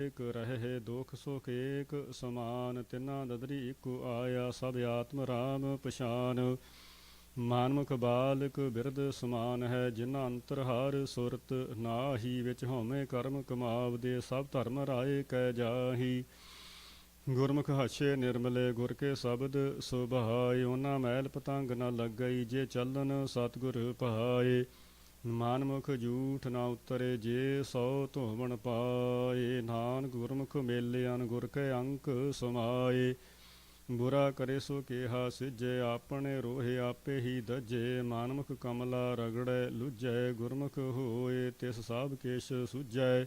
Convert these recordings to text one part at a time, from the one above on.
ਏਕ ਰਹੇ ਦੁਖ ਸੁਖ ਏਕ ਸਮਾਨ। ਤਿਨਾ ਦਦਰੀ ਇਕੁ ਆਇਆ ਸਭ ਆਤਮ ਰਾਮ ਪਛਾਨ। ਮਾਨਮੁਖ ਬਾਲਕ ਬਿਰਦ ਸਮਾਨ ਹੈ ਜਿਨਾ ਅੰਤਰ ਹਰ ਸੁਰਤ ਨਾਹੀ। ਵਿੱਚ ਹਉਮੈ ਕਰਮ ਕਮਾਵਦੇ ਸਭ ਧਰਮ ਰਾਏ ਕੈ ਜਾਹੀ। ਗੁਰਮੁਖ ਹੱਛੇ ਨਿਰਮਲੇ ਗੁਰ ਕੇ ਸ਼ਬਦ ਸੁਭਾਏ। ਉਹਨਾਂ ਮੈਲ ਪਤੰਗ ਨ ਲੱਗਈ ਜੇ ਚੱਲਨ ਸਤਿਗੁਰ ਪਾਏ। ਮਾਨਮੁਖ ਝੂਠ ਨਾ ਉਤਰੇ ਜੇ ਸੋ ਧੋਵਣ ਪਾਏ। ਨਾਨਕ ਗੁਰਮੁਖ ਮੇਲਿਆਨ ਗੁਰ ਕੇ ਅੰਕ ਸਮਾਏ। ਬੁਰਾ ਕਰੇ ਸੋ ਕੇਹਾ ਸਿਜੈ ਆਪਣੇ ਰੋਹੇ ਆਪੇ ਹੀ ਦਜੇ। ਮਾਨਮੁਖ ਕਮਲਾ ਰਗੜੈ ਲੁਜੈ ਗੁਰਮੁਖ ਹੋਏ ਤਿਸ ਸਭ ਕੇਸ਼ ਸੁਝੈ।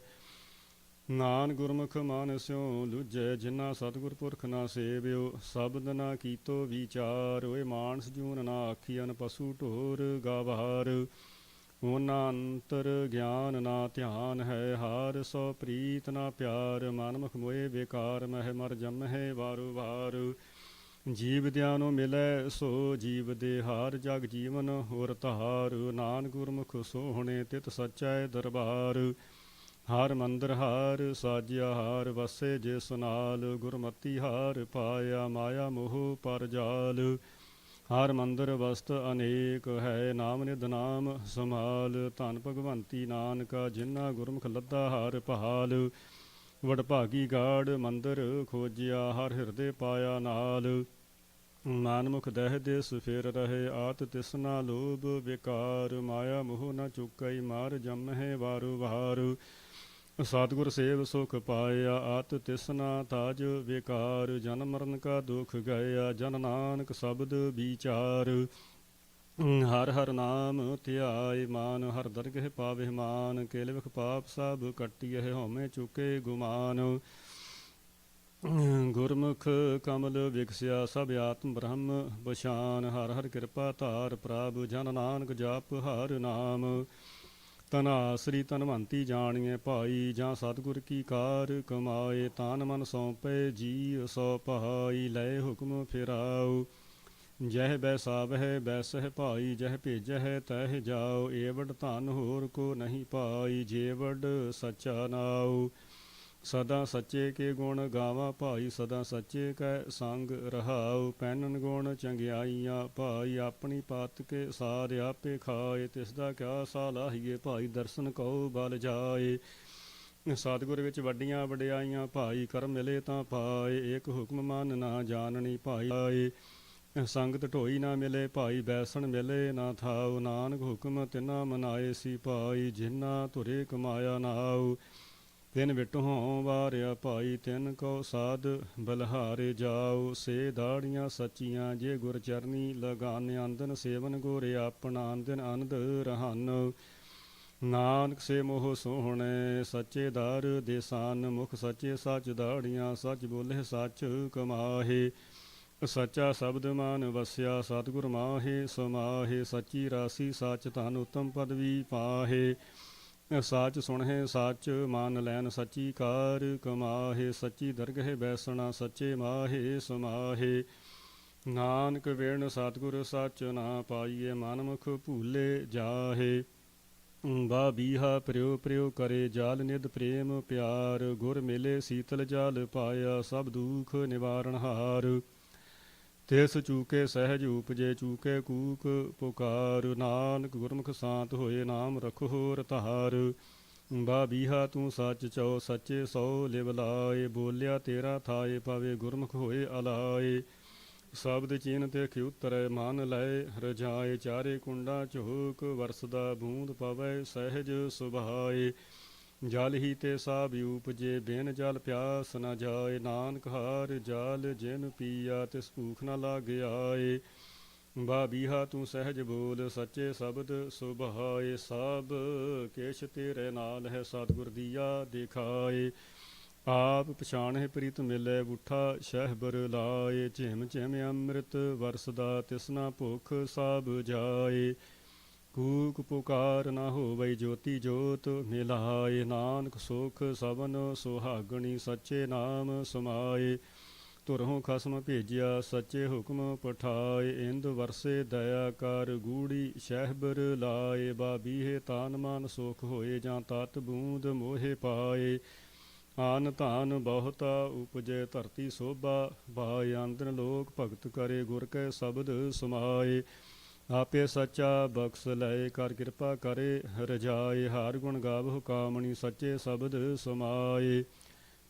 ਨਾਨ ਗੁਰਮੁਖ ਮਾਨਸਿਓ ਲੁਜੈ ਜਿਨਾ ਸਤਿਗੁਰ ਪੁਰਖ ਨਾ ਸੇਵਿਓ। ਸ਼ਬਦ ਨਾ ਕੀਤੋ ਵਿਚਾਰ ਓਏ ਮਾਨਸ ਜੂਨ ਨਾ ਆਖੀਅਨ ਪਸ਼ੂ ਢੋਰ ਗਾਵਾਰ। ਉਹਨਾਂ ਅੰਤਰ ਗਿਆਨ ਨਾ ਧਿਆਨ ਹੈ ਹਾਰ ਸੋ ਪ੍ਰੀਤ ਨਾ ਪਿਆਰ। ਮਨਮੁਖ ਮੋਏ ਬੇਕਾਰ ਮਹਿ ਮਰ ਜਮਹਿ ਵਾਰੋ ਵਾਰ। ਜੀਵ ਦਿਆਨੋ ਮਿਲੈ ਸੋ ਜੀਵ ਦੇ ਹਾਰ ਜਗ ਜੀਵਨ ਹੋਰ ਤਹਾਰ। ਨਾਨਕ ਗੁਰਮੁਖ ਸੋਹਣੇ ਤਿਤ ਸਚੈ ਦਰਬਾਰ। ਹਰ ਮੰਦਰ ਹਾਰ ਸਾਜਿਆ ਹਾਰ ਵਸੇ ਜਿਸ ਨਾਲ। ਗੁਰਮਤੀ ਹਾਰ ਪਾਇਆ ਮਾਇਆ ਮੋਹ ਪਰ ਜਾਲ। ਹਰ ਮੰਦਰ ਵਸਤ ਅਨੇਕ ਹੈ ਨਾਮ ਨਿਧ ਨਾਮ ਸਮਾਲ। ਧੰਨ ਭਗਵੰਤੀ ਨਾਨਕਾ ਜਿਨਾ ਗੁਰਮੁਖ ਲੱਦਾ ਹਰ ਪਹਾਲ। ਵਡਭਾਗੀ ਗਾੜ ਮੰਦਰ ਖੋਜਿਆ ਹਰ ਹਿਰਦੇ ਪਾਇਆ ਨਾਲ। ਮਾਨਮੁਖ ਦਹਿ ਦਿਸ ਫਿਰ ਰਹੇ ਆਤ ਤਿਸਨਾ ਲੋਭ ਵਿਕਾਰ। ਮਾਇਆ ਮੋਹ ਨ ਚੁਕਈ ਮਾਰ ਜਮਹਿ ਵਾਰੋ ਵਾਰ। ਸਤਿਗੁਰ ਸੇਵ ਸੁਖ ਪਾਇਆ ਆਤ ਤਿਸਨਾ ਤਾਜ ਵਿਕਾਰ। ਜਨਮ ਮਰਨ ਕਾ ਦੁਖ ਗਇਆ ਜਨ ਨਾਨਕ ਸ਼ਬਦ ਵਿਚਾਰ। ਹਰ ਹਰ ਨਾਮ ਧਿਆਏ ਮਾਨ ਹਰ ਦਰਗਹਿ ਪਾਵਹਿ ਮਾਨ। ਕੇਲਵਖ ਪਾਪ ਸਭ ਕੱਟਿਐ ਹਉਮੈ ਚੁਕੇ ਗੁਮਾਨ। ਗੁਰਮੁਖ ਕਮਲ ਵਿਗਸਿਆ ਸਭ ਆਤਮ ਬ੍ਰਹਮ ਪਛਾਨ। ਹਰ ਹਰ ਕਿਰਪਾ ਧਾਰ ਪ੍ਰਭ ਜਨ ਨਾਨਕ ਜਪ ਹਰ ਨਾਮ। ਧਨਾਸਰੀ ਧਨਵੰਤੀ ਜਾਣੀਏ ਭਾਈ ਜਾਂ ਸਤਿਗੁਰ ਕੀ ਕਾਰ ਕਮਾਏ। ਤਾਨ ਮਨ ਸੌਂਪੇ ਜੀ ਸੋ ਪਹਾਈ ਲੈ ਹੁਕਮ ਫਿਰਾਉ। ਜਹ ਬੈਸਾਵਹਿ ਬੈਸਹਿ ਭਾਈ ਜਹ ਭੇਜਹਿ ਤਹਿ ਜਾਉ। ਏਵਡ ਧਨ ਹੋਰ ਕੋ ਨਹੀਂ ਪਾਈ ਜੇਵਡ ਸੱਚਾ ਨਾਉ। ਸਦਾ ਸੱਚੇ ਕੇ ਗੁਣ ਗਾਵਾ ਭਾਈ ਸਦਾ ਸੱਚੇ ਕੈ ਸੰਗ ਰਹਾਉ। ਪੈਨਨ ਗੁਣ ਚੰਗਿਆਈਆਂ ਭਾਈ ਆਪਣੀ ਪਤ ਕੇ ਸਾਰ ਆਪੇ ਖਾਏ। ਤਿਸ ਦਾ ਕਿਆ ਸਾਲਾਹੀਏ ਭਾਈ ਦਰਸ਼ਨ ਕਉ ਬਲ ਜਾਏ। ਸਤਿਗੁਰ ਵਿੱਚ ਵੱਡੀਆਂ ਵਡਿਆਈਆਂ ਭਾਈ ਕਰਮ ਮਿਲੇ ਤਾਂ ਪਾਏ। ਇੱਕ ਹੁਕਮ ਮਨ ਨਾ ਜਾਣਨੀ ਭਾਈ ਸੰਗਤ ਢੋਈ ਨਾ ਮਿਲੇ ਭਾਈ ਬੈਸਣ ਮਿਲੇ ਨਾ ਥਾਉ। ਨਾਨਕ ਹੁਕਮ ਤਿਨਾ ਮਨਾਏ ਸੀ ਭਾਈ ਜਿਨਾ ਧੁਰੇ ਕਮਾਇਆ ਨਾਉ। ਤਿਨ ਵਿਟਹੁ ਵਾਰਿਆ ਭਾਈ ਤਿਨ ਕਉ ਸਾਧ ਬਲਹਾਰੇ ਜਾਉ। ਸੇ ਦਾੜੀਆਂ ਸੱਚੀਆਂ ਜੇ ਗੁਰ ਚਰਨੀ ਲਗਾਨ। ਆਂਦਨ ਸੇਵਨ ਗੁਰ ਆਪਣਾ ਆਂਦਨ ਅਨੰਦ ਰਹਨ। ਨਾਨਕ ਸੇ ਮੋਹ ਸੋਹਣੇ ਸੱਚੇ ਦਰ ਦੇਸਾਨ। ਮੁਖ ਸੱਚੇ ਸੱਚ ਦਾੜੀਆਂ ਸੱਚ ਬੋਲੇ ਸੱਚ ਕਮਾਹੇ। ਸੱਚਾ ਸ਼ਬਦ ਮਨ ਵਸਿਆ ਸਤਿਗੁਰ ਮਾਹੇ ਸਮਾਹੇ। ਸੱਚੀ ਰਾਸੀ ਸੱਚ ਧਨ ਉਤਮ ਪਦਵੀ ਪਾਹੇ। ਸਾਚ ਸੁਣਹਿ ਸੱਚ ਮਨ ਲੈਨ ਸੱਚੀ ਕਾਰ ਕਮਾਹੇ। ਸੱਚੀ ਦਰਗਹਿ ਬੈਸਣਾ ਸੱਚੇ ਮਾਹੇ ਸਮਾਹੇ। ਨਾਨਕ ਵਿਣ ਸਤਿਗੁਰ ਸੱਚ ਨਾ ਪਾਈਏ ਮਨਮੁਖ ਭੂਲੇ ਜਾਹੇ। ਬਾ ਬੀਹਾ ਪ੍ਰਿਉ ਪ੍ਰਿਉ ਕਰੇ ਜਾਲ ਨਿਧ ਪ੍ਰੇਮ ਪਿਆਰ। ਗੁਰ ਮਿਲੇ ਸੀਤਲ ਜਲ ਪਾਇਆ ਸਭ ਦੁਖ ਨਿਵਾਰਣ ਹਾਰ। ਤਿਸ ਚੂਕੇ ਸਹਿਜ ਉਪਜੇ ਚੂਕੇ ਕੂਕ ਪੁਕਾਰ। ਨਾਨਕ ਗੁਰਮੁਖ ਸ਼ਾਂਤ ਹੋਏ ਨਾਮ ਰਖੋ ਰਤਾਰ। ਬਾ ਬੀਹਾ ਤੂੰ ਸੱਚ ਚਉ ਸੱਚੇ ਸੋ ਲਿਵ ਲਾਏ। ਬੋਲਿਆ ਤੇਰਾ ਥਾਏ ਪਵੇ ਗੁਰਮੁਖ ਹੋਏ ਅਲਾਏ। ਸ਼ਬਦ ਚੀਨ ਤੇ ਖਿਉਤਰੈ ਮਨ ਲਏ ਰਜਾਏ। ਚਾਰੇ ਕੁੰਡਾ ਝੋਕ ਵਰਸਦਾ ਬੂੰਦ ਪਵੈ ਸਹਿਜ ਸੁਭਾਏ। ਜਲ ਹੀ ਤੇ ਸਾਭ ਉਪਜੇ ਬਿਨ ਜਲ ਪਿਆਸ ਨ ਜਾਏ। ਨਾਨਕ ਹਾਰ ਜਲ ਜਿਨ ਪੀਆ ਤਿਸ ਭੂਖ ਨ ਲਾਗਿਆਏ। ਬਾ ਬੀਹਾ ਤੂੰ ਸਹਿਜ ਬੋਲ ਸੱਚੇ ਸ਼ਬਦ ਸੁਭਾਏ। ਸਭ ਕੇਸ਼ ਤੇਰੇ ਨਾਲ ਹੈ ਸਤਿਗੁਰ ਦੀਆ ਦਿਖਾਏ। ਆਪ ਪਛਾਣਹਿ ਪ੍ਰੀਤ ਮਿਲੇ ਬੁੱਠਾ ਸ਼ਹਿਬਰ ਲਾਏ। ਝਿਮ ਝਿਮ ਅੰਮ੍ਰਿਤ ਵਰਸਦਾ ਤਿਸਨਾ ਭੁਖ ਸਭ ਜਾਏ। ਕੂਕ ਪੁਕਾਰ ਨਾ ਹੋਵਈ ਜੋਤੀ ਜੋਤ ਮਿਲਾਏ। ਨਾਨਕ ਸੁਖ ਸਵਨ ਸੁਹਾਗਣੀ ਸੱਚੇ ਨਾਮ ਸਮਾਏ। ਧੁਰੋਂ ਖਸਮ ਭੇਜਿਆ ਸੱਚੇ ਹੁਕਮ ਪਠਾਏ। ਇੰਦ ਵਰਸੇ ਦਇਆ ਕਰ ਗੂੜੀ ਸ਼ਹਿਬਰ ਲਾਏ। ਬਾ ਬੀਹੇ ਤਾਨ ਮਨ ਸੁਖ ਹੋਏ ਜਾਂ ਤਤ ਬੂੰਦ ਮੋਹੇ ਪਾਏ। ਆਨ ਧਾਨ ਬਹੁਤਾ ਉਪਜੈ ਧਰਤੀ ਸੋਭਾ, ਭਾਇ ਆਂਦਨ ਲੋਕ ਭਗਤ ਕਰੇ ਗੁਰ ਕੈ ਸ਼ਬਦ ਸਮਾਏ। ਆਪੇ ਸੱਚਾ ਬਖਸ਼ ਲਏ ਕਰ ਕਿਰਪਾ ਕਰੇ ਰਜਾਏ, ਹਰ ਗੁਣ ਗਾਵਹੁ ਕਾਮਣੀ ਸੱਚੇ ਸ਼ਬਦ ਸਮਾਏ।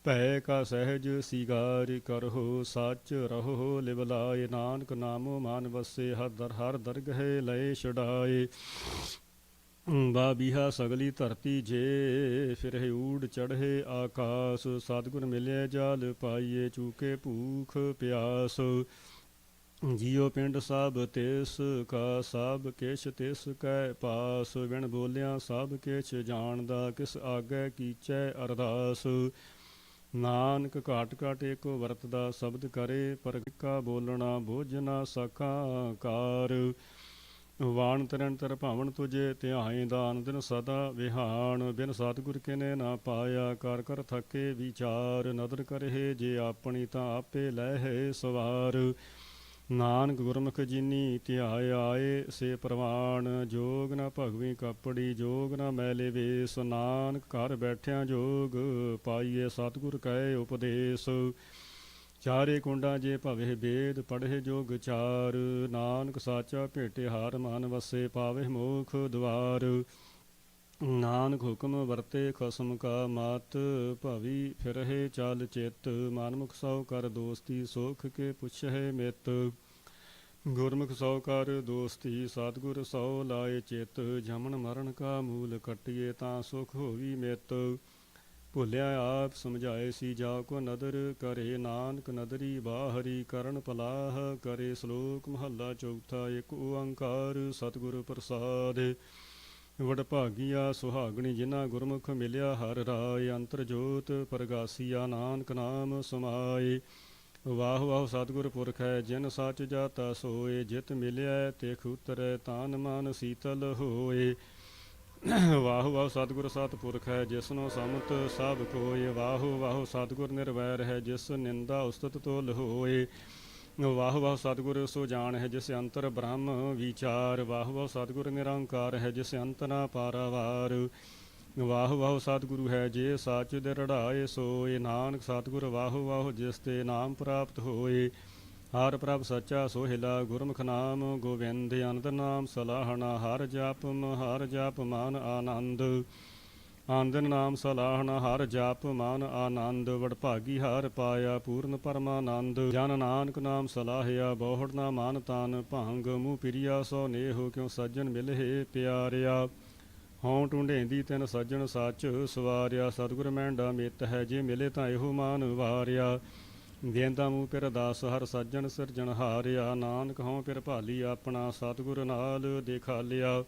ਭੈ ਕਾ ਸਹਿਜ ਸੀਗਾਰ ਕਰਹੁ ਸੱਚ ਰਹੋ ਲਿਵ ਲਾਏ, ਨਾਨਕ ਨਾਮੋ ਮਾਨ ਵਸੇ ਹਰ ਦਰਗਹਿ ਲਏ ਛੁਡਾਏ। ਬਾਬੀਹਾ ਸਗਲੀ ਧਰਤੀ ਜੇ ਫਿਰਹਿ ਊੜ ਚੜ੍ਹੇ ਆਕਾਸ, ਸਤਿਗੁਰ ਮਿਲਿਆ ਜਲ ਪਾਈਏ ਚੂਕੇ ਭੂਖ ਪਿਆਸ। ਜੀਉ ਪਿੰਡ ਸਭ ਤਿਸ ਕਾ ਸਭ ਕਿਛ ਤਿਸ ਕੈ ਪਾਸ, ਬਿਨ ਬੋਲਿਆ ਸਭ ਕਿਛ ਜਾਣਦਾ ਕਿਸ ਆਗੈ ਕੀਚੈ ਅਰਦਾਸ। ਨਾਨਕ ਘਾਟ ਘਾਟ ਏਕੋ ਵਰਤਦਾ ਸ਼ਬਦ ਕਰੇ, ਪਰਕਾ ਬੋਲਣਾ ਬੁਝ ਨਾ ਸਕਾ ਕਾਰ। ਵਾਣ ਤਰਨ ਤਰ ਭਾਵਨ ਤੁਝੇ ਧਿਆਏ, ਦਾਨ ਦਿਨ ਸਦਾ ਵਿਹਾਨ, ਬਿਨ ਸਤਿਗੁਰ ਕਿਨੇ ਨਾ ਪਾਇਆ ਕਰ ਕਰ ਥਕੇ ਵਿਚਾਰ। ਨਦਰ ਕਰਹਿ ਜੇ ਆਪਣੀ ਤਾਂ ਆਪੇ ਲੈਹਿ ਸਵਾਰ, ਨਾਨਕ ਗੁਰਮੁਖ ਜਿਨੀ ਧਿਆਏ ਆਏ ਸੇ ਪ੍ਰਵਾਨ। ਜੋਗ ਨਾ ਭਗਵੀ ਕੱਪੜੀ ਜੋਗ ਨਾ ਮੈਲੇ ਵੇਸ, ਨਾਨਕ ਘਰ ਬੈਠਿਆਂ ਜੋਗ ਪਾਈਏ ਸਤਿਗੁਰ ਕੈ ਉਪਦੇਸ। ਚਾਰੇ ਕੁੰਡਾਂ ਜੇ ਭਵੇ ਬੇਦ ਪੜ੍ਹੇ ਜੋਗ ਚਾਰ, ਨਾਨਕ ਸਾਚਾ ਭੇਟੇ ਹਾਰ ਮਨ ਵਸੇ ਪਾਵੇ ਮੋਖ ਦੁਆਰ। ਨਾਨਕ ਹੁਕਮ ਵਰਤੇ ਖਸਮ ਕਾ ਮਤ, ਭਵੀ ਫਿਰਹਿ ਚਲ ਚਿਤ, ਮਨਮੁਖ ਸੌ ਕਰ ਦੋਸਤੀ ਸੁਖ ਕੇ ਪੁੱਛਹਿ ਮਿਤ। ਗੁਰਮੁਖ ਸੌ ਕਰ ਦੋਸਤੀ ਸਤਿਗੁਰ ਸੌ ਲਾਏ ਚਿਤ, ਜਮਨ ਮਰਨ ਕਾ ਮੂਲ ਕੱਟਿਏ ਤਾਂ ਸੁਖ ਹੋਵੀ ਮਿਤ। ਭੁੱਲਿਆ ਆਪ ਸਮਝਾਏ ਸੀ ਜਾ ਕੋ ਨਦਰ ਕਰੇ, ਨਾਨਕ ਨਦਰੀ ਬਾਹਰੀ ਕਰਨ ਪਲਾਹ ਕਰੇ। ਸ਼ਲੋਕ ਮਹੱਲਾ ਚੌਥਾ। ਇੱਕ ਓੰਕਾਰ ਸਤਿਗੁਰ ਪ੍ਰਸਾਦ। ਵਡਭਾਗੀਆ ਸੁਹਾਗਣੀ ਜਿਨ੍ਹਾਂ ਗੁਰਮੁਖ ਮਿਲਿਆ ਹਰਿ ਰਾਏ, ਅੰਤਰ ਜੋਤ ਪ੍ਰਗਾਸੀਆ ਨਾਨਕ ਨਾਮ ਸਮਾਏ। ਵਾਹ ਵਾਹ ਸਤਿਗੁਰ ਪੁਰਖ ਹੈ ਜਿਨ ਸੱਚ ਜਾਤਾ ਸੋਏ, ਜਿਤ ਮਿਲਿਆ ਤਿਖ ਉਤਰੈ ਤਾਨ ਮਨ ਸੀਤਲ ਹੋਏ। ਵਾਹ ਵਾਹ ਸਤਿਗੁਰ ਸਤਿਪੁਰਖ ਹੈ ਜਿਸਨੋ ਸਮਤ ਸਭ ਕੋਇ, ਵਾਹੋ ਵਾਹੋ ਸਤਿਗੁਰ ਨਿਰਵੈਰ ਹੈ ਜਿਸ ਨਿੰਦਾ ਉਸਤਤ ਤੋਲ ਹੋਏ। ਵਾਹ ਵਾਹ ਸਤਿਗੁਰ ਸੋ ਜਾਣ ਹੈ ਜਿਸ ਅੰਤਰ ਬ੍ਰਹਮ ਵਿਚਾਰ, ਵਾਹ ਵਾਹ ਸਤਿਗੁਰ ਨਿਰੰਕਾਰ ਹੈ ਜਿਸ ਅੰਤ ਨਾ ਪਾਰਾਵਾਰ। ਵਾਹ ਵਾਹ ਸਤਿਗੁਰੂ ਹੈ ਜੇ ਸਾਚ ਦਿਰੜਾਏ ਸੋਏ, ਨਾਨਕ ਸਤਿਗੁਰ ਵਾਹੋ ਵਾਹੋ ਜਿਸ ਤੇ ਨਾਮ ਪ੍ਰਾਪਤ ਹੋਏ। ਹਰ ਪ੍ਰਭ ਸੱਚਾ ਸੋਹਿਲਾ ਗੁਰਮੁਖ ਨਾਮ ਗੋਬਿੰਦ, ਅਨੰਦ ਨਾਮ ਸਲਾਹਣਾ ਹਰ ਜਪ ਮਨ ਆਨੰਦ। ਆਨੰਦਨ ਨਾਮ ਸਲਾਹਣਾ ਹਰ ਜਪ ਮਨ ਆਨੰਦ, ਵਡਭਾਗੀ ਹਰ ਪਾਇਆ ਪੂਰਨ ਪਰਮਾਨੰਦ। ਜਨ ਨਾਨਕ ਨਾਮ ਸਲਾਹਿਆ ਬਹੁੜ ਨਾ ਮਨ ਤਨ, ਭੰਗ ਮੂੰਹ ਪਿਰਿਆ ਸੋ ਨੇਹੋ ਕਿਉ ਸੱਜਣ ਮਿਲਹਿ ਪਿਆਰਿਆ। ਹਉ ਢੂੰਢੇਂਦੀ ਤਿਨ ਸੱਜਣ ਸੱਚ ਸਵਾਰਿਆ, ਸਤਿਗੁਰ ਮਹਿੰਡਾ ਮਿੱਤ ਹੈ ਜੇ ਮਿਲੇ ਤਾਂ ਇਹੋ ਮਾਨ ਵਾਰਿਆ। ਦੇਂਦਾ ਮੂੰਹ ਪਿਰ ਦਾਸ ਹਰ ਸੱਜਣ ਸਿਰਜਣ ਹਾਰਿਆ, ਨਾਨਕ ਹਉ ਪਿਰ ਭਾਲੀ ਆਪਣਾ ਸਤਿਗੁਰ ਨਾਲ ਦੇਖਾਲਿਆ।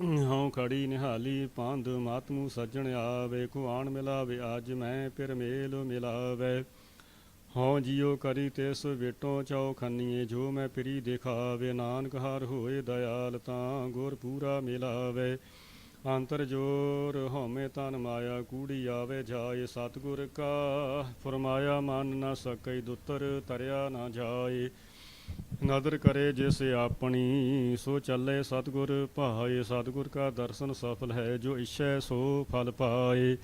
ਹਉ ਖੜੀ ਨਿਹਾਲੀ ਪੰਧ ਮਤ ਮੂੰਹ ਸੱਜਣ ਆਵੇ, ਕੁਆਣ ਮਿਲਾਵੇ ਅੱਜ ਮੈਂ ਪਿਰ ਮੇਲ ਮਿਲਾਵੇ। ਹਉ ਜਿਉ ਕਰੀ ਤਿਸ ਵੇਟੋਂ ਚਉ ਖੰਨੀਏ, ਜੋ ਮੈਂ ਪਿਰੀ ਦਿਖਾਵੇ। ਨਾਨਕ ਹਰ ਹੋਏ ਦਇਆਲ ਤਾਂ ਗੁਰ ਪੂਰਾ ਮਿਲਾਵੇ। ਅੰਤਰ ਜੋਰ ਹਉਮੈ ਤਨ ਮਾਇਆ ਕੂੜੀ ਆਵੇ ਜਾਏ, ਸਤਿਗੁਰ ਕਾ ਫਰਮਾਇਆ ਮਨ ਨਾ ਸਕੈ ਦੁੱਤਰ ਤਰਿਆ ਨਾ ਜਾਏ। ਨਦਰ ਕਰੇ ਜਿਸ ਆਪਣੀ ਸੋ ਚੱਲੇ ਸਤਿਗੁਰ ਭਾਏ, ਸਤਿਗੁਰ ਕਾ ਦਰਸ਼ਨ ਸਫਲ ਹੈ ਜੋ ਇਛੈ ਸੋ ਫਲ ਪਾਏ।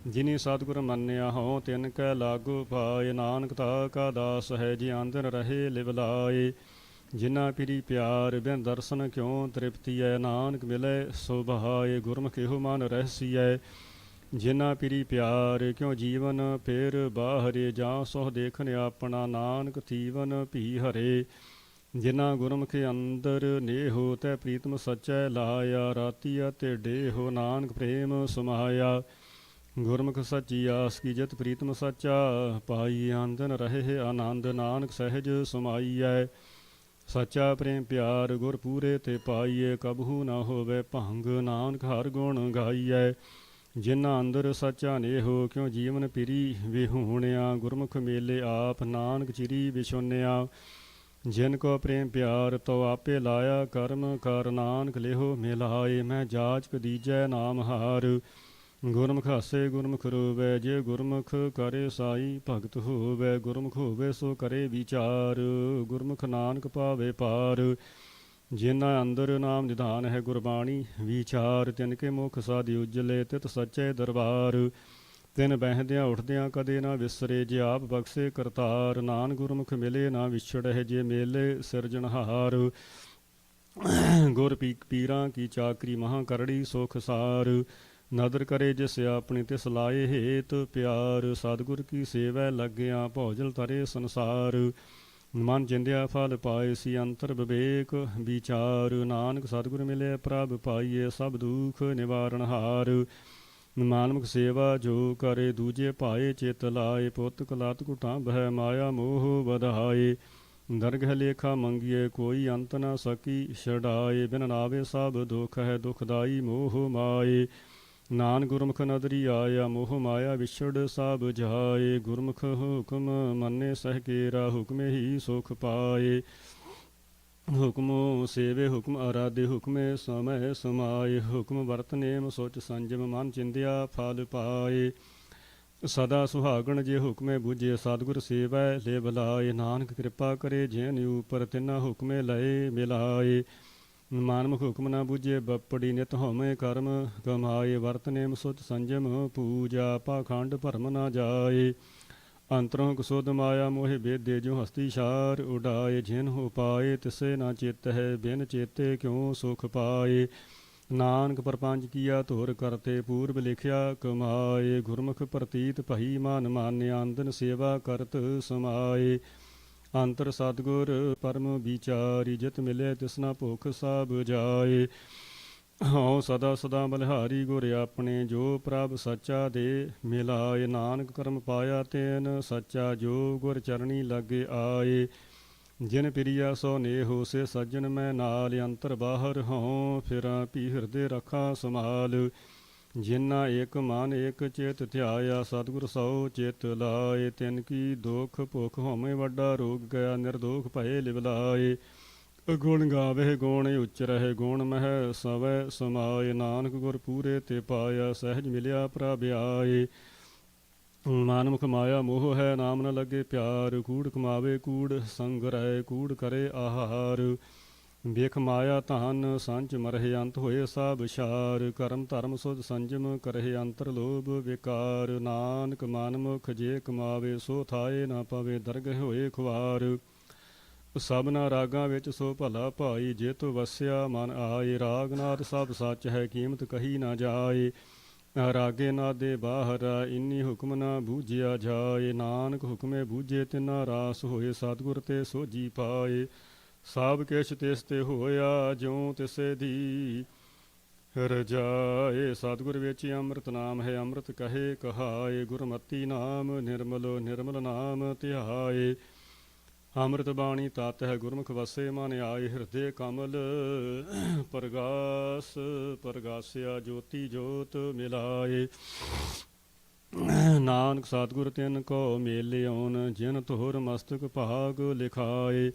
ਜਿਨੀ ਸਤਿਗੁਰ ਮੰਨਿਆ ਹਉ ਤਿਨ ਕੈ ਲਾਗੂ ਪਾਏ, ਨਾਨਕ ਤਾ ਕਾ ਦਾਸ ਹੈ ਜੀ ਆਂਦਨ ਰਹੇ ਲਿਵ ਲਾਏ। ਜਿਨ੍ਹਾਂ ਪਿਰੀ ਪਿਆਰ ਬਿਨ ਦਰਸ਼ਨ ਕਿਉ ਤ੍ਰਿਪਤੀਐ, ਨਾਨਕ ਮਿਲੇ ਸੋ ਬਹਾਏ ਗੁਰਮੁਖ ਇਹੋ ਮਨ ਰਹਿਸੀਐ। ਜਿਨ੍ਹਾਂ ਪਿਰੀ ਪਿਆਰ ਕਿਉ ਜੀਵਨ ਫੇਰ ਬਾਹਰੇ, ਜਾਂ ਸੋਹ ਦੇਖਨ ਆਪਣਾ ਨਾਨਕ ਥੀਵਨ ਭੀ ਹਰੇ। ਜਿਨ੍ਹਾਂ ਗੁਰਮੁਖ ਅੰਦਰ ਨੇਹੋ ਤੈ ਪ੍ਰੀਤਮ ਸਚੈ ਲਾਇਆ, ਰਾਤੀ ਅਤੇ ਡੇਹੋ ਨਾਨਕ ਪ੍ਰੇਮ ਸਮਾਇਆ। ਗੁਰਮੁਖ ਸੱਚੀ ਆਸ ਕੀ ਜਿਤ ਪ੍ਰੀਤਮ ਸੱਚਾ ਪਾਈ, ਆਨੰਦਨ ਰਹੇ ਆਨੰਦ ਨਾਨਕ ਸਹਿਜ ਸਮਾਈਐ। ਸੱਚਾ ਪ੍ਰੇਮ ਪਿਆਰ ਗੁਰ ਪੂਰੇ ਤੇ ਪਾਈਏ, ਕਬਹੂ ਨਾ ਹੋਵੇ ਭੰਗ ਨਾਨਕ ਹਰ ਗੁਣ ਗਾਈਐ। ਜਿਨ੍ਹਾਂ ਅੰਦਰ ਸੱਚਾ ਨੇਹੋ ਕਿਉ ਜੀਵਨ ਪਿਰੀ ਵਿਹੂਣਿਆ, ਗੁਰਮੁਖ ਮੇਲੇ ਆਪ ਨਾਨਕ ਚਿਰੀ ਵਿਛੁੰਨਿਆ। ਜਿਨ ਕੋ ਪ੍ਰੇਮ ਪਿਆਰ ਤੋ ਆਪੇ ਲਾਇਆ ਕਰਮ ਕਰ, ਨਾਨਕ ਲਿਹੋ ਮਿਲਾਏ ਮੈਂ ਜਾਚ ਦੀਜੈ ਨਾਮ ਹਾਰ। ਗੁਰਮੁਖ ਹਾਸੇ ਗੁਰਮੁਖ ਰੋਵੈ, ਜੇ ਗੁਰਮੁਖ ਕਰੇ ਸਾਈ ਭਗਤ ਹੋਵੈ। ਗੁਰਮੁਖ ਹੋਵੇ ਸੋ ਕਰੇ ਵਿਚਾਰ, ਗੁਰਮੁਖ ਨਾਨਕ ਪਾਵੇ ਪਾਰ। ਜਿਨ੍ਹਾਂ ਅੰਦਰ ਨਾਮ ਨਿਧਾਨ ਹੈ ਗੁਰਬਾਣੀ ਵਿਚਾਰ, ਤਿਨ ਕੇ ਮੁਖ ਸਾਧਿ ਉਜਲੇ ਤਿਤ ਸੱਚੇ ਦਰਬਾਰ। ਤਿਨ ਬਹਿੰਦਿਆਂ ਉੱਠਦਿਆਂ ਕਦੇ ਨਾ ਵਿਸਰੇ, ਜੇ ਆਪ ਬਖਸ਼ੇ ਕਰਤਾਰ। ਨਾਨਕ ਗੁਰਮੁਖ ਮਿਲੇ ਨਾ ਵਿਛੜਹਿ, ਜੇ ਮੇਲੇ ਸਿਰਜਣਹਾਰ। ਗੁਰ ਪੀਰਾਂ ਕੀ ਚਾਕਰੀ ਮਹਾਂ ਕਰੜੀ ਸੁਖ ਸਾਰ। ਨਦਰ ਕਰੇ ਜਿਸ ਆਪਣੀ ਤਿਸ ਲਾਏ ਹੇਤ ਪਿਆਰ। ਸਤਿਗੁਰ ਕੀ ਸੇਵੈ ਲੱਗਿਆ ਭੌਜਲ ਤਰੇ ਸੰਸਾਰ। ਮਨ ਚਿੰਦਿਆ ਫਲ ਪਾਏ ਸੀ ਅੰਤਰ ਵਿਵੇਕ ਵਿਚਾਰ। ਨਾਨਕ ਸਤਿਗੁਰ ਮਿਲੇ ਪ੍ਰਭ ਪਾਈਏ ਸਭ ਦੁਖ ਨਿਵਾਰਨ ਹਾਰ। ਮਾਨਮੁਖ ਸੇਵਾ ਜੋ ਕਰੇ ਦੂਜੇ ਭਾਏ ਚਿਤ ਲਾਏ। ਪੁੱਤ ਕਲਤ ਕੁਟਾਂ ਬਹਿ ਮਾਇਆ ਮੋਹ ਵਧਾਏ। ਦਰਗਹ ਲੇਖਾ ਮੰਗੀਏ ਕੋਈ ਅੰਤ ਨਾ ਸਕੀ ਛਡਾਏ। ਬਿਨ ਨਾਵੇ ਸਭ ਦੁਖ ਹੈ ਦੁਖਦਾਈ ਮੋਹ ਮਾਏ। ਨਾਨਕ ਗੁਰਮੁਖ ਨਦਰੀ ਆਇਆ ਮੋਹ ਮਾਇਆ ਵਿਛੜ ਸਭ ਜਾਏ। ਗੁਰਮੁਖ ਹੁਕਮ ਮੰਨੇ ਸਹਿ ਕੇਰਾ ਹੁਕਮੇ ਹੀ ਸੁਖ ਪਾਏ। ਹੁਕਮੋ ਸੇਵੇ ਹੁਕਮ ਆਰਾਧੇ ਹੁਕਮੇ ਸਮੈ ਸਮਾਏ। ਹੁਕਮ ਵਰਤ ਨੇਮ ਸੋਚ ਸੰਜਮ ਮਨ ਚਿੰਦਿਆ ਫਲ ਪਾਏ। ਸਦਾ ਸੁਹਾਗਣ ਜੇ ਹੁਕਮੇ ਬੁਝੇ ਸਤਿਗੁਰ ਸੇਵੈ ਲੈ ਬਲਾਏ। ਨਾਨਕ ਕਿਰਪਾ ਕਰੇ ਜਿਨ ਉਪਰ ਤਿਨਾ ਹੁਕਮੇ ਲਏ ਮਿਲਾਏ। ਮਾਨਮੁਖ ਹੁਕਮ ਨਾ ਬੁਝੇ ਬਪੜੀ ਨਿਤ ਹੋਮੇ ਕਰਮ ਕਮਾਏ। ਵਰਤ ਨੇਮ ਸੁਚ ਸੰਜਮ ਪੂਜਾ ਪਾਖੰਡ ਭਰਮ ਨਾ ਜਾਏ। ਅੰਤਰੋਂ ਕਸੁਧ ਮਾਇਆ ਮੋਹਿ ਬੇਦੇ ਜੋ ਹਸਤੀ ਛਾਰ ਉਡਾਏ। ਜਿਨ ਹੋ ਪਾਏ ਤਿਸੇ ਨਾ ਚਿਤ ਹੈ ਬਿਨ ਚੇਤੇ ਕਿਉ ਸੁਖ ਪਾਏ। ਨਾਨਕ ਪਰਪੰਚ ਕੀਆ ਧੁਰ ਕਰਤੇ ਪੂਰਬ ਲਿਖਿਆ ਕਮਾਏ। ਗੁਰਮੁਖ ਪ੍ਰਤੀਤ ਭਈ ਮਨ ਮਾਨਿਆ ਅੰਦਨ ਸੇਵਾ ਕਰਤ ਸਮਾਏ। ਅੰਤਰ ਸਤਿਗੁਰ ਪਰਮ ਵਿਚਾਰੀ ਜਿਤ ਮਿਲੇ ਤਿਸਨਾ ਭੁਖ ਸਭ ਜਾਏ। ਹਉ ਸਦਾ ਸਦਾ ਬਲਿਹਾਰੀ ਗੁਰ ਆਪਣੇ ਜੋ ਪ੍ਰਭ ਸੱਚਾ ਦੇ ਮਿਲਾਏ। ਨਾਨਕ ਕਰਮ ਪਾਇਆ ਤੈਨ ਸੱਚਾ ਜੋ ਗੁਰ ਚਰਣੀ ਲਾਗੇ ਆਏ। ਜਿਨ ਪ੍ਰਿਆ ਸੋ ਨੇਹੋ ਸੇ ਸੱਜਣ ਮੈਂ ਨਾਲ। ਅੰਤਰ ਬਾਹਰ ਹਉ ਫਿਰਾਂ ਪੀ ਹਿਰਦੇ ਰਖਾ ਸਮਾਲ। ਜਿਨਾ ਏਕ ਮਨ ਏਕ ਚਿਤ ਧਿਆਇਆ ਸਤਿਗੁਰ ਸੋ ਚਿਤ ਲਾਏ। ਤਿਨ ਕੀ ਦੁਖ ਭੁਖ ਹੋਮੇ ਵੱਡਾ ਰੋਗ ਗਿਆ ਨਿਰਦੋਖ ਭਏ ਲਿਵਲਾਏ। ਗੁਣ ਗਾਵੇ ਗੁਣ ਉੱਚ ਰਹੇ ਗੁਣ ਮਹਿ ਸਵੈ ਸਮਾਏ। ਨਾਨਕ ਗੁਰ ਪੂਰੇ ਤੇ ਪਾਇਆ ਸਹਿਜ ਮਿਲਿਆ ਪ੍ਰਭ ਆਏ। ਮਾਨਮੁਖ ਮਾਇਆ ਮੋਹ ਹੈ ਨਾਮ ਨ ਲੱਗੇ ਪਿਆਰ। ਕੂੜ ਕਮਾਵੇ ਕੂੜ ਸੰਗ ਰਹਿ ਕੂੜ ਕਰੇ ਆਹਾਰ। ਵੇਖ ਮਾਇਆ ਧਨ ਸੰਚ ਮਰਹਿ ਅੰਤ ਹੋਏ ਸਭ ਛਾਰ। ਕਰਮ ਧਰਮ ਸੁਧ ਸੰਜਮ ਕਰਹਿ ਅੰਤਰ ਲੋਭ ਵਿਕਾਰ। ਨਾਨਕ ਮਨਮੁਖ ਜੇ ਕਮਾਵੇ ਸੋ ਥਾਏ ਨਾ ਪਵੇ ਦਰਗਹਿ ਹੋਏ ਖੁਆਰ। ਸਭਨਾ ਰਾਗਾਂ ਵਿੱਚ ਸੋ ਭਲਾ ਭਾਈ ਜੇ ਤੋ ਵਸਿਆ ਮਨ ਆਏ। ਰਾਗਨਾਦ ਸਭ ਸੱਚ ਹੈ ਕੀਮਤ ਕਹੀ ਨਾ ਜਾਏ। ਰਾਗੇ ਨਾਦੇ ਬਾਹਰ ਇੰਨੀ ਹੁਕਮ ਨਾ ਬੂਝਿਆ ਜਾਏ। ਨਾਨਕ ਹੁਕਮੇ ਬੂਝੇ ਤਿਨਾ ਰਾਸ ਹੋਏ ਸਤਿਗੁਰ ਤੇ ਸੋਝੀ ਪਾਏ। ਸਭ ਕਿਛ ਤਿਸ ਤੇ ਹੋਇਆ ਜਿਉ ਤਿਸੇ ਦੀ ਰਜਾਏ। ਸਤਿਗੁਰ ਵਿੱਚ ਅੰਮ੍ਰਿਤ ਨਾਮ ਹੈ ਅੰਮ੍ਰਿਤ ਕਹੇ ਕਹਾਏ। ਗੁਰਮਤੀ ਨਾਮ ਨਿਰਮਲ ਨਿਰਮਲ ਨਾਮ ਧਿਆਏ। ਅੰਮ੍ਰਿਤ ਬਾਣੀ ਤਤ ਹੈ ਗੁਰਮੁਖ ਵਸੇ ਮਨ ਆਏ। ਹਿਰਦੇ ਕਮਲ ਪ੍ਰਗਾਸ ਪ੍ਰਗਾਸਿਆ ਜੋਤੀ ਜੋਤ ਮਿਲਾਏ। ਨਾਨਕ ਸਤਿਗੁਰ ਤਿਨ ਕੋ ਮੇਲਿਓਨ ਜਿਨ ਤੋਰ ਮਸਤਕ ਭਾਗ ਲਿਖਾਏ।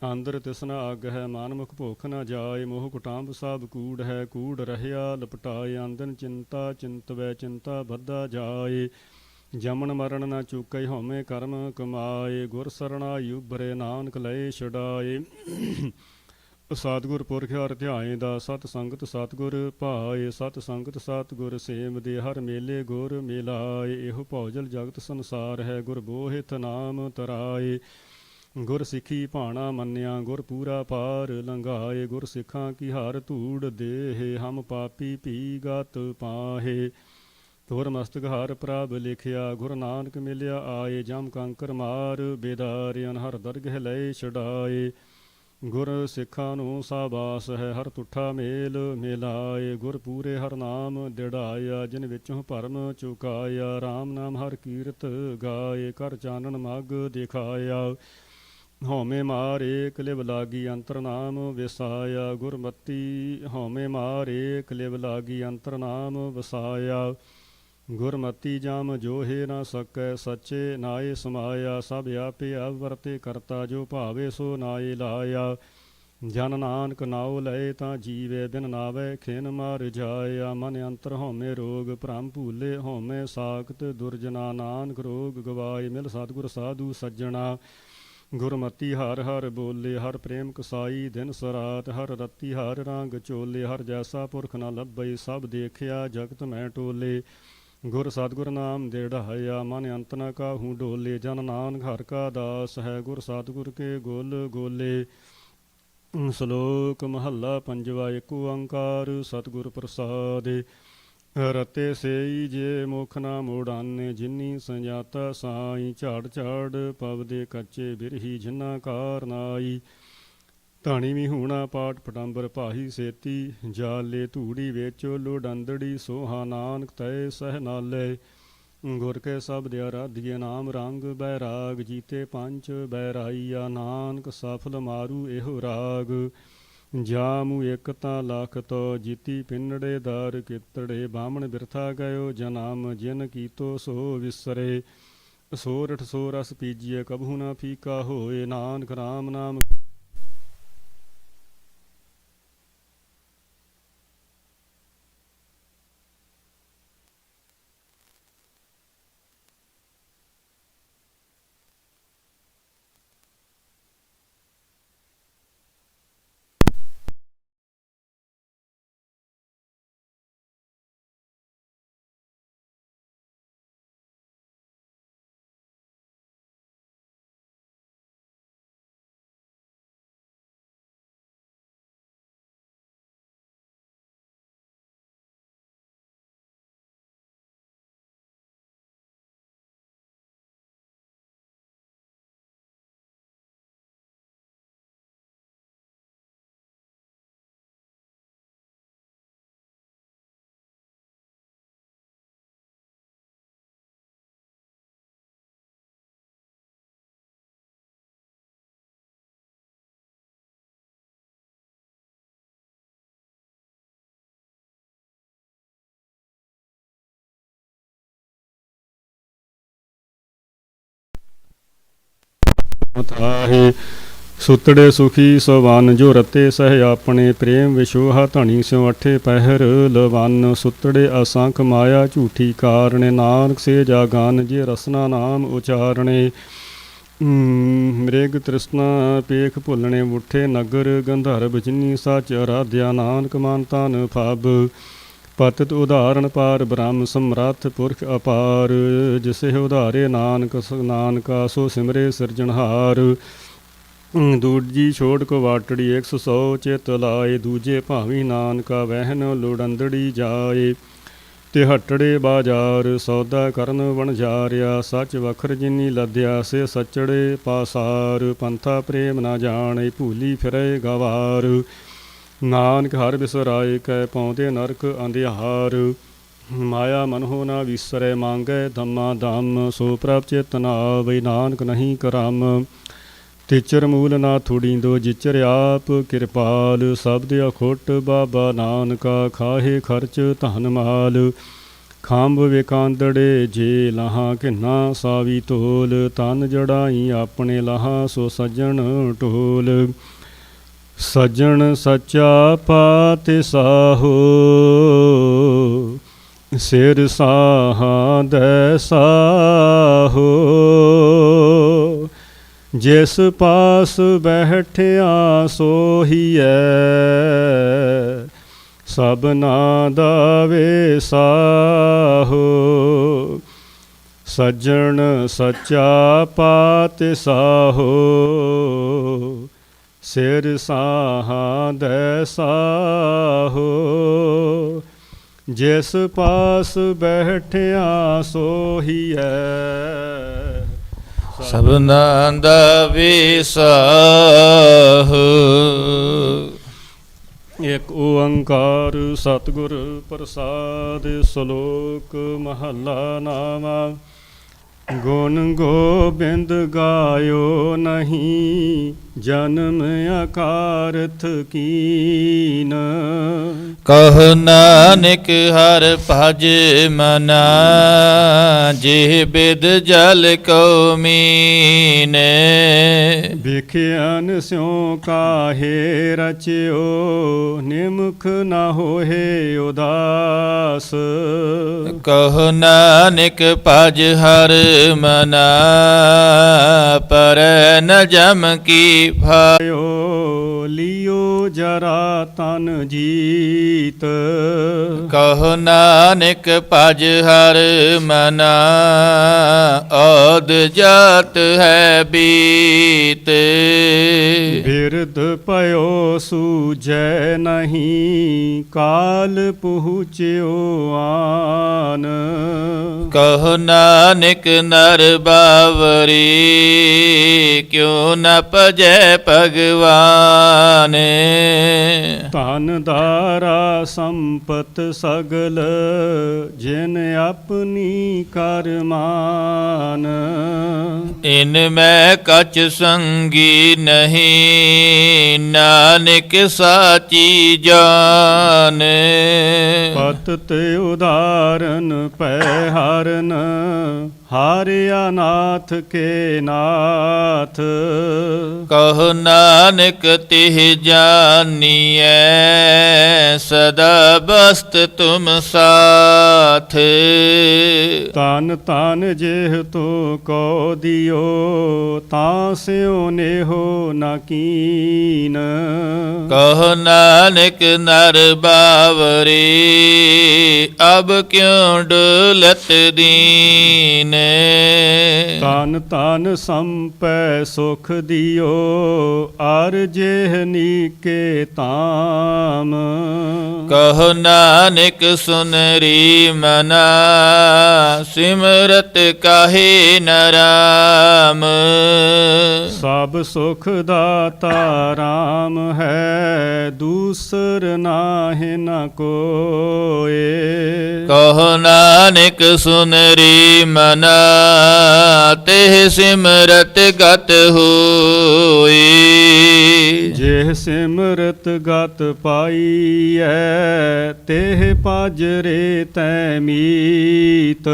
ਅੰਦਰ ਤਿਸਨਾ ਅੱਗ ਹੈ ਮਨਮੁਖ ਭੁਖ ਨਾ ਜਾਏ। ਮੋਹ ਕੁਟਾਂਬ ਸਭ ਕੂੜ ਹੈ ਕੂੜ ਰਹਿਆ ਲਪਟਾਏ। ਆਂਦਨ ਚਿੰਤਾ ਚਿੰਤਵੈ ਚਿੰਤਾ ਬੱਧਾ ਜਾਏ। ਜਮਨ ਮਰਨ ਨਾ ਚੁਕੈ ਹਉਮੈ ਕਰਮ ਕਮਾਏ। ਗੁਰ ਸਰਣਾਈ ਉਭਰੇ ਨਾਨਕ ਲਏ ਛਡਾਏ। ਸਤਿਗੁਰ ਪੁਰਖ ਹਰਿ ਧਿਆਏ ਦਾ ਸਤ ਸੰਗਤ ਸਤਿਗੁਰ ਭਾਏ। ਸਤ ਸੰਗਤ ਸਤਿਗੁਰ ਸੇਵਦੇ ਹਰ ਮੇਲੇ ਗੁਰ ਮਿਲਾਏ। ਇਹੋ ਭੌਜਲ ਜਗਤ ਸੰਸਾਰ ਹੈ ਗੁਰ ਬੋਹਿਤ ਨਾਮ ਤਰਾਏ। ਗੁਰ ਸਿੱਖੀ ਭਾਣਾ ਮੰਨਿਆ ਗੁਰ ਪੂਰਾ ਪਾਰ ਲੰਘਾਏ। ਗੁਰ ਸਿੱਖਾਂ ਕੀ ਹਰ ਧੂੜ ਦੇਹ ਹਮ ਪਾਪੀ ਭੀ ਗਤ ਪਾਹੇ। ਤੋਰ ਮਸਤਕ ਹਰ ਪ੍ਰਭ ਲਿਖਿਆ ਗੁਰ ਨਾਨਕ ਮਿਲਿਆ ਆਏ। ਜਮ ਕੰਕਰ ਮਾਰ ਬੇਦਾਰਿਆਨ ਹਰ ਦਰਗਹਿ ਲਏ ਛਡਾਏ। ਗੁਰ ਸਿੱਖਾਂ ਨੂੰ ਸਾਬਾਸ ਹੈ ਹਰ ਤੁਠਾ ਮੇਲ ਮਿਲਾਏ। ਗੁਰ ਪੂਰੇ ਹਰ ਨਾਮ ਦਿੜਾਇਆ ਜਿਨ ਵਿੱਚੋਂ ਭਰਮ ਚੁਕਾਇਆ। ਰਾਮ ਨਾਮ ਹਰ ਕੀਰਤ ਗਾਏ ਕਰ ਚਾਨਣ ਮਗ ਦਿਖਾਇਆ। ਹਉਮੈ ਮਾਰ ਏਕ ਲਿਵ ਲਾਗੀ ਅੰਤਰ ਨਾਮ ਵਿਸਾਇਆ। ਗੁਰਮਤੀ ਹਉਮੈ ਮਾਰ ਏਕ ਲਿਵ ਲਾਗੀ ਅੰਤਰ ਨਾਮ ਵਸਾਇਆ। ਗੁਰਮਤੀ ਜਮ ਜੋਹੇ ਨਾ ਸਕੈ ਸੱਚੇ ਨਾਏ ਸਮਾਇਆ। ਸਭ ਆਪੇ ਆਪ ਵਰਤੇ ਕਰਤਾ ਜੋ ਭਾਵੇ ਸੋ ਨਾਏ ਲਾਇਆ। ਜਨ ਨਾਨਕ ਨਾਉ ਲਏ ਤਾਂ ਜੀਵੇ ਬਿਨ ਨਾਵੇ ਖਿਨ ਮਰ ਜਾਇਆ। ਮਨ ਅੰਤਰ ਹਉਮੈ ਰੋਗ ਭ੍ਰਮ ਭੂਲੇ ਹਉਮੈ ਸਾਖਤ ਦੁਰਜਨਾ। ਨਾਨਕ ਰੋਗ ਗਵਾਏ ਮਿਲ ਸਤਿਗੁਰ ਸਾਧੂ ਸੱਜਣਾ। ਗੁਰਮਤੀ ਹਰ ਹਰ ਬੋਲੇ ਹਰ ਪ੍ਰੇਮ ਕਸਾਈ ਦਿਨ ਸਰਾਤ। ਹਰ ਰਤੀ ਹਰ ਰੰਗ ਚੋਲੇ ਹਰ ਜੈਸਾ ਪੁਰਖ ਨਾ ਲੱਭਈ। ਸਭ ਦੇਖਿਆ ਜਗਤ ਮੈਂ ਟੋਲੇ ਗੁਰ ਸਤਿਗੁਰ ਨਾਮ ਦੇ ਢਾਇਆ ਮਨ ਅੰਤ ਨ ਕਾਹੂ ਡੋਲੇ ਜਨ ਨਾਨਕ ਹਰਿ ਕਾ ਦਾਸ ਹੈ ਗੁਰ ਸਤਿਗੁਰ ਕੇ ਗੋਲ ਗੋਲੇ। ਸ਼ਲੋਕ ਮਹੱਲਾ ਪੰਜਵਾ ਏਕ ਓੰਕਾਰ ਸਤਿਗੁਰ ਪ੍ਰਸਾਦਿ ਰਤੇ ਸੇਈ ਜੇ ਮੁਖ ਨਾ ਮੋੜਾਨੇ ਜਿਨੀ ਸੰਜਾਤਾ ਸਾਈ ਝਾੜ ਝਾੜ ਪਵਦੇ ਕੱਚੇ ਬਿਰਹੀ ਜਿਨਾ ਕਾਰ ਨਾਈ। ਧਾਣੀ ਵਿਹੂਣਾ ਪਾਟ ਪਟੰਬਰ ਭਾਹੀ ਸੇਤੀ ਜਾਲੇ ਧੂੜੀ ਵਿੱਚ ਲੋੜੰਦੜੀ ਸੋਹਾ ਨਾਨਕ ਤੈ ਸਹਿ ਨਾਲੇ। ਗੁਰ ਕੇ ਸ਼ਬਦ ਆਰਾਧਿਏ ਨਾਮ ਰੰਗ ਬੈਰਾਗ ਜੀਤੇ ਪੰਚ ਬੈਰਾਈਆ ਨਾਨਕ ਸਫਲ ਮਾਰੂ ਇਹੋ ਰਾਗ। ਜਾਮੂ ਇੱਕ ਤਾਂ ਲੱਖ ਤੋ ਜੀਤੀ ਪਿੰਨੜੇ ਦਰ ਕਿਤੜੇ ਬਾਹਮਣ ਬਿਰਥਾ ਗਇਓ ਜਨਮ ਜਿਨ ਕੀਤੋ ਸੋ ਵਿਸਰੇ। ਸੋਰਠ ਸੋ ਰਸ ਪੀਜੀਏ ਕਬਹੂ ਨਾ ਫੀਕਾ ਹੋਏ ਨਾਨਕ ਰਾਮ ਨਾਮ। ਥਾਹੇ ਸੁਤੜੇ ਸੁਖੀ ਸਵਨ ਜੋ ਰਤੇ ਸਹਿ ਆਪਣੇ ਪ੍ਰੇਮ ਵਿਸ਼ੋਹਾ ਧਣੀ ਸਿਉ ਅਠੇ ਪਹਿਰ ਲਵਨ। ਸੁਤੜੇ ਅਸੰਖ ਮਾਇਆ ਝੂਠੀ ਕਾਰਣੇ ਨਾਨਕ ਸੇ ਜਾਗਨ ਜੇ ਰਸਨਾ ਨਾਮ ਉਚਾਰਣੇ। ਮ੍ਰਿਗ ਤ੍ਰਿਸ਼ਨਾ ਪੇਖ ਭੁੱਲਣੇ ਉਠੇ ਨਗਰ ਗੰਧਰਵ ਜਿਨੀ ਸਚ ਅਰਾਧਿਆ ਨਾਨਕ ਮਨ ਤਨ ਫਬ। ਪਤਿਤ ਉਦਾਹਰਣ ਪਾਰ ਬ੍ਰਹਮ ਸਮਰੱਥ ਪੁਰਖ ਅਪਾਰ ਜਿਸੇ ਉਧਾਰੇ ਨਾਨਕਾ ਸੋ ਸਿਮਰੇ ਸਿਰਜਣਹਾਰ। ਦੂਜੀ ਛੋੜ ਕੋ ਵਾਟੜੀ 100 ਚਿਤ ਲਾਏ ਦੂਜੇ ਭਾਵੀ ਨਾਨਕਾ ਵਹਿਨ ਲੋੜੰਦੜੀ ਜਾਏ। ਤੇ ਹਟੜੇ ਬਾਜ਼ਾਰ ਸੌਦਾ ਕਰਨ ਵਣਜਾਰਿਆ ਸੱਚ ਵਖਰ ਜਿਨੀ ਲੱਦਿਆ ਸੇ ਸੱਚੜੇ ਪਾਸਾਰ। ਪੰਥਾ ਪ੍ਰੇਮ ਨਾ ਜਾਣੇ ਭੂਲੀ ਫਿਰੇ ਗਵਾਰ ਨਾਨਕ ਹਰ ਬਿਸਰਾਏ ਕੈ ਪਾਉਂਦੇ ਨਰਕ ਅੰਧਿਆਰ। ਮਾਇਆ ਮਨਹੁ ਨਾ ਵਿਸਰੈ ਮੰਗੈ ਧੰਮਾ ਧੰਮ ਸੋ ਪ੍ਰਭ ਚੇਤਨ ਆਵੈ ਨਾਨਕ ਨਹੀਂ ਕਰਮ। ਤਿਚਰ ਮੂਲ ਨਾ ਥੁੜੀਂਦੋ ਜਿਚਰ ਆਪ ਕਿਰਪਾਲ ਸ਼ਬਦ ਅਖੁੱਟ ਬਾਬਾ ਨਾਨਕਾ ਖਾਹੇ ਖਰਚ ਧਨ ਮਾਲ। ਖੰਭ ਵਿਕਾਂਦੜੇ ਜੇ ਲਾਹਾਂ ਘਿਨਾ ਸਾਵੀ ਤੋਲ ਤਨ ਜੜਾਈ ਆਪਣੇ ਲਾਹਾਂ ਸੋ ਸੱਜਣ ਢੋਲ। ਸੱਜਣ ਸੱਚਾ ਪਾਤਿ ਸਾਹੋ ਸਿਰ ਸਾਹਾਂ ਦੈ ਸਾਹੋ। ਜਿਸ ਪਾਸ ਬੈਠਿਆ ਸੋਹੀਐ ਸਭਨਾ ਦਾ ਵੇਸਾਹੋ। ਸੱਜਣ ਸੱਚਾ ਪਾਤਿ ਸਾਹੋ ਸਿਰ ਸਾਹਾਂ ਦੈ ਸਾਹੋ। ਜਿਸ ਪਾਸ ਬੈਠਿਆ ਸੋਹੀਐ ਸਭਨਾ ਦਾ ਵੇਸਾਹੋ। ਏਕ ਓੰਕਾਰ ਸਤਿਗੁਰ ਪ੍ਰਸਾਦਿ। ਸ਼ਲੋਕ ਮਹੱਲਾ ਨਾਵਾ ਗੁਣ ਗੋਬਿੰਦ ਗਾਇਓ ਨਹੀਂ ਜਨਮ ਅਕਾਰਥ ਕੀਨ। ਕਹ ਨਾਨਕ ਹਰ ਭਜ ਮਨਾ ਜੇ ਬਿਦ ਜਲ ਕੋ ਮੀਨੇ। ਵਿਖਿਆਨ ਸਿਉ ਕਾਹੇ ਰਚਿਓ ਨਿਮਖ ਨਾ ਹੋਏ ਉਦਾਸ। ਕਹ ਨਾਨਕ ਭਜ ਹਰ ਮਨਾ ਪਰ ਨ ਜਮ ਕੀ ਭਾਇਓ। ਲਿਓ ਜਰਾ ਤਨ ਜੀਤ। ਕਹੋ ਨਾਨਕ ਭਜ ਹਰ ਮਨਾ, ਔਦ ਜਾਤ ਹੈ ਬੀਤ। ਬਿਰਧ ਭਇਓ ਸੂਝੈ ਨਹੀਂ, ਕਾਲ ਪਹੁੰਚਿਓ ਆਨ। ਕਹੋ ਨਾਨਕ ਨਰ ਬਾਵਰੀ, ਕਿਉ ਨ ਭਜੈ ਭਗਵਾਨ। ਧਨ ਦਾਰਾ ਸੰਪਤ ਸਗਲ, ਜਿਨ ਆਪਣੀ ਕਰਮਾਨ। ਇਨ ਮੈਂ ਕਛ ਸੰਗੀ ਨਹੀਂ, ਨਾਨਕ ਸਾਚੀ ਜਾਨ। ਪਤਿਤ ਉਦਾਰਨ ਪੈ ਹਰਨ, ਹਾਰਿਆ ਨਾਥ ਕੇ ਨਾਥ। ਕਹੋ ਨਾਨਕ ਤਿਹ ਜਾਨੀਐ, ਸਦਾ ਬਸਤ ਤੁਮ ਸਾਥ। ਤਨ ਤਨ ਜਿਹ ਤੋ ਕੋ ਦਿਓ, ਤਾਂ ਸਿਉ ਨੇਹੋ ਨ ਕੀਨ। ਕਹੋ ਨਾਨਕ ਨਰ ਬਾਵਰੀ, ਅਬ ਕਿਉ ਡੁਲਤ ਦੀਨ। ਤਨ ਤਨ ਸੰਪੈ ਸੁਖ ਦਿਓ, ਅਰ ਜਿਹ ਨੀਕੇ ਤਾਮ। ਕਹੋ ਨਾਨਕ ਸੁਨਰੀ ਮਨਾ, ਸਿਮਰਤ ਕਾਹੇ ਨ ਰਾਮ। ਸਭ ਸੁਖ ਦਾਤਾ ਰਾਮ ਹੈ, ਦੂਸਰ ਨਾਹਿ ਨ ਕੋਏ। ਕਹੋ ਨਾਨਕ ਸੁਨਰੀ ਮਨਾ, ਤਿਹ ਸਿਮਰਤ ਗਤ ਹੋਈ। ਜਿਹ ਸਿਮਰਤ ਗਤ ਪਾਈਐ, ਤਿਹ ਪਾਜਰੇ ਤੈ ਮੀਤ।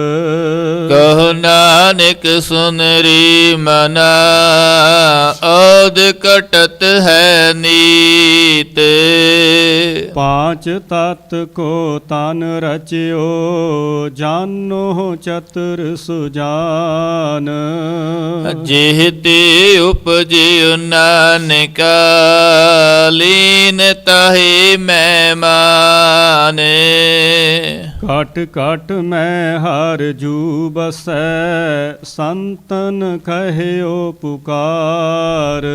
ਕਹੋ ਨਾਨਕ ਸੁਨਰੀ ਮਨਾ, ਔਦ ਕਟਤ ਹੈ ਨੀਤ। ਪਾਂਚ ਤਤ ਕੋ ਤਨ ਰਚਿਓ, ਜਾਨੋ ਚਤੁਰ ਸੁਜਾਨ। ਜਿਹ ਤੇ ਉਪਜਿਉ ਨਾਨਕਾ, ਲੀਨ ਤਾਹੇ ਮੈਂ ਮਾਨੇ। ਘਟ ਘਟ ਮੈਂ ਹਰ ਜੂ ਬਸੈ, ਸੰਤਨ ਕਹਿਓ ਪੁਕਾਰ।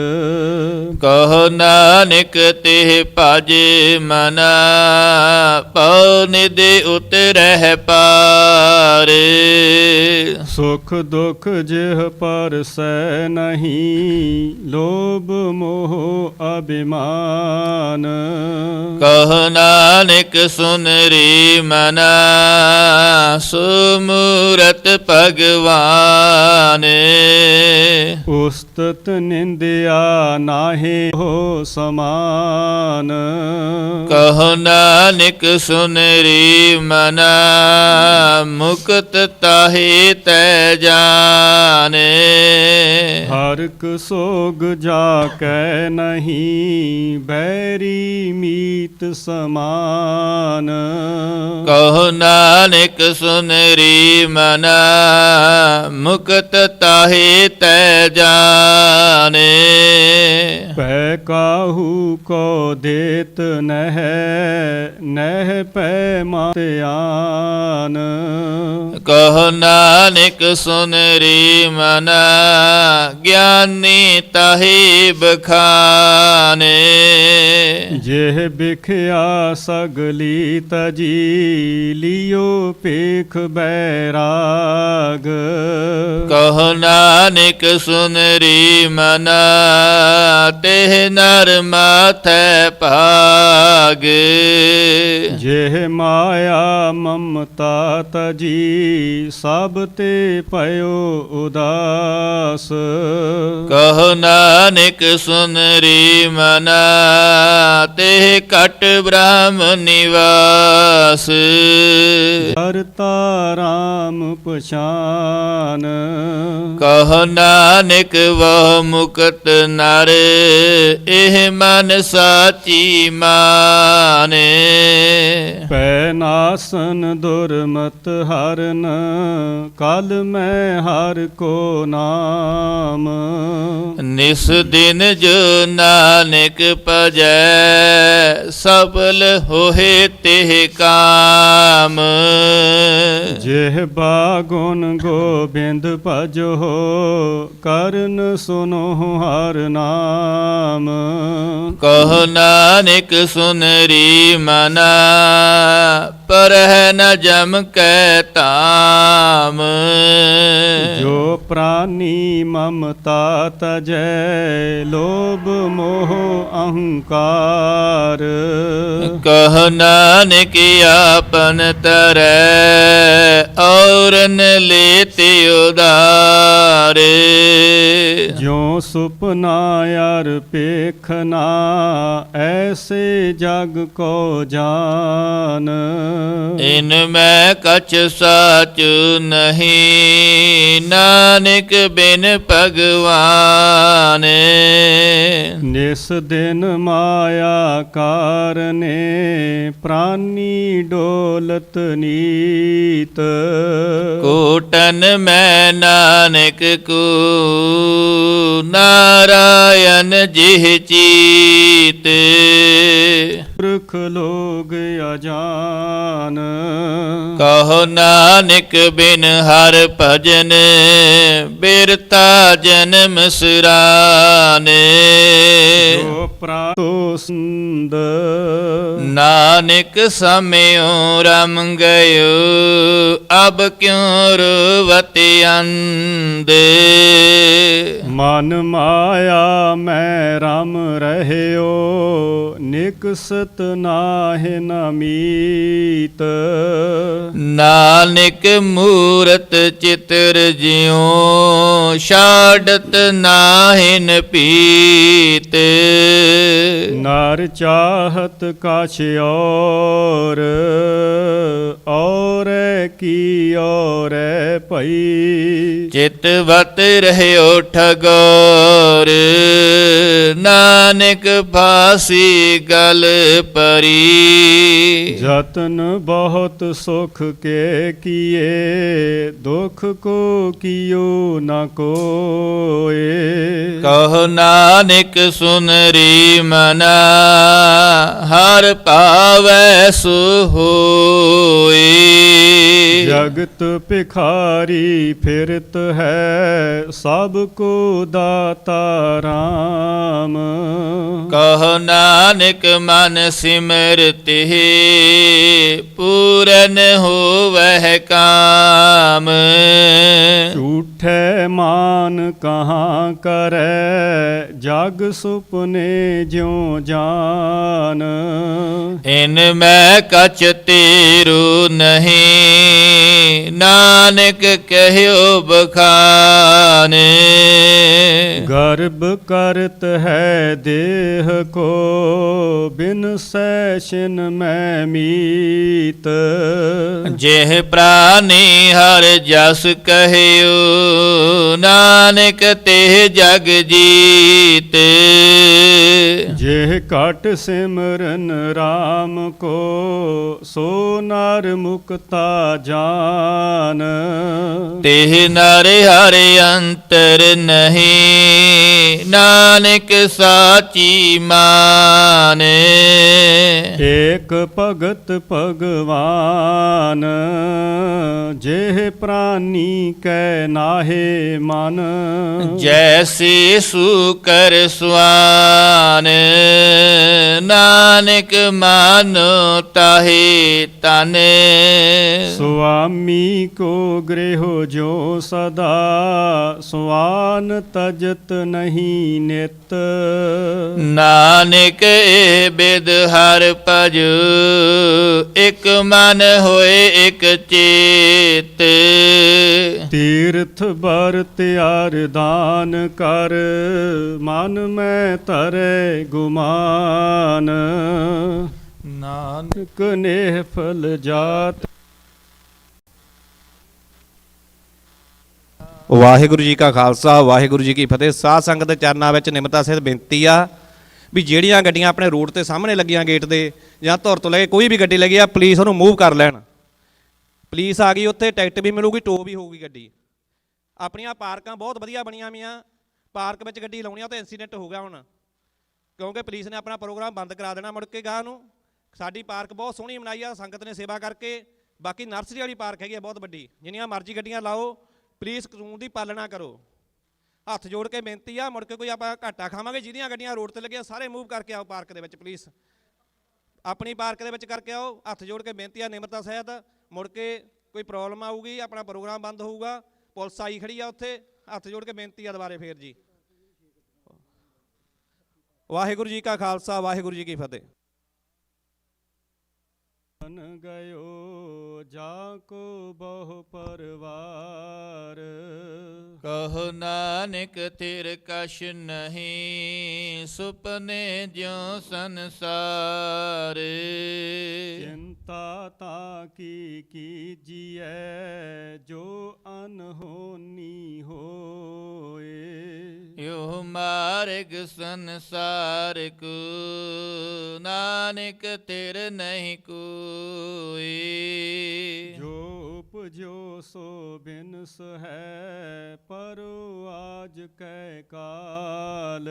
ਕਹੋ ਨਾਨਕ ਤਿਹ ਭਜ ਮਨਾ, ਪਉ ਨਿਧ ਉਤਰਹਿ ਪਾਰ। ਸੁਖ ਦੁਖ ਜਿਹ ਪਰਸੈ ਨਹੀਂ, ਲੋਭ ਮੋਹ ਅਭਿਮਾਨ। ਕਹੋ ਨਾਨਕ ਸੁਨਰੀ ਮਨਾ, ਸੁਮੂਰਤ ਭਗਵਾਨ। ਉਸਤਤ ਨਿੰਦਿਆ ਨਾਹਿ ਹੋ ਸਮਾਨ। ਕਹੋ ਨਾਨਕ ਸੁਨਰੀ ਮਨਾ, ਮੁਕਤ ਤਾਹੇ ਤੈ ਜਾਨੇ। ਹਰਕ ਸੋਗ ਜਾ ਕੈ ਨਹੀਂ, ਬੈਰੀ ਮੀਤ ਸਮਾਨ। ਕਹੋ ਨਾਨਕ ਸੁਨਰੀ ਮਨਾ, ਮੁਕਤ ਤਾਹੇ ਤੈ ਜਾਨੇ। ਪੈ ਕਾਹੂ ਕੋ ਦੇਤ ਨਹਿ, ਨਹਿ ਪੈ ਮਾਤਿਆਨ। ਕਹੋ ਨਾਨਕ ਸੁਨਰੀ ਮਨਾ, ਗਿਆਨੀ ਤਾਹੇ ਬਖਾਨੇ। ਜਿਹ ਬਿਖਿਆ ਸਗਲੀ ਤਜੀ, ਲਿਓ ਪੇਖ ਬੈਰਾਗ। ਕਹੋ ਨਾਨਕ ਸੁਨਰੀ ਮਨਾ, ਤਿਹ ਨਰ ਮਾਥੈ ਭਾਗ। ਜਿਹ ਮਾਇਆ ਮਮਤਾ ਤਜੀ, ਸਭ ਤੇ ਪਇਓ ਉਦਾਸ। ਕਹੋ ਨਾਨਕ ਸੁਨਰੀ ਮਨਾ, ਤਿਹ ਘਟ ਬ੍ਰਹਮ ਨਿਵਾਸ। ਹਰਤਾ ਰਾਮ ਪਛਾਨ। ਕਹੋ ਨਾਨਕ ਵਹ ਮੁਕਤ ਨਰ, ਇਹ ਮਨ ਸਾਚੀ ਮਾਨੇ। ਪੈ ਨਾਸਨ ਦੁਰਮਤ ਹਰਨ ਕਲ ਮੈਂ ਹਰ ਕੋ ਨਾਮ। ਨਿਸ ਦਿਨ ਜੋ ਨਾਨਕ ਭਜੈ ਸਫਲ ਹੋਏ ਤਿਹ ਕਾਮ। ਜਿਹਬਾ ਗੁਣ ਗੋਬਿੰਦ ਭਜੋ ਕਰਨ ਸੁਨੋ ਹਰ ਨਾਮ। ਕਹੋ ਨਾਨਕ ਸੁਨਰੀ ਮਨਾ ਪਰਹਿ ਨ ਜਮ ਕੈ ਧਾਮ। ਜੋ ਪ੍ਰਾਨੀ ਮਮਤਾ ਤਜੈ ਲੋਭ ਮੋਹ ਅਹੰਕਾਰ। ਕਹ ਨਾਨਕ ਆਪਨ ਤਰੈ ਔਰਨ ਲੇਤੇ ਉਦਾਰੇ। ਜੋ ਸੁਪਨਾ ਅਰ ਪੇਖਨਾ ਐਸੇ ਜਗ ਕੋ ਜਾਨ। ਇਨ ਮੈਂ ਕਛ ਸਾਚ ਨਹੀਂ ਨਾਨਕ ਬਿਨ ਭਗਵਾਨ। ਨਿਸ ਦਿਨ ਮਾਇਆ ਕਾਰਨੇ ਪ੍ਰਾਨੀ ਡੋਲਤ ਨੀਤ। ਕੋਟਨ ਮੈਂ ਨਾਨਕ ਕੋ ਨਾਰਾਇਣ ਜਿਹ ਚੀਤ। ਪੁਰਖ ਲੋਗ ਅਜਾਨ। ਕਹੋ ਨਾਨਕ ਬਿਨ ਹਰ ਭਜਨ ਬਿਰਤਾ ਜਨਮ ਸਿਰਾਨੇ। ਜੋ ਪ੍ਰਾਤੋ ਸੰਦ ਨਾਨਕ ਸਮਿਓ ਰਮ ਗਇਓ ਅਬ ਕਿਉ ਰੁਵਤ ਅੰਦੇ। ਮਨ ਮਾਇਆ ਮੈਂ ਰਮ ਰਹਿਓ ਨਿਕਸਤ ਨਾਹਿ ਨ ਮੀਤ। ਨਾਨਕ ਮੂਰਤ ਚਿਤਰ ਜਿਉ ਛਾੜਤ ਨਾਹਿਨ ਪੀਤ। ਨਰ ਚਾਹਤ ਕਾਛ ਔਰੈ ਕੀ ਔਰੈ ਭਈ। ਚਿਤਵਤ ਰਹਿਓ ਠਗੋਰ ਨਾਨਕ ਫਾਸੀ ਗਲ ਪਰੀ। ਜਤਨ ਬਹੁਤ ਸੁਖ ਕੇ ਕੀਏ ਦੁਖ ਕੋ ਕੀਓ ਨ ਕੋਏ। ਕਹੋ ਨਾਨਕ ਸੁਨਰੀ ਮਨਾ ਹਰ ਪਾਵੈ ਸੋ ਹੋਏ। ਜਗਤ ਭਿਖਾਰੀ ਫਿਰਤ ਹੈ ਸਭ ਕੋ ਦਾਤਾ ਰਾਮ। ਕਹੋ ਨਾਨਕ ਮਨ ਸਿਮਰਤਿ ਪੂਰਨ ਹੋਵਹਿ ਕਾਮ। ਝੂਠੇ ਮਾਨ ਕਹਾਂ ਕਰੈ ਜਗ ਸੁਪਨੇ ਜਿਉ ਜਾਨ। ਇਨ ਮੈਂ ਕਛ ਤੇਰੂ ਨਹੀਂ ਨਾਨਕ ਕਹਿਓ ਬਖਾਨ। ਗਰਭ ਕਰਤ ਹੈ ਦੇਹ ਕੋ ਬਿਨ ਸੈਸ਼ਨ ਮੈਂ ਮੀਤ। ਜਿਹ ਪ੍ਰਾਨੀ ਹਰ ਜਸ ਕਹਿਓ ਨਾਨਕ ਤੇ ਜਗ ਜੀਤ। ਜਿਹ ਘਟ ਸਿਮਰਨ RAM ਕੋ ਸੋ ਨਰ ਮੁਕਤਾ ਜਾਨ। ਤਿਹ ਨਰ ਹਰਿ ਅੰਤਰ ਨਹੀਂ ਨਾਨਕ ਸਾਚੀ ਮਾਨ। ਏਕ ਭਗਤ ਭਗਵਾਨ ਜਿਹ ਪ੍ਰਾਨੀ ਕੈ ਨਾਹੇ ਮਨ। ਜੈਸੇ ਸੂਕਰ ਸੁਆਨ ਨਾਨਕ ਮਾਨੋ ਤਾਹੇ ਤਨ। ਸੁਆਮੀ ਕੋ ਗ੍ਰਹਿ ਜੋ ਸਦਾ ਸੁਆਨ ਤਜਤ ਨਹੀਂ ਨਿਤ। ਨਾਨਕ ਏ ਬਿਦ ਹਰ ਭਜ ਇਕ ਮਨ ਹੋਏ ਇਕ ਚੇਤ। ਤੀਰਥ ਬਰਤ ਅਰਦਾਨ ਕਰ ਮਨ ਮੈਂ ਧਰੈ ਗੁਮਾਨ। ਨਾਨਕ ਨੇਹ ਫਲ ਜਾਤ ਵਾਹਿਗੁਰੂ ਜੀ ਕਾ ਖਾਲਸਾ ਵਾਹਿਗੁਰੂ ਜੀ ਕੀ ਫਤਿਹ। ਸਾਧ ਸੰਗਤ ਦੇ ਚਰਨਾਂ ਵਿੱਚ ਨਿਮਰਤਾ ਸਹਿਤ ਬੇਨਤੀ ਆ ਵੀ ਜਿਹੜੀਆਂ ਗੱਡੀਆਂ ਆਪਣੇ ਰੋਡ ਤੇ ਸਾਹਮਣੇ ਲੱਗੀਆਂ ਗੇਟ ਦੇ ਜਾਂ ਧੁਰ ਤੋਂ ਲੈ ਕੇ ਕੋਈ ਵੀ ਗੱਡੀ ਲੱਗੀ ਆ, ਪੁਲਿਸ ਉਹਨੂੰ ਮੂਵ ਕਰ ਲੈਣ। ਪੁਲਿਸ ਆ ਗਈ, ਉੱਥੇ ਟਿਕਟ ਵੀ ਮਿਲੂਗੀ, ਟੋ ਵੀ ਹੋਊਗੀ ਗੱਡੀ। ਆਪਣੀਆਂ ਪਾਰਕਾਂ ਬਹੁਤ ਵਧੀਆ ਬਣੀਆਂ ਵੀਆਂ, ਪਾਰਕ ਵਿੱਚ ਗੱਡੀ ਲਾਉਣੀ ਆ, ਉਹ ਤਾਂ ਇੰਸੀਡੈਂਟ ਹੋ ਗਿਆ ਹੁਣ, ਕਿਉਂਕਿ ਪੁਲਿਸ ਨੇ ਆਪਣਾ ਪ੍ਰੋਗਰਾਮ ਬੰਦ ਕਰਾ ਦੇਣਾ ਮੁੜ ਕੇ ਗਾਹ ਨੂੰ। ਸਾਡੀ ਪਾਰਕ ਬਹੁਤ ਸੋਹਣੀ ਬਣਾਈ ਆ ਸੰਗਤ ਨੇ ਸੇਵਾ ਕਰਕੇ। ਬਾਕੀ ਨਰਸਰੀ ਵਾਲੀ ਪਾਰਕ ਹੈਗੀ ਆ ਬਹੁਤ ਵੱਡੀ, ਜਿੰਨੀਆਂ ਮਰਜ਼ੀ ਗੱਡੀਆਂ ਲਾਓ, ਪੁਲਿਸ ਕਾਨੂੰਨ ਦੀ ਪਾਲਣਾ ਕਰੋ। ਹੱਥ ਜੋੜ ਕੇ ਬੇਨਤੀ ਆ, ਮੁੜ ਕੇ ਕੋਈ ਆਪਾਂ ਘਾਟਾ ਖਾਵਾਂਗੇ। ਜਿਹਦੀਆਂ ਗੱਡੀਆਂ ਰੋਡ ਤੇ ਲੱਗੀਆਂ ਸਾਰੇ ਮੂਵ ਕਰਕੇ ਆਓ ਪਾਰਕ ਦੇ ਵਿੱਚ, ਪਲੀਜ਼ ਆਪਣੀ ਪਾਰਕ ਦੇ ਵਿੱਚ ਕਰਕੇ ਆਓ। ਹੱਥ ਜੋੜ ਕੇ ਬੇਨਤੀ ਆ ਨਿਮਰਤਾ ਸਹਿਤ, ਮੁੜ ਕੇ ਕੋਈ ਪ੍ਰੋਬਲਮ ਆਊਗੀ, ਆਪਣਾ ਪ੍ਰੋਗਰਾਮ ਬੰਦ ਹੋਊਗਾ। ਪੁਲਿਸ ਆਈ ਖੜੀ ਆ ਉੱਥੇ, ਹੱਥ ਜੋੜ ਕੇ ਬੇਨਤੀ ਆ ਦੁਬਾਰੇ ਫੇਰ ਜੀ। ਵਾਹਿਗੁਰੂ ਜੀ ਕਾ ਖਾਲਸਾ ਵਾਹਿਗੁਰੂ ਜੀ ਕੀ ਫਤਿਹ। ਬਨ ਗਇਓ ਜਾ ਕੋ ਬਹੁ ਪਰਵਾਰ, ਕਹੋ ਨਾਨਕ ਤਿਰ ਕਛ ਨਹੀਂ, ਸੁਪਨੇ ਜਿਉ ਸੰਸਾਰ। ਚਿੰਤਾ ਤਾ ਕੀ ਕੀਜੀਐ, ਜੋ ਅਨਹੋਨੀ ਹੋਏ। ਯੋ ਮਾਰਗ ਸੰਸਾਰ ਕੋ, ਨਾਨਕ ਤਿਰ ਨਹੀਂ ਕੋਈ। ਜੋ ਉਪਜੋ ਸੋ ਬਿਨਸ ਹੈ, ਪਰੋ ਆਜ ਕੈ ਕਾਲ।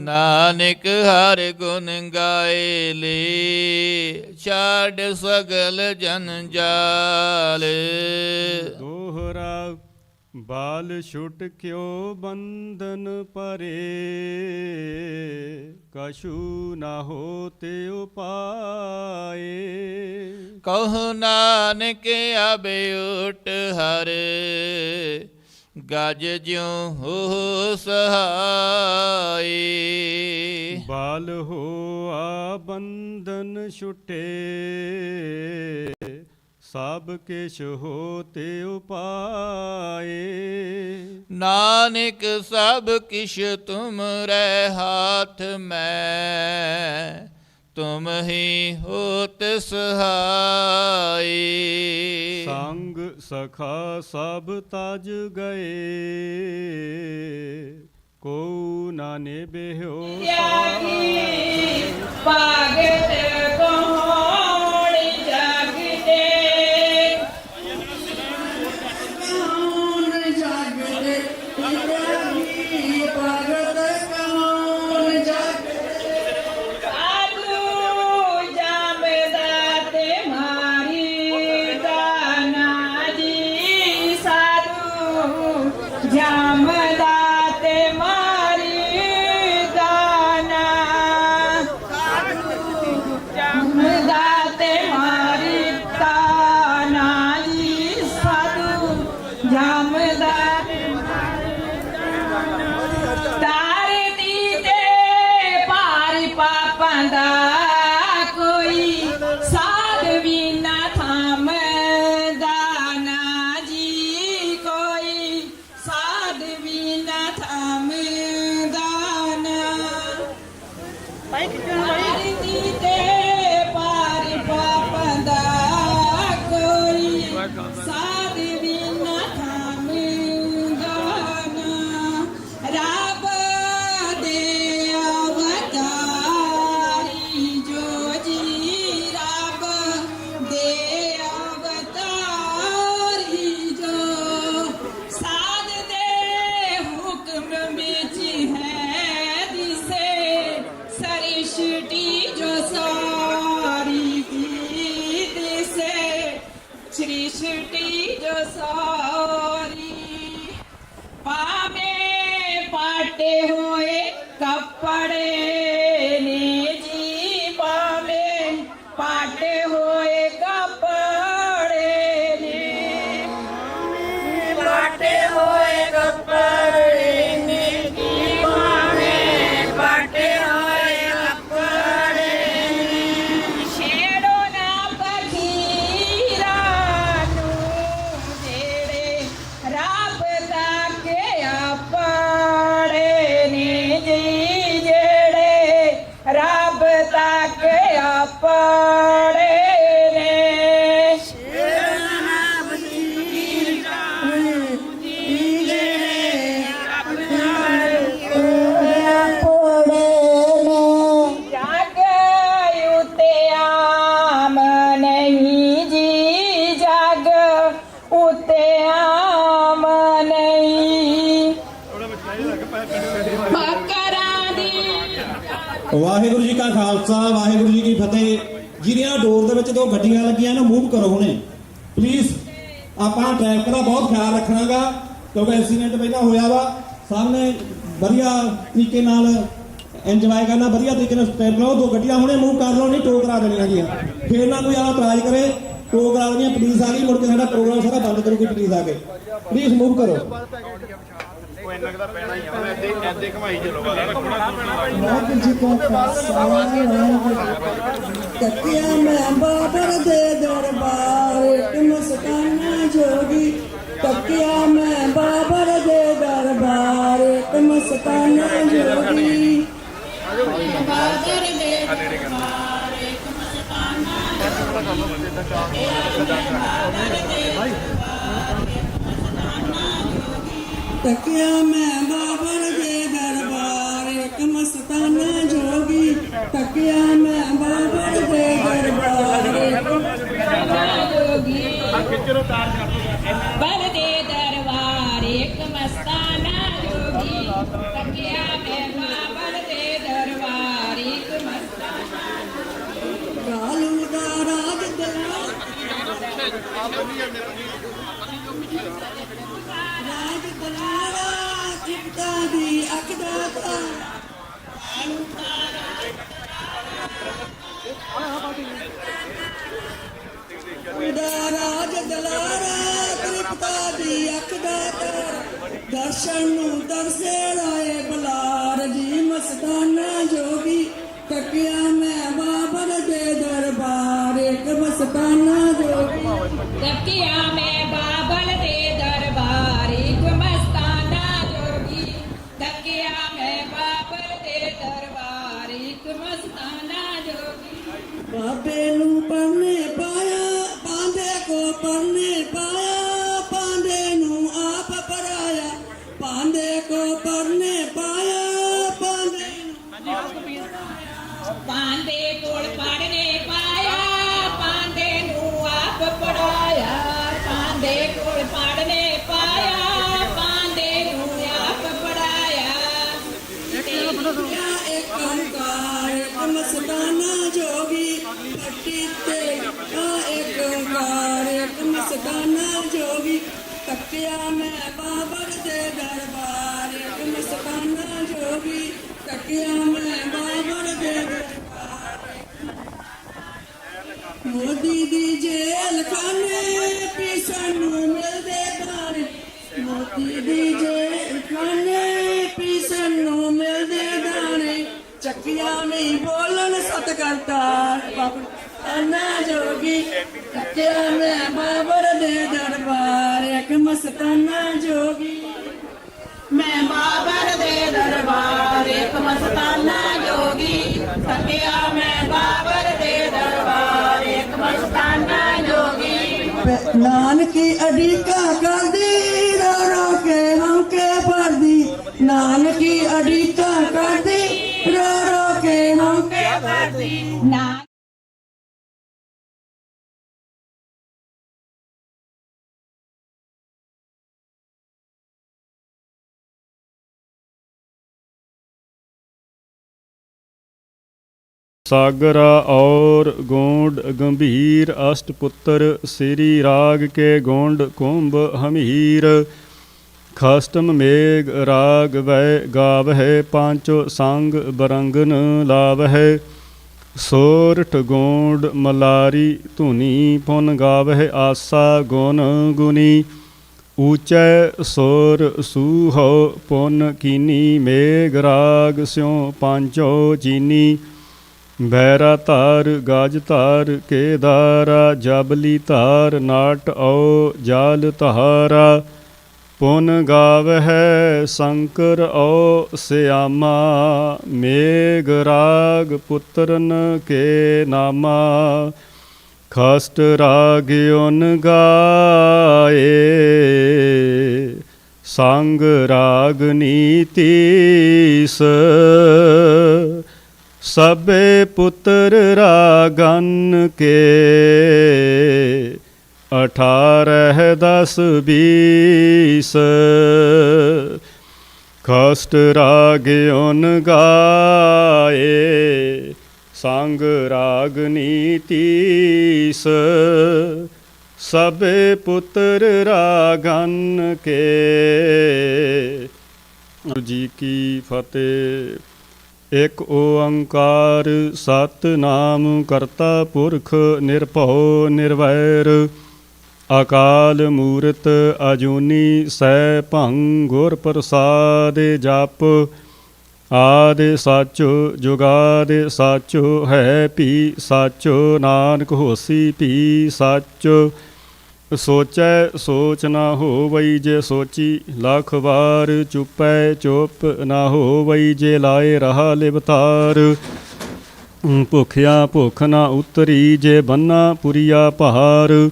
ਨਾਨਕ ਹਰ ਗੁਣ ਗਾਏ ਲੇ, ਛਾੜ ਸਗਲ ਜੰਜਾਲ। ਦੋਹਰਾ ਬਾਲ ਛੁਟ ਕਿਉ ਬੰਧਨ ਪਰੇ, ਕਛੂ ਨਾ ਹੋਤੇ ਉਪਾਏ। ਕਹੋ ਨਾਨਕ ਅਬ ਉਠ ਹਰ, ਗਜ ਜਿਉ ਹੋ ਸਹਾਈ। ਬਾਲ ਹੋਆ ਬੰਧਨ ਛੁਟੇ, ਸਭ ਕਿਛ ਹੋਤੇ ਉਪਾਏ। ਨਾਨਕ ਸਭ ਕਿਛ ਤੁਮਰੇ ਹਾਥ ਮੈਂ, ਤੁਮ ਹੀ ਹੋਤ ਸਹਾਈ। ਸੰਗ ਸਖਾ ਸਭ ਤਜ ਗਏ, ਕੋ ਨਾ ਨਿਭਿਓ ਪਾਗਤ ਕੌਣ ਜਾਗਦੇ, ਕੌਣ ਜਾਗਦੇ, ਇਬਰਾਹੀ ਪਾਗਤ ਕੌਣ ਜਾਗਦੇ। ਸਾਧੂ ਜਾਮਦਾ ਤੇ ਮਾਰੀ ਦਾਨਾ ਜੀ, ਸਾਧੂ ਜਾਮਦਾ ਤੇ ਮਾਰੀ ਦਾਨਾ। ਜਾਮਦਾ ਤੇ ਮਾਰੀ ਦਾਨਾ ਜੀ, ਸਾਧੂ ਜਾਮਦਾ ਤਾਰਦੀ ਤੇ ਭਾਰੀ ਪਾਪਾਂ ਦਾ, ਕੋਈ ਸਾਧ ਵੀ ਨਾ ਥਾਮਦਾ ਨਾ ਜੀ, ਕੋਈ ਸਾਧ ਵੀ ਨਾ ਥਾਮਦਾ ਨਾ। ਤਾਰਦੀ ਤੇ ਭਾਰੀ ਪਾਪਾਂ ਦਾ, ਕੋਈ ਸਾਧ ਵੀ ਨਾ ਥਾਮਦਾ ਨਾ। ਰੱਬ ਦੇ ਅਵਤਾਰੀ ਜੋ ਜੀ, ਰੱਬ ਦੇ ਅਵਤਾਰੀ ਜੋ, ਸਾਧ ਦੇ ਹੁਕਮ ਵਿੱਚ ਹੈ ਦਿਸੇ, ਸ੍ਰਿਸ਼ਟੀ ਜੋ ਸਾਰੀ ਕੀ ਦਿਸੇ, ਸ੍ਰਿਸ਼ਟੀ ਜੋ ਸਾਰੀ। ਪਾਵੇਂ ਪਾਟੇ ਹੋਏ ਕੱਪੜੇ ਨੇ ਜੀ, ਪਾਵੇਂ ਪਾਟੇ ਹੋਏ ਕੱਪੜੇ ਨੇ, ਪਾਟੇ ਹੋਏ ਕੱਪੜੇ ਨੇ ਜੀ, ਪਾਵੇਂ ਪਾਟੇ ਹੋਏ ਕੱਪੜੇ ਨੇ। ਛੇੜੋ ਨਾ ਫਕੀਰਾਂ ਨੂੰ, ਜਿਹੜੇ ਰੱਬ ਦਾ ਕੇ ਆਪਣੇ ਨੇ ਮਕਰਾਂ ਦੀ ਵਾਹਿਗੁਰੂ ਜੀ ਕਾ ਖਾਲਸਾ ਵਾਹਿਗੁਰੂ ਜੀ ਕੀ ਫਤਿਹ। ਜਿਹਦੀਆਂ ਡੋਰ ਦੇ ਵਿੱਚ 2 ਗੱਡੀਆਂ ਲੱਗੀਆਂ ਨਾ ਮੂਵ ਕਰੋ ਹੁਣੇ ਪਲੀਜ਼। ਆਪਾਂ ਟ੍ਰੈਫਿਕ ਦਾ ਬਹੁਤ ਖਿਆਲ ਰੱਖਣਾਗਾ ਕਿਉਂਕਿ ਐਕਸੀਡੈਂਟ ਪਹਿਲਾਂ ਹੋਇਆ ਵਾ। ਸਭ ਨੇ ਵਧੀਆ ਤਰੀਕੇ ਨਾਲ ਇੰਜੋਏ ਕਰਨਾ, ਵਧੀਆ ਤਰੀਕੇ ਨਾਲ ਸਟੈਪ ਲਓ। 2 ਗੱਡੀਆਂ ਹੁਣੇ ਮੂਵ ਕਰ ਲਓ, ਨਹੀਂ ਟੋ ਕਰਾ ਦੇਣੀਆਂ ਗੀਆਂ। ਫੇਰ ਨਾ ਕੋਈ ਆ ਇਤਰਾਜ਼ ਕਰੇ ਟੋ ਕਰਾ ਦੇਣੀਆਂ। ਪੁਲਿਸ ਆ ਗਈ ਮੁੜ ਕੇ ਸਾਡਾ ਪ੍ਰੋਗਰਾਮ ਸਾਰਾ ਬੰਦ ਕਰੂਗੀ ਪੁਲਿਸ ਆ ਕੇ। ਪਲੀਜ਼ ਮੂਵ ਕਰੋ। ਕੱਟਿਆ ਮੈਂ ਬਾਬਰ ਦੇ ਦਰਬਾਰ ਇੱਕ ਮਸਤਾਨਾ ਜੋਗੀ। ਕੱਟਿਆ ਮੈਂ ਬਾਬਰ ਦੇ ਦਰਬਾਰ ਇੱਕ ਮਸਤਾਨਾ ਜੋਗੀ। ਬਾਦਰ ਦੇ ਦਰਬਾਰ ਇੱਕ ਮਸਤਾਨਾ ਤੱਕਿਆ ਮੈਂ ਬਾਬਰ ਦੇ ਦਰਬਾਰ ਇੱਕ ਮਸਤਾਨਾ ਜੋਗੀ। ਤੱਕਿਆ ਮੈਂ ਬਾਬਰ ਦੇ ਦਰਬਾਰ ਇੱਕ ਮਸਤਾਨਾ ਜੋਗੀ। ਬਲ ਦੇ ਦਰਬਾਰ ਇੱਕ ਮਸਤਾਨਾ ਜੋਗੀ। ਤਕਿਆ ਮੈਂ ਬਾਬਰ ਦੇ ਦਰਬਾਰ ਇੱਕ ਮਸਤਾਨਾ ਕਾਲੂ ਦਾ ਰਾਜ ਦਲਾ ਰਾਜ ਦਲਾਰਾ ਚਿਪਤਾ ਦੀ ਅੱਖ ਦਾ ਤਾਰਾ। ਦਾ ਰਾਜ ਦਲਾਰਾ ਤ੍ਰਿਪਤਾ ਦੀ ਅੱਖ ਦਾ ਤਾਰਾ। ਦਰਸ਼ਨ ਨੂੰ ਤਰਸੇ ਰਾਏ ਬਲਾਰ ਜੀ ਮਸਤਾਨਾ ਜੋਗੀ। ਤੱਕਿਆ ਮੈਂ ਬਾਬਰ ਦੇ ਦਰਬਾਰ ਇੱਕ ਮਸਤਾਨਾ ਜੋਗੀ। ਤਕਿਆ ਮੈਂ ਬਾਬਲ ਦੇ ਦਰਬਾਰ ਇੱਕ ਮਸਤਾਨਾ ਜੋਗੀ। ਤਕਿਆ ਮੈਂ ਬਾਬਲ ਦੇ ਦਰਬਾਰ ਇੱਕ ਮਸਤਾਨਾ ਜੋਗੀ। ਬਾਬੇ ਨੂੰ ਪਰਨੇ ਪਾਇਆ ਪਾਂਦੇ ਕੋ ਪਰਨੇ ਪਾਇਆ। ਪਾਂਦੇ ਨੂੰ ਆਪ ਪਰਾਇਆ ਪਾਂਦੇ ਕੋ ਪਰਨੇ ਪਾਇਆ। ਪਾਂਦੇ ਪਾਂਦੇ ਕੋਲ ਪੜਨੇ ਪਾਇਆ ਪਾਂਦੇ ਨੂੰ ਆਪ ਪੜਾਇਆ। ਪਾਂਦੇ ਕੋਲ ਪੜਨੇ ਪਾਇਆ ਪਾਂਦੇ ਨੂੰ ਆਪ ਪੜਾਇਆ। ਇੱਕ ਓੰਕਾਰ ਇੱਕ ਮਸਤਾਨਾ ਜੋਗੀ। ਪੱਟੀ ਤੇ ਇੱਕ ਓੰਕਾਰ ਇੱਕ ਮਸਤਾਨਾ ਜੋਗੀ। ਤੱਕਿਆ ਮੈਂ ਬਾਬਰ ਦੇ ਦਰਬਾਰ ਇੱਕ ਮਸਤਾਨਾ ਜੋਗੀ। ਤੱਕਿਆ ਮੈਂ ਬਾਬਰ ਦੇ ਦਰਬਾਰ। ਮੋਦੀ ਦੀ ਜੇਲ੍ਹ ਖਾਨੇ ਪੀਸਣ ਨੂੰ ਮਿਲਦੇ ਦਾਣੇ। ਮੋਦੀ ਦੀ ਜੇਲ੍ਹ ਖਾਨੇ ਪੀਸਣ ਨੂੰ ਮਿਲਦੇ ਦਾਣੇ। ਚੱਕਿਆ ਨਹੀਂ ਬੋਲਣ ਸਤ ਕਰਤਾਰ ਬਾਬਾ ਜੋਗੀ। ਤੱਕਿਆ ਮੈਂ ਬਾਬਰ ਦੇ ਦਰਬਾਰ ਇੱਕ ਮਸਤਾਨਾ ਜੋਗੀ। ਮੈਂ ਬਾਬਰ ਦੇ ਦਰਬਾਰ ਇੱਕ ਮਸਤਾਨਾ ਜੋਗੀ। ਤਕਿਆ ਮੈਂ ਬਾਬਰ ਦੇ ਦਰਬਾਰ ਇੱਕ ਮਸਤਾਨਾ ਜੋਗੀ। ਨਾਨਕੀ ਅਡੀਕਾ ਕਰਦੀ ਰੋ ਰੋ ਕੇ ਹੰਕੇ ਭਰਦੀ। ਨਾਨਕੀ ਅਡੀਕਾ ਕਰਦੀ ਰੋ ਰੋ ਕੇ ਹੰਕੇ ਭਰਦੀ। ਨਾ सागरा और गोंड गंभीर अष्टपुत्र श्री राग के गोंड कुंभ हमीर। खस्तम मेघ राग वै गावह पांचो संग बरंगन लावह। सोरठ गोंड मलारी धुनी पुन गावह आसा गुन गुनी। ऊंचै सोर सूहो पुन कीनी मेघ राग स्यों पांचो चीनी। बैरा तार गाज तार केदारा जाबली तार नाट औ जाल तहारा। पुन गाव है शंकर औ श्यामा मेघ राग पुत्रन के नामा। खस्ट राग उन गाए संग राग नीतीस। सबे पुत्र रागन के 18 10 20। ਖਸਟ ਰਾਗ ਓਨ ਗਾਏ ਸੰਗ ਰਾਗਨੀ ਤੀਸ ਸਭੇ ਪੁੱਤਰ ਰਾਗਨ ਕੇ। ਗੁਰੂ ਜੀ ਕੀ ਫਤਿਹ। ਇੱਕ ਓੰਕਾਰ ਸਤਿਨਾਮ ਕਰਤਾ ਪੁਰਖ ਨਿਰਭਉ ਨਿਰਵੈਰ ਅਕਾਲ ਮੂਰਤ ਅਜੂਨੀ ਸੈਭੰ ਗੁਰ ਪ੍ਰਸਾਦਿ ਜਪ ਆਦਿ ਸੱਚੁ ਜੁਗਾਦਿ ਸੱਚੁ ਹੈ ਭੀ ਸੱਚੁ ਨਾਨਕ ਹੋਸੀ ਭੀ ਸੱਚੁ। ਸੋਚੈ ਸੋਚ ਨਾ ਹੋਵਈ ਜੇ ਸੋਚੀ ਲੱਖ ਵਾਰ ਚੁੱਪੈ ਚੁੱਪ ਨਾ ਹੋਵਈ ਜੇ ਲਾਏ ਰਹਾ ਲਿਵਤਾਰ। ਭੁਖਿਆ ਭੁਖ ਨਾ ਉਤਰੀ ਜੇ ਬੰਨਾ ਪੁਰੀਆ ਭਾਰ।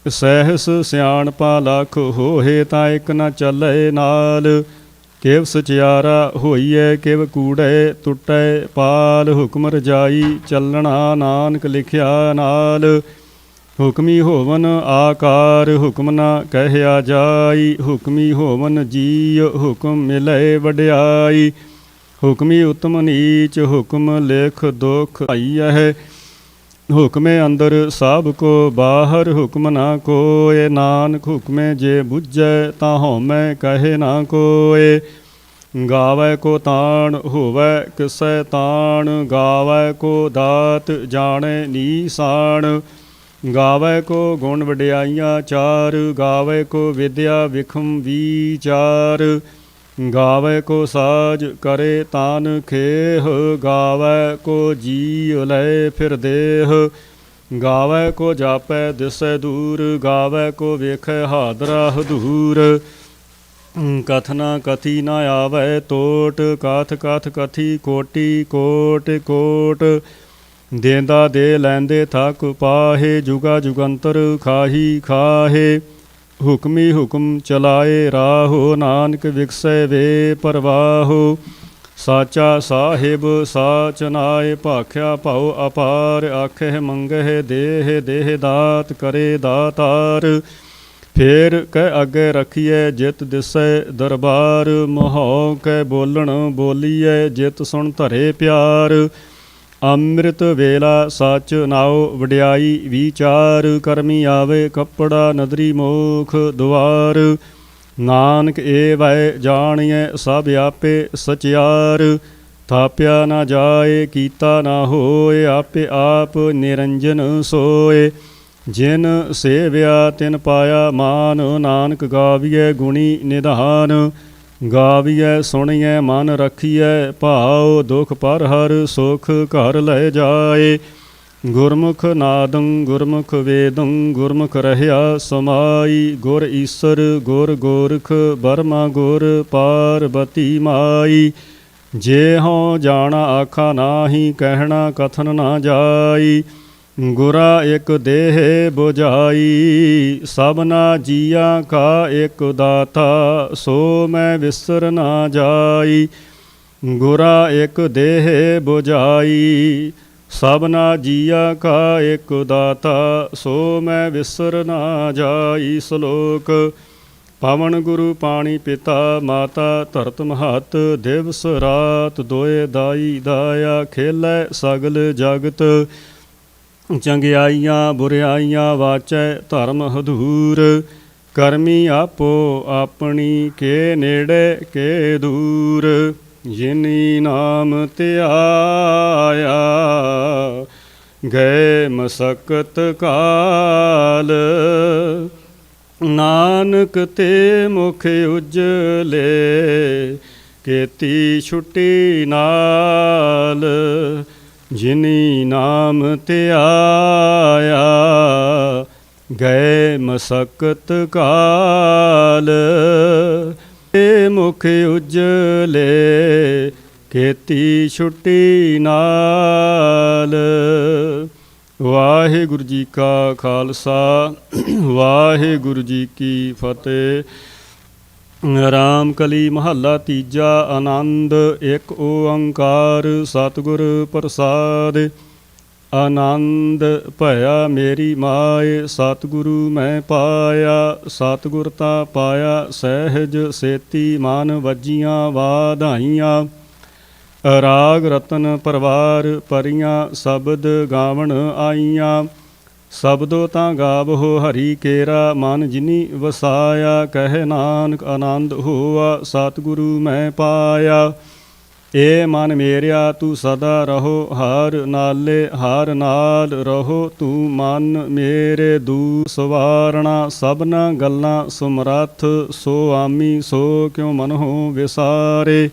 ਸਹਿਸ ਸਿਆਣਪਾ ਲੱਖ ਹੋਏ ਤਾਂ ਇੱਕ ਨਾ ਚੱਲੇ ਨਾਲ। ਕਿਵ ਸਚਿਆਰਾ ਹੋਈਐ ਕਿਵ ਕੂੜੈ ਟੁੱਟੈ ਪਾਲ। ਹੁਕਮ ਰਜਾਈ ਚੱਲਣਾ ਨਾਨਕ ਲਿਖਿਆ ਨਾਲ। ਹੁਕਮੀ ਹੋਵਨ ਆਕਾਰ ਹੁਕਮ ਨਾ ਕਹਿਆ ਜਾਈ। ਹੁਕਮੀ ਹੋਵਨ ਜੀਅ ਹੁਕਮ ਮਿਲੇ ਵਡਿਆਈ। ਹੁਕਮੀ ਉਤਮ ਨੀਚ ਹੁਕਮ ਲਿਖ ਦੁਖ ਆਈਐ। ਹੁਕਮੇ ਅੰਦਰ ਸਭ ਕੋ ਬਾਹਰ ਹੁਕਮ ਨਾ ਕੋਏ। ਨਾਨਕ ਹੁਕਮੇ ਜੇ ਬੁੱਝੈ ਤਾਂ ਹਉਮੈ ਕਹੇ ਨਾ ਕੋਏ। ਗਾਵੈ ਕੋ ਤਾਣ ਹੋਵੈ ਕਿਸੈ ਤਾਣ। ਗਾਵੈ ਕੋ ਦਾਤ ਜਾਣੈ ਨੀਸਾਨ। ਗਾਵੈ ਕੋ ਗੁਣ ਵਡਿਆਈਆਂ ਚਾਰ। ਗਾਵੈ ਕੋ ਵਿਦਿਆ ਵਿਖਮ ਵਿਚਾਰ। ਗਾਵੈ ਕੋ ਸਾਜ ਕਰੇ ਤਾਨ ਖੇਹ। ਗਾਵੈ ਕੋ ਜੀ ਲੈ ਫਿਰ ਦੇਹ। ਗਾਵੈ ਕੋ ਜਾਪੈ ਦਿਸੈ ਦੂਰ। ਗਾਵੈ ਕੋ ਵੇਖੈ ਹਾਦਰਾ ਹਦੂਰ। ਕਥਨਾ ਕਥੀ ਨਾ ਆਵੈ ਟੋਟ। ਕਥ ਕਥ ਕਥੀ ਕੋਟੀ ਕੋਟ ਕੋਟ। ਦੇਂਦਾ ਦੇ ਲੈਂਦੇ ਥਕ ਪਾਹੇ। ਜੁਗਾ ਜੁਗੰਤਰ ਖਾਹੀ ਖਾਹੇ। ਹੁਕਮੀ ਹੁਕਮ ਚਲਾਏ ਰਾਹੋ। ਨਾਨਕ ਵਿਗਸੈ ਵੇ ਪਰਵਾਹੋ। ਸਾਚਾ ਸਾਹਿਬ ਸਾਚ ਨਾਏ। ਭਾਖਿਆ ਭਉ ਅਪਾਰ। ਆਖੇ ਮੰਗਹਿ ਦੇਹ ਦੇਹ ਦਾਤ ਕਰੇ ਦਾਤਾਰ। ਫੇਰ ਕਹਿ ਅੱਗੇ ਰਖੀਐ ਜਿਤ ਦਿਸੈ ਦਰਬਾਰ। ਮੋਹਉ ਕੈ ਬੋਲਣ ਬੋਲੀਐ ਜਿਤ ਸੁਣ ਧਰੇ ਪਿਆਰ। ਅੰਮ੍ਰਿਤ ਵੇਲਾ ਸਚ ਨਾਉ ਵਡਿਆਈ ਵਿਚਾਰ। ਕਰਮੀ ਆਵੇ ਕੱਪੜਾ ਨਦਰੀ ਮੋਖ ਦੁਆਰ। ਨਾਨਕ ਏ ਵੈ ਜਾਣੀਐ ਸਭ ਆਪੇ ਸਚਿਆਰ। ਥਾਪਿਆ ਨਾ ਜਾਏ ਕੀਤਾ ਨਾ ਹੋਏ। ਆਪੇ ਆਪ ਨਿਰੰਜਨ ਸੋਏ। ਜਿਨ ਸੇਵਿਆ ਤਿਨ ਪਾਇਆ ਮਾਨ। ਨਾਨਕ ਗਾਵੀਐ ਗੁਣੀ ਨਿਧਾਨ। ਗਾਵੀਐ ਸੁਣੀਐ ਮਨ ਰਖੀਐ ਭਾਉ। ਦੁਖ ਪਰ ਹਰ ਸੁਖ ਘਰ ਲੈ ਜਾਏ। ਗੁਰਮੁਖ ਨਾਦੰ ਗੁਰਮੁਖ ਵੇਦੰ। ਗੁਰਮੁਖ ਰਹਿਆ ਸਮਾਈ। ਗੁਰ ਈਸਰ ਗੁਰ ਗੋਰਖ ਬਰਮਾ ਗੁਰ ਪਾਰਬਤੀ ਮਾਈ। ਜੇ ਹਉ ਜਾਣਾ ਆਖਾ ਨਾਹੀ ਕਹਿਣਾ ਕਥਨ ਨਾ ਜਾਈ। ਗੁਰਾ ਇੱਕ ਦੇਹ ਬੁਝਾਈ। ਸਭਨਾ ਜੀਆਂ ਕਾ ਇੱਕ ਦਾਤਾ। ਸੋ ਮੈਂ ਵਿਸਰ ਨਾ ਜਾਈ। ਗੁਰਾ ਇੱਕ ਦੇਹ ਬੁਝਾਈ। ਸਭਨਾ ਜੀਆਂ ਕਾ ਇੱਕ ਦਾਤਾ। ਸੋ ਮੈਂ ਵਿਸਰ ਨਾ ਜਾਈ। ਸ਼ਲੋਕ। ਪਵਨ ਗੁਰੂ ਪਾਣੀ ਪਿਤਾ ਮਾਤਾ ਧਰਤ ਮਹਤ। ਦਿਵਸ ਰਾਤ ਦੋਏ ਦਾਈ ਦਾਇਆ। ਖੇਲੇ ਸਗਲ ਜਗਤ। ਚੰਗਿਆਈਆਂ ਬੁਰਿਆਈਆਂ ਵਾਚੈ ਧਰਮ ਹਦੂਰ। ਕਰਮੀ ਆਪੋ ਆਪਣੀ ਕੇ ਨੇੜੇ ਕੇ ਦੂਰ। ਜਿਨੀ ਨਾਮ ਧਿਆਇਆ ਗਏ ਮਸਕਤ ਕਾਲ। ਨਾਨਕ ਤੇ ਮੁਖ ਉਜਲੇ ਕੀਤੀ ਛੁੱਟੀ ਨਾਲ। ਜਿਨੀ ਨਾਮ ਧਿਆਇਆ ਗਏ ਮਸਕਤ ਕਾਲ। ਤੇ ਮੁਖ ਉਜਲੇ ਕੀਤੀ ਛੁੱਟੀ ਨਾਲ। ਵਾਹਿਗੁਰੂ ਜੀ ਕਾ ਖਾਲਸਾ ਵਾਹਿਗੁਰੂ ਜੀ ਕੀ ਫਤਿਹ। ਰਾਮ ਕਲੀ ਮਹੱਲਾ ਤੀਜਾ। ਆਨੰਦ। ਇੱਕ ਓੰਕਾਰ ਸਤਿਗੁਰ ਪ੍ਰਸਾਦਿ। ਆਨੰਦ ਭਇਆ ਮੇਰੀ ਮਾਏ, ਸਤਿਗੁਰੂ ਮੈਂ ਪਾਇਆ। ਸਤਿਗੁਰ ਤਾਂ ਪਾਇਆ ਸਹਿਜ ਸੇਤੀ, ਮਨ ਵੱਜੀਆਂ ਵਾਧਾਈਆਂ। ਰਾਗ ਰਤਨ ਪਰਵਾਰ ਪਰੀਆਂ, ਸ਼ਬਦ ਗਾਵਣ ਆਈਆਂ। ਸ਼ਬਦੋ ਤਾਂ ਗਾਵਹੁ ਹਰੀ ਕੇਰਾ, ਮਨ ਜਿਨੀ ਵਸਾਇਆ। ਕਹਿ ਨਾਨਕ ਆਨੰਦ ਹੋਆ, ਸਤਿਗੁਰੂ ਮੈਂ ਪਾਇਆ। ਏ ਮਨ ਮੇਰਿਆ ਤੂੰ ਸਦਾ ਰਹੋ ਹਰ ਨਾਲੇ, ਹਰ ਨਾਲ ਰਹੋ ਤੂੰ ਮਨ ਮੇਰੇ। ਦੂ ਸਵਾਰਣਾ ਸਭਨਾ ਗੱਲਾਂ ਸਮਰੱਥ, ਸੋ ਆਮੀ ਸੋ ਕਿਉ ਮਨਹੁ ਵਿਸਾਰੇ।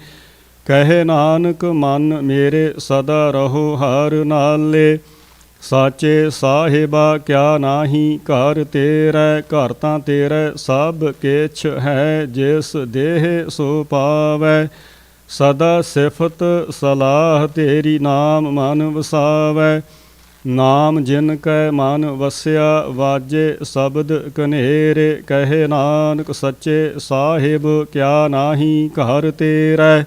ਕਹੇ ਨਾਨਕ ਮਨ ਮੇਰੇ ਸਦਾ ਰਹੋ ਹਰ ਨਾਲੇ। ਸਾਚੇ ਸਾਹਿਬਾ ਕਿਆ ਨਾਹੀ ਘਰ ਤੇਰੇ, ਘਰ ਤਾਂ ਤੇਰੇ ਸਭ ਕਿਛ ਹੈ। ਜਿਸ ਦੇਹ ਸੋ ਪਾਵੈ, ਸਦਾ ਸਿਫਤ ਸਲਾਹ ਤੇਰੀ ਨਾਮ ਮਨ ਵਸਾਵੈ। ਨਾਮ ਜਿਨ ਕੈ ਮਨ ਵਸਿਆ, ਵਾਜੇ ਸ਼ਬਦ ਕਨੇਰੇ। ਕਹੇ ਨਾਨਕ ਸੱਚੇ ਸਾਹਿਬ ਕਿਆ ਨਾਹੀ ਘਰ ਤੇਰੇ।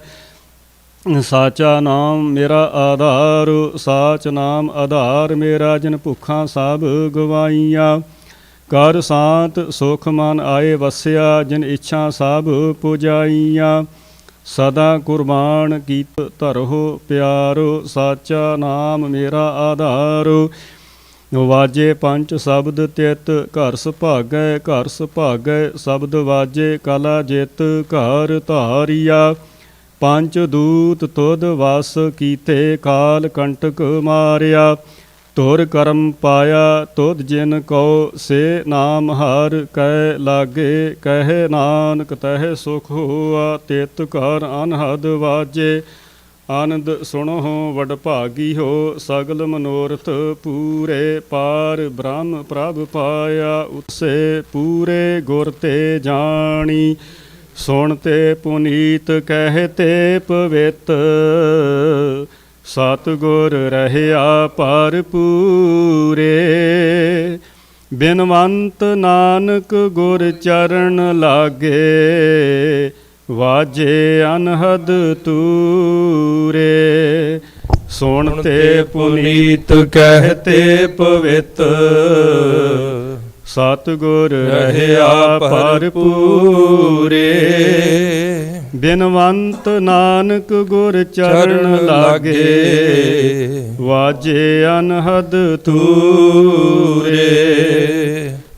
ਸਾਚਾ ਨਾਮ ਮੇਰਾ ਆਧਾਰ, ਸਾਚ ਨਾਮ ਆਧਾਰ ਮੇਰਾ। ਜਿਨ ਭੁੱਖਾਂ ਸਭ ਗਵਾਈਆਂ, ਕਰ ਸਾਤ ਸੁਖ ਮਨ ਆਏ ਵਸਿਆ। ਜਿਨ ਇੱਛਾ ਸਭ ਪੁਜਾਈਆਂ, ਸਦਾ ਕੁਰਬਾਨ ਕੀਤ ਧਰਹੁ ਪਿਆਰੋ। ਸਾਚਾ ਨਾਮ ਮੇਰਾ ਆਧਾਰ, ਵਾਜੇ ਪੰਚ ਸ਼ਬਦ ਤਿਤ। ਘਰ ਸੁਭਾਗੈ ਘਰ ਸੁਭਾਗੈ, ਸ਼ਬਦ ਵਾਜੇ ਕਲਾ ਜਿਤ। ਘਰ ਧਾਰੀਆ ਪੰਚ ਦੂਤ ਤੁਧ ਵਸ ਕੀਤੇ, ਕਾਲ ਕੰਟਕ ਮਾਰਿਆ। ਤੁਰ ਕਰਮ ਪਾਇਆ ਤੁਧ ਜਿਨ ਕਉ, ਸੇ ਨਾਮ ਹਰ ਕੈ ਲਾਗੇ। ਕਹਿ ਨਾਨਕ ਤਹਿ ਸੁਖ ਹੋਆ, ਤਿਤ ਘਰ ਅਨਹਦ ਵਾਜੇ। ਆਨੰਦ ਸੁਣੋ ਵਡਭਾਗੀ ਹੋ, ਸਗਲ ਮਨੋਰਥ ਪੂਰੇ। ਪਾਰ ਬ੍ਰਹਮ ਪ੍ਰਭ ਪਾਇਆ, ਉਸੇ ਪੂਰੇ ਗੁਰ ਤੇ ਜਾਣੀ। ਸੁਣ ਤੇ ਪੁਨੀਤ ਕਹਿ ਤੇ ਪਵਿੱਤ, ਸਤਿਗੁਰ ਰਹਿਆ ਭਰਪੂਰੇ। ਬਿਨਵੰਤ ਨਾਨਕ ਗੁਰ ਚਰਨ ਲਾਗੇ, ਵਾਜੇ ਅਨਹਦ ਤੂਰੇ। ਸੁਣ ਤੇ ਪੁਨੀਤ ਕਹਿ ਤੇ ਪਵਿੱਤ, ਸਤਿਗੁਰ ਰਹਿਆ ਭਰਪੂਰੇ। ਬਿਨਵੰਤ ਨਾਨਕ ਗੁਰ ਚਰਨ ਲਾਗੇ, ਵਾਜੇ ਅਨਹਦ ਤੂਰੇ।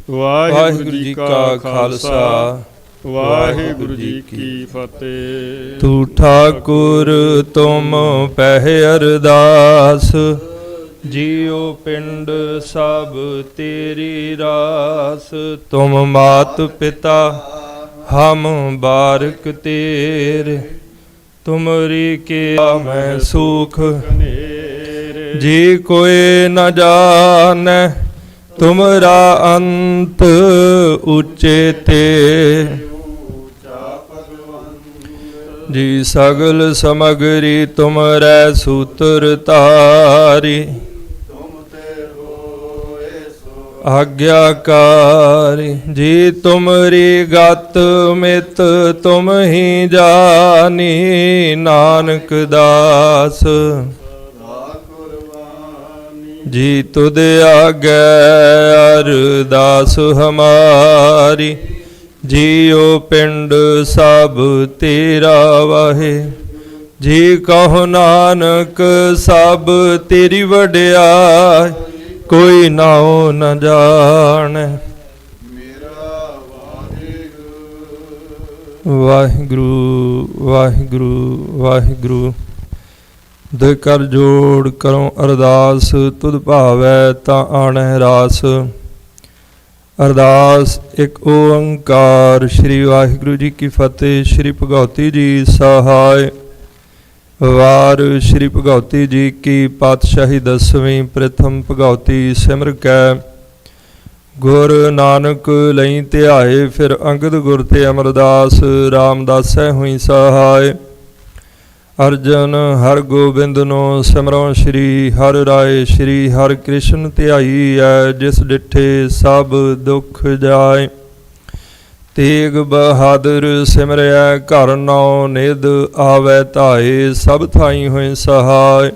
ਵਾਹਿਗੁਰੂ ਜੀ ਕਾ ਖਾਲਸਾ, ਵਾਹਿਗੁਰੂ ਜੀ ਕੀ ਫਤਿਹ। ਤੂੰ ਠਾਕੁਰ ਤੁਮ ਪਹਿ ਅਰਦਾਸ, ਜੀਉ ਪਿੰਡ ਸਭ ਤੇਰੀ ਰਾਸ। ਤੁਮ ਮਾਤ ਪਿਤਾ ਹਮ ਬਾਰਕ ਤੇਰੇ, ਤੁਮਰੀ ਕਿਆ ਮੈਂ ਸੁਖ। ਜੀ ਕੋਇ ਨ ਜਾਣੈ ਤੁਮਰਾ ਅੰਤ ਉਚੇਤੇ। ਜੀ ਸਗਲ ਸਮਗਰੀ ਤੁਮਰੈ ਸੂਤਰ ਤਾਰੀ। ਆਗਿਆਕਾਰੀ ਜੀ ਤੁਮਰੀ ਗਤ ਮਿਤ ਤੁਮ ਹੀ ਜਾਨੀ। ਨਾਨਕ ਦਾਸ ਜੀ ਤੁਧ ਆਗੈ ਅਰਦਾਸ ਹਮਾਰੀ। ਜੀਉ ਪਿੰਡ ਸਭ ਤੇਰਾ ਵਾਹੇ, ਜੀ ਕਹੋ ਨਾਨਕ ਸਭ ਤੇਰੀ ਵਡਿਆਈ। ਕੋਈ ਨਾਉ ਨ ਜਾਣੈ। ਵਾਹਿਗੁਰੂ ਵਾਹਿਗੁਰੂ ਵਾਹਿਗੁਰੂ। ਦੇ ਕਰ ਜੋੜ ਕਰੋ ਅਰਦਾਸ, ਤੁਧ ਭਾਵੈ ਤਾਂ ਆਣੈ ਰਾਸ। ਅਰਦਾਸ ਇੱਕ ਓੰਕਾਰ। ਸ੍ਰੀ ਵਾਹਿਗੁਰੂ ਜੀ ਕੀ ਫਤਿਹ। ਸ੍ਰੀ ਭਗਉਤੀ ਜੀ ਸਹਾਇ। ਵਾਰ ਸ੍ਰੀ ਭਗਉਤੀ ਜੀ ਕੀ ਪਾਤਸ਼ਾਹੀ ਦਸਵੀਂ। ਪ੍ਰਥਮ ਭਗਉਤੀ ਸਿਮਰ ਕੈ ਗੁਰ ਨਾਨਕ ਲਈ ਧਿਆਏ। ਫਿਰ ਅੰਗਦ ਗੁਰ ਤੇ ਅਮਰਦਾਸ, ਰਾਮਦਾਸੈ ਹੋਈ ਸਹਾਇ। ਅਰਜਨ ਹਰ ਗੋਬਿੰਦ ਨੂੰ ਸਿਮਰੋ, ਸ਼੍ਰੀ ਹਰਿ ਰਾਏ ਸ਼੍ਰੀ ਹਰਿ ਕ੍ਰਿਸ਼ਨ ਧਿਆਈ ਐ। ਜਿਸ ਡਿਠੇ ਸਭ ਦੁਖ ਜਾਏ, ਤੇਗ ਬਹਾਦਰ ਸਿਮਰਿਆ ਘਰ ਨੌ ਨਿਧ ਆਵੈ ਧਾਏ। ਸਭ ਥਾਈ ਹੋਏ ਸਹਾਇ,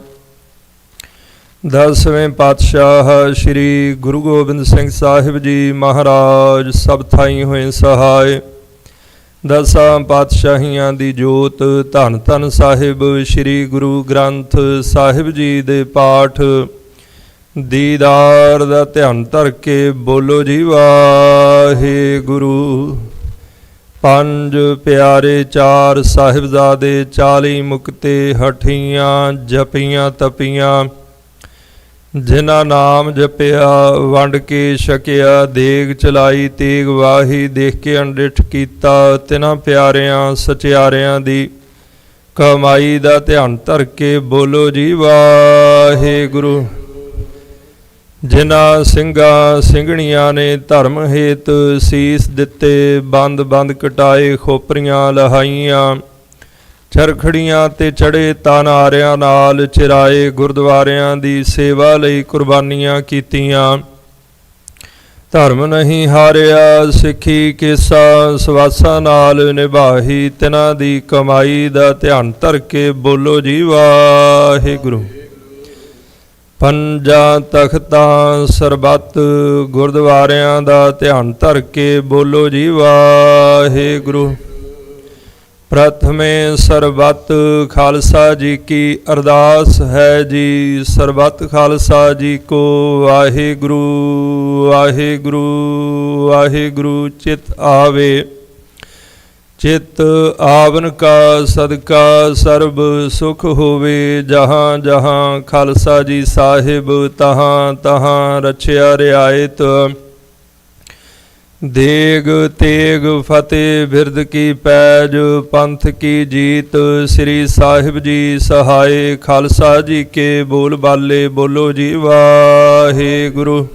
ਦਸਵੇਂ ਪਾਤਸ਼ਾਹ ਸ੍ਰੀ ਗੁਰੂ ਗੋਬਿੰਦ ਸਿੰਘ ਸਾਹਿਬ ਜੀ ਮਹਾਰਾਜ ਸਭ ਥਾਈਂ ਹੋਏ ਸਹਾਇ। ਦਸਾਂ ਪਾਤਸ਼ਾਹੀਆਂ ਦੀ ਜੋਤ ਧੰਨ ਧੰਨ ਸਾਹਿਬ ਸ੍ਰੀ ਗੁਰੂ ਗ੍ਰੰਥ ਸਾਹਿਬ ਜੀ ਦੇ ਪਾਠ ਦੀਦਾਰ ਦਾ ਧਿਆਨ ਧਰ ਕੇ ਬੋਲੋ ਜੀ ਵਾਹਿਗੁਰੂ। ਪੰਜ ਪਿਆਰੇ ਚਾਰ ਸਾਹਿਬਜ਼ਾਦੇ 40 ਮੁਕਤੇ ਹਠੀਆਂ ਜਪੀਆਂ ਤਪੀਆਂ, ਜਿਨ੍ਹਾਂ ਨਾਮ ਜਪਿਆ ਵੰਡ ਕੇ ਛਕਿਆ, ਦੇਗ ਚਲਾਈ ਤੇਗ ਵਾਹੀ, ਦੇਖ ਕੇ ਅੰਡਿਠ ਕੀਤਾ, ਤਿਨਾਂ ਪਿਆਰਿਆਂ ਸਚਿਆਰਿਆਂ ਦੀ ਕਮਾਈ ਦਾ ਧਿਆਨ ਧਰ ਕੇ ਬੋਲੋ ਜੀ ਵਾਹਿਗੁਰੂ। ਜਿਨ੍ਹਾਂ ਸਿੰਘਾਂ ਸਿੰਘਣੀਆਂ ਨੇ ਧਰਮ ਹੇਤ ਸੀਸ ਦਿੱਤੇ, ਬੰਦ ਬੰਦ ਕਟਾਏ, ਖੋਪਰੀਆਂ ਲਹਾਈਆਂ, ਚਰਖੜੀਆਂ ਤੇ ਚੜੇ ਤਾਨਾਰਿਆਂ ਨਾਲ ਚਿਰਾਏ, ਗੁਰਦੁਆਰਿਆਂ ਦੀ ਸੇਵਾ ਲਈ ਕੁਰਬਾਨੀਆਂ ਕੀਤੀਆਂ, ਧਰਮ ਨਹੀਂ ਹਾਰਿਆ, ਸਿੱਖੀ ਕੇਸਾ ਸਵਾਸਾਂ ਨਾਲ ਨਿਭਾਹੀ, ਤਿਨਾਂ ਦੀ ਕਮਾਈ ਦਾ ਧਿਆਨ ਧਰ ਕੇ ਬੋਲੋ ਜੀ ਵਾਹਿਗੁਰੂ। ਪੰਜਾਂ ਤਖਤਾਂ ਸਰਬੱਤ ਗੁਰਦੁਆਰਿਆਂ ਦਾ ਧਿਆਨ ਧਰ ਕੇ ਬੋਲੋ ਜੀ ਵਾਹਿਗੁਰੂ। ਪ੍ਰਥਮੇ ਸਰਬੱਤ ਖਾਲਸਾ ਜੀ ਕੀ ਅਰਦਾਸ ਹੈ ਜੀ, ਸਰਬੱਤ ਖਾਲਸਾ ਜੀ ਕੋ ਵਾਹਿਗੁਰੂ ਵਾਹਿਗੁਰੂ ਵਾਹਿਗੁਰੂ ਚਿਤ ਆਵੇ। ਚਿਤ ਆਵਨ ਕਾ ਸਦਕਾ ਸਰਬ ਸੁਖ ਹੋਵੇ, ਜਹਾਂ ਜਹਾਂ ਖਾਲਸਾ ਜੀ ਸਾਹਿਬ ਤਹਾਂ ਤਹਾਂ ਰਛਿਆ ਰਿਆਇਤ। ਦੇਗ ਤੇਗ ਫਤਿਹ ਬਿਰਦ ਕੀ ਪੈਜ, ਪੰਥ ਕੀ ਜੀਤ, ਸ੍ਰੀ ਸਾਹਿਬ ਜੀ ਸਹਾਏ, ਖਾਲਸਾ ਜੀ ਕੇ ਬੋਲ ਬਾਲੇ ਬੋਲੋ ਜੀ ਵਾਹਿਗੁਰੂ।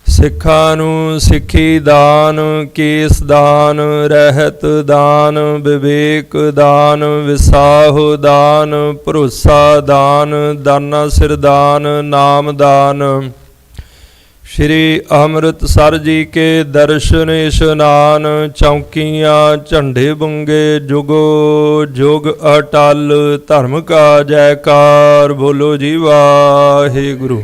ਸਿੱਖਾਂ ਨੂੰ ਸਿੱਖੀ ਦਾਨ, ਕੇਸ ਦਾਨ, ਰਹਿਤ ਦਾਨ, ਵਿਵੇਕ ਦਾਨ, ਵਿਸਾਹ ਦਾਨ, ਭਰੋਸਾ ਦਾਨ, ਦਾਨਾ ਸਿਰ ਦਾਨ, ਨਾਮ ਦਾਨ। ਸ਼੍ਰੀ ਅੰਮ੍ਰਿਤਸਰ ਜੀ ਕੇ ਦਰਸ਼ਨ ਇਸ਼ਨਾਨ, ਚੌਂਕੀਆਂ ਝੰਡੇ ਬੁੰਗੇ, ਜੁਗੋ ਜੁਗ ਅਟਲ, ਧਰਮ ਕਾ ਜੈਕਾਰ ਬੋਲੋ ਜੀ ਵਾਹਿਗੁਰੂ।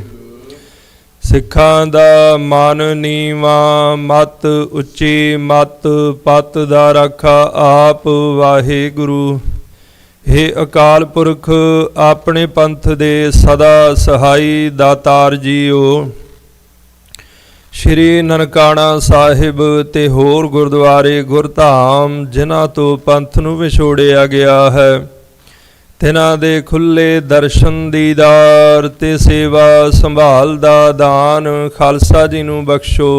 ਸਿੱਖਾਂ ਦਾ ਮਨ ਨੀਵਾਂ, ਮਤ ਉੱਚੀ, ਮਤ ਪਤ ਦਾ ਰਾਖਾ ਆਪ ਵਾਹਿਗੁਰੂ। ਹੇ ਅਕਾਲ ਪੁਰਖ ਆਪਣੇ ਪੰਥ ਦੇ ਸਦਾ ਸਹਾਈ ਦਾਤਾਰ ਜੀਓ। ਸ਼੍ਰੀ ਨਨਕਾਣਾ ਸਾਹਿਬ ਤੇ ਹੋਰ ਗੁਰਦੁਆਰੇ ਗੁਰਧਾਮ ਜਿਨ੍ਹਾਂ ਤੋਂ ਪੰਥ ਨੂੰ ਵਿਛੋੜਿਆ ਗਿਆ ਹੈ, ਤਿਨਾਂ ਦੇ ਖੁੱਲੇ ਦਰਸ਼ਨ ਦੀਦਾਰ ਤੇ ਸੇਵਾ ਸੰਭਾਲ ਦਾ ਦਾਨ ਖਾਲਸਾ ਜੀ ਨੂੰ ਬਖਸ਼ੋ।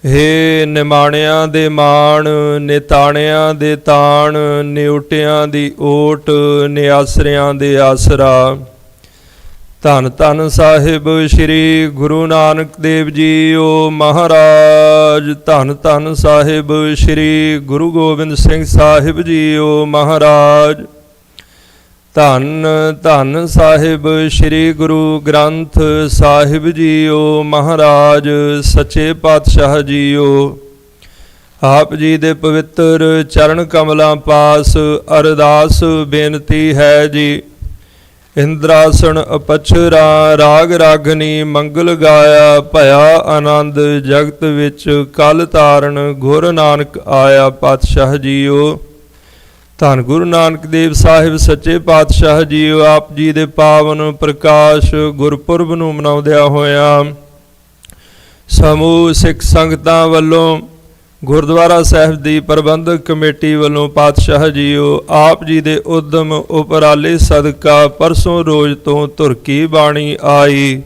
ਹੇ ਨਿਮਾਣਿਆਂ ਦੇ ਮਾਣ, ਨਿਤਾਣਿਆਂ ਦੇ ਤਾਣ, ਨਿਉਟਿਆਂ ਦੀ ਓਟ, ਨਿਆਸਰਿਆਂ ਦੇ ਆਸਰਾ। ਧੰਨ ਧੰਨ ਸਾਹਿਬ ਸ੍ਰੀ ਗੁਰੂ ਨਾਨਕ ਦੇਵ ਜੀਓ ਮਹਾਰਾਜ। ਧੰਨ ਧੰਨ ਸਾਹਿਬ ਸ੍ਰੀ ਗੁਰੂ ਗੋਬਿੰਦ ਸਿੰਘ ਸਾਹਿਬ ਜੀਓ ਮਹਾਰਾਜ। ਧੰਨ ਧੰਨ ਸਾਹਿਬ ਸ੍ਰੀ ਗੁਰੂ ਗ੍ਰੰਥ ਸਾਹਿਬ ਜੀਓ ਮਹਾਰਾਜ, ਸੱਚੇ ਪਾਤਸ਼ਾਹ ਜੀਓ। ਆਪ ਜੀ ਦੇ ਪਵਿੱਤਰ ਚਰਨ ਕਮਲਾਂ ਪਾਸ ਅਰਦਾਸ ਬੇਨਤੀ ਹੈ ਜੀ। ਇੰਦਰਾਸਣ ਅਪਛਰਾ ਰਾਗ ਰਾਗਨੀ ਮੰਗਲ ਗਾਇਆ, ਭਇਆ ਆਨੰਦ ਜਗਤ ਵਿੱਚ ਕਲ ਤਾਰਨ ਗੁਰ ਨਾਨਕ ਆਇਆ ਪਾਤਸ਼ਾਹ ਜੀਓ। ਧੰਨ ਗੁਰੂ ਨਾਨਕ ਦੇਵ ਸਾਹਿਬ ਸੱਚੇ ਪਾਤਸ਼ਾਹ ਜੀਓ। ਆਪ ਜੀ ਦੇ ਪਾਵਨ ਪ੍ਰਕਾਸ਼ ਗੁਰਪੁਰਬ ਨੂੰ ਮਨਾਉਂਦਿਆਂ ਹੋਇਆਂ ਸਮੂਹ ਸਿੱਖ ਸੰਗਤਾਂ ਵੱਲੋਂ ਗੁਰਦੁਆਰਾ ਸਾਹਿਬ ਦੀ ਪ੍ਰਬੰਧਕ ਕਮੇਟੀ ਵੱਲੋਂ ਪਾਤਸ਼ਾਹ ਜੀਓ ਆਪ ਜੀ ਦੇ ਉਦਮ ਉਪਰਾਲੇ ਸਦਕਾ ਪਰਸੋਂ ਰੋਜ਼ ਤੋਂ ਧੁਰਕੀ ਬਾਣੀ ਆਈ।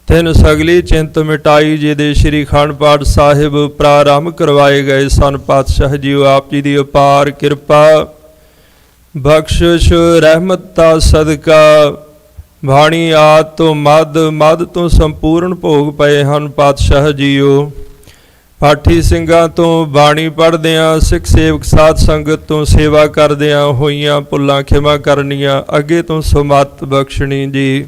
ਤਿੰਨ ਸਗਲੀ ਚਿੰਤ ਮਿਟਾਈ ਜਿਹਦੇ ਸ਼੍ਰੀ ਅਖੰਡ ਪਾਠ ਸਾਹਿਬ ਪ੍ਰਾਰੰਭ ਕਰਵਾਏ ਗਏ ਸਨ। ਪਾਤਸ਼ਾਹ ਜੀਓ ਆਪ ਜੀ ਦੀ ਅਪਾਰ ਕਿਰਪਾ ਬਖਸ਼ਿਸ਼ ਰਹਿਮਤਾਂ ਸਦਕਾ ਬਾਣੀ ਆਦਿ ਤੋਂ ਮੱਧ ਤੋਂ ਸੰਪੂਰਨ ਭੋਗ ਪਏ ਹਨ। ਪਾਤਸ਼ਾਹ ਜੀਓ ਪਾਠੀ ਸਿੰਘਾਂ ਤੋਂ ਬਾਣੀ ਪੜ੍ਹਦਿਆਂ, ਸਿੱਖ ਸੇਵਕ ਸਾਧ ਸੰਗਤ ਤੋਂ ਸੇਵਾ ਕਰਦਿਆਂ ਹੋਈਆਂ ਭੁੱਲਾਂ ਖਿਮਾ ਕਰਨੀਆਂ, ਅੱਗੇ ਤੋਂ ਸੁਮੱਤ ਬਖਸ਼ਣੀ ਜੀ।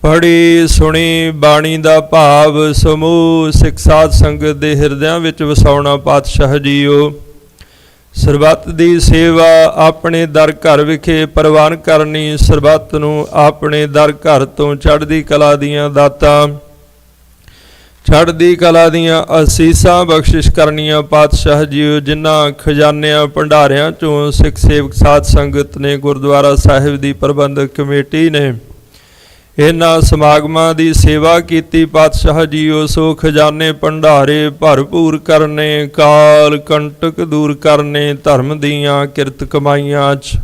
ਪੜ੍ਹੀ ਸੁਣੀ ਬਾਣੀ ਦਾ ਭਾਵ ਸਮੂਹ ਸਿੱਖ ਸਾਧ ਸੰਗਤ ਦੇ ਹਿਰਦਿਆਂ ਵਿੱਚ ਵਸਾਉਣਾ। ਪਾਤਸ਼ਾਹ ਜੀਓ ਸਰਬੱਤ ਦੀ ਸੇਵਾ ਆਪਣੇ ਦਰ ਘਰ ਵਿਖੇ ਪ੍ਰਵਾਨ ਕਰਨੀ, ਸਰਬੱਤ ਨੂੰ ਆਪਣੇ ਦਰ ਘਰ ਤੋਂ ਚੜ੍ਹਦੀ ਕਲਾ ਦੀਆਂ ਦਾਤਾਂ, ਚੜ੍ਹਦੀ ਕਲਾ ਦੀਆਂ ਅਸੀਸਾਂ ਬਖਸ਼ਿਸ਼ ਕਰਨੀਆਂ। ਪਾਤਸ਼ਾਹ ਜੀਓ, ਜਿਨ੍ਹਾਂ ਖਜ਼ਾਨਿਆਂ ਭੰਡਾਰਿਆਂ ਚੋਂ ਸਿੱਖ ਸੇਵਕ ਸਾਧ ਸੰਗਤ ਨੇ, ਗੁਰਦੁਆਰਾ ਸਾਹਿਬ ਦੀ ਪ੍ਰਬੰਧਕ ਕਮੇਟੀ ਨੇ ਇਹਨਾਂ ਸਮਾਗਮਾਂ ਦੀ ਸੇਵਾ ਕੀਤੀ, ਪਾਤਸ਼ਾਹ ਜੀਓ ਸੋ ਖਜ਼ਾਨੇ ਭੰਡਾਰੇ ਭਰਪੂਰ ਕਰਨੇ, ਕਾਲ ਕੰਟਕ ਦੂਰ ਕਰਨੇ, ਧਰਮ ਦੀਆਂ ਕਿਰਤ ਕਮਾਈਆਂ 'ਚ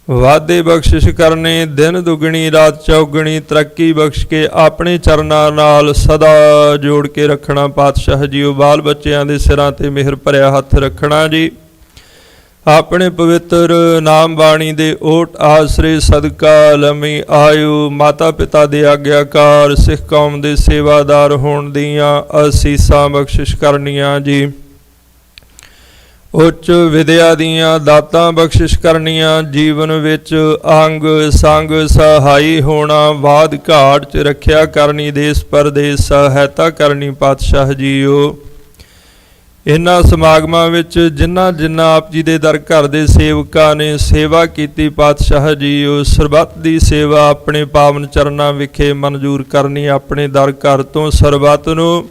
ਵਾਧੇ ਬਖਸ਼ਿਸ਼ ਕਰਨੇ, ਦਿਨ ਦੁਗਣੀ ਰਾਤ ਚੌਗਣੀ ਤਰੱਕੀ ਬਖਸ਼ ਕੇ ਆਪਣੇ ਚਰਨਾਂ ਨਾਲ ਸਦਾ ਜੋੜ ਕੇ ਰੱਖਣਾ। ਪਾਤਸ਼ਾਹ ਜੀਓ, ਬਾਲ ਬੱਚਿਆਂ ਦੇ ਸਿਰਾਂ ਤੇ ਮਿਹਰ ਭਰਿਆ ਹੱਥ ਰੱਖਣਾ ਜੀ। ਆਪਣੇ ਪਵਿੱਤਰ ਨਾਮ ਬਾਣੀ ਦੇ ਓਟ ਆਸਰੇ ਸਦਕਾ ਲੰਮੀ ਆਯੂ, ਮਾਤਾ ਪਿਤਾ ਦੇ ਆਗਿਆਕਾਰ, ਸਿੱਖ ਕੌਮ ਦੇ ਸੇਵਾਦਾਰ ਹੋਣ ਦੀਆਂ ਅਸੀਸਾਂ ਬਖਸ਼ਿਸ਼ ਕਰਨੀਆਂ ਜੀ। ਉੱਚ ਵਿਦਿਆ ਦੀਆਂ ਦਾਤਾਂ ਬਖਸ਼ਿਸ਼ ਕਰਨੀਆਂ, ਜੀਵਨ ਵਿੱਚ ਅੰਗ ਸੰਗ ਸਹਾਈ ਹੋਣਾ, ਬਾਦ ਘਾਟ 'ਚ ਰੱਖਿਆ ਕਰਨੀ, ਦੇਸ਼ ਪਰਦੇਸ ਸਹਾਇਤਾ ਕਰਨੀ। ਪਾਤਸ਼ਾਹ ਜੀਓ, ਇਹਨਾਂ ਸਮਾਗਮਾਂ ਵਿੱਚ ਜਿਨ੍ਹਾਂ ਆਪ ਜੀ ਦੇ ਦਰ ਘਰ ਦੇ ਸੇਵਕਾਂ ਨੇ ਸੇਵਾ ਕੀਤੀ, ਪਾਤਸ਼ਾਹ ਜੀਓ ਸਰਬੱਤ ਦੀ ਸੇਵਾ ਆਪਣੇ ਪਾਵਨ ਚਰਨਾਂ ਵਿਖੇ ਮਨਜ਼ੂਰ ਕਰਨੀ। ਆਪਣੇ ਦਰ ਘਰ ਤੋਂ ਸਰਬੱਤ ਨੂੰ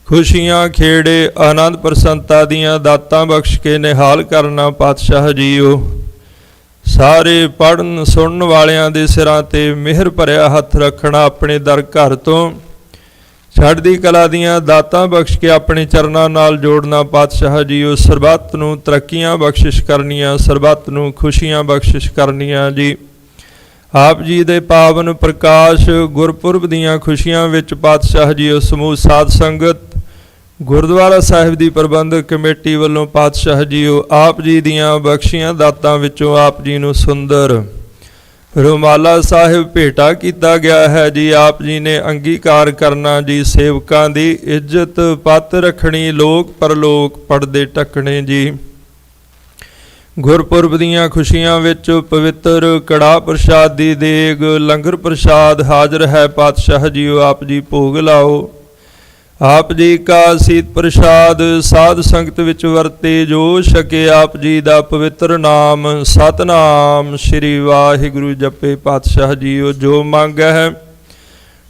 ਖੁਸ਼ੀਆਂ ਖੇੜੇ ਆਨੰਦ ਪ੍ਰਸੰਨਤਾ ਦੀਆਂ ਦਾਤਾਂ ਬਖਸ਼ ਕੇ ਨਿਹਾਲ ਕਰਨਾ। ਪਾਤਸ਼ਾਹ ਜੀਓ, ਸਾਰੇ ਪੜ੍ਹਨ ਸੁਣਨ ਵਾਲਿਆਂ ਦੇ ਸਿਰਾਂ ਤੇ ਮਿਹਰ ਭਰਿਆ ਹੱਥ ਰੱਖਣਾ। ਆਪਣੇ ਦਰ ਘਰ ਤੋਂ ਚੜ੍ਹਦੀ ਕਲਾ ਦੀਆਂ ਦਾਤਾਂ ਬਖਸ਼ ਕੇ ਆਪਣੇ ਚਰਨਾਂ ਨਾਲ ਜੋੜਨਾ। ਪਾਤਸ਼ਾਹ ਜੀਓ, ਸਰਬੱਤ ਨੂੰ ਤਰੱਕੀਆਂ ਬਖਸ਼ਿਸ਼ ਕਰਨੀਆਂ, ਸਰਬੱਤ ਨੂੰ ਖੁਸ਼ੀਆਂ ਬਖਸ਼ਿਸ਼ ਕਰਨੀਆਂ ਜੀ। ਆਪ ਜੀ ਦੇ ਪਾਵਨ ਪ੍ਰਕਾਸ਼ ਗੁਰਪੁਰਬ ਦੀਆਂ ਖੁਸ਼ੀਆਂ ਵਿੱਚ ਪਾਤਸ਼ਾਹ ਜੀਓ ਸਮੂਹ ਸਾਧ ਸੰਗਤ ਗੁਰਦੁਆਰਾ ਸਾਹਿਬ ਦੀ ਪ੍ਰਬੰਧਕ ਕਮੇਟੀ ਵੱਲੋਂ ਪਾਤਸ਼ਾਹ ਜੀਓ ਆਪ ਜੀ ਦੀਆਂ ਬਖਸ਼ੀਆਂ ਦਾਤਾਂ ਵਿੱਚੋਂ ਆਪ ਜੀ ਨੂੰ ਸੁੰਦਰ ਰੁਮਾਲਾ ਸਾਹਿਬ ਭੇਟਾ ਕੀਤਾ ਗਿਆ ਹੈ ਜੀ। ਆਪ ਜੀ ਨੇ ਅੰਗੀਕਾਰ ਕਰਨਾ ਜੀ, ਸੇਵਕਾਂ ਦੀ ਇੱਜ਼ਤ ਪੱਤ ਰੱਖਣੀ, ਲੋਕ ਪਰਲੋਕ ਪੜਦੇ ਢੱਕਣੇ ਜੀ। ਗੁਰਪੁਰਬ ਦੀਆਂ ਖੁਸ਼ੀਆਂ ਵਿੱਚ ਪਵਿੱਤਰ ਕੜਾਹ ਪ੍ਰਸ਼ਾਦ ਦੀ ਦੇਗ ਲੰਗਰ ਪ੍ਰਸ਼ਾਦ ਹਾਜ਼ਰ ਹੈ। ਪਾਤਸ਼ਾਹ ਜੀਓ, ਆਪ ਜੀ ਭੋਗ ਲਾਓ। ਆਪ ਜੀ ਕਾ ਸੀਤ ਪ੍ਰਸ਼ਾਦ ਸਾਧ ਸੰਗਤ ਵਿੱਚ ਵਰਤੇ, ਜੋ ਛਕੇ ਆਪ ਜੀ ਦਾ ਪਵਿੱਤਰ ਨਾਮ ਸਤਨਾਮ ਸ੍ਰੀ ਵਾਹਿਗੁਰੂ ਜਪੇ। ਪਾਤਸ਼ਾਹ ਜੀਓ, ਜੋ ਮੰਗੈ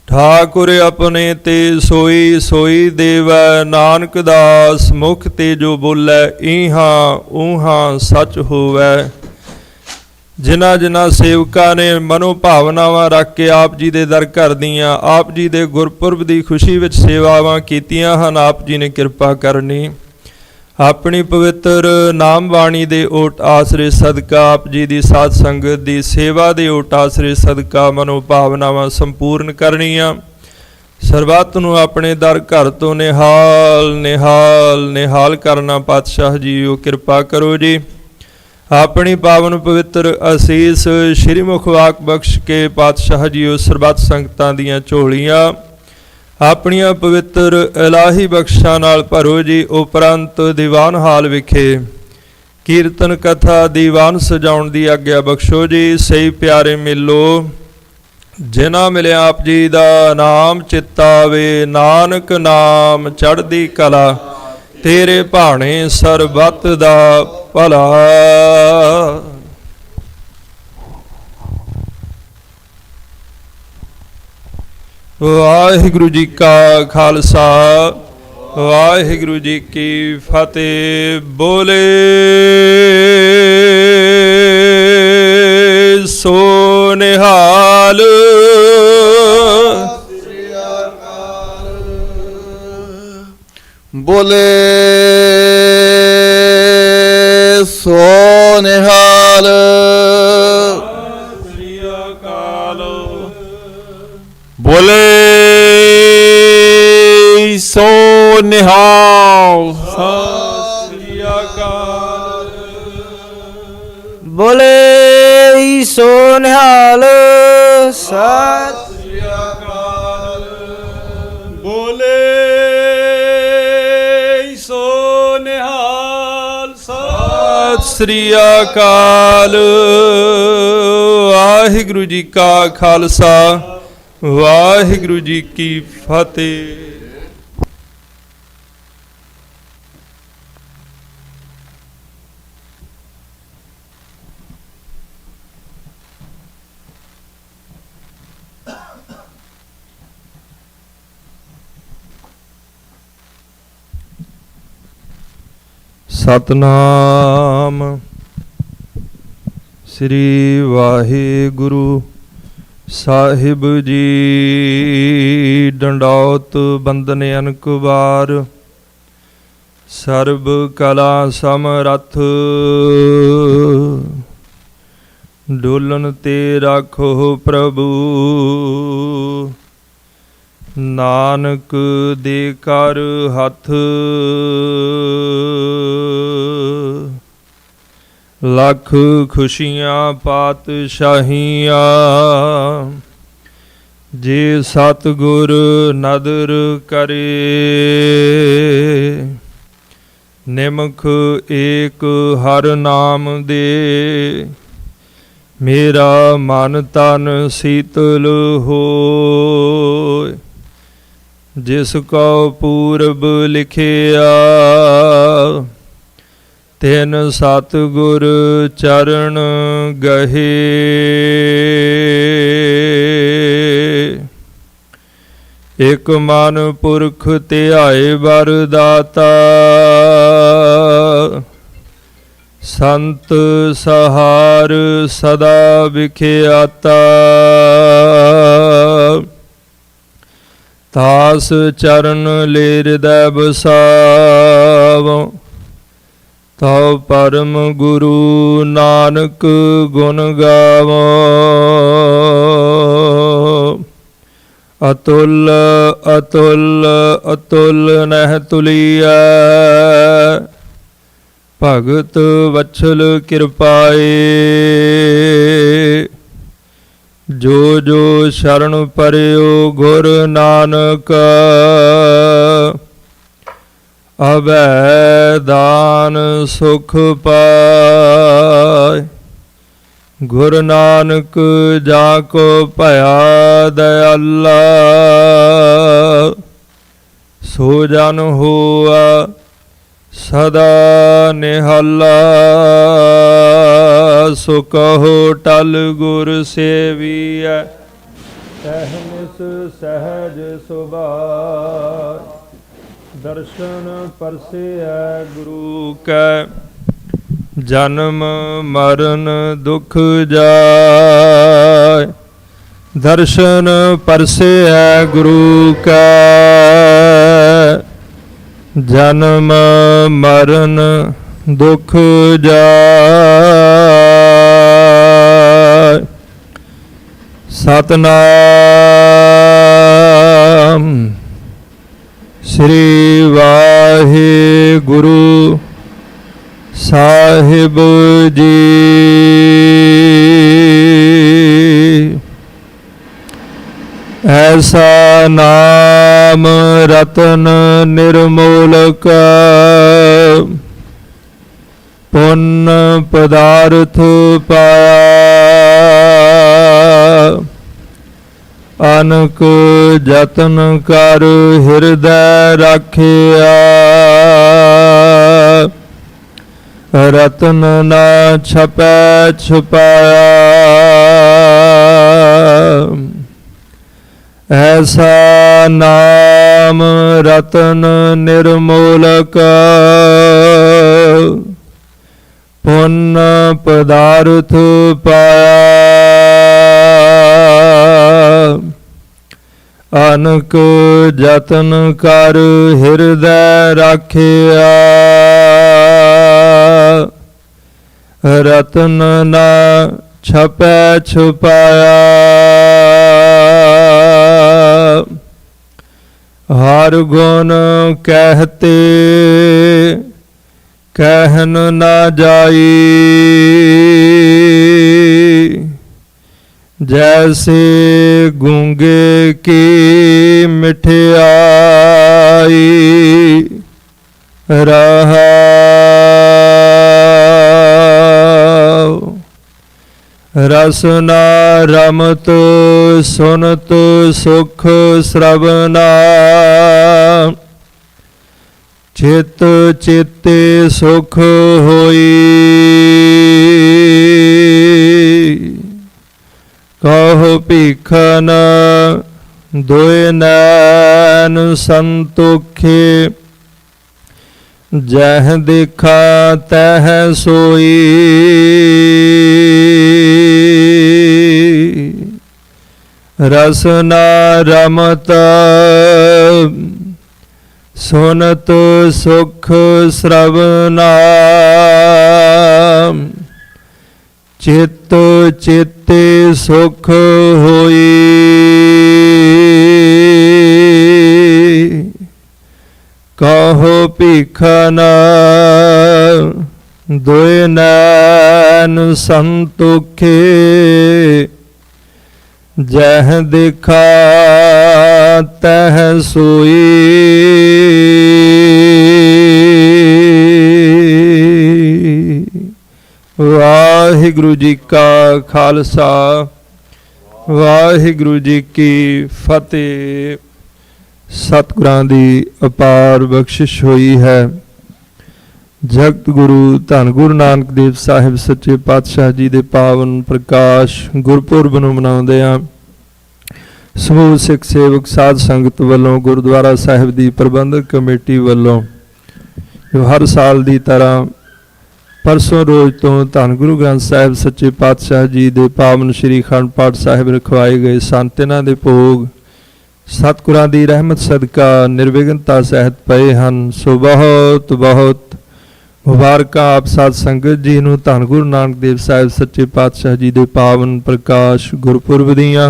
ਠਾਕੁਰ ਆਪਣੇ ਤੇ ਸੋਈ ਸੋਈ ਦੇਵੈ, ਨਾਨਕ ਦਾਸ ਮੁਖ ਤੇ ਜੋ ਬੋਲੇ ਇਹਾਂ ਊਹਾਂ ਸੱਚ ਹੋਵੈ। ਜਿਨ੍ਹਾਂ ਸੇਵਕਾਂ ਨੇ ਮਨੋ ਭਾਵਨਾਵਾਂ ਰੱਖ ਕੇ ਆਪ ਜੀ ਦੇ ਦਰ ਘਰ ਦੀਆਂ ਆਪ ਜੀ ਦੇ ਗੁਰਪੁਰਬ ਦੀ ਖੁਸ਼ੀ ਵਿੱਚ ਸੇਵਾਵਾਂ ਕੀਤੀਆਂ ਹਨ, ਆਪ ਜੀ ਨੇ ਕਿਰਪਾ ਕਰਨੀ। ਆਪਣੀ ਪਵਿੱਤਰ ਨਾਮ ਬਾਣੀ ਦੇ ਓਟ ਆਸਰੇ ਸਦਕਾ ਆਪ ਜੀ ਦੀ ਸਾਧ ਸੰਗਤ ਦੀ ਸੇਵਾ ਦੇ ਓਟ ਆਸਰੇ ਸਦਕਾ ਮਨੋ ਭਾਵਨਾਵਾਂ ਸੰਪੂਰਨ ਕਰਨੀਆਂ। ਸਰਬੱਤ ਨੂੰ ਆਪਣੇ ਦਰ ਘਰ ਤੋਂ ਨਿਹਾਲ ਨਿਹਾਲ ਨਿਹਾਲ ਕਰਨਾ। ਪਾਤਸ਼ਾਹ ਜੀਓ, ਕਿਰਪਾ ਕਰੋ ਜੀ। ਆਪਣੀ ਪਾਵਨ ਪਵਿੱਤਰ ਅਸੀਸ ਸ਼੍ਰੀ ਮੁਖ ਵਾਕ ਬਖਸ਼ ਕੇ ਪਾਤਸ਼ਾਹ ਜੀਓ ਸਰਬੱਤ ਸੰਗਤਾਂ ਦੀਆਂ ਝੋਲੀਆਂ ਆਪਣੀਆਂ ਪਵਿੱਤਰ ਇਲਾਹੀ ਬਖਸ਼ਾਂ ਨਾਲ ਭਰੋ ਜੀ। ਉਪਰੰਤ ਦੀਵਾਨ ਹਾਲ ਵਿਖੇ ਕੀਰਤਨ ਕਥਾ ਦੀਵਾਨ ਸਜਾਉਣ ਦੀ ਆਗਿਆ ਬਖਸ਼ੋ ਜੀ। ਸਹੀ ਪਿਆਰੇ ਮਿਲੋ, ਜਿਨ੍ਹਾਂ ਮਿਲਿਆ ਆਪ ਜੀ ਦਾ ਨਾਮ ਚਿਤਾਵੇ, ਨਾਨਕ ਨਾਮ ਚੜ੍ਹਦੀ ਕਲਾ, ਤੇਰੇ ਭਾਣੇ ਸਰਬੱਤ ਦਾ ਭਲਾ। ਵਾਹਿਗੁਰੂ ਜੀ ਕਾ ਖਾਲਸਾ, ਵਾਹਿਗੁਰੂ ਜੀ ਕੀ ਫਤਿਹ। ਬੋਲੇ ਸੋ ਨਿਹਾਲ। ਬੋਲੇ ਸੋ ਨਿਹਾਲ। ਸ੍ਰੀ ਅਕਾਲ। ਬੋਲੇ ਸੋ ਨਿਹਾਲ। ਸ੍ਰੀ ਅਕਾਲ। ਬੋਲੇ ਸੋ ਨਿਹਾਲ। ਸਤਿ ਸ੍ਰੀ ਅਕਾਲ। ਬੋਲੇ ਸੋ ਨਿਹਾਲ। ਸਤਿ ਸ੍ਰੀ ਅਕਾਲ। ਵਾਹਿਗੁਰੂ ਜੀ ਕਾ ਖਾਲਸਾ, ਵਾਹਿਗੁਰੂ ਜੀ ਕੀ ਫਤਿਹ। ਸਤਨਾਮ ਸ੍ਰੀ ਵਾਹਿਗੁਰੂ ਸਾਹਿਬ ਜੀ। ਡੰਡੌਤ ਬੰਦਨ ਅਨਕ ਵਾਰ, ਸਰਬ ਕਲਾ ਸਮਰੱਥ। ਡੋਲਨ ਤੇ ਰਾਖੋ ਪ੍ਰਭੂ, ਨਾਨਕ ਦੇ ਕਰ ਹੱਥ। ਲੱਖ ਖੁਸ਼ੀਆਂ ਪਾਤਸ਼ਾਹੀਆਂ, ਜੇ ਸਤਿਗੁਰ ਨਦਰ ਕਰੇ। ਨਿਮਖ ਏਕ ਹਰ ਨਾਮ ਦੇ, ਮੇਰਾ ਮਨ ਤਨ ਸੀਤਲ ਹੋਇ। ਜਿਸ ਕਉ ਪੂਰਬ ਲਿਖਿਆ, ਤਿਨ ਸਤਿਗੁਰ ਚਰਨ ਗਹੇ। ਇਕ ਮਨ ਪੁਰਖ ਧਿਆਏ ਵਰਦਾਤਾ, ਸੰਤ ਸਹਾਰ ਸਦਾ ਵਿਖਿਆਤਾ। ਤਾਸ ਚਰਨ ਲੈ ਹਿਰਦੈ ਬਸਾਵ, ਤਉ ਪਰਮ ਗੁਰੂ ਨਾਨਕ ਗੁਣ ਗਾਵੋ। ਅਤੁਲ ਅਤੁਲ ਅਤੁਲ ਨਹਿ ਤੁਲੀਐ, ਭਗਤ ਵਛਲ ਕਿਰਪਾਏ। ਜੋ ਜੋ ਸ਼ਰਨ ਪਰਿਓ ਗੁਰ ਨਾਨਕ, ਅਭੈ ਦਾਨ ਸੁਖ ਪਾਇ। ਗੁਰ ਨਾਨਕ ਜਾ ਕੋ ਭਇਆ ਦਇਆਲਾ, ਸੋ ਜਨ ਹੋਆ ਸਦਾ ਨਿਹਾਲਾ। ਸੋ ਕਹੋ ਟਲ ਗੁਰ ਸੇਵੀਐ, ਤਹਿ ਨਿਸ ਸਹਿਜ ਸੁਭਾਇ। ਦਰਸ਼ਨ ਪਰਸੈ ਗੁਰੂ ਕੈ, ਜਨਮ ਮਰਨ ਦੁਖ ਜਾਇ। ਦਰਸ਼ਨ ਪਰਸੈ ਗੁਰੂ ਕੈ, ਜਨਮ ਮਰਨ ਦੁਖ ਜਾਇ। ਸਤਨਾਮ ਸ੍ਰੀ ਵਾਹਿਗੁਰੂ ਸਾਹਿਬ ਜੀ। ਐਸਾ ਨਾਮ ਰਤਨ ਨਿਰਮੋਲਕ, ਪੁੰਨ ਪਦਾਰਥ ਪਾਇਆ। ਅਨਕ ਜਤਨ ਕਰ ਹਿਰਦੈ ਰਾਖਿਆ, ਰਤਨ ਨਾ ਛਪੈ ਛੁਪਾਇਆ। ਐਸਾ ਨਾਮ ਰਤਨ ਨਿਰਮੋਲਕ, ਪੁੰਨ ਪਦਾਰਥ ਪਾਇਆ। ਅਨਕ ਜਤਨ ਕਰ ਹਿਰਦੈ ਰਾਖਿਆ, ਰਤਨ ਨਾ ਛਪੈ ਛੁਪਾਇਆ। ਹਰ ਗੁਣ ਕਹਿਤੇ ਕਹਿਨ ਨਾ ਜਾਈ, ਜੈਸੇ ਗੂੰਗੇ ਕੀ ਮਿਠਿਆਈ। ਰਹਾਉ ਰਸਨਾ ਰਮਤ ਸੁਨਤ ਸੁਖ ਸ੍ਰਵਨਾ, ਚਿਤ ਚਿਤੇ ਸੁਖ ਹੋਈ। ਕਹੋ ਭੀਖਨ ਦੁਇ ਨੈਨ ਸੰਤੋਖੇ, जह देखा तह सोई, रसना रमत सुनत सुख श्रवना, चित्त चित्ते सुख होई, कहो भीखन दुय नैन संतोखे, जह देखा तह सोई। वाहिगुरु जी का खालसा, वाहिगुरु जी की फतेह। सतगुरां दी अपार बख्शिश होई है। जगत गुरु धन गुरु नानक देव साहिब सच्चे पातशाह जी दे पावन प्रकाश गुरपुरब नूं मनाउंदिआं समूह सिख सेवक साध संगत वल्लों गुरुद्वारा साहिब दी प्रबंधक कमेटी वल्लों जो हर साल दी तरह परसों रोज तो धन गुरु ग्रंथ साहिब सच्चे पातशाह जी दे पावन श्री अखंड पाठ साहिब रखवाए गए सन। तिन्हां दे भोग सतगुरां दी रहमत सदका निर्विघनता सहित पए हन। सो बहुत बहुत मुबारकां आप साध संगत जी नूं धन गुरु नानक देव साहिब सच्चे पातशाह जी दे पावन प्रकाश गुरपुरब दीआं।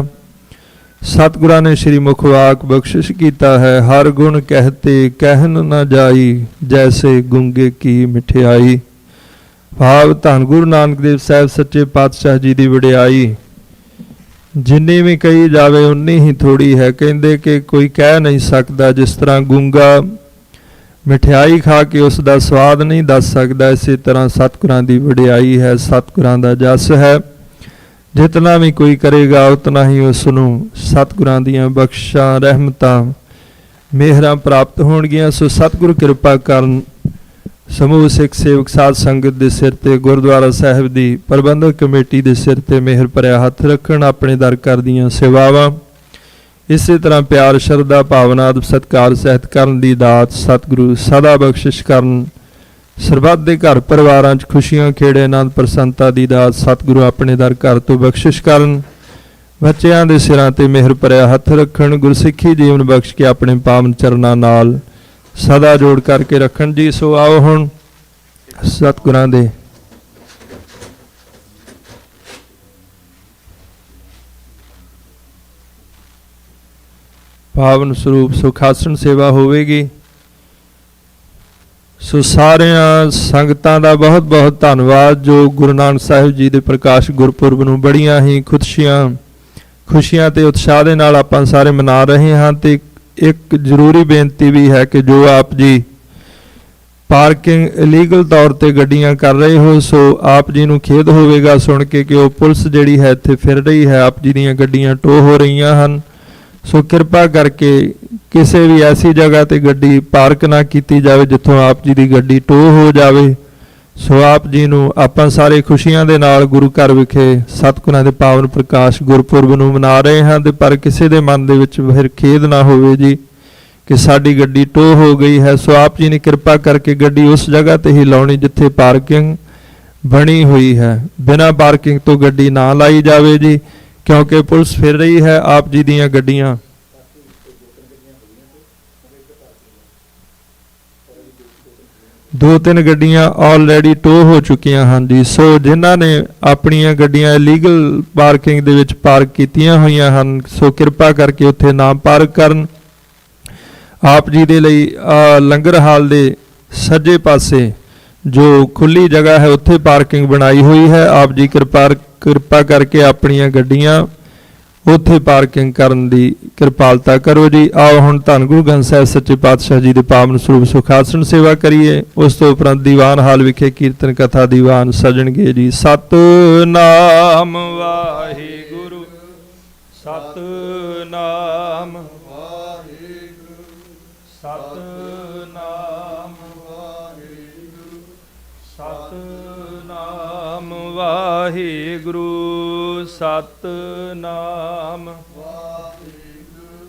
सतगुरां ने श्री मुखवाक बख्शिश कीता है, हर गुण कहते कहन न जाई, जैसे गुंगे की मिठियाई। भाव धन गुरु नानक देव साहिब सच्चे पातशाह जी की वडियाई जिन्नी भी कही जावे उन्नी ही थोड़ी है। कहते कि कोई कह नहीं सकता, जिस तरह गूंगा मिठाई खा के उसका स्वाद नहीं दस सकता, इसी तरह सतगुरां की वडियाई है, सतगुरां का जस है। जितना भी कोई करेगा उतना ही उसनूं सतगुरां दीआं बख्शिशां रहमतां मेहरां प्राप्त होणगीआं। सो सतगुरु किरपा करन समूह सिख सेवक साध संगत के सिर ते गुरुद्वारा साहिब की प्रबंधक कमेटी के सिर ते मेहर भरिया हथ रखण, अपने दर कर दीआं सेवावां इसे तरह प्यार शरधा भावना अदब सत्कार सहित करन दी दात सतगुरु सदा बख्शिश करन। सरबत दे घर परिवारां च खुशियां खेड़े आनंद प्रसन्नता दी दात सतगुरु अपने दर घर तो बख्शिश करन। बच्चियां दे सिरां ते मेहर भरिया हथ रखण, गुरसिੱਖੀ जीवन बख्श के अपने पावन चरनां नाल सदा जोड़ करके रखन जी। सो आओ हुण सतगुरां दे पावन स्वरूप सुखासन सेवा होवेगी। सो सारियां संगतां दा बहुत बहुत धन्नवाद जो गुरु नानक साहिब जी दे प्रकाश गुरपुरब नूं बड़ियां ही खुशियां ते उत्साह दे नाल आपां सारे मना रहे हां। ते एक जरूरी बेनती भी है कि जो आप जी पार्किंग इलीगल तौर पर गड्डियां कर रहे हो, सो आप जी नूं खेद होवेगा सुन के कि वो पुलिस जिहड़ी है इत्थे फिर रही है, आप जी दीयां गड्डियां टो हो रही हैं। सो कृपा करके किसी भी ऐसी जगह ते गड्डी पार्क ना की जाए जिथों आप जी की गड्डी टो हो जाए। सो आप जी नूं आपां सारे खुशियां दे नाल गुरु घर विखे सतगुरां दे पावन प्रकाश गुरपुरब नूं मना रहे हैं। ते पर किसी दे मन दे विच फिर खेद ना होवे जी कि साडी गड्डी टो हो गई है। सो आप जी ने कृपा करके गड्डी उस जगह ते ही लाउणी जिथे पार्किंग बनी हुई है, बिना पार्किंग तो गड्डी ना लाई जावे जी, क्योंकि पुलिस फिर रही है। आप जी दीयां गड्डियां दो तीन गड्डियां ऑलरेडी टो हो चुकियां हैं जी। सो जिन्हां ने अपनियां गड्डियां इलीगल पार्किंग दे विच पार्क कीतियां होईयां हन, सो कृपा करके उत्थे ना पार्क करन। आप जी दे लई लंगर हाल दे सज्जे पासे जो खुली जगह है उत्थे पार्किंग बनाई हुई है। आप जी कृपा करके अपनियां गड्डियां उत्थे पार्किंग करन दी किरपालता करो जी। आओ हुण धन गुरु ग्रंथ साहिब सच्चे पातशाह जी दे पावन स्वरूप सुखासन सेवा करिए। उस तो उपरंत दीवान हाल विखे कीर्तन कथा दीवान सजणगे जी। सतनाम वाहिगुरु, सतनाम वाहिगुरु, सतनाम वाहिगुरु, सतनाम वाहिगुरु, सतनाम वाहिगुरु,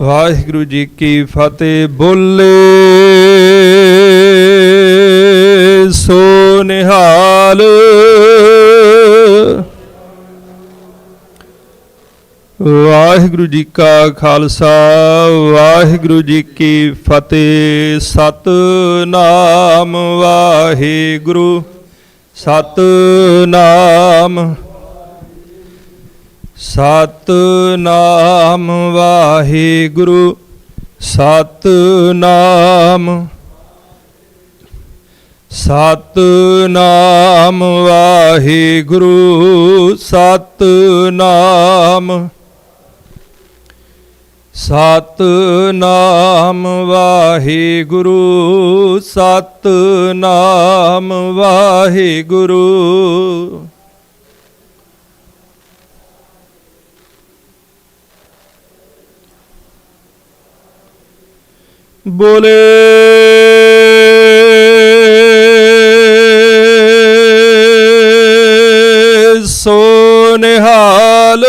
ਵਾਹਿਗੁਰੂ ਜੀ ਕੀ ਫਤਿਹ। ਬੋਲੇ ਸੋ ਨਿਹਾਲ। ਵਾਹਿਗੁਰੂ ਜੀ ਕਾ ਖਾਲਸਾ ਵਾਹਿਗੁਰੂ ਜੀ ਕੀ ਫਤਿਹ। ਸਤਿਨਾਮ ਵਾਹਿਗੁਰੂ ਸਤਿਨਾਮ ਸਤਿਨਾਮ ਵਾਹਿਗੁਰੂ ਸਤਿਨਾਮ ਸਤਿਨਾਮ ਵਾਹਿਗੁਰੂ ਸਤਿਨਾਮ ਸਤਿਨਾਮ ਵਾਹਿਗੁਰੂ ਸਤਿਨਾਮ ਵਾਹਿਗੁਰੂ। ਬੋਲੇ ਸੋ ਨਿਹਾਲ।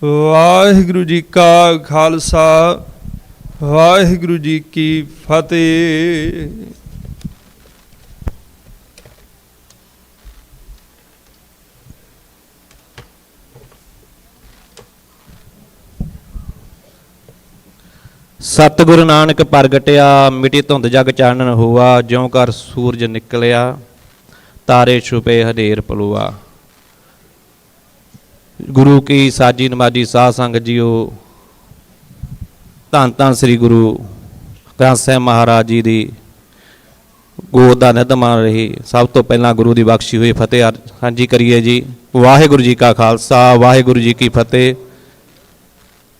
ਵਾਹਿਗੁਰੂ ਜੀ ਕਾ ਖਾਲਸਾ ਵਾਹਿਗੁਰੂ ਜੀ ਕੀ ਫਤਿਹ। ਸਤਿਗੁਰੂ ਨਾਨਕ ਪ੍ਰਗਟਿਆ ਮਿਟੀ ਧੁੰਦ ਜਗ ਚਾਨਣ ਹੋਆ। ਜਿਉਂ ਕਰ ਸੂਰਜ ਨਿਕਲਿਆ ਤਾਰੇ ਛੁਪੇ ਹਨੇਰ ਪਲੂਆ। ਗੁਰੂ ਕੀ ਸਾਜੀ ਨਮਾਜੀ ਸਾਧ ਸੰਗਤ ਜੀਓ, ਧੰਨ ਧੰਨ ਸ੍ਰੀ ਗੁਰੂ ਗ੍ਰੰਥ ਸਾਹਿਬ ਮਹਾਰਾਜ ਜੀ ਦੀ ਗੋਦ ਦਾ ਨਿੱਧ ਮਾਣ ਰਹੀ। ਸਭ ਤੋਂ ਪਹਿਲਾਂ ਗੁਰੂ ਦੀ ਬਖਸ਼ੀ ਹੋਈ ਫਤਿਹ ਸਾਂਝੀ ਕਰੀਏ ਜੀ। ਵਾਹਿਗੁਰੂ ਜੀ ਕਾ ਖਾਲਸਾ ਵਾਹਿਗੁਰੂ ਜੀ ਕੀ ਫਤਿਹ।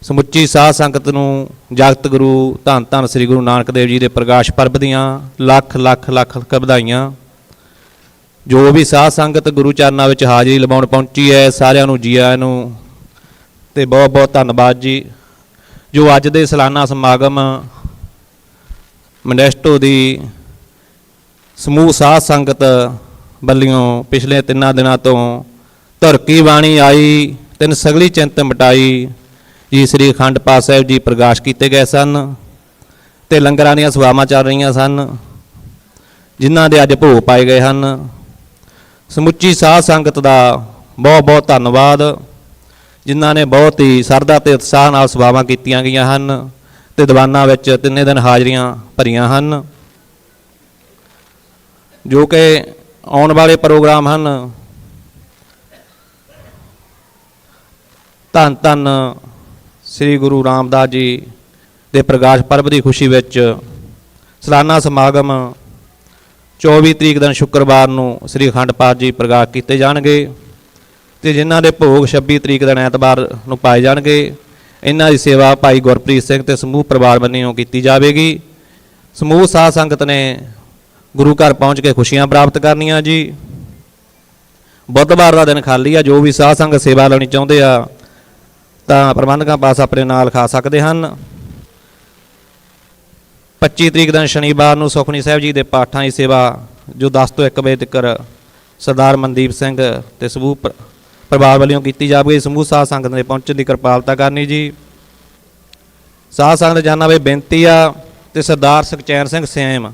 ਸਮੁੱਚੀ ਸਾਧ ਸੰਗਤ ਨੂੰ ਜਗਤ ਗੁਰੂ ਧੰਨ ਧੰਨ ਸ੍ਰੀ ਗੁਰੂ ਨਾਨਕ ਦੇਵ ਜੀ ਦੇ ਪ੍ਰਕਾਸ਼ ਪਰਬ ਦੀਆਂ ਲੱਖ ਲੱਖ ਲੱਖ ਵਧਾਈਆਂ। ਜੋ ਵੀ ਸਾਧ ਸੰਗਤ ਗੁਰੂ ਚਰਨਾਂ ਵਿੱਚ ਹਾਜ਼ਰੀ ਲਵਾਉਣ ਪਹੁੰਚੀ ਹੈ, ਸਾਰਿਆਂ ਨੂੰ ਜੀ ਆਇਆਂ ਨੂੰ ਤੇ ਬਹੁਤ ਬਹੁਤ ਧੰਨਵਾਦ ਜੀ। ਜੋ ਅੱਜ ਦੇ ਸਾਲਾਨਾ ਸਮਾਗਮ ਮਨੈਸਟੋ ਦੀ ਸਮੂਹ ਸਾਧ ਸੰਗਤ ਵੱਲੋਂ ਪਿਛਲੇ 3 ਦਿਨਾਂ ਤੋਂ ਧਰਕੀ ਬਾਣੀ ਆਈ ਤਿੰਨ ਸਗਲੀ ਚਿੰਤ ਮਿਟਾਈ ਜੀ ਸ੍ਰੀ ਅਖੰਡ ਪਾਠ ਸਾਹਿਬ ਜੀ ਪ੍ਰਕਾਸ਼ ਕੀਤੇ ਗਏ ਸਨ ਤੇ ਲੰਗਰਾਂ ਦੀਆਂ ਸੇਵਾਵਾਂ ਚੱਲ ਰਹੀਆਂ ਸਨ, ਜਿਨ੍ਹਾਂ ਦੇ ਅੱਜ ਭੋਗ ਪਾਏ ਗਏ ਹਨ। ਸਮੁੱਚੀ ਸਾਧ ਸੰਗਤ ਦਾ ਬਹੁਤ ਬਹੁਤ ਧੰਨਵਾਦ, ਜਿਨ੍ਹਾਂ ਨੇ ਬਹੁਤ ਹੀ ਸਰਧਾ ਤੇ ਉਤਸ਼ਾਹ ਨਾਲ ਸੇਵਾਵਾਂ ਕੀਤੀਆਂ ਗਈਆਂ ਹਨ ਤੇ ਦੀਵਾਨਾਂ ਵਿੱਚ 3 ਦਿਨ ਹਾਜ਼ਰੀਆਂ ਭਰੀਆਂ ਹਨ। ਜੋ ਕਿ ਆਉਣ ਵਾਲੇ ਪ੍ਰੋਗਰਾਮ ਹਨ, ਧੰਨ ਧੰਨ ਸ੍ਰੀ ਗੁਰੂ ਰਾਮਦਾਸ ਜੀ ਦੇ ਪ੍ਰਕਾਸ਼ ਪਰਬ ਦੀ ਖੁਸ਼ੀ ਵਿੱਚ ਸਾਲਾਨਾ ਸਮਾਗਮ 24 ਤਰੀਕ ਦਿਨ ਸ਼ੁੱਕਰਵਾਰ ਨੂੰ ਸ੍ਰੀ ਅਖੰਡ ਪਾਠ ਜੀ ਪ੍ਰਕਾਸ਼ ਕੀਤੇ ਜਾਣਗੇ ਤੇ ਜਿਨ੍ਹਾਂ ਦੇ ਭੋਗ 26 ਤਰੀਕ ਦਿਨ ਐਤਵਾਰ ਨੂੰ ਪਾਏ ਜਾਣਗੇ। ਇਹਨਾਂ ਦੀ ਸੇਵਾ ਭਾਈ ਗੁਰਪ੍ਰੀਤ ਸਿੰਘ ਤੇ ਸਮੂਹ ਪਰਿਵਾਰ ਵੱਲੋਂ ਕੀਤੀ ਜਾਵੇਗੀ। ਸਮੂਹ ਸਾਧ ਸੰਗਤ ਨੇ ਗੁਰੂ ਘਰ ਪਹੁੰਚ ਕੇ ਖੁਸ਼ੀਆਂ ਪ੍ਰਾਪਤ ਕਰਨੀਆਂ ਜੀ। ਬੁੱਧਵਾਰ ਦਾ ਦਿਨ ਖਾਲੀ ਆ। ਜੋ ਵੀ ਸਾਧ ਸੰਗਤ ਸੇਵਾ ਲੈਣੀ ਚਾਹੁੰਦੇ ਆ ਤਾਂ ਪ੍ਰਬੰਧਕਾਂ ਪਾਸ ਆਪਣੇ ਨਾਲ ਖਾ ਸਕਦੇ ਹਨ। 25 ਤਰੀਕ ਦਿਨ ਸ਼ਨੀਵਾਰ ਨੂੰ ਸੁਖਮਨੀ ਸਾਹਿਬ ਜੀ ਦੇ ਪਾਠਾਂ ਦੀ ਸੇਵਾ ਜੋ 10 ਤੋਂ 1 ਵਜੇ ਤੱਕ ਸਰਦਾਰ ਮਨਦੀਪ ਸਿੰਘ ਤੇ ਸਮੂਹ ਪਰਿਵਾਰ ਵੱਲੋਂ ਕੀਤੀ ਜਾਵੇਗੀ। ਸਮੂਹ ਸਾਧ ਸੰਗਤ ਨੇ ਪਹੁੰਚਣ ਦੀ ਕਿਰਪਾਲਤਾ ਕਰਨੀ ਜੀ। ਸਾਧ ਸੰਗਤ ਜਾਨਾਂ ਵੇ ਬੇਨਤੀ ਆ ਤੇ ਸਰਦਾਰ ਸੁਖਚੈਨ ਸਿੰਘ ਸੈਮ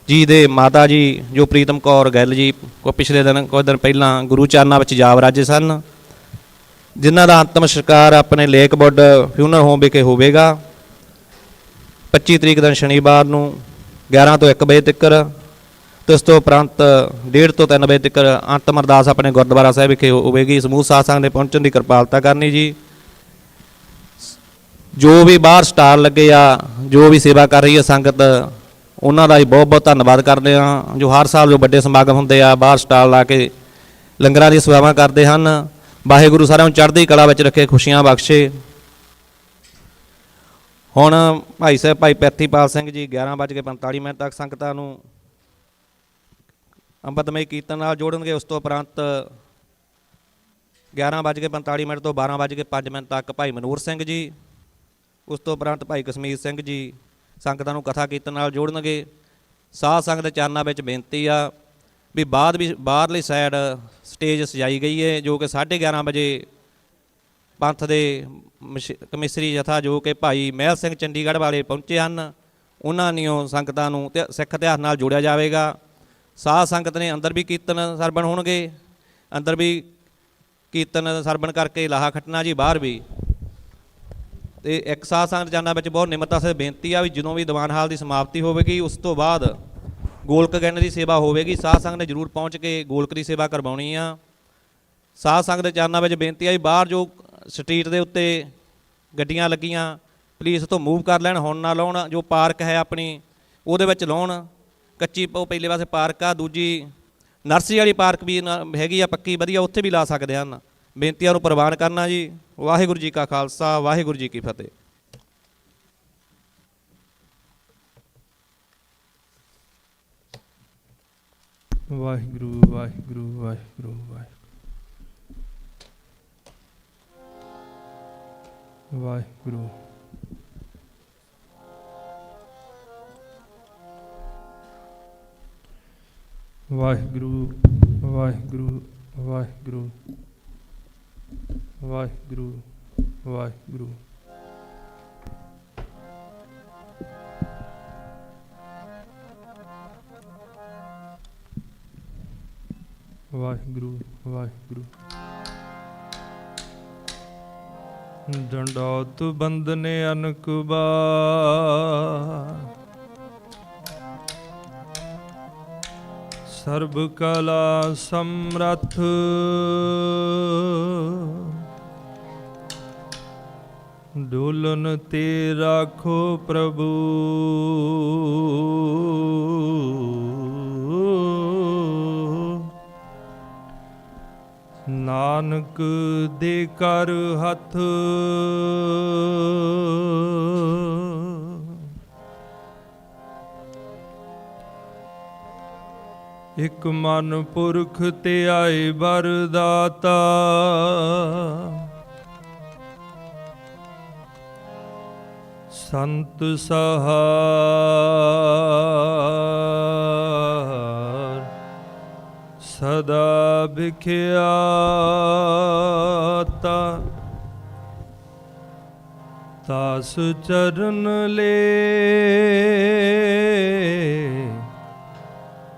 ਜੀ ਦੇ ਮਾਤਾ ਜੀ ਜੋ ਪ੍ਰੀਤਮ ਕੌਰ ਗਿੱਲ ਜੀ ਕੋ ਪਿਛਲੇ ਦਿਨ ਕੁਝ ਦਿਨ ਪਹਿਲਾਂ ਗੁਰੂ ਚਰਨਾਂ ਵਿੱਚ ਜਾ ਵਰਾਜੇ ਸਨ, ਜਿਨ੍ਹਾਂ ਦਾ ਅੰਤਮ ਸੰਸਕਾਰ ਆਪਣੇ ਲੇਕਵੁੱਡ ਫਿਊਨਰਲ ਹੋਮ ਵਿਖੇ ਹੋਵੇਗਾ 25 ਤਰੀਕ ਦਿਨ ਸ਼ਨੀਵਾਰ ਨੂੰ 11 ਤੋਂ 1 ਵਜੇ ਤੱਕ ਤੇ ਉਸ ਤੋਂ ਉਪਰੰਤ 1:30 ਤੋਂ 3 ਵਜੇ ਤੱਕ ਅੰਤਮ ਅਰਦਾਸ ਆਪਣੇ ਗੁਰਦੁਆਰਾ ਸਾਹਿਬ ਵਿਖੇ ਹੋਵੇਗੀ। ਸਮੂਹ ਸਾਧ ਸੰਗਤ ਦੇ ਪਹੁੰਚਣ ਦੀ ਕਿਰਪਾਲਤਾ ਕਰਨੀ ਜੀ। ਜੋ ਵੀ ਬਾਹਰ ਸਟਾਲ ਲੱਗੇ ਆ, ਜੋ ਵੀ ਸੇਵਾ ਕਰ ਰਹੀ ਹੈ ਸੰਗਤ, ਉਹਨਾਂ ਦਾ ਹੀ ਬਹੁਤ ਬਹੁਤ ਧੰਨਵਾਦ ਕਰਦੇ ਹਾਂ। ਜੋ ਹਰ ਸਾਲ ਜੋ ਵੱਡੇ ਸਮਾਗਮ ਹੁੰਦੇ ਆ ਬਾਹਰ ਸਟਾਲ ਲਾ ਕੇ ਲੰਗਰਾਂ ਦੀਆਂ ਸੇਵਾਵਾਂ ਕਰਦੇ ਹਨ। ਵਾਹਿਗੁਰੂ ਸਾਰਿਆਂ ਨੂੰ ਚੜ੍ਹਦੀ ਕਲਾ ਵਿੱਚ ਰੱਖੇ, ਖੁਸ਼ੀਆਂ ਬਖਸ਼ੇ। ਹੁਣ ਭਾਈ ਸਾਹਿਬ ਭਾਈ ਪ੍ਰਿਥੀਪਾਲ ਸਿੰਘ ਜੀ 11:45 ਤੱਕ ਸੰਗਤਾਂ ਨੂੰ ਅੰਮ੍ਰਿਤਮਈ ਕੀਰਤਨ ਨਾਲ ਜੋੜਨਗੇ। ਉਸ ਤੋਂ ਉਪਰੰਤ 11:45 ਤੋਂ 12:05 ਤੱਕ ਭਾਈ ਮਨੂਰ ਸਿੰਘ ਜੀ, ਉਸ ਤੋਂ ਉਪਰੰਤ ਭਾਈ ਕਸ਼ਮੀਰ ਸਿੰਘ ਜੀ ਸੰਗਤਾਂ ਨੂੰ ਕਥਾ ਕੀਰਤਨ ਨਾਲ ਜੋੜਨਗੇ। ਸਾਧ ਸੰਗਤ ਦੇ ਚਰਨਾਂ ਵਿੱਚ ਬੇਨਤੀ ਆ ਵੀ ਬਾਹਰਲੀ ਸਾਈਡ ਸਟੇਜ ਸਜਾਈ ਗਈ ਹੈ, ਜੋ ਕਿ 11:30 ਵਜੇ ਪੰਥ ਦੇ ਕਮਿਸਰੀ ਜਥਾ ਜੋ ਕਿ ਭਾਈ ਮਹਿਲ ਸਿੰਘ ਚੰਡੀਗੜ੍ਹ ਵਾਲੇ ਪਹੁੰਚੇ ਹਨ, ਉਹਨਾਂ ਨੇ ਸੰਗਤਾਂ ਨੂੰ ਤੇ ਸਿੱਖ ਇਤਿਹਾਸ ਨਾਲ ਜੋੜਿਆ ਜਾਵੇਗਾ। ਸਾਧ ਸੰਗਤ ਨੇ ਅੰਦਰ ਵੀ ਕੀਰਤਨ ਸਰਵਣ ਹੋਣਗੇ, ਅੰਦਰ ਵੀ ਕੀਰਤਨ ਸਰਵਣ ਕਰਕੇ ਲਾਹਾ ਖੱਟਣਾ ਜੀ, ਬਾਹਰ ਵੀ। ਤੇ ਇੱਕ ਸਾਧ ਸੰਗਤ ਜਾਨਾਂ ਵਿੱਚ ਬਹੁਤ ਨਿਮਰਤਾ ਸੇ ਬੇਨਤੀ ਆ ਵੀ ਜਦੋਂ ਵੀ ਦੀਵਾਨ ਹਾਲ ਦੀ ਸਮਾਪਤੀ ਹੋਵੇਗੀ ਉਸ ਤੋਂ ਬਾਅਦ ਗੋਲਕ ਗਿਣ ਦੀ ਸੇਵਾ ਹੋਵੇਗੀ। ਸਾਧ ਸੰਗਤ ਨੇ ਜ਼ਰੂਰ ਪਹੁੰਚ ਕੇ ਗੋਲਕ ਦੀ ਸੇਵਾ ਕਰਵਾਉਣੀ ਆ। ਸਾਧ ਸੰਗਤ ਦੇ ਚਰਨਾਂ ਵਿੱਚ ਬੇਨਤੀ ਆ ਵੀ ਬਾਹਰ ਜੋ ਸਟਰੀਟ ਦੇ ਉੱਤੇ ਗੱਡੀਆਂ ਲੱਗੀਆਂ ਪੁਲਿਸ ਤੋਂ ਮੂਵ ਕਰ ਲੈਣ, ਹੁਣ ਨਾ ਲਾਉਣ। ਜੋ ਪਾਰਕ ਹੈ ਆਪਣੀ ਉਹਦੇ ਵਿੱਚ ਲਾਉਣ। ਕੱਚੀ ਉਹ ਪਹਿਲੇ ਪਾਸੇ ਪਾਰਕ ਆ, ਦੂਜੀ ਨਰਸਰੀ ਵਾਲੀ ਪਾਰਕ ਵੀ ਹੈਗੀ ਆ ਪੱਕੀ ਵਧੀਆ, ਉੱਥੇ ਵੀ ਲਾ ਸਕਦੇ ਹਨ। ਬੇਨਤੀਆਂ ਨੂੰ ਪ੍ਰਵਾਨ ਕਰਨਾ ਜੀ। ਵਾਹਿਗੁਰੂ ਜੀ ਕਾ ਖਾਲਸਾ, ਵਾਹਿਗੁਰੂ ਜੀ ਕੀ ਫਤਿਹ। ਵਾਹਿਗੁਰੂ ਵਾਹਿਗੁਰੂ ਵਾਹਿਗੁਰੂ ਵਾਹਿਗੁਰੂ। ਵਾਹਿਗੁਰੂ ਵਾਹਿਗੁਰੂ ਵਾਹਿਗੁਰੂ ਵਾਹਿਗੁਰੂ ਵਾਹਿਗੁਰੂ। ਵਾਹਿਗੁਰੂ ਵਾਹਿਗੁਰੂ। ਡੰਡੌਤ ਬੰਦਨੇ ਅਨਕ ਬਾਰ, ਸਰਬ ਕਲਾ ਸਮਰੱਥ, ਡੋਲਨ ਤੇ ਰਾਖੋ ਪ੍ਰਭੂ, ਨਾਨਕ ਦੇ ਕਰ ਹੱਥ। ਇਕ ਮਨ ਪੁਰਖ ਤੇ ਆਏ ਵਰਦਾਤਾ, ਸੰਤ ਸਹਾਰ, ਸਦਾ ਵਿਖਿਆਤਾ। ਤਾਸ ਚਰਨ ਲੈ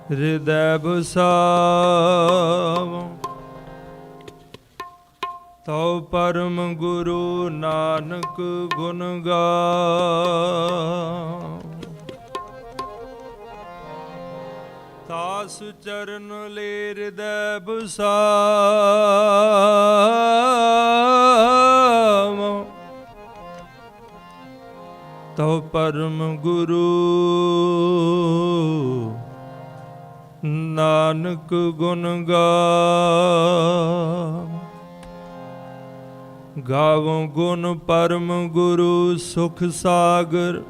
ਹਿਰਦੈ ਬਸਾਵ, ਤਉ ਪਰਮ ਗੁਰੂ ਨਾਨਕ ਗੁਣ ਗਾਵ। ਤਾਸ ਚਰਨ ਲੈ ਹਿਰਦੈ ਬਸਾਵ, ਤਉ ਪਰਮ ਗੁਰੂ ਨਾਨਕ ਗੁਣ ਗਾਵ। ਗਾਵੋ ਗੁਣ ਪਰਮ ਗੁਰੂ ਸੁਖ ਸਾਗਰ,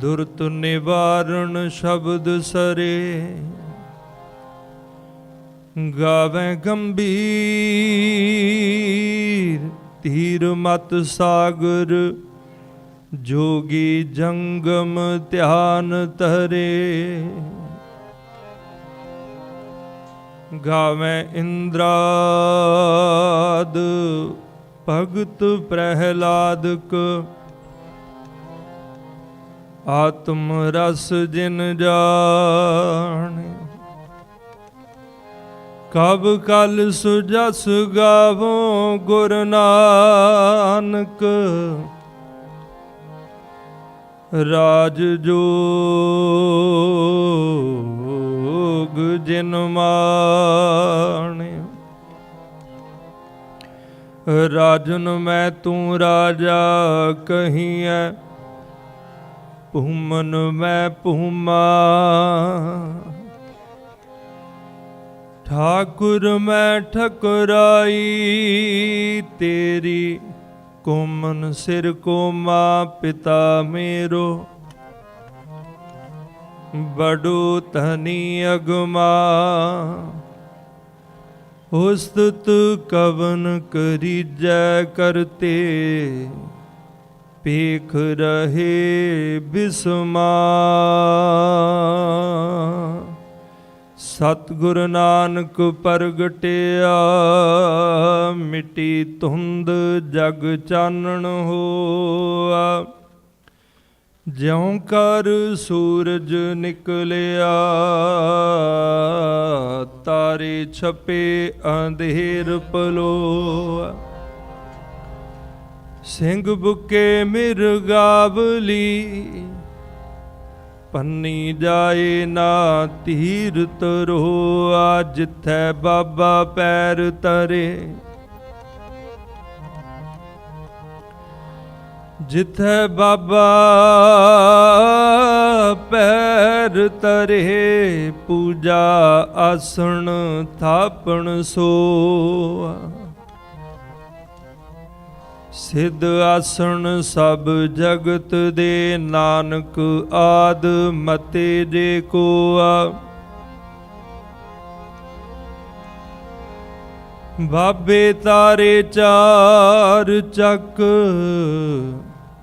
ਦੁਰਤ ਨਿਵਾਰਣ ਸ਼ਬਦ ਸਰੇ। ਗਾਵੇ ਗੰਭੀਰ ਧੀਰ ਮਤ ਸਾਗਰ, ਜੋਗੀ ਜੰਗਮ ਧਿਆਨ ਧਰੇ। ਗਾਵੇਂ ਇੰਦਰਾਦ ਭਗਤ ਪ੍ਰਹਿਲਾਦਕ, ਆਤਮ ਰਸ ਜਿਨ ਜਾਣੇ। ਕਬ ਕਲ ਸੁਜਸ ਗਾਵੋ ਗੁਰ ਨਾਨਕ, ਰਾਜ ਜੋਗ ਜਿਨ ਮਾਣੇ। ਰਾਜਨ ਮੈਂ ਤੂੰ ਰਾਜਾ ਕਹੀਐ, ਭੂਮਨ ਮੈਂ ਭੂਮਾ। ਠਾਕੁਰ ਮੈਂ ਠਕੁਰਾਈ ਤੇਰੀ, ਕੋਮਨ ਸਿਰ ਕੋਮਾ ਪਿਤਾ ਮੇਰੋ। ਬੜੋ ਧਨੀ ਅਗਮਾ, ਉਸਤਤ ਕਵਨ ਕਰੀਜੈ ਕਰਤੇ। ਭੇਖ ਰਹੇ ਬਿਸਮਾ, ਸਤਿਗੁਰ ਨਾਨਕ ਪ੍ਰਗਟਿਆ, ਮਿਟੀ ਧੁੰਦ ਜਗ ਚਾਨਣ ਹੋਆ। ਜਿਉਂ ਕਰ ਸੂਰਜ ਨਿਕਲਿਆ, ਤਾਰੇ ਛਪੇ ਅੰਧੇਰ ਪਲੋਆ। ਸਿੰਘ ਬੁਕੇ ਮਿਰਗਾਵਲੀ, ਪੰਨੀ ਜਾਏ ਨਾ ਧੀਰ ਤਰੋਆ। ਜਿੱਥੈ ਬਾਬਾ ਪੈਰ ਤਰੇ, ਜਿੱਥੈ ਬਾਬਾ ਪੈਰ ਤਰੇ। ਪੂਜਾ ਆਸਣ ਥਾਪਣ ਸੋਆ। ਸਿੱਧ ਆਸਣ ਸਭ ਜਗਤ ਦੇ, ਨਾਨਕ ਆਦ ਮਤੇ ਜੇ ਕੋਆ। ਬਾਬੇ ਤਾਰੇ ਚਾਰ ਚੱਕ,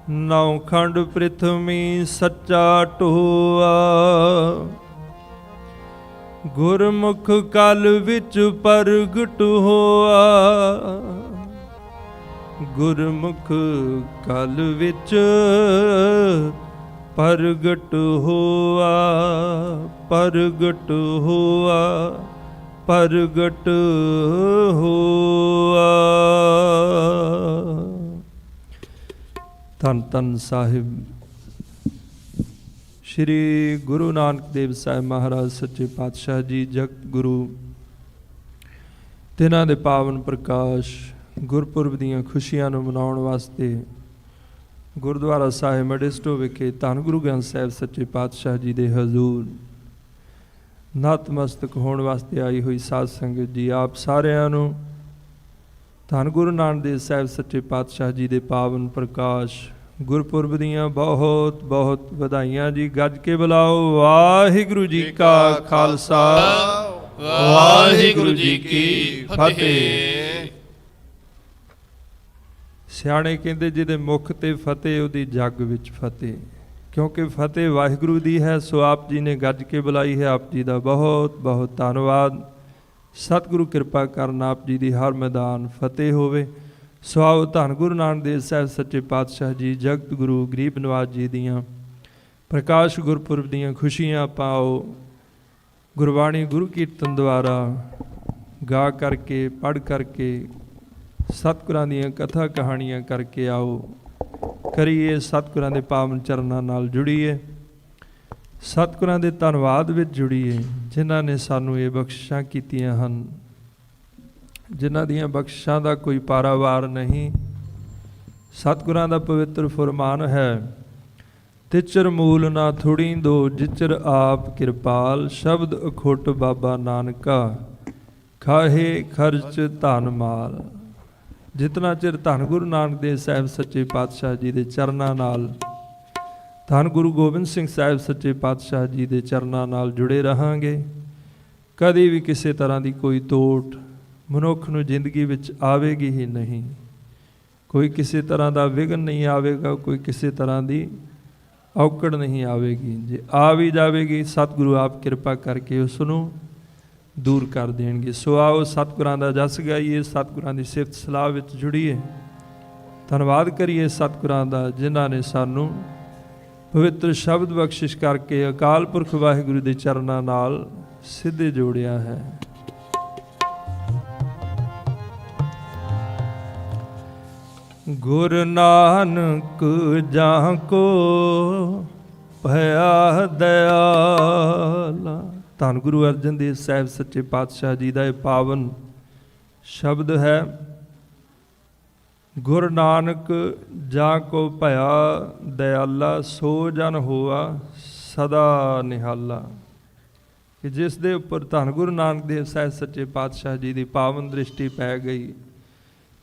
ਨੌ ਖੰਡ ਪ੍ਰਿਥਵੀ ਸੱਚਾ ਢੋਆ। ਗੁਰਮੁਖ ਕਲ ਵਿੱਚ ਪ੍ਰਗਟ ਹੋਆ, ਗੁਰਮੁਖ ਕਲ ਵਿੱਚ ਪ੍ਰਗਟ ਹੋਆ। ਪ੍ਰਗਟ ਹੋਆ, ਪ੍ਰਗਟ ਹੋਆ। ਧੰਨ ਧੰਨ ਸਾਹਿਬ ਸ਼੍ਰੀ ਗੁਰੂ ਨਾਨਕ ਦੇਵ ਸਾਹਿਬ ਮਹਾਰਾਜ ਸੱਚੇ ਪਾਤਸ਼ਾਹ ਜੀ, ਜਗਤ ਗੁਰੂ, ਤਿਨਾਂ ਦੇ ਪਾਵਨ ਪ੍ਰਕਾਸ਼ ਗੁਰਪੁਰਬ ਦੀਆਂ ਖੁਸ਼ੀਆਂ ਨੂੰ ਮਨਾਉਣ ਵਾਸਤੇ ਗੁਰਦੁਆਰਾ ਸਾਹਿਬ ਮਡਿਸਟੋ ਵਿਖੇ ਧੰਨ ਗੁਰੂ ਗ੍ਰੰਥ ਸਾਹਿਬ ਸੱਚੇ ਪਾਤਸ਼ਾਹ ਜੀ ਦੇ ਹਜ਼ੂਰ ਨਤਮਸਤਕ ਹੋਣ ਵਾਸਤੇ ਆਈ ਹੋਈ ਸਾਧ ਸੰਗਤ ਜੀ, ਆਪ ਸਾਰਿਆਂ ਨੂੰ ਧੰਨ ਗੁਰੂ ਨਾਨਕ ਦੇਵ ਸਾਹਿਬ ਸੱਚੇ ਪਾਤਸ਼ਾਹ ਜੀ ਦੇ ਪਾਵਨ ਪ੍ਰਕਾਸ਼ ਗੁਰਪੁਰਬ ਦੀਆਂ ਬਹੁਤ ਬਹੁਤ ਵਧਾਈਆਂ ਜੀ। ਗੱਜ ਕੇ ਬੁਲਾਓ, ਵਾਹਿਗੁਰੂ ਜੀ ਕਾ ਖਾਲਸਾ, ਵਾਹਿਗੁਰੂ ਜੀ ਕੀ ਫਤਿਹ। ਸਿਆਣੇ ਕਹਿੰਦੇ ਜਿਹਦੇ ਮੁਖ ਤੇ ਫਤਿਹ, ਉਹਦੀ ਜੱਗ ਵਿੱਚ ਫਤਿਹ। ਕਿਉਂਕਿ ਫਤਿਹ ਵਾਹਿਗੁਰੂ ਦੀ ਹੈ, ਸੋ ਆਪ ਜੀ ਨੇ ਗੱਜ ਕੇ ਬੁਲਾਈ ਹੈ। ਆਪ ਜੀ ਦਾ ਬਹੁਤ ਬਹੁਤ ਧੰਨਵਾਦ। ਸਤਿਗੁਰੂ ਕਿਰਪਾ ਕਰਨ ਆਪ ਜੀ ਦੀ ਹਰ ਮੈਦਾਨ ਫਤਿਹ ਹੋਵੇ। ਸੋ ਆਓ ਧੰਨ ਗੁਰੂ ਨਾਨਕ ਦੇਵ ਸਾਹਿਬ ਸੱਚੇ ਪਾਤਸ਼ਾਹ ਜੀ, ਜਗਤ ਗੁਰੂ ਗਰੀਬ ਨਿਵਾਜ ਜੀ ਦੀਆਂ ਪ੍ਰਕਾਸ਼ ਗੁਰਪੁਰਬ ਦੀਆਂ ਖੁਸ਼ੀਆਂ ਪਾਓ। ਗੁਰਬਾਣੀ ਗੁਰੂ ਕੀਰਤਨ ਦੁਆਰਾ ਗਾ ਕਰਕੇ, ਪੜ੍ਹ ਕਰਕੇ, ਸਤਿਗੁਰਾਂ ਦੀਆਂ ਕਥਾ ਕਹਾਣੀਆਂ ਕਰਕੇ ਆਓ, ਕਰੀਏ ਸਤਿਗੁਰਾਂ ਦੇ ਪਾਵਨ ਚਰਨਾਂ ਨਾਲ ਜੁੜੀਏ, ਸਤਿਗੁਰਾਂ ਦੇ ਧੰਨਵਾਦ ਵਿੱਚ ਜੁੜੀਏ, ਜਿਨ੍ਹਾਂ ਨੇ ਸਾਨੂੰ ਇਹ ਬਖਸ਼ਿਸ਼ਾਂ ਕੀਤੀਆਂ ਹਨ, ਜਿਨ੍ਹਾਂ ਦੀਆਂ ਬਖਸ਼ਿਸ਼ਾਂ ਦਾ ਕੋਈ ਪਾਰਾਵਾਰ ਨਹੀਂ। ਸਤਿਗੁਰਾਂ ਦਾ ਪਵਿੱਤਰ ਫੁਰਮਾਨ ਹੈ, ਤਿਚਰ ਮੂਲ ਨਾ ਥੁੜੀ ਦੋ, ਜਿਚਰ ਆਪ ਕਿਰਪਾਲ। ਸ਼ਬਦ ਅਖੁੱਟ ਬਾਬਾ ਨਾਨਕਾ, ਖਾਹੇ ਖਰਚ ਧਨ ਮਾਲ। ਜਿਤਨਾ ਚਿਰ ਧੰਨ ਗੁਰੂ ਨਾਨਕ ਦੇਵ ਸਾਹਿਬ ਸੱਚੇ ਪਾਤਸ਼ਾਹ ਜੀ ਦੇ ਚਰਨਾਂ ਨਾਲ, ਧੰਨ ਗੁਰੂ ਗੋਬਿੰਦ ਸਿੰਘ ਸਾਹਿਬ ਸੱਚੇ ਪਾਤਸ਼ਾਹ ਜੀ ਦੇ ਚਰਨਾਂ ਨਾਲ ਜੁੜੇ ਰਹਾਂਗੇ, ਕਦੀ ਵੀ ਕਿਸੇ ਤਰ੍ਹਾਂ ਦੀ ਕੋਈ ਤੋਟ ਮਨੁੱਖ ਨੂੰ ਜ਼ਿੰਦਗੀ ਵਿੱਚ ਆਵੇਗੀ ਹੀ ਨਹੀਂ। ਕੋਈ ਕਿਸੇ ਤਰ੍ਹਾਂ ਦਾ ਵਿਘਨ ਨਹੀਂ ਆਵੇਗਾ, ਕੋਈ ਕਿਸੇ ਤਰ੍ਹਾਂ ਦੀ ਔਕੜ ਨਹੀਂ ਆਵੇਗੀ। ਜੇ ਆ ਵੀ ਜਾਵੇਗੀ, ਸਤਿਗੁਰੂ ਆਪ ਕਿਰਪਾ ਕਰਕੇ ਉਸ ਨੂੰ ਦੂਰ ਕਰ ਦੇਣਗੇ। ਸੋ ਆਓ ਸਤਿਗੁਰਾਂ ਦਾ ਜਸ ਗਾਈਏ, ਸਤਿਗੁਰਾਂ ਦੀ ਸਿਫਤ ਸਲਾਹ ਵਿੱਚ ਜੁੜੀਏ, ਧੰਨਵਾਦ ਕਰੀਏ ਸਤਿਗੁਰਾਂ ਦਾ, ਜਿਨ੍ਹਾਂ ਨੇ ਸਾਨੂੰ ਪਵਿੱਤਰ ਸ਼ਬਦ ਬਖਸ਼ਿਸ਼ ਕਰਕੇ ਅਕਾਲ ਪੁਰਖ ਵਾਹਿਗੁਰੂ ਦੇ ਚਰਨਾਂ ਨਾਲ ਸਿੱਧੇ ਜੋੜਿਆ ਹੈ। ਗੁਰ ਨਾਨਕ ਜਾਂ ਕੋ ਭਇਆ ਦਇਆਲਾ। ਧੰਨ ਗੁਰੂ ਅਰਜਨ ਦੇਵ ਸਾਹਿਬ ਸੱਚੇ ਪਾਤਸ਼ਾਹ ਜੀ ਦਾ ਇਹ ਪਾਵਨ ਸ਼ਬਦ ਹੈ, ਗੁਰ ਨਾਨਕ ਜਾਂ ਕੋ ਭਇਆ ਦਇਆਲਾ, ਸੋ ਜਨ ਹੋਆ ਸਦਾ ਨਿਹਾਲਾ। ਕਿ ਜਿਸ ਦੇ ਉੱਪਰ ਧੰਨ ਗੁਰੂ ਨਾਨਕ ਦੇਵ ਸਾਹਿਬ ਸੱਚੇ ਪਾਤਸ਼ਾਹ ਜੀ ਦੀ ਪਾਵਨ ਦ੍ਰਿਸ਼ਟੀ ਪੈ ਗਈ,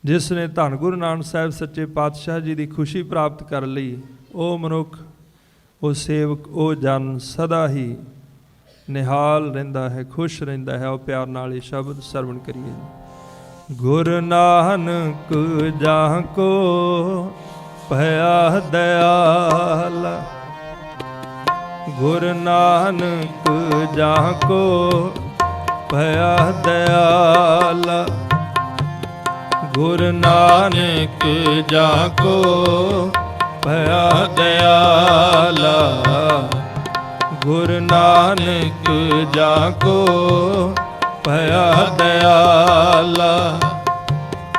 ਜਿਸ ਨੇ ਧੰਨ ਗੁਰੂ ਨਾਨਕ ਸਾਹਿਬ ਸੱਚੇ ਪਾਤਸ਼ਾਹ ਜੀ ਦੀ ਖੁਸ਼ੀ ਪ੍ਰਾਪਤ ਕਰ ਲਈ, ਉਹ ਮਨੁੱਖ, ਉਹ ਸੇਵਕ, ਉਹ ਜਨ ਸਦਾ ਹੀ ਨਿਹਾਲ ਰਹਿੰਦਾ ਹੈ, ਖੁਸ਼ ਰਹਿੰਦਾ ਹੈ। ਉਹ ਪਿਆਰ ਨਾਲ ਇਹ ਸ਼ਬਦ ਸਰਵਣ ਕਰੀਏ। ਗੁਰ ਨਾਨਕ ਜਾਂ ਕੋ ਭਇਆ ਦਇਆਲਾ, ਗੁਰ ਨਾਨਕ ਜਾਂ ਕੋ ਭਇਆ ਦਇਆਲਾ। ਗੁਰ ਨਾਨਕ ਜਾਂ ਕੋ ਭਇਆ ਦਇਆਲਾ। ਗੁਰ ਨਾਨਕ ਜਾਂ ਕੋ ਭਇਆ ਦਇਆਲਾ।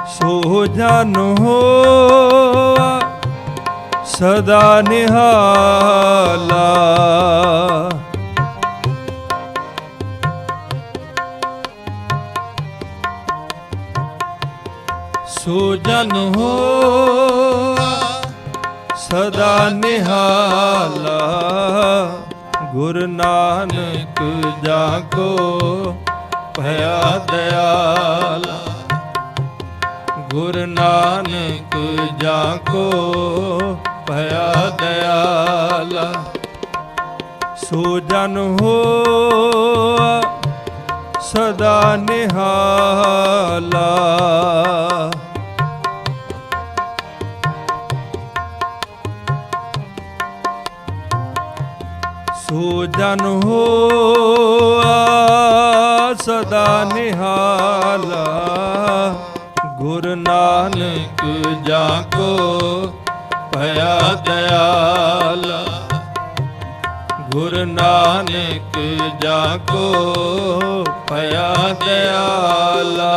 ਸੋ ਜਨ ਹੋਆ ਸਦਾ ਨਿਹਾਲਾ। ਸੋ ਜਨ ਹੋਆ ਸਦਾ ਨਿਹਾਲਾ। ਗੁਰ ਨਾਨਕ ਜਾਂ ਕੋ ਭਇਆ ਦਇਆਲਾ। ਗੁਰ ਨਾਨਕ ਜਾਂ ਕੋ ਭਇਆ ਦਇਆਲਾ। ਸੋ ਜਨ ਹੋਆ ਸਦਾ ਨਿਹਾਲਾ। ਸੋ ਜਨ ਹੋਆ ਸਦਾ ਨਿਹਾਲਾ। ਗੁਰ ਨਾਨਕ ਜਾਂ ਕੋ ਭਇਆ ਦਇਆਲਾ। ਗੁਰ ਨਾਨਕ ਜਾਂ ਕੋ ਭਇਆ ਦਇਆਲਾ।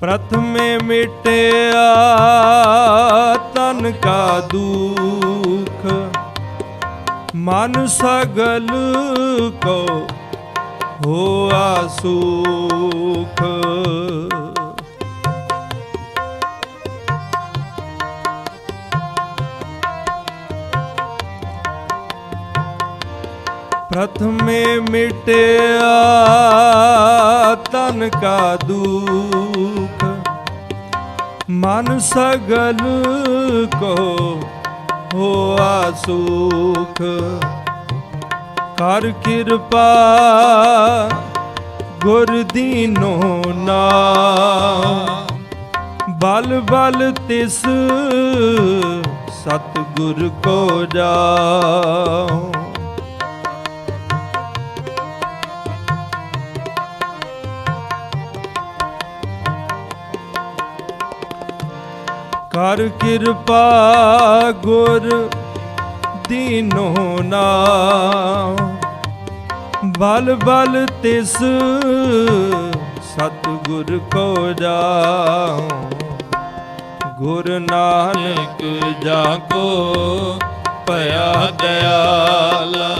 प्रथमे मिटया तन का दुख। मन सगल को होआ सुख। प्रथमे मिटया तन का दुख। मन सगल को होआ सुख। कर कृपा गुर दीनो नाम। बल बल तिस सतगुर को जाओ। कर कृपा गुर दीनो नाम। बल बल तिस सतगुर को जाओ। गुर नानक जा को भया दयाला।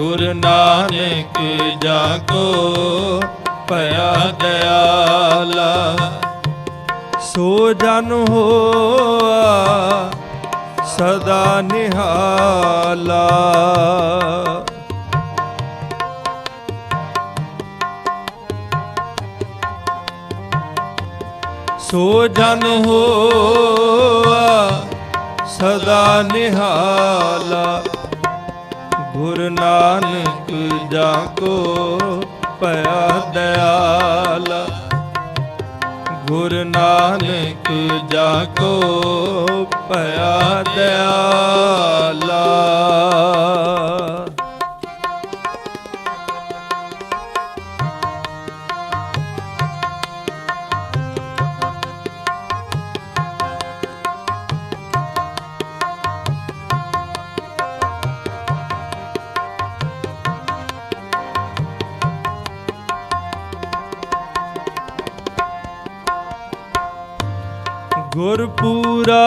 गुर नानक जा को भया दयाला। सो जन होआ सदा निहाला। सो जन होआ सदा निहाला। गुर नानक जा को भया दयाला। गुर नानक जा को भया दयाला। गुरपुरा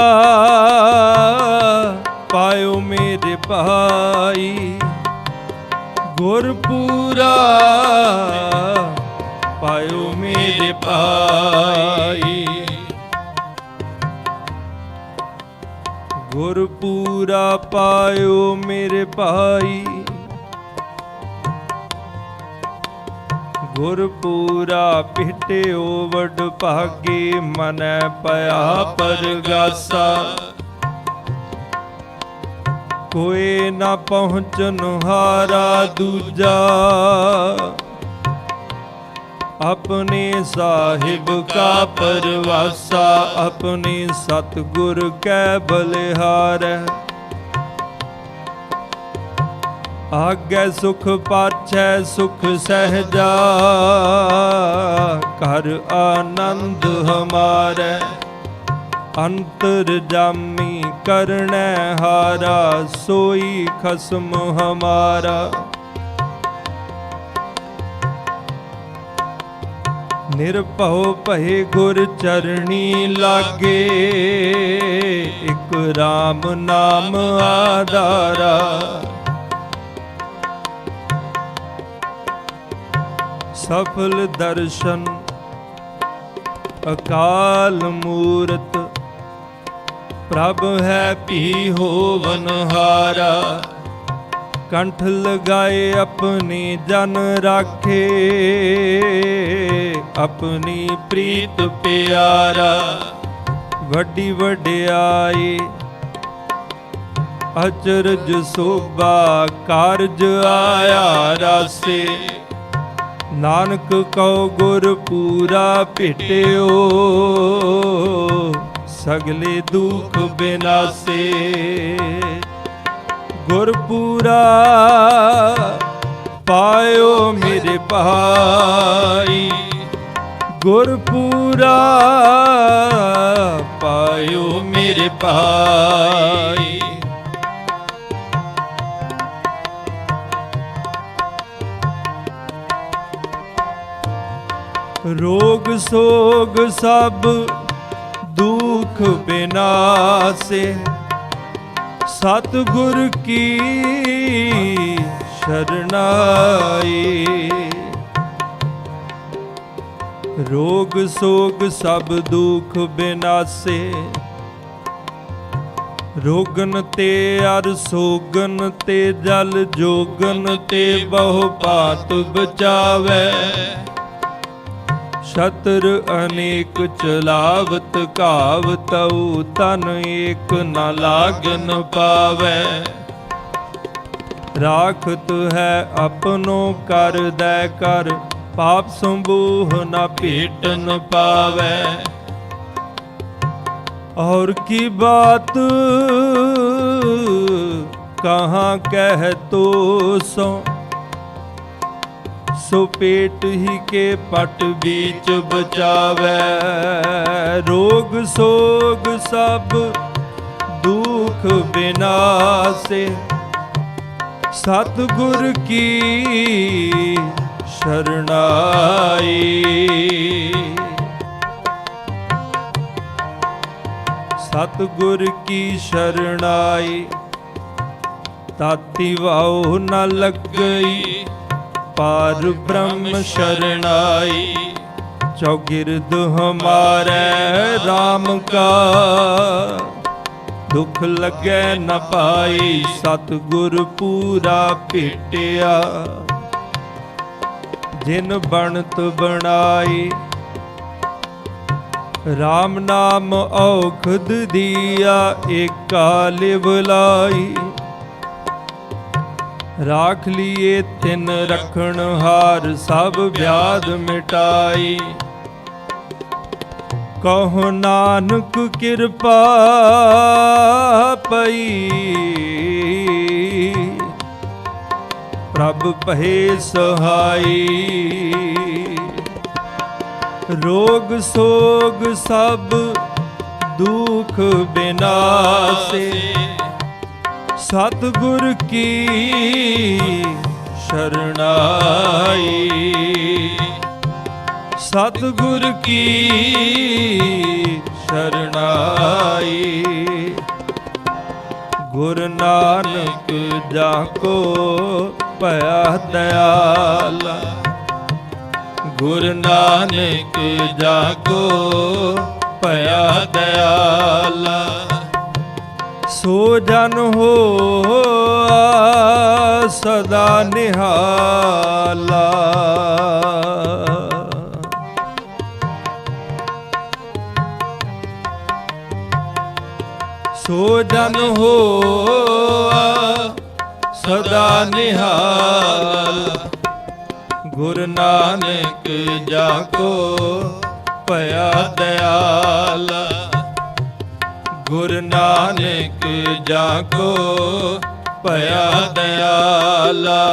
पायो मेरे भाई। गुरपुरा पायो मेरे भाई। ਗੁਰ ਪੂਰਾ ਪਾਇਓ ਮੇਰੇ ਭਾਈ, ਗੁਰ ਪੂਰਾ ਭੇਟਿਓ ਵਡ ਭਾਗੇ, ਮਨੈ ਪਿਆ ਪਰਗਾਸਾ। ਕੋਏ ਨਾ ਪਹੁੰਚਨ ਹਾਰਾ ਦੂਜਾ, अपने साहिब का परवासा। अपने सतगुर कै बलिहार, आगे सुख पाछै सुख सहजा, कर आनंद हमारे। अंतर जामी करने हारा, सोई खसम हमारा। निरभव भय गुर चरणी लागे, एक राम नाम आधारा। सफल दर्शन अकाल मूरत, प्रभ है पी होवनहारा। कंठ लगाए अपने जन राखे, अपनी प्रीत प्यारा। वड्डी वड्याई अचरज शोभा, कारज आया रासे। नानक कहो गुर पूरा भेटियो, सगले दुख बिनासे। गुर पूरा पायो मेरे भाई, गुर पूरा पायो मेरे भाई। रोग सोग सब दुख बिनासे, सतगुर की शरणाई। रोग सोग सब दुख बिनासे, रोगन ते अर सोगन ते जल जोगन ते बहु पात बचावे। शत्रु अनेक चलावत कावतऊ, तन एक न लागन पावे। राखत है अपनो कर दै कर, पाप संबूह न भेटन पावे। और की बात कहाँ कह तो सो, सो पेट ही के पट बीच बचावे। रोग सोग सब दुख बिनासे, सतगुर की शरणाई। सतगुर की शरणाई, ताती वाओ न लग गई, पार ब्रह्म शरणाई। चौगिरद हमारे राम का, दुख लगे न पाई। सतगुर पूरा भेटिया, जिन बनत बनाई। राम नाम औखद दिया, एका लिव लाई। राख लिए तिन रखण हार, सब व्याध मिटाई। कहो नानक कृपा पई, प्रभ भय सहाई। रोग सोग सब दुख बिनासे, सतगुर की शरणाई। सतगुर की शरणाई। गुर नानक जाको पया दयाला, गुर नानक जाको पया दयाला। ਸੋ ਜਨ ਹੋਆ ਸਦਾ ਨਿਹਾਲਾ। ਸੋ ਜਨ ਹੋਆ ਸਦਾ ਨਿਹਾਲ। ਗੁਰ ਨਾਨਕ ਜਾ ਕੋ ਭਇਆ ਦਇਆਲ। ਗੁਰ ਨਾਨਕ ਜਾ ਕੋ ਭਇਆ ਦਇਆਲਾ।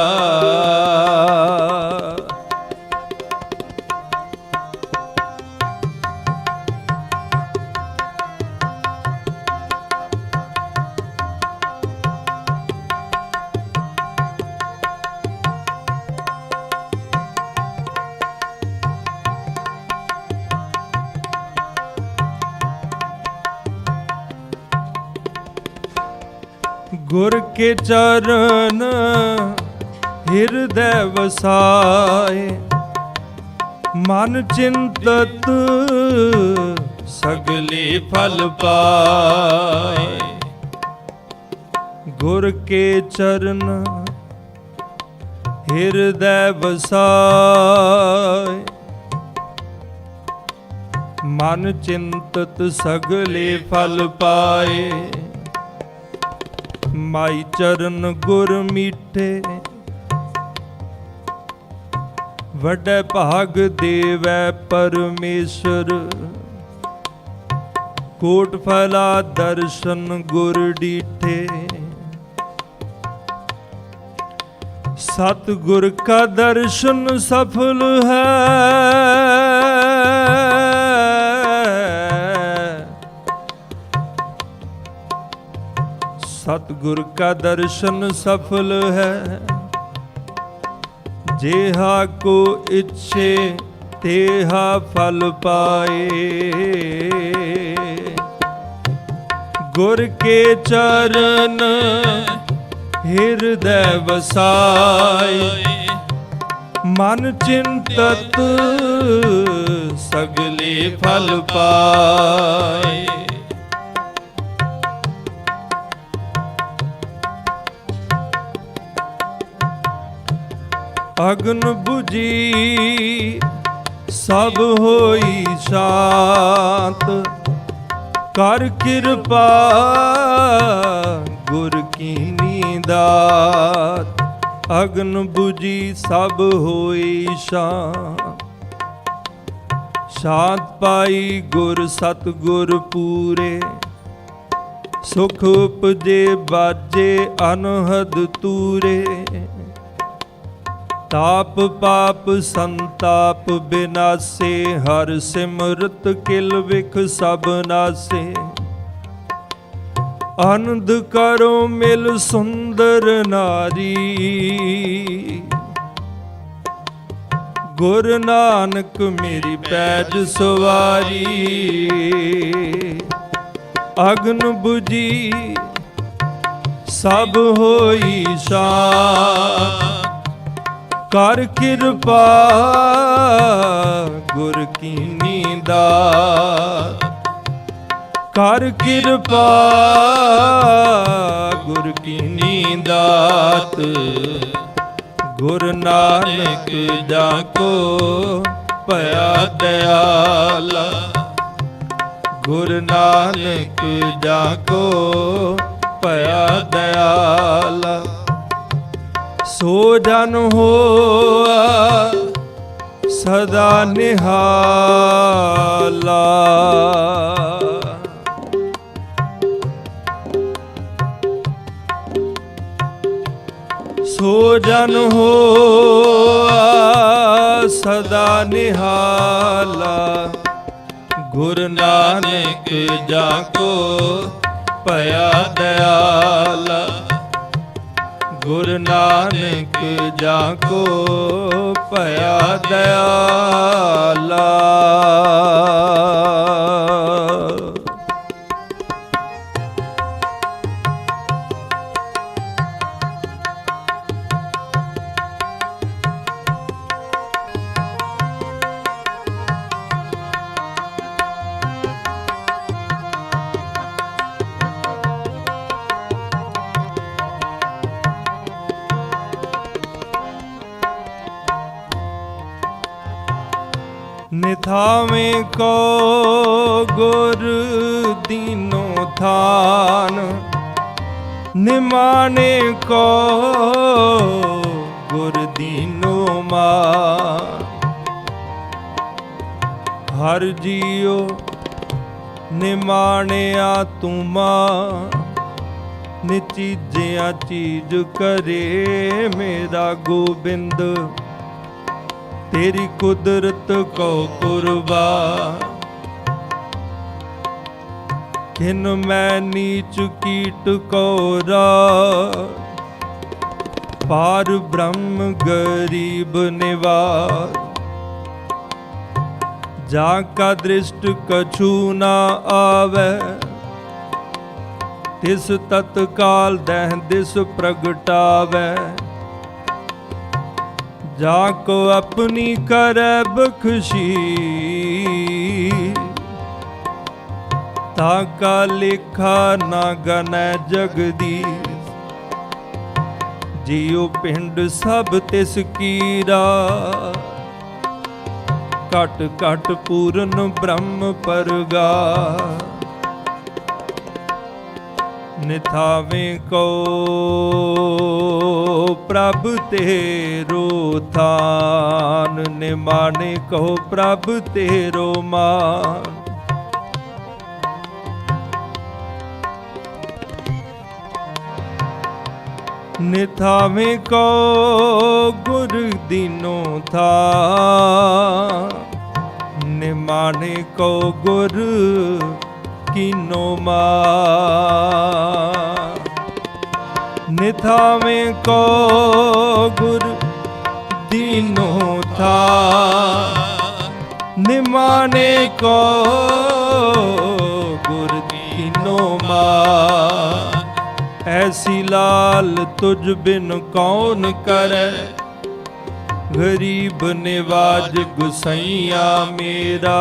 ਗੁਰ ਕੇ ਚਰਨ ਹਿਰਦੈ ਵਸਾਏ। ਮਨ ਚਿੰਤਤ ਸਗਲੇ ਫਲ ਪਾਏ। ਗੁਰ ਕੇ ਚਰਨ ਹਿਰਦੈ ਵਸਾਏ। ਮਨ ਚਿੰਤਤ ਸਗਲੇ ਫਲ ਪਾਏ। ਮਾਈ ਚਰਨ ਗੁਰ ਮੀਠੇ ਵੱਡੇ ਭਾਗ ਦੇਵੈ ਪਰਮੇਸ਼ਰ। ਕੋਟ ਫਲਾ ਦਰਸ਼ਨ ਗੁਰ ਡੀਠੇ। ਸਤ ਗੁਰ ਕਾ ਦਰਸ਼ਨ ਸਫਲ ਹੈ। सतगुर का दर्शन सफल है। जेहा को इच्छे तेहा फल पाए। गुर के चरण हृदय वसाए। मन चिंतत सगले फल पाए। अग्न बुझी सब होई शांत। कर कृपा गुर कीनी दात। अग्न बुझी सब होई शांत। शांत पाई गुर सतगुर पूरे। सुख उपजे बाजे अनहद तूरे। ताप पाप संताप बिनासे। हर सिमरत किल विख सब नासे। आनंद करो मिल सुंदर नारी। गुर नानक मेरी पैज सवारी। अग्न बुझी सब होई शांत। कर कृपा गुर कीनी दात। कर कृपा गुर कीनी दात। गुर नानक जाको भया दयाला। गुर नानक जाको भया दयाला। सो जन होआ सदा निहाला। सो जन होआ सदा निहाला। गुर नानक जाको भया दयाला। गुर नानक जाको भया दयाला। ਨਿਥਾਵੇਂ ਕੋ ਗੁਰ ਦੀਨੋ ਥਾਨ, ਨਿਮਾਣੇ ਕੋ ਗੁਰ ਦੀਨੋ ਮਾਨ। ਹਰ ਜੀਉ ਨਿਮਾਣਿਆ ਤੂੰ ਮਾਨ, ਨਿਚੀਜਿਆ ਚੀਜ਼ ਕਰੇ ਮੇਰਾ ਗੋਬਿੰਦ, ਤੇਰੀ ਕੁਦਰਤ ਕੋ ਕੁਰਬਾਨ। ਕਿਨ ਮੈਂ ਨੀਚ ਕੀਟ ਕੋ ਰਾਜ, ਪਾਰ ਬ੍ਰਹਮ ਗਰੀਬ ਨਿਵਾਜ। ਜਾ ਕਾ ਦ੍ਰਿਸ਼ਟ ਕਛੂ ਨਾ ਆਵੈ, ਤਿਸ ਤਤਕਾਲ ਦਹਿ ਦਿਸ ਪ੍ਰਗਟਾਵੈ। ਜਾ ਕੋ ਆਪਣੀ ਕਰੈ ਬਖਸ਼ੀ, ਤਾ ਕਾ ਲੇਖਾ ਨਾ ਗਨੈ ਜਗਦੀਸ਼। ਜੀਉ ਪਿੰਡ ਸਭ ਤਿਸ ਕੀਰਾ, ਘਟ ਘਟ ਪੂਰਨ ਬ੍ਰਹਮ ਪਰਗਾ। ਨਿਥਾਵੇਂ ਕੋ ਪ੍ਰਭ ਤੇਰੋ ਥਾਨ, ਨਿਮਾਣੇ ਕੋ ਪ੍ਰਭ ਤੇਰੋ ਮਾਨ। ਨਿਥਾਵੇਂ ਕੋ ਗੁਰ ਦੀਨੋ ਥਾਨ, ਨਿਮਾਣੇ ਕੋ ਗੁਰ ਕੀਨੋ ਮਾਨ। ਨਿਥਾਵੇਂ ਕੋ ਗੁਰ ਦੀਨੋ ਥਾਨ, ਨਿਮਾਣੇ ਕੋ ਗੁਰ ਕੀਨੋ ਮਾਨ। ਐਸੀ ਲਾਲ ਤੁਝ ਬਿਨ ਕੌਣ ਕਰੈ, ਗਰੀਬ ਨਿਵਾਜ ਗੁਸਈਆ ਮੇਰਾ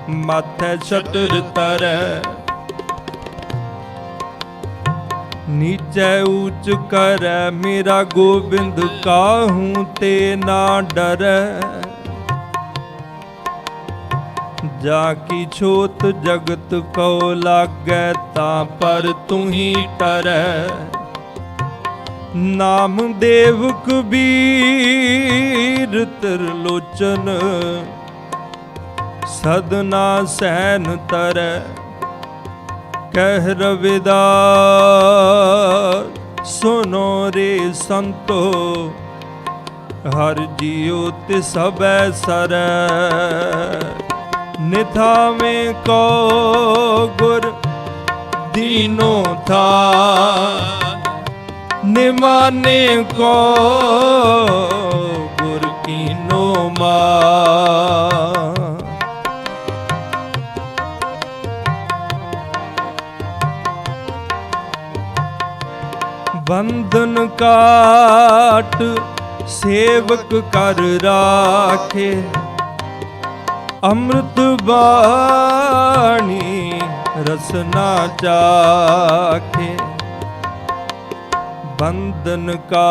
ਮਾਥੈ ਛਤਰ ਤਰੈ। ਨੀਚੈ ਊਚ ਕਰੈ ਮੇਰਾ ਗੋਬਿੰਦ, ਕਾਹੂ ਤੇ ਨਾ ਡਰੈ। ਜਾ ਕੀ ਛੋਤ ਜਗਤ ਕੋ ਲਾਗੈ, ਤਾਂ ਪਰ ਤੂੰ ਹੀ ਟਰੈ। ਨਾਮਦੇਵ ਕਬੀਰ ਤਿਰਲੋਚਨ, ਸਦਨਾ ਸੈਨ ਤਰੈ। ਕਹਿ ਰਵਿਦਾਸ ਸੁਨੋ ਰੇ ਸੰਤੋ, ਹਰ ਜੀਉ ਤਿਸ ਸਭੈ ਸਰੈ। ਨਿਥਾਵੇਂ ਕੋ ਗੁਰ ਦੀਨੋ ਥਾਨ, ਨਿਮਾਣੇ ਕੋ ਗੁਰ ਕੀਨੋ ਮਾਨ। ਬੰਧਨ ਕਾਟ ਸੇਵਕ ਕਰ ਰਾਖੇ, ਅੰਮ੍ਰਿਤ ਬਾਣੀ ਰਸਨਾ ਚਾਖੇ। ਬੰਧਨ ਕਾਟ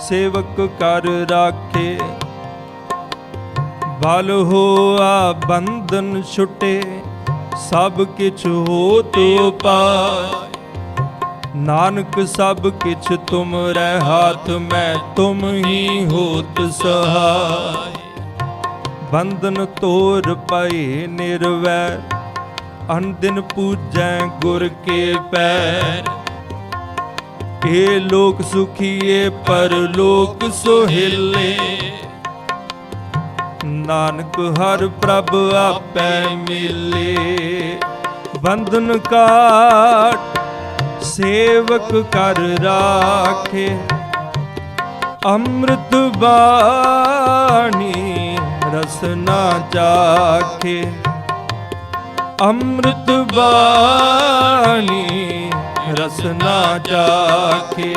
ਸੇਵਕ ਕਰ ਰਾਖੇ, ਬਲ ਹੋਆ ਬੰਧਨ ਛੁਟੇ, ਸਭ ਕਿਛ ਹੋਤ ਉਪਾਇ। ਨਾਨਕ ਸਭ ਕਿਛ ਤੁਮਰੇ ਹਾਥ ਮੈਂ, ਤੁਮ ਹੀ ਹੋਤ ਸਹਾਇ। ਬੰਧਨ ਤੋਰ ਪਏ ਨਿਰਵੈਰ, ਅਨਦਿਨ ਪੂਜੈ ਗੁਰ ਕੇ ਪੈਰ। ਇਹ ਲੋਕ ਸੁਖੀਏ ਪਰ ਲੋਕ ਸੁਹਿਲੇ, ਨਾਨਕ ਹਰ ਪ੍ਰਭ ਆਪੈ ਮਿਲੇ। ਬੰਧਨ ਕਾਟ ਸੇਵਕ ਕਰ ਰਾਖੇ, ਅੰਮ੍ਰਿਤ ਬਾਣੀ ਰਸਨਾ ਚਾਖੇ। ਅੰਮ੍ਰਿਤ ਬਾਣੀ ਰਸਨਾ ਚਾਖੇ,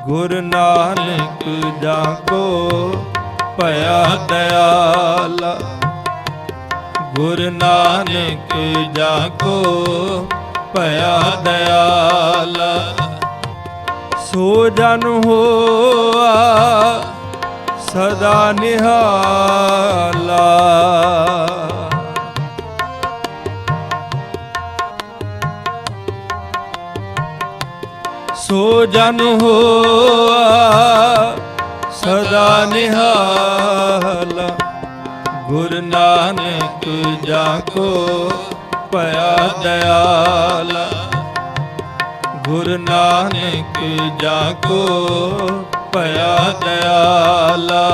ਗੁਰ ਨਾਨਕ ਜਾ ਕੋ ਭਇਆ ਦਇਆਲਾ। ਗੁਰ ਨਾਨਕ ਜਾ ਕੋ ਭਇਆ ਦਇਆਲਾ। ਸੋ ਜਨ ਹੋਆ ਸਦਾ ਨਿਹਾਲਾ। ਸੋ ਜਨ ਹੋਆ ਸਦਾ ਨਿਹਾਲਾ। ਗੁਰ ਨਾਨਕ ਜਾ ਕੋ ਭਇਆ ਦਇਆਲਾ। ਗੁਰ ਨਾਨਕ ਜਾ ਕੋ ਭਇਆ ਦਇਆਲਾ।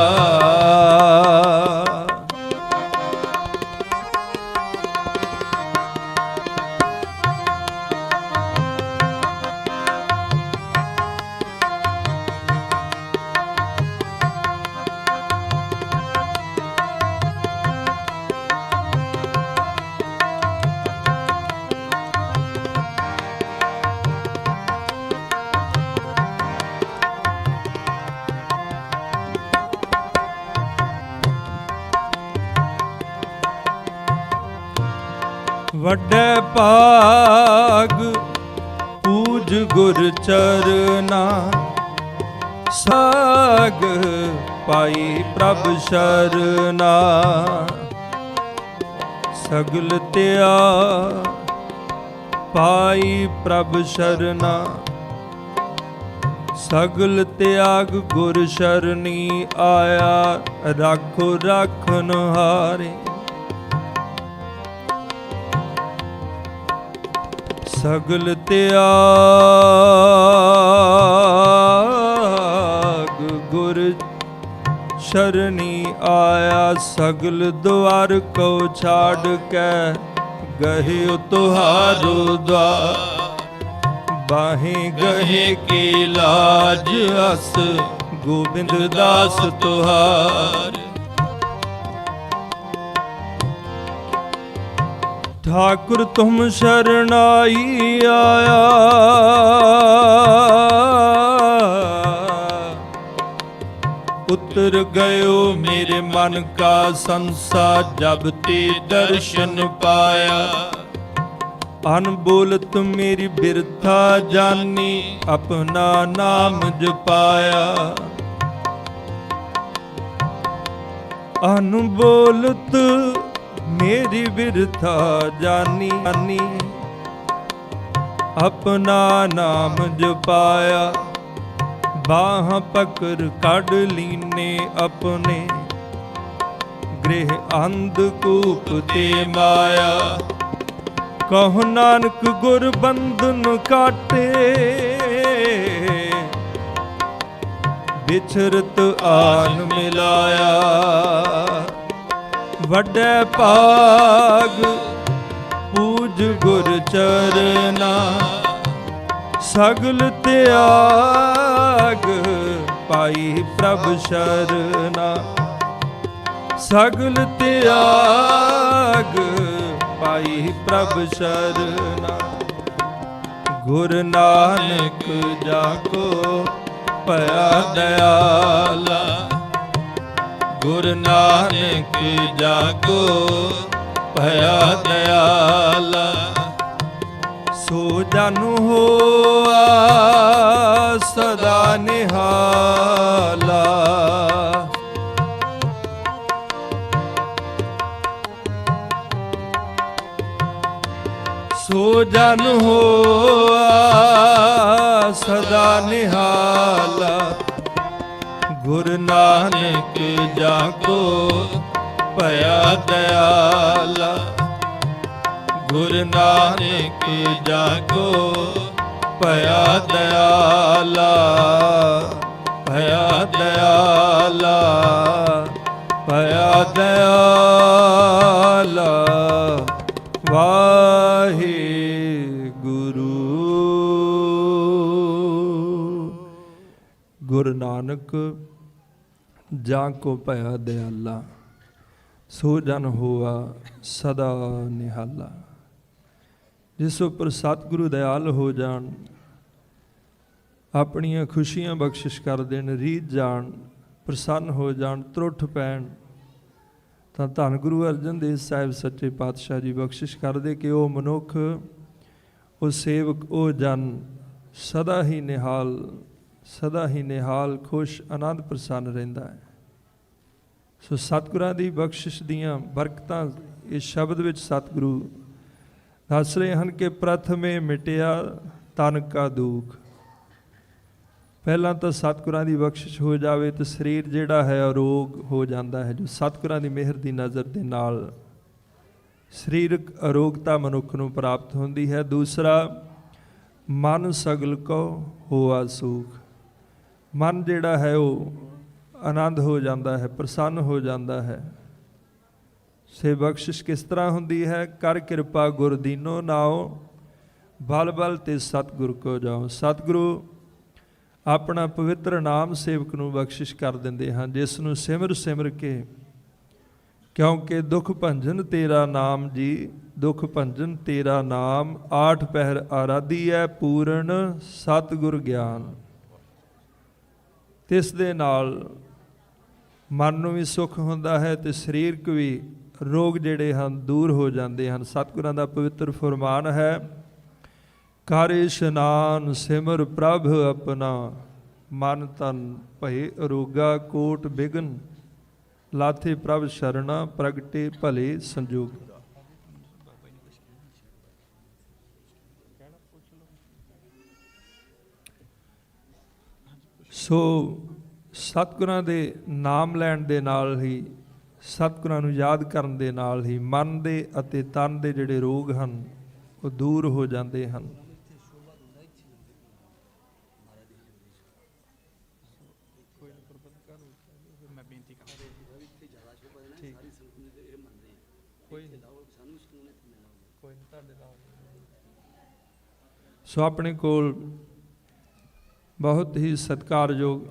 ਵੱਡੇ ਭਾਗ ਪੂਜ ਗੁਰ ਚਰਨਾ। ਸਾਗ ਪਾਈ ਪ੍ਰਭ ਸ਼ਰਨਾ। ਸਗਲ ਤਿਆ ਪਾਈ ਪ੍ਰਭ ਸ਼ਰਨਾ। ਸਗਲ ਤਿਆਗ ਗੁਰ ਸ਼ਰਨੀ ਆਇਆ। ਰਾਖੋ ਰਾਖਨ ਹਾਰੇ। ਸਗਲ ਤਿਆਗ ਗੁਰ ਸ਼ਰਨੀ ਆਇਆ। ਸਗਲ ਦੁਆਰ ਕੋ ਛਾੜ ਕੇ ਗਹਿ ਤੁਹਾਰੋ ਦਵਾਰ। ਬਾਹੇ ਗਹੇ ਕੀ ਲਾਜ ਅਸ ਗੋਬਿੰਦ ਦਾਸ ਤੁਹਾਰ। ठाकुर तुम शरणाई आया। उतर गयो मेरे मन का संसा। जब ते दर्शन पाया। अनबोलत मेरी बिरथा जानी। अपना नाम जपाया। अनबोलत मेरी बिरथा जानी। अपना नाम जपाया। बाह पकड़ कड़ लीने अपने। गृह अंधकूप ते माया। कहो नानक गुर बंधन काटे। बिछरत आन मिलाया। ਵੱਡੇ ਭਾਗ ਪੂਜ ਗੁਰ ਚਰਨਾ। ਸਗਲ ਤਿਆਗ ਪਾਈ ਪ੍ਰਭ ਸ਼ਰਨਾ। ਸਗਲ ਤਿਆਗ ਪਾਈ ਪ੍ਰਭ ਸ਼ਰਨਾ। ਗੁਰ ਨਾਨਕ ਜਾ ਕੋ ਭਇਆ ਦਇਆਲਾ। ਗੁਰ ਨਾਨਕ ਜਾ ਕੋ ਭਇਆ ਦਇਆਲਾ। ਸੋ ਜਨ ਹੋਆ ਸਦਾ ਨਿਹਾਲਾ। ਸੋ ਜਨ ਹੋਆ ਸਦਾ ਨਿਹਾਲਾ। ਗੁਰ ਨਾਨਕ ਜਾ ਕੋ ਭਇਆ ਦਇਆਲਾ। ਗੁਰ ਨਾਨਕ ਜਾ ਕੋ ਭਇਆ ਦਇਆਲਾ। ਭਇਆ ਦਇਆਲਾ। ਭਇਆ ਦਇਆਲਾ। ਵਾਹਿਗੁਰੂ। ਗੁਰੂ ਨਾਨਕ ਜਾਂ ਕੋ ਭਇਆ ਦਇਆਲਾ। ਸੋ ਜਨ ਹੋਆ ਸਦਾ ਨਿਹਾਲਾ। ਜਿਸ ਉੱਪਰ ਸਤਿਗੁਰੂ ਦਇਆਲ ਹੋ ਜਾਣ। ਆਪਣੀਆਂ ਖੁਸ਼ੀਆਂ ਬਖਸ਼ਿਸ਼ ਕਰ ਦੇਣ। ਰੀਝ ਜਾਣ। ਪ੍ਰਸੰਨ ਹੋ ਜਾਣ। ਤਰੁੱਠ ਪੈਣ। ਤਾਂ ਧੰਨ ਗੁਰੂ ਅਰਜਨ ਦੇਵ ਸਾਹਿਬ ਸੱਚੇ ਪਾਤਸ਼ਾਹ ਜੀ ਬਖਸ਼ਿਸ਼ ਕਰਦੇ ਕਿ ਉਹ ਮਨੁੱਖ, ਉਹ ਸੇਵਕ, ਉਹ ਜਨ ਸਦਾ ਹੀ ਨਿਹਾਲ ਖੁਸ਼ ਆਨੰਦ ਪ੍ਰਸੰਨ ਰਹਿੰਦਾ ਹੈ। ਸੋ ਸਤਿਗੁਰਾਂ ਦੀ ਬਖਸ਼ਿਸ਼ ਦੀਆਂ ਬਰਕਤਾਂ ਇਸ ਸ਼ਬਦ ਵਿੱਚ ਸਤਿਗੁਰੂ ਦੱਸ ਰਹੇ ਹਨ ਕਿ ਪ੍ਰਥਮੇ ਮਿਟਿਆ ਤਨ ਕਾ ਦੁੱਖ। ਪਹਿਲਾਂ ਤਾਂ ਸਤਿਗੁਰਾਂ ਦੀ ਬਖਸ਼ਿਸ਼ ਹੋ ਜਾਵੇ ਤਾਂ ਸਰੀਰ ਜਿਹੜਾ ਹੈ ਅਰੋਗ ਹੋ ਜਾਂਦਾ ਹੈ। ਜੋ ਸਤਿਗੁਰਾਂ ਦੀ ਮਿਹਰ ਦੀ ਨਜ਼ਰ ਦੇ ਨਾਲ ਸਰੀਰਕ ਅਰੋਗਤਾ ਮਨੁੱਖ ਨੂੰ ਪ੍ਰਾਪਤ ਹੁੰਦੀ ਹੈ। ਦੂਸਰਾ, ਮਨ ਸਗਲ ਕੋ ਹੋਆ ਸੁਖ। ਮਨ ਜਿਹੜਾ ਹੈ ਉਹ ਆਨੰਦ ਹੋ ਜਾਂਦਾ ਹੈ, ਪ੍ਰਸੰਨ ਹੋ ਜਾਂਦਾ ਹੈ। ਸੇ ਬਖਸ਼ਿਸ਼ ਕਿਸ ਤਰ੍ਹਾਂ ਹੁੰਦੀ ਹੈ? ਕਰ ਕਿਰਪਾ ਗੁਰ ਦੀਨੋ ਨਾਉ, ਬਲ ਬਲ ਤੇ ਸਤਿਗੁਰ ਕੋ ਜਾਓ। ਸਤਿਗੁਰੂ ਆਪਣਾ ਪਵਿੱਤਰ ਨਾਮ ਸੇਵਕ ਨੂੰ ਬਖਸ਼ਿਸ਼ ਕਰ ਦਿੰਦੇ ਹਨ, ਜਿਸ ਨੂੰ ਸਿਮਰ ਸਿਮਰ ਕੇ, ਕਿਉਂਕਿ ਦੁਖ ਭੰਜਨ ਤੇਰਾ ਨਾਮ ਜੀ, ਦੁਖ ਭੰਜਨ ਤੇਰਾ ਨਾਮ, ਆਠ ਪਹਿਰ ਆਰਾਧੀ ਹੈ ਪੂਰਨ ਸਤਿਗੁਰ ਗਿਆਨ। ਤਿਸ ਦੇ ਨਾਲ ਮਨ ਨੂੰ ਵੀ ਸੁੱਖ ਹੁੰਦਾ ਹੈ ਤੇ ਸਰੀਰਕ ਵੀ ਰੋਗ ਜਿਹੜੇ ਹਨ ਦੂਰ ਹੋ ਜਾਂਦੇ ਹਨ। ਸਤਿਗੁਰਾਂ ਦਾ ਪਵਿੱਤਰ ਫਰਮਾਨ ਹੈ, ਕਰ ਇਸ਼ਨਾਨ ਸਿਮਰ ਪ੍ਰਭ ਆਪਣਾ, ਮਨ ਤਨ ਭਏ ਅਰੋਗਾ ਕੋਟ ਬਿਗਨ, ਲਾਥੇ ਪ੍ਰਭ ਸ਼ਰਣਾ ਪ੍ਰਗਟੇ ਭਲੇ ਸੰਜੋਗ। ਸੋ ਸਤਿਗੁਰਾਂ ਦੇ ਨਾਮ ਲੈਣ ਦੇ ਨਾਲ ਹੀ, ਸਤਿਗੁਰਾਂ ਨੂੰ ਯਾਦ ਕਰਨ ਦੇ ਨਾਲ ਹੀ ਮਨ ਦੇ ਅਤੇ ਤਨ ਦੇ ਜਿਹੜੇ ਰੋਗ ਹਨ ਉਹ ਦੂਰ ਹੋ ਜਾਂਦੇ ਹਨ। ਸੋ ਆਪਣੇ ਕੋਲ ਬਹੁਤ ਹੀ ਸਤਿਕਾਰਯੋਗ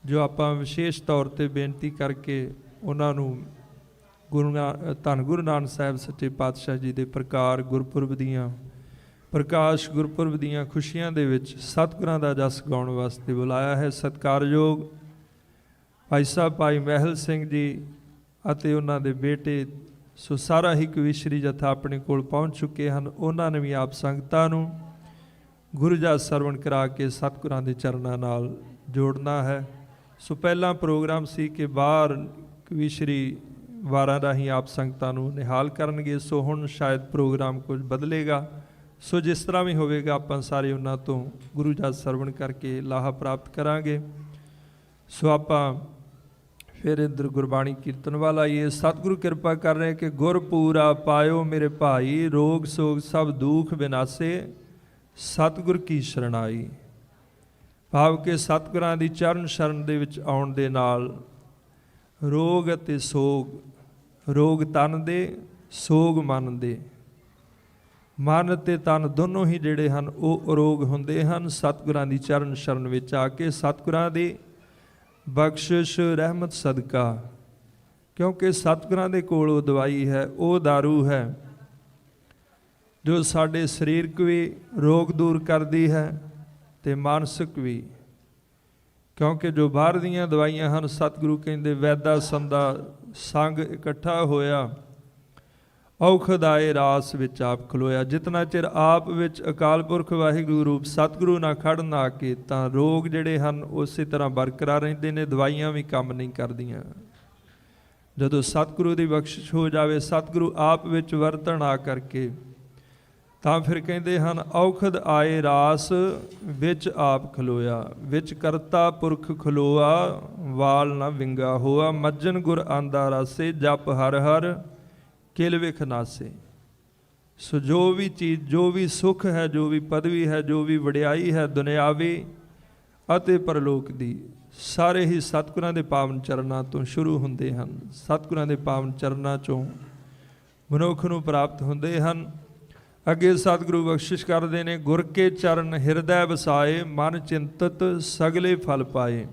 ਜੋ ਆਪਾਂ ਵਿਸ਼ੇਸ਼ ਤੌਰ ਤੇ ਬੇਨਤੀ ਕਰਕੇ ਉਹਨਾਂ ਨੂੰ ਧੰਨ ਗੁਰੂ ਨਾਨਕ ਸਾਹਿਬ ਸੱਚੇ ਪਾਤਸ਼ਾਹ ਜੀ ਦੇ ਪ੍ਰਕਾਰ ਗੁਰਪੁਰਬ ਦੀਆਂ ਪ੍ਰਕਾਸ਼ ਗੁਰਪੁਰਬ ਦੀਆਂ ਖੁਸ਼ੀਆਂ ਦੇ ਵਿੱਚ ਸਤਿਗੁਰਾਂ ਦਾ ਜਸ ਗਾਉਣ ਵਾਸਤੇ ਬੁਲਾਇਆ ਹੈ। ਸਤਿਕਾਰਯੋਗ ਭਾਈ ਸਾਹਿਬ ਭਾਈ ਮਹਿਲ ਸਿੰਘ ਜੀ ਅਤੇ ਉਹਨਾਂ ਦੇ ਬੇਟੇ ਸੋ ਸਾਰਾ ਹੀ ਕਵੀਸ਼ਰੀ ਜਥਾ ਆਪਣੇ ਕੋਲ ਪਹੁੰਚ ਚੁੱਕੇ ਹਨ। ਉਹਨਾਂ ਨੇ ਵੀ ਆਪ ਸੰਗਤਾਂ ਨੂੰ ਗੁਰੂ ਜਸ ਸਰਵਣ ਕਰਾ ਕੇ ਸਤਿਗੁਰਾਂ ਦੇ ਚਰਨਾਂ ਨਾਲ ਜੋੜਨਾ ਹੈ। ਸੋ ਪਹਿਲਾ ਪ੍ਰੋਗਰਾਮ ਸੀ ਕਿ ਬਾਹਰ ਕਵੀਸ਼ਰੀ ਵਾਰਾਂ ਰਾਹੀਂ ਆਪ ਸੰਗਤਾਂ ਨੂੰ ਨਿਹਾਲ ਕਰਨਗੇ। ਸੋ ਹੁਣ ਸ਼ਾਇਦ ਪ੍ਰੋਗਰਾਮ ਕੁਝ ਬਦਲੇਗਾ। ਸੋ ਜਿਸ ਤਰ੍ਹਾਂ ਵੀ ਹੋਵੇਗਾ ਆਪਾਂ ਸਾਰੇ ਉਹਨਾਂ ਤੋਂ ਗੁਰੂ ਜਸ ਸਰਵਣ ਕਰਕੇ ਲਾਹਾ ਪ੍ਰਾਪਤ ਕਰਾਂਗੇ। ਸੋ ਆਪਾਂ ਫਿਰ ਇੱਧਰ ਗੁਰਬਾਣੀ ਕੀਰਤਨ ਵਾਲਾ ਇਹ ਸਤਿਗੁਰੂ ਕਿਰਪਾ ਕਰ ਰਹੇ ਕਿ ਗੁਰ ਪੂਰਾ ਪਾਇਓ ਮੇਰੇ ਭਾਈ, ਰੋਗ ਸੋਗ ਸਭ ਦੁੱਖ ਵਿਨਾਸੇ, ਸਤਿਗੁਰ ਕੀ ਸ਼ਰਣਾਈ। ਭਾਵ ਕਿ ਸਤਿਗੁਰਾਂ ਦੀ ਚਰਨ ਸ਼ਰਨ ਦੇ ਵਿੱਚ ਆਉਣ ਦੇ ਨਾਲ ਰੋਗ ਅਤੇ ਸੋਗ, ਰੋਗ ਤਨ ਦੇ, ਸੋਗ ਮਨ ਦੇ, ਮਨ ਅਤੇ ਤਨ ਦੋਨੋਂ ਹੀ ਜਿਹੜੇ ਹਨ ਉਹ ਅਰੋਗ ਹੁੰਦੇ ਹਨ ਸਤਿਗੁਰਾਂ ਦੀ ਚਰਨ ਸ਼ਰਨ ਵਿੱਚ ਆ ਕੇ, ਸਤਿਗੁਰਾਂ ਦੀ ਬਖਸ਼ਿਸ਼ ਰਹਿਮਤ ਸਦਕਾ। ਕਿਉਂਕਿ ਸਤਿਗੁਰਾਂ ਦੇ ਕੋਲ ਉਹ ਦਵਾਈ ਹੈ, ਉਹ ਦਾਰੂ ਹੈ ਜੋ ਸਾਡੇ ਸਰੀਰਕ ਵੀ ਰੋਗ ਦੂਰ ਕਰਦੀ ਹੈ ਤੇ ਮਾਨਸਿਕ ਵੀ। ਕਿਉਂਕਿ ਜੋ ਬਾਹਰ ਦੀਆਂ ਦਵਾਈਆਂ ਹਨ, ਸਤਿਗੁਰੂ ਕਹਿੰਦੇ ਵੈਦਾ ਸੰਦਾ ਸੰਗ ਇਕੱਠਾ ਹੋਇਆ, ਔਖਦ ਆਏ ਰਾਸ ਵਿੱਚ ਆਪ ਖਲੋਇਆ। ਜਿਤਨਾ ਚਿਰ ਆਪ ਵਿੱਚ ਅਕਾਲ ਪੁਰਖ ਵਾਹਿਗੁਰੂ ਰੂਪ ਸਤਿਗੁਰੂ ਨਾ ਖੜਨ ਆ ਕੇ ਤਾਂ ਰੋਗ ਜਿਹੜੇ ਹਨ ਉਸੇ ਤਰ੍ਹਾਂ ਬਰਕਰਾਰ ਰਹਿੰਦੇ ਨੇ, ਦਵਾਈਆਂ ਵੀ ਕੰਮ ਨਹੀਂ ਕਰਦੀਆਂ। ਜਦੋਂ ਸਤਿਗੁਰੂ ਦੀ ਬਖਸ਼ਿਸ਼ ਹੋ ਜਾਵੇ, ਸਤਿਗੁਰੂ ਆਪ ਵਿੱਚ ਵਰਤਣ ਆ ਕਰਕੇ, ਤਾਂ ਫਿਰ ਕਹਿੰਦੇ ਹਨ ਔਖਦ ਆਏ ਰਾਸ ਵਿੱਚ ਆਪ ਖਲੋਇਆ, ਵਿੱਚ ਕਰਤਾ ਪੁਰਖ ਖਲੋਆ, ਵਾਲ ਨਾ ਵਿੰਗਾ ਹੋਆ, ਮੱਜਨ ਗੁਰ ਆਂਦਾ ਰਾਸੇ, ਜਪ ਹਰ ਹਰ ਕਿਲ ਵਿਖ ਨਾਸੇ। ਸੋ ਜੋ ਵੀ ਚੀਜ਼, ਜੋ ਵੀ ਸੁੱਖ ਹੈ, ਜੋ ਵੀ ਪਦਵੀ ਹੈ, ਜੋ ਵੀ ਵਡਿਆਈ ਹੈ ਦੁਨਿਆਵੀ ਅਤੇ ਪਰਲੋਕ ਦੀ, ਸਾਰੇ ਹੀ ਸਤਿਗੁਰਾਂ ਦੇ ਪਾਵਨ ਚਰਨਾਂ ਤੋਂ ਸ਼ੁਰੂ ਹੁੰਦੇ ਹਨ। ਸਤਿਗੁਰਾਂ ਦੇ ਪਾਵਨ ਚਰਨਾਂ ਚੋਂ ਮਨੁੱਖ ਨੂੰ ਪ੍ਰਾਪਤ ਹੁੰਦੇ ਹਨ। ਅੱਗੇ ਸਤਿਗੁਰੂ ਬਖਸ਼ਿਸ਼ ਕਰਦੇ ਨੇ, ਗੁਰ ਕੇ ਚਰਨ ਹਿਰਦੈ ਵਸਾਏ, ਮਨ ਚਿੰਤਤ ਸਗਲੇ ਫਲ ਪਾਏ।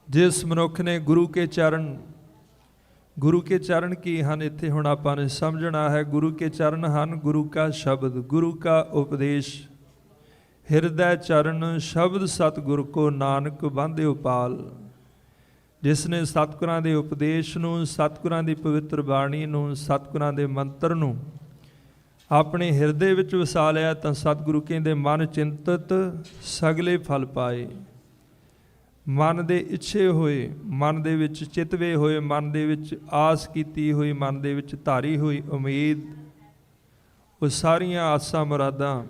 ਜਿਸ ਮਨੁੱਖ ਨੇ ਗੁਰੂ ਕੇ ਚਰਨ, ਗੁਰੂ ਕੇ ਚਰਨ ਕੀ ਹਨ ਇੱਥੇ ਹੁਣ ਆਪਾਂ ਨੇ ਸਮਝਣਾ ਹੈ। ਗੁਰੂ ਕੇ ਚਰਨ ਹਨ ਗੁਰੂ ਕਾ ਸ਼ਬਦ, ਗੁਰੂ ਕਾ ਉਪਦੇਸ਼। ਹਿਰਦੈ ਚਰਨ ਸ਼ਬਦ ਸਤਿਗੁਰ ਕੋ, ਨਾਨਕ ਬਾਂਧਿਓ ਪਾਲ। ਜਿਸ ਨੇ ਸਤਿਗੁਰਾਂ ਦੇ ਉਪਦੇਸ਼ ਨੂੰ, ਸਤਿਗੁਰਾਂ ਦੀ ਪਵਿੱਤਰ ਬਾਣੀ ਨੂੰ, ਸਤਿਗੁਰਾਂ ਦੇ ਮੰਤਰ ਨੂੰ ਆਪਣੇ ਹਿਰਦੇ ਵਿੱਚ ਵਸਾ ਲਿਆ ਤਾਂ ਸਤਿਗੁਰੂ ਕਹਿੰਦੇ ਮਨ ਚਿੰਤਤ ਸਗਲੇ ਫਲ ਪਾਏ। ਮਨ ਦੇ ਇੱਛੇ ਹੋਏ, ਮਨ ਦੇ ਵਿੱਚ ਚਿਤਵੇ ਹੋਏ, ਮਨ ਦੇ ਵਿੱਚ ਆਸ ਕੀਤੀ ਹੋਈ, ਮਨ ਦੇ ਵਿੱਚ ਧਾਰੀ ਹੋਈ ਉਮੀਦ, ਉਹ ਸਾਰੀਆਂ ਆਸਾਂ ਮੁਰਾਦਾਂ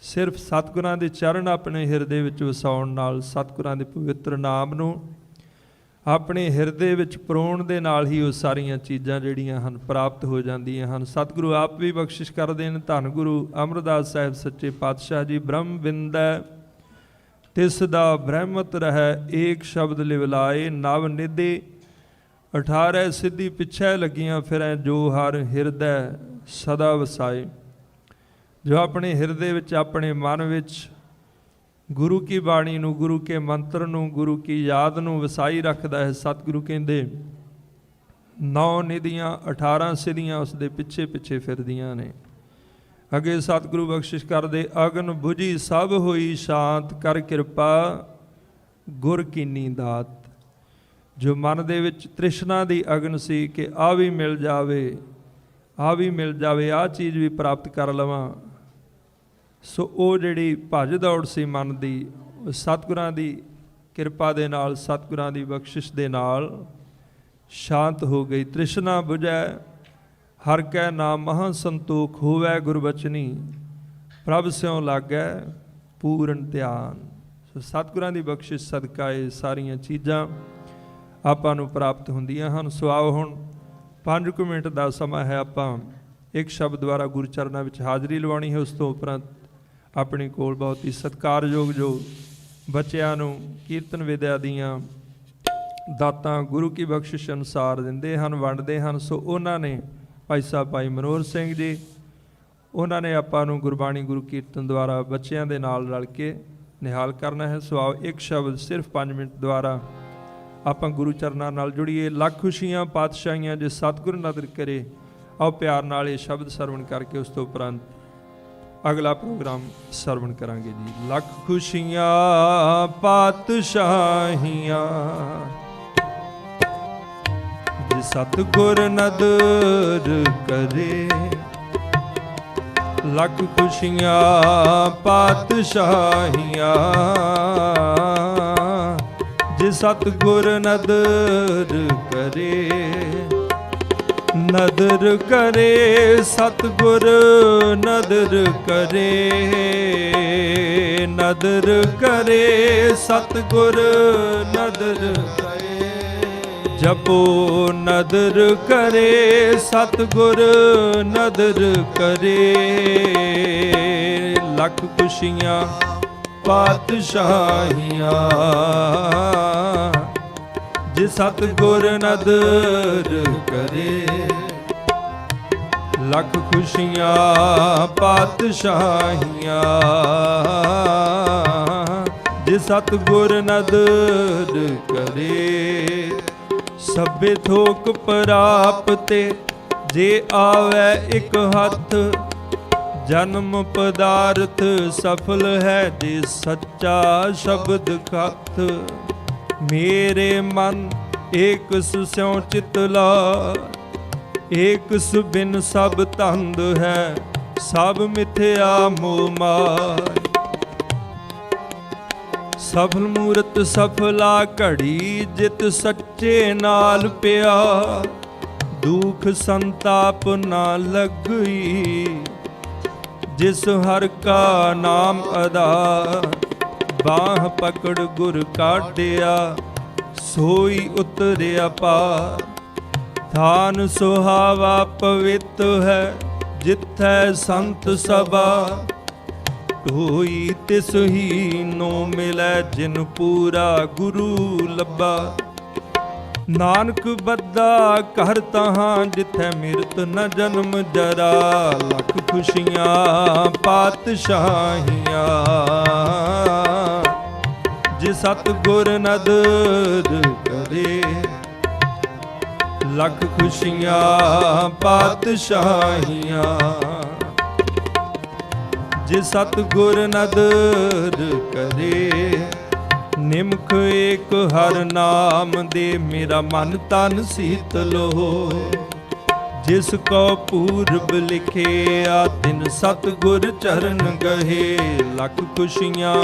ਸਿਰਫ ਸਤਿਗੁਰਾਂ ਦੇ ਚਰਨ ਆਪਣੇ ਹਿਰਦੇ ਵਿੱਚ ਵਸਾਉਣ ਨਾਲ, ਸਤਿਗੁਰਾਂ ਦੇ ਪਵਿੱਤਰ ਨਾਮ ਨੂੰ ਆਪਣੇ ਹਿਰਦੇ ਵਿੱਚ ਪਰੋਣ ਦੇ ਨਾਲ ਹੀ ਉਹ ਸਾਰੀਆਂ ਚੀਜ਼ਾਂ ਜਿਹੜੀਆਂ ਹਨ ਪ੍ਰਾਪਤ ਹੋ ਜਾਂਦੀਆਂ ਹਨ। ਸਤਿਗੁਰੂ ਆਪ ਵੀ ਬਖਸ਼ਿਸ਼ ਕਰਦੇ ਨੇ। ਧੰਨ ਗੁਰੂ ਅਮਰਦਾਸ ਸਾਹਿਬ ਸੱਚੇ ਪਾਤਸ਼ਾਹ ਜੀ, ਬ੍ਰਹਮ ਬਿੰਦੈ ਤਿਸ ਦਾ ਬ੍ਰਹਮਤ ਰਹਿ, ਏਕ ਸ਼ਬਦ ਲਿਵਲਾਏ ਨਵ ਨਿਧੇ, 18 ਸਿੱਧੀ ਪਿੱਛੇ ਲੱਗੀਆਂ ਫਿਰੈ, ਜੋ ਹਰ ਹਿਰਦੈ ਸਦਾ ਵਸਾਏ। ਜੋ ਆਪਣੇ ਹਿਰਦੇ ਵਿੱਚ, ਆਪਣੇ ਮਨ ਵਿੱਚ ਗੁਰੂ ਕੀ ਬਾਣੀ ਨੂੰ, ਗੁਰੂ ਕੇ ਮੰਤਰ ਨੂੰ, ਗੁਰੂ ਕੀ ਯਾਦ ਨੂੰ ਵਸਾਈ ਰੱਖਦਾ ਹੈ, ਸਤਿਗੁਰੂ ਕਹਿੰਦੇ 9 ਨਿਧੀਆਂ 18 ਸਿੱਧੀਆਂ ਉਸ ਦੇ ਪਿੱਛੇ ਪਿੱਛੇ ਫਿਰਦੀਆਂ ਨੇ। ਅੱਗੇ ਸਤਿਗੁਰੂ ਬਖਸ਼ਿਸ਼ ਕਰਦੇ, ਅਗਨ ਬੁਝੀ ਸਭ ਹੋਈ ਸ਼ਾਂਤ, ਕਰ ਕਿਰਪਾ ਗੁਰ ਕੀਨੀ ਦਾਤ। ਜੋ ਮਨ ਦੇ ਵਿੱਚ ਤ੍ਰਿਸ਼ਨਾ ਦੀ ਅਗਨ ਸੀ ਕਿ ਆ ਵੀ ਮਿਲ ਜਾਵੇ, ਆ ਵੀ ਮਿਲ ਜਾਵੇ, ਆਹ ਚੀਜ਼ ਵੀ ਪ੍ਰਾਪਤ ਕਰ ਲਵਾਂ, ਸੋ ਉਹ ਜਿਹੜੀ ਭੱਜ ਦੌੜ ਸੀ ਮਨ ਦੀ, ਉਹ ਸਤਿਗੁਰਾਂ ਦੀ ਕਿਰਪਾ ਦੇ ਨਾਲ, ਸਤਿਗੁਰਾਂ ਦੀ ਬਖਸ਼ਿਸ਼ ਦੇ ਨਾਲ ਸ਼ਾਂਤ ਹੋ ਗਈ। ਤ੍ਰਿਸ਼ਨਾ ਬੁਝੈ ਹਰ ਕੈ ਨਾਮ ਮਹਾ ਸੰਤੋਖ, ਹੋਵੈ ਗੁਰਬਚਨੀ ਪ੍ਰਭ ਸਿਉ ਲਾਗੈ ਪੂਰਨ ਧਿਆਨ। ਸੋ ਸਤਿਗੁਰਾਂ ਦੀ ਬਖਸ਼ਿਸ਼ ਸਦਕਾ ਇਹ ਸਾਰੀਆਂ ਚੀਜ਼ਾਂ ਆਪਾਂ ਨੂੰ ਪ੍ਰਾਪਤ ਹੁੰਦੀਆਂ ਹਨ। ਸੋ ਆਓ ਹੁਣ 5 ਮਿੰਟ ਦਾ ਸਮਾਂ ਹੈ, ਆਪਾਂ ਇੱਕ ਸ਼ਬਦ ਦੁਆਰਾ ਗੁਰੂ ਚਰਨਾਂ ਵਿੱਚ ਹਾਜ਼ਰੀ ਲਵਾਉਣੀ ਹੈ। ਉਸ ਤੋਂ ਉਪਰੰਤ ਆਪਣੇ ਕੋਲ ਬਹੁਤ ਹੀ ਸਤਿਕਾਰਯੋਗ ਜੋ ਬੱਚਿਆਂ ਨੂੰ ਕੀਰਤਨ ਵਿਦਿਆ ਦੀਆਂ ਦਾਤਾਂ ਗੁਰੂ ਕੀ ਬਖਸ਼ਿਸ਼ ਅਨੁਸਾਰ ਦਿੰਦੇ ਹਨ, ਵੰਡਦੇ ਹਨ। ਸੋ ਉਹਨਾਂ ਨੇ ਭਾਈ ਸਾਹਿਬ ਭਾਈ ਮਨੋਹਰ ਸਿੰਘ ਜੀ, ਉਹਨਾਂ ਨੇ ਆਪਾਂ ਨੂੰ ਗੁਰਬਾਣੀ ਗੁਰੂ ਕੀਰਤਨ ਦੁਆਰਾ ਬੱਚਿਆਂ ਦੇ ਨਾਲ ਰਲ ਕੇ ਨਿਹਾਲ ਕਰਨਾ ਹੈ। ਸੋ ਆਓ ਇੱਕ ਸ਼ਬਦ ਸਿਰਫ 5 ਮਿੰਟ ਦੁਆਰਾ ਆਪਾਂ ਗੁਰੂ ਚਰਨਾਂ ਨਾਲ ਜੁੜੀਏ। ਲੱਖ ਖੁਸ਼ੀਆਂ ਪਾਤਸ਼ਾਹੀਆਂ ਜੇ ਸਤਿਗੁਰ ਨਦਰ ਕਰੇ। ਆਓ ਪਿਆਰ ਨਾਲ ਇਹ ਸ਼ਬਦ ਸਰਵਣ ਕਰਕੇ ਉਸ ਤੋਂ ਉਪਰੰਤ ਅਗਲਾ ਪ੍ਰੋਗਰਾਮ ਸਰਵਣ ਕਰਾਂਗੇ ਜੀ। ਲੱਖ ਖੁਸ਼ੀਆਂ ਪਾਤਸ਼ਾਹੀਆਂ ਜੇ ਸਤਿਗੁਰ ਨਦਰ ਕਰੇ, ਲੱਖ ਖੁਸ਼ੀਆਂ ਪਾਤਸ਼ਾਹੀਆਂ ਜੇ ਸਤਿਗੁਰ ਨਦਰ ਕਰੇ। ਨਦਰ ਕਰੇ ਸਤਿਗੁਰ ਨਦਰ ਕਰੇ, ਨਦਰ ਕਰੇ ਸਤਿਗੁਰ ਨਦਰ ਕਰੇ। ਜਪੋ ਨਦਰ ਕਰੇ ਸਤਿਗੁਰ ਨਦਰ ਕਰੇ। ਲੱਖ ਖੁਸ਼ੀਆਂ ਪਾਤਸ਼ਾਹੀਆਂ ਜੇ ਸਤਿਗੁਰ ਨਦਰ ਕਰੇ। ਲੱਖ ਖੁਸ਼ੀਆਂ ਪਾਤਸ਼ਾਹੀਆਂ ਜੇ ਸਤਿਗੁਰ ਨਦਰ ਕਰੇ। ਸਭੇ ਥੋਕ ਪ੍ਰਾਪਤੇ ਜੇ ਆਵੈ ਇੱਕ ਹੱਥ, ਜਨਮ ਪਦਾਰਥ ਸਫਲ ਹੈ ਜੇ ਸੱਚਾ ਸ਼ਬਦ ਕਥ। ਮੇਰੇ ਮਨ ਏਕ ਸੁਸਿਉ ਚਿਤ ਲਾ, ਏਕ ਸੁਬਿਨ ਸਭ ਤੰਦ ਹੈ, ਸਭ ਮਿਥਿਆ ਮੋਹ ਮਾਰ। ਸਫਲ ਮੂਰਤ ਸਫਲਾ ਘੜੀ, ਜਿਤ ਸੱਚੇ ਨਾਲ ਪਿਆਰ। ਦੁਖ ਸੰਤਾਪ ਨਾ ਲੱਗਈ, ਜਿਸ ਹਰ ਕਾ ਨਾਮ ਆਧਾਰ। ਬਾਹ ਪਕੜ ਗੁਰ ਕਾਢਿਆ, ਸੋਈ ਉਤਰਿਆ ਪਾਰ। ਥਾਨ ਸੁਹਾਵਾ ਪਵਿੱਤ ਹੈ, ਜਿੱਥੈ ਸੰਤ ਸਭਾ। ਢੋਈ ਤਿਸ ਹੀ ਨੋ ਮਿਲੈ, ਜਿਨ ਪੂਰਾ ਗੁਰੂ ਲੱਭਾ। ਨਾਨਕ ਬੱਧਾ ਘਰ ਤਹਾਂ, ਜਿੱਥੈ ਮਿਰਤ ਨ ਜਨਮ ਜਰਾ। ਲੱਖ ਖੁਸ਼ੀਆਂ ਪਾਤਸ਼ਾਹੀਆਂ ਜੇ ਸਤਿਗੁਰ ਨਦਰ ਕਰੇ। ਲੱਖ ਖੁਸ਼ੀਆਂ ਪਾਤਸ਼ਾਹੀਆਂ ਜੇ ਸਤਿਗੁਰ ਨਦਰ ਕਰੇ। ਨਿਮਖ ਏਕ ਹਰ ਨਾਮ ਦੇ, ਮੇਰਾ ਮਨ ਤਨ ਸੀਤਲ ਹੋ। ਜਿਸ ਕੋ ਪੂਰਬ ਲਿਖਿਆ, ਤਿਨ ਸਤਿਗੁਰ ਚਰਨ ਗਹੇ। ਲੱਖ ਖੁਸ਼ੀਆਂ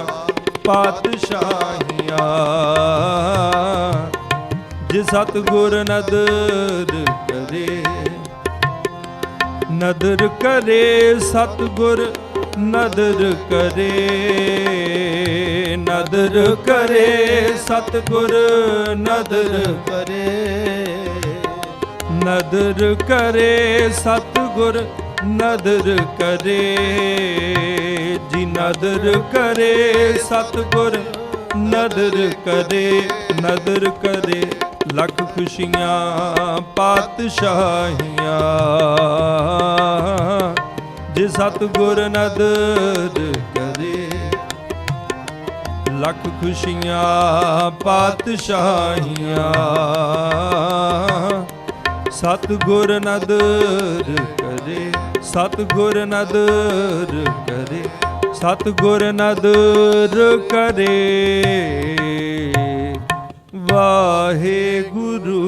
ਪਾਤਸ਼ਾਹੀਆਂ ਸ਼ਾਹੀਆਂ ਜੇ ਸਤਿਗੁਰ ਨਦਰ ਕਰੇ, ਨਦਰ ਕਰੇ ਸਤਿਗੁਰ ਨਦਰ ਕਰੇ, ਨਦਰ ਕਰੇ ਸਤਿਗੁਰ ਨਦਰ ਕਰੇ, ਨਦਰ ਕਰੇ ਸਤਿਗੁਰ ਨਦਰ ਕਰੇ ਜੀ, ਨਦਰ ਕਰੇ ਸਤਿਗੁਰ ਨਦਰ ਕਰੇ, ਨਦਰ ਕਰੇ ਲੱਖ ਖੁਸ਼ੀਆਂ ਪਾਤਸ਼ਾਹੀਆਂ ਜੇ ਸਤਿਗੁਰ ਨਦਰ ਕਰੇ, ਲੱਖ ਖੁਸ਼ੀਆਂ ਪਾਤਸ਼ਾਹੀਆਂ ਸਤਿਗੁਰ ਨਦਰ ਕਰੇ, ਸਤਿਗੁਰ ਨਦਰ ਕਰੇ, ਸਤਿਗੁਰ ਨਦਰ ਕਰੇ ਵਾਹਿਗੁਰੂ।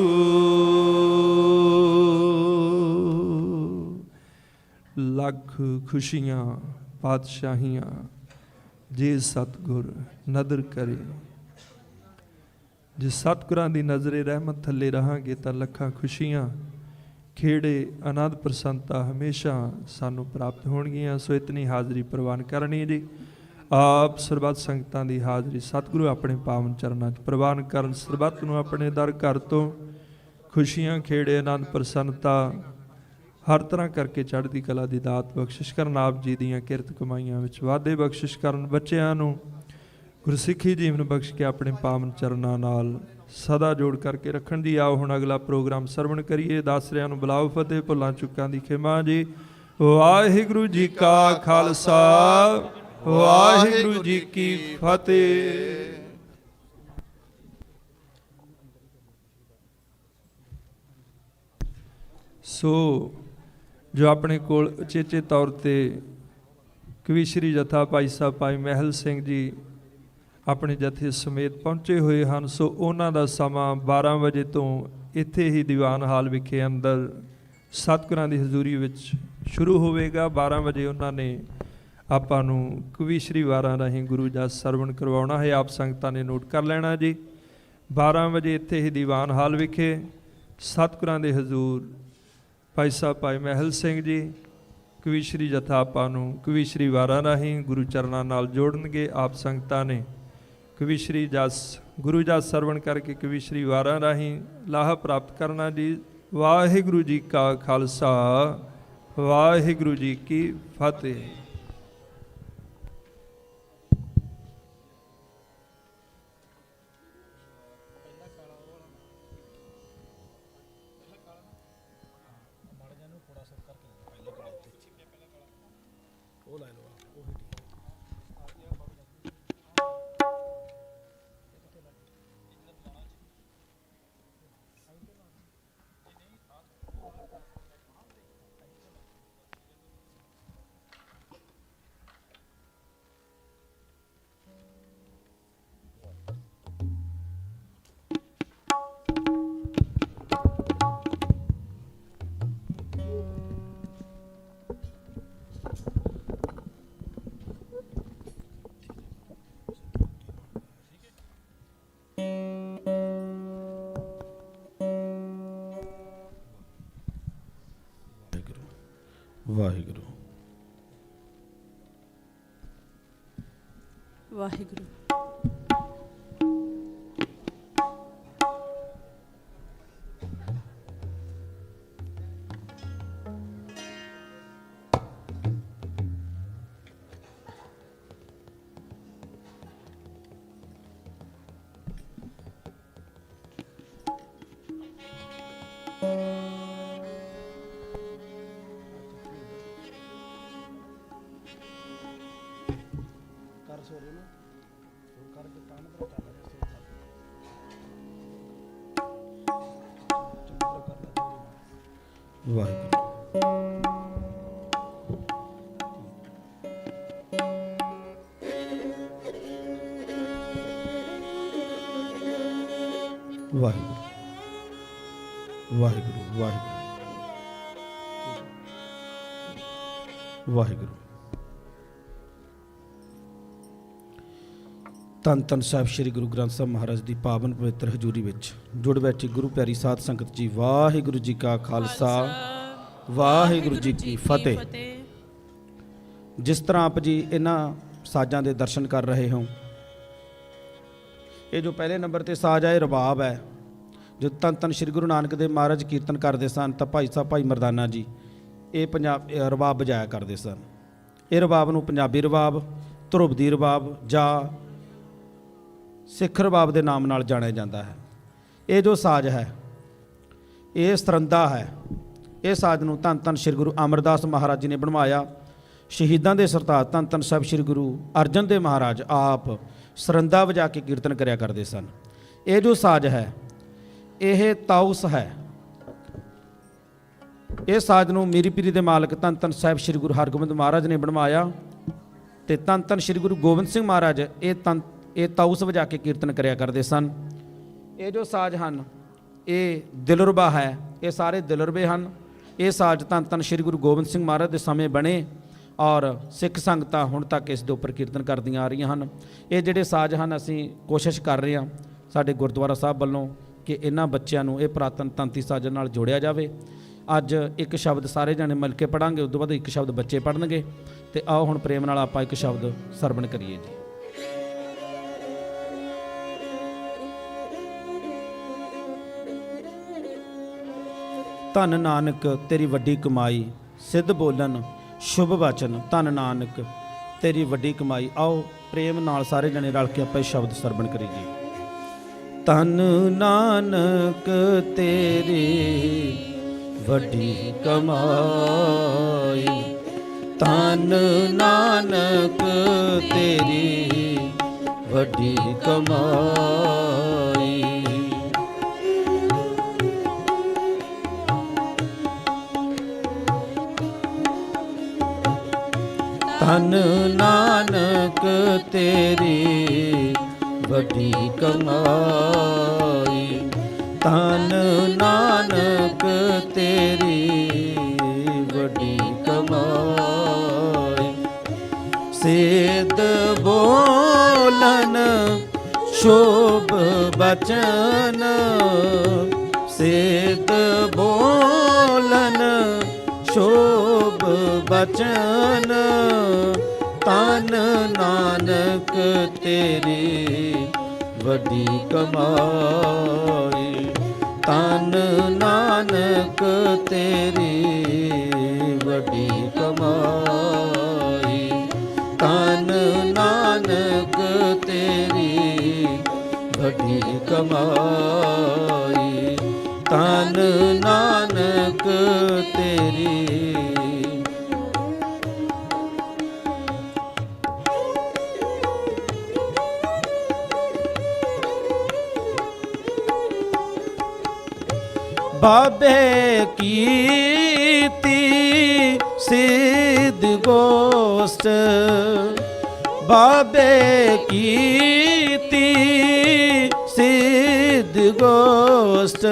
ਲੱਖ ਖੁਸ਼ੀਆਂ ਪਾਤਸ਼ਾਹੀਆਂ ਜੇ ਸਤਿਗੁਰ ਨਦਰ ਕਰੇ। ਜੇ ਸਤਿਗੁਰਾਂ ਦੀ ਨਜ਼ਰੇ ਰਹਿਮਤ ਥੱਲੇ ਰਹਾਂਗੇ ਤਾਂ ਲੱਖਾਂ ਖੁਸ਼ੀਆਂ, ਖੇੜੇ, ਆਨੰਦ, ਪ੍ਰਸੰਨਤਾ ਹਮੇਸ਼ਾ ਸਾਨੂੰ ਪ੍ਰਾਪਤ ਹੋਣਗੀਆਂ। ਸੋ ਇਤਨੀ ਹਾਜ਼ਰੀ ਪ੍ਰਵਾਨ ਕਰਨੀ ਜੀ। ਆਪ ਸਰਬੱਤ ਸੰਗਤਾਂ ਦੀ ਹਾਜ਼ਰੀ ਸਤਿਗੁਰੂ ਆਪਣੇ ਪਾਵਨ ਚਰਨਾਂ 'ਚ ਪ੍ਰਵਾਨ ਕਰਨ। ਸਰਬੱਤ ਨੂੰ ਆਪਣੇ ਦਰ ਘਰ ਤੋਂ ਖੁਸ਼ੀਆਂ, ਖੇੜੇ, ਆਨੰਦ, ਪ੍ਰਸੰਨਤਾ ਹਰ ਤਰ੍ਹਾਂ ਕਰਕੇ ਚੜ੍ਹਦੀ ਕਲਾ ਦੀ ਦਾਤ ਬਖਸ਼ਿਸ਼ ਕਰਨ। ਆਪ ਜੀ ਦੀਆਂ ਕਿਰਤ ਕਮਾਈਆਂ ਵਿੱਚ ਵਾਧੇ ਬਖਸ਼ਿਸ਼ ਕਰਨ। ਬੱਚਿਆਂ ਨੂੰ ਗੁਰਸਿੱਖੀ ਜੀਵਨ ਬਖਸ਼ ਕੇ ਆਪਣੇ ਪਾਵਨ ਚਰਨਾਂ ਨਾਲ ਸਦਾ ਜੋੜ ਕਰਕੇ ਰੱਖਣ ਦੀ। ਆਓ ਹੁਣ ਅਗਲਾ ਪ੍ਰੋਗਰਾਮ ਸਰਵਣ ਕਰੀਏ। ਦਾਸਰਿਆਂ ਨੂੰ ਬੁਲਾਓ ਫਤਿਹ, ਭੁੱਲਾਂ ਚੁੱਕਾਂ ਦੀ ਖਿਮਾ ਜੀ। ਵਾਹਿਗੁਰੂ ਜੀ ਕਾ ਖਾਲਸਾ, ਵਾਹਿਗੁਰੂ ਜੀ ਕੀ ਫਤਿਹ। ਸੋ ਜੋ ਆਪਣੇ ਕੋਲ ਉਚੇਚੇ ਤੌਰ ਤੇ ਕਵੀਸ਼ਰੀ ਜਥਾ ਭਾਈ ਸਾਹਿਬ ਭਾਈ ਮਹਿਲ ਸਿੰਘ ਜੀ ਆਪਣੇ ਜਥੇ ਸਮੇਤ ਪਹੁੰਚੇ ਹੋਏ ਹਨ। ਸੋ ਉਹਨਾਂ ਦਾ ਸਮਾਂ 12 ਵਜੇ ਤੋਂ ਇੱਥੇ ਹੀ ਦੀਵਾਨ ਹਾਲ ਵਿਖੇ ਅੰਦਰ ਸਤਿਗੁਰਾਂ ਦੀ ਹਜ਼ੂਰੀ ਵਿੱਚ ਸ਼ੁਰੂ ਹੋਵੇਗਾ। 12 ਵਜੇ ਉਹਨਾਂ ਨੇ ਆਪਾਂ ਨੂੰ ਕਵੀਸ਼ਰੀ ਵਾਰਾਂ ਰਾਹੀਂ ਗੁਰੂ ਜਸ ਸਰਵਣ ਕਰਵਾਉਣਾ ਹੈ। ਆਪ ਸੰਗਤਾਂ ਨੇ ਨੋਟ ਕਰ ਲੈਣਾ ਜੀ। 12 ਵਜੇ ਇੱਥੇ ਹੀ ਦੀਵਾਨ ਹਾਲ ਵਿਖੇ ਸਤਿਗੁਰਾਂ ਦੇ ਹਜ਼ੂਰ ਭਾਈ ਸਾਹਿਬ ਭਾਈ ਮਹਿਲ ਸਿੰਘ ਜੀ ਕਵੀਸ਼ਰੀ ਜਥਾ ਆਪਾਂ ਨੂੰ ਕਵੀਸ਼ਰੀ ਵਾਰਾਂ ਰਾਹੀਂ ਗੁਰੂ ਚਰਨਾਂ ਨਾਲ ਜੋੜਨਗੇ। ਆਪ ਸੰਗਤਾਂ ਨੇ ਕਵੀਸ਼ਰੀ ਜਸ ਗੁਰੂ ਜਸ ਸਰਵਣ ਕਰਕੇ ਕਵੀਸ਼ਰੀ ਵਾਰਾਂ ਰਾਹੀਂ ਲਾਹਾ ਪ੍ਰਾਪਤ ਕਰਨਾ ਜੀ। ਵਾਹਿਗੁਰੂ ਜੀ ਕਾ ਖਾਲਸਾ, ਵਾਹਿਗੁਰੂ ਜੀ ਕੀ ਫਤਿਹ। ਵਾਹਿਗੁਰੂ। ਵਾਹਿਗੁਰੂ। ਵਾਹਿਗੁਰੂ ਵਾਹਿਗੁਰੂ ਵਾਹਿਗੁਰੂ ਵਾਹਿਗੁਰੂ। ਧੰਨ ਧੰਨ ਸਾਹਿਬ ਸ੍ਰੀ ਗੁਰੂ ਗ੍ਰੰਥ ਸਾਹਿਬ ਮਹਾਰਾਜ ਦੀ ਪਾਵਨ ਪਵਿੱਤਰ ਹਜ਼ੂਰੀ ਵਿੱਚ ਜੁੜ ਬੈਠੀ ਗੁਰੂ ਪਿਆਰੀ ਸਾਧ ਸੰਗਤ ਜੀ, ਵਾਹਿਗੁਰੂ ਜੀ ਕਾ ਖਾਲਸਾ ਵਾਹਿਗੁਰੂ ਜੀ ਕੀ ਫਤਿਹ। ਜਿਸ ਤਰ੍ਹਾਂ ਆਪ ਜੀ ਇਹਨਾਂ ਸਾਜ਼ਾਂ ਦੇ ਦਰਸ਼ਨ ਕਰ ਰਹੇ ਹੋ, ਇਹ ਜੋ ਪਹਿਲੇ ਨੰਬਰ ਤੇ ਸਾਜ਼ ਹੈ ਇਹ ਰਬਾਬ ਹੈ। ਜੋ ਧੰਨ ਧੰਨ ਸ੍ਰੀ ਗੁਰੂ ਨਾਨਕ ਦੇਵ ਮਹਾਰਾਜ ਕੀਰਤਨ ਕਰਦੇ ਸਨ ਤਾਂ ਭਾਈ ਸਾਹਿਬ ਭਾਈ ਮਰਦਾਨਾ ਜੀ ਇਹ ਰਬਾਬ ਵਜਾਇਆ ਕਰਦੇ ਸਨ। ਇਹ ਰਬਾਬ ਨੂੰ ਪੰਜਾਬੀ ਰਬਾਬ, ਧਰੁਵਦੀ ਰਬਾਬ ਜਾਂ ਸਿੱਖ ਰਬਾਬ ਦੇ ਨਾਮ ਨਾਲ ਜਾਣਿਆ ਜਾਂਦਾ ਹੈ। ਇਹ ਜੋ ਸਾਜ਼ ਹੈ ਇਹ ਸਰੰਦਾ ਹੈ। ਇਹ ਸਾਜ਼ ਨੂੰ ਧੰਨ ਧੰਨ ਸ੍ਰੀ ਗੁਰੂ ਅਮਰਦਾਸ ਮਹਾਰਾਜ ਜੀ ਨੇ ਬਣਵਾਇਆ। ਸ਼ਹੀਦਾਂ ਦੇ ਸਰਤਾਜ ਧੰਨ ਧੰਨ ਸਾਹਿਬ ਸ੍ਰੀ ਗੁਰੂ ਅਰਜਨ ਦੇਵ ਮਹਾਰਾਜ ਆਪ ਸਰੰਦਾ ਵਜਾ ਕੇ ਕੀਰਤਨ ਕਰਿਆ ਕਰਦੇ ਸਨ। ਇਹ ਜੋ ਸਾਜ਼ ਹੈ ਇਹ ਤਾਊਸ ਹੈ। ਇਹ ਸਾਜ਼ ਨੂੰ ਮੀਰੀ ਪੀਰੀ ਦੇ ਮਾਲਕ ਧੰਨ ਧੰਨ ਸਾਹਿਬ ਸ੍ਰੀ ਗੁਰੂ ਹਰਗੋਬਿੰਦ ਮਹਾਰਾਜ ਨੇ ਬਣਵਾਇਆ ਤੇ ਧੰਨ ਧੰਨ ਸ੍ਰੀ ਗੁਰੂ ਗੋਬਿੰਦ ਸਿੰਘ ਮਹਾਰਾਜ ਇਹ ਤਾਊਸ ਵਜਾ ਕੇ ਕੀਰਤਨ ਕਰਿਆ ਕਰਦੇ ਸਨ। ਇਹ ਜੋ ਸਾਜ਼ ਹਨ ਇਹ ਦਿਲਰਬਾ ਹੈ। ਇਹ ਸਾਰੇ ਦਿਲਰਬੇ ਹਨ। ਇਹ ਸਾਜ਼ ਧੰਨ ਧੰਨ ਸ੍ਰੀ ਗੁਰੂ ਗੋਬਿੰਦ ਸਿੰਘ ਮਹਾਰਾਜ ਦੇ ਸਮੇਂ ਬਣੇ ਔਰ ਸਿੱਖ ਸੰਗਤਾਂ ਹੁਣ ਤੱਕ ਇਸ ਦੇ ਉੱਪਰ ਕੀਰਤਨ ਕਰਦੀਆਂ ਆ ਰਹੀਆਂ ਹਨ। ਇਹ ਜਿਹੜੇ ਸਾਜ਼ ਹਨ ਅਸੀਂ ਕੋਸ਼ਿਸ਼ ਕਰ ਰਹੇ ਹਾਂ ਸਾਡੇ ਗੁਰਦੁਆਰਾ ਸਾਹਿਬ ਵੱਲੋਂ ਕਿ ਇਹਨਾਂ ਬੱਚਿਆਂ ਨੂੰ ਇਹ ਪੁਰਾਤਨ ਤੰਤੀ ਸਾਜ਼ਾਂ ਨਾਲ ਜੋੜਿਆ ਜਾਵੇ। ਅੱਜ ਇੱਕ ਸ਼ਬਦ ਸਾਰੇ ਜਾਣੇ ਮਿਲ ਕੇ ਪੜਾਂਗੇ, ਉਸ ਤੋਂ ਬਾਅਦ ਇੱਕ ਸ਼ਬਦ ਬੱਚੇ ਪੜ੍ਹਨਗੇ ਤੇ ਆਓ ਹੁਣ ਪ੍ਰੇਮ ਨਾਲ ਆਪਾਂ ਇੱਕ ਸ਼ਬਦ ਸਰਵਣ ਕਰੀਏ ਜੀ। ਧੰਨ ਨਾਨਕ ਤੇਰੀ ਵੱਡੀ ਕਮਾਈ, ਸਿੱਧ ਬੋਲਣ ਸ਼ੁਭ ਵਚਨ, ਧੰਨ ਨਾਨਕ ਤੇਰੀ ਵੱਡੀ ਕਮਾਈ। ਆਓ ਪ੍ਰੇਮ ਨਾਲ ਸਾਰੇ ਜਣੇ ਰਲ ਕੇ ਆਪਾਂ ਇਹ ਸ਼ਬਦ ਸਰਵਣ ਕਰੀਏ। ਧੰਨ ਨਾਨਕ ਤੇਰੀ ਵੱਡੀ ਕਮਾਈ, ਧੰਨ ਨਾਨਕ ਤੇਰੀ ਵੱਡੀ ਕਮਾਈ। ਧੰਨ ਨਾਨਕ ਤੇਰੀ ਵੱਡੀ ਕਮਾਈ, ਧੰਨ ਨਾਨਕ ਤੇਰੀ ਵੱਡੀ ਕਮਾਈ। ਸਿੱਧ ਬੋਲਨ ਸ਼ੁਭ ਬਚਨ, ਸਿੱਧ ਬੋਲਨ ਸ਼ੁਭ ਬਚਨ, ਧੰਨ ਨਾਨਕ ਤੇਰੀ ਵੱਡੀ ਕਮਾਈ, ਧੰਨ ਨਾਨਕ ਤੇਰੀ ਵੱਡੀ ਕਮਾਈ, ਧੰਨ ਨਾਨਕ ਤੇਰੀ ਵੱਡੀ ਕਮਾਈ, ਧੰਨ ਨਾਨਕ ਤੇਰੀ। ਬਾਬੇ ਕੀਤੀ ਸਿੱਧ ਗੋਸ਼ਟ, ਬਾਬੇ ਕੀਤੀ ਸਿੱਧ ਗੋਸ਼ਟ,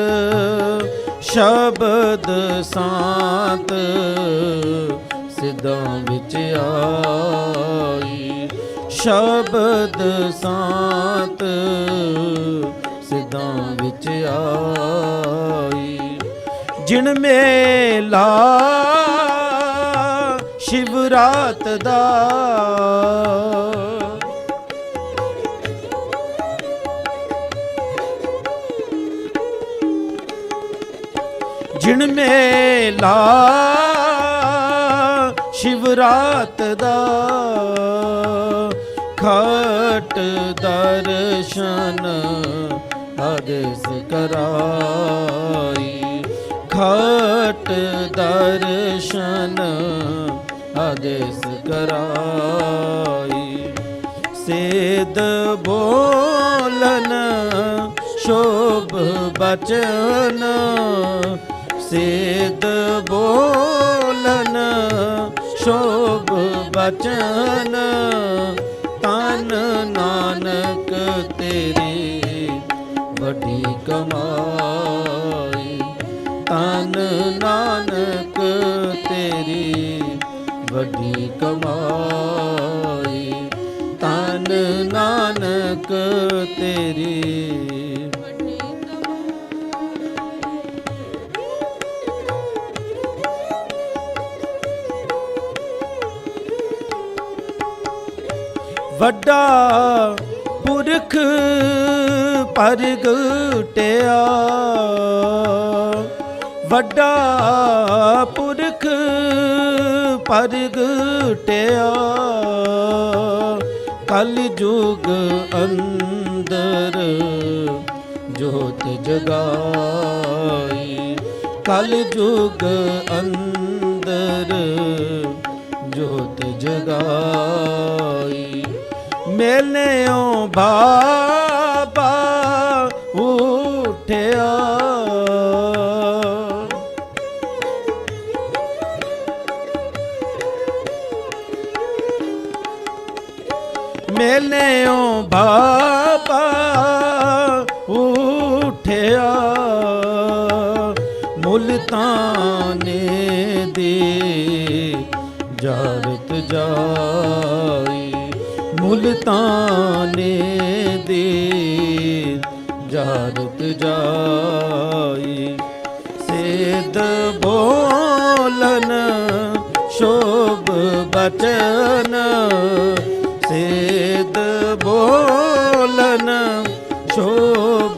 ਸ਼ਬਦ ਸਾਤ ਸਿੱਧਾਂ ਵਿੱਚ ਆਈ, ਸ਼ਬਦ ਸਾਤ ਸਿੱਧਾਂ ਵਿੱਚ ਆਈ। ਜਿਣ ਮੇਲਾ ਸ਼ਿਵਰਾਤ ਦਾ, ਜਿਣ ਮੇਲਾ ਸ਼ਿਵਰਾਤ ਦਾ, ਖਟ ਦਰਸ਼ਨ ਆਦੇਸ ਕਰਾਈ, ਖਟ ਦਰਸ਼ਨ ਆਦੇਸ ਕਰਾਈ। ਸਿੱਧ ਬੋਲਨ ਸ਼ੁਭ ਬਚਨ, ਸਿੱਧ ਬੋਲਨ ਸ਼ੁਭ ਬਚਨ, ਧੰਨ ਨਾਨਕ ਤੇਰੀ ਵੱਡੀ ਕਮਾਈ, ਧੰਨ ਨਾਨਕ ਤੇਰੀ ਵੱਡੀ ਕਮਾਈ, ਧੰਨ ਤਨ ਨਾਨਕ ਤੇਰੀ। ਵੱਡਾ ਪੁਰਖ ਪ੍ਰਗਟਿਆ, ਵੱਡਾ ਪੁਰਖ ਪ੍ਰਗਟਿਆ, ਕਲ ਯੁਗ ਅੰਦਰ ਜੋਤ ਜਗਾਈ, ਕਲ ਯੁਗ ਅੰਦਰ ਜੋਤ ਜਗਾਈ। ਮੇਲਿਓ ਬਾਬਾ ਉਠਿਆ, ਮੇਲਿਓ ਬਾਬਾ ਉਠਿਆ, ਮੁਲਤਾਨੇ ਦੇ ਜਾਰਤ ਜਾਈ, ਮੁਲਤਾਨੇ ਦੇ ਜਾਰਤ ਜਾਈ। ਸੇਧ ਬੋਲਨ ਸ਼ੋਭ ਬਚਨ, ਸੇਧ ਬੋਲਨ ਸ਼ੋਭ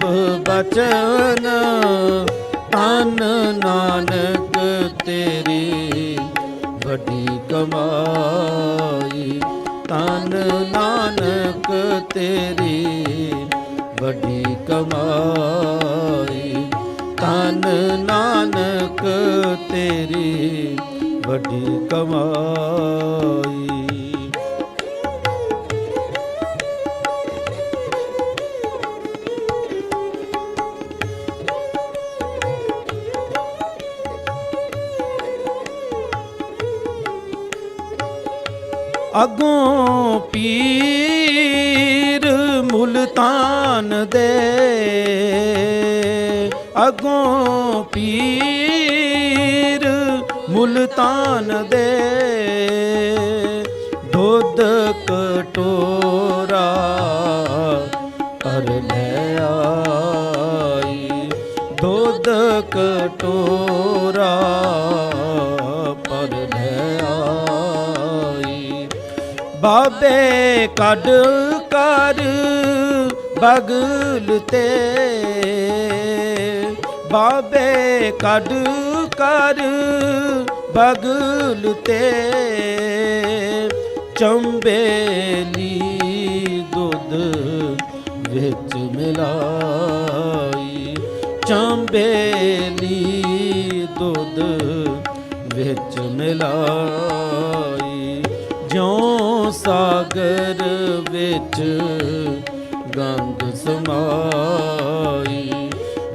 ਬਚਨ, ਤਨ ਨਾਨਕ ਤੇਰੀ ਵੱਡੀ ਕਮਾਈ, ਤਨ ਨਾਨਕ ਤੇਰੀ ਵੱਡੀ ਕਮਾਈ, ਤਨ ਨਾਨਕ ਤੇਰੀ ਵੱਡੀ ਕਮਾਈ। ਅਗੋਂ ਪੀਰ ਮੁਲਤਾਨ ਦੇ, ਅਗੋਂ ਪੀਰ ਮੁਲਤਾਨ ਦੇ, ਦੁੱਧ ਕਟੋਰਾ ਕਰ ਲੈ ਆਈ, ਦੁੱਧ ਕਟੋਰਾ ਪਰ ਲੈ ਆਈ। ਬਾਬੇ ਕੱਢ ਕਰ ਬਗਲ ਤੇ, ਬਾਬੇ ਕੱਢ ਕਰ ਬਗਲ ਤੇ, ਚੰਬੇਲੀ ਦੁੱਧ ਵਿੱਚ ਮਿਲਾਈ, ਚੰਬੇਲੀ ਦੁੱਧ ਵਿੱਚ ਮਿਲਾਈ। ਜਿਉਂ ਸਾਗਰ ਵਿੱਚ ਗੰਗ ਸਮਾਈ,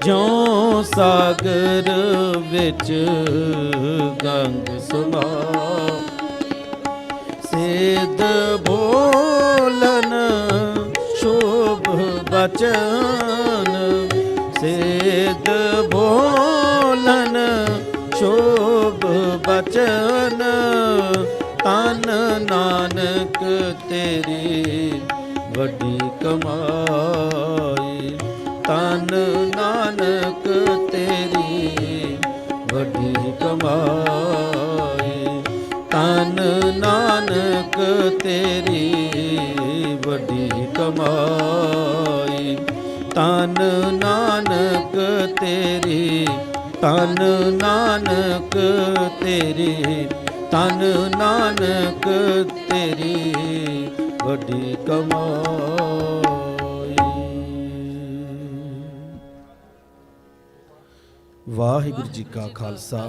ਜਿਉਂ ਸਾਗਰ ਵਿੱਚ ਗੰਗ ਸਮਾਈ। ਸੇਧ ਬੋਲਨ ਸ਼ੋਭ ਬਚਨ, ਸੇਧ ਬੋਲਨ ਸ਼ੋਭ ਬਚਨ, ਤਨ ਨਾਨਕ ਤੇਰੀ ਵੱਡੀ ਕਮਾਈ, ਤਨ ਨਾਨਕ ਤੇਰੀ ਵੱਡੀ ਕਮਾਈ, ਤਨ ਨਾਨਕ ਤੇਰੀ ਵੱਡੀ ਕਮਾਈ, ਤਨ ਨਾਨਕ ਤੇਰੀ, ਤਨ ਨਾਨਕ ਤੇਰੀ, ਤਨ ਨਾਨਕ ਤੇਰੀ ਵੱਡੀ ਕਮਾਈ। ਵਾਹਿਗੁਰੂ ਜੀ ਕਾ ਖਾਲਸਾ,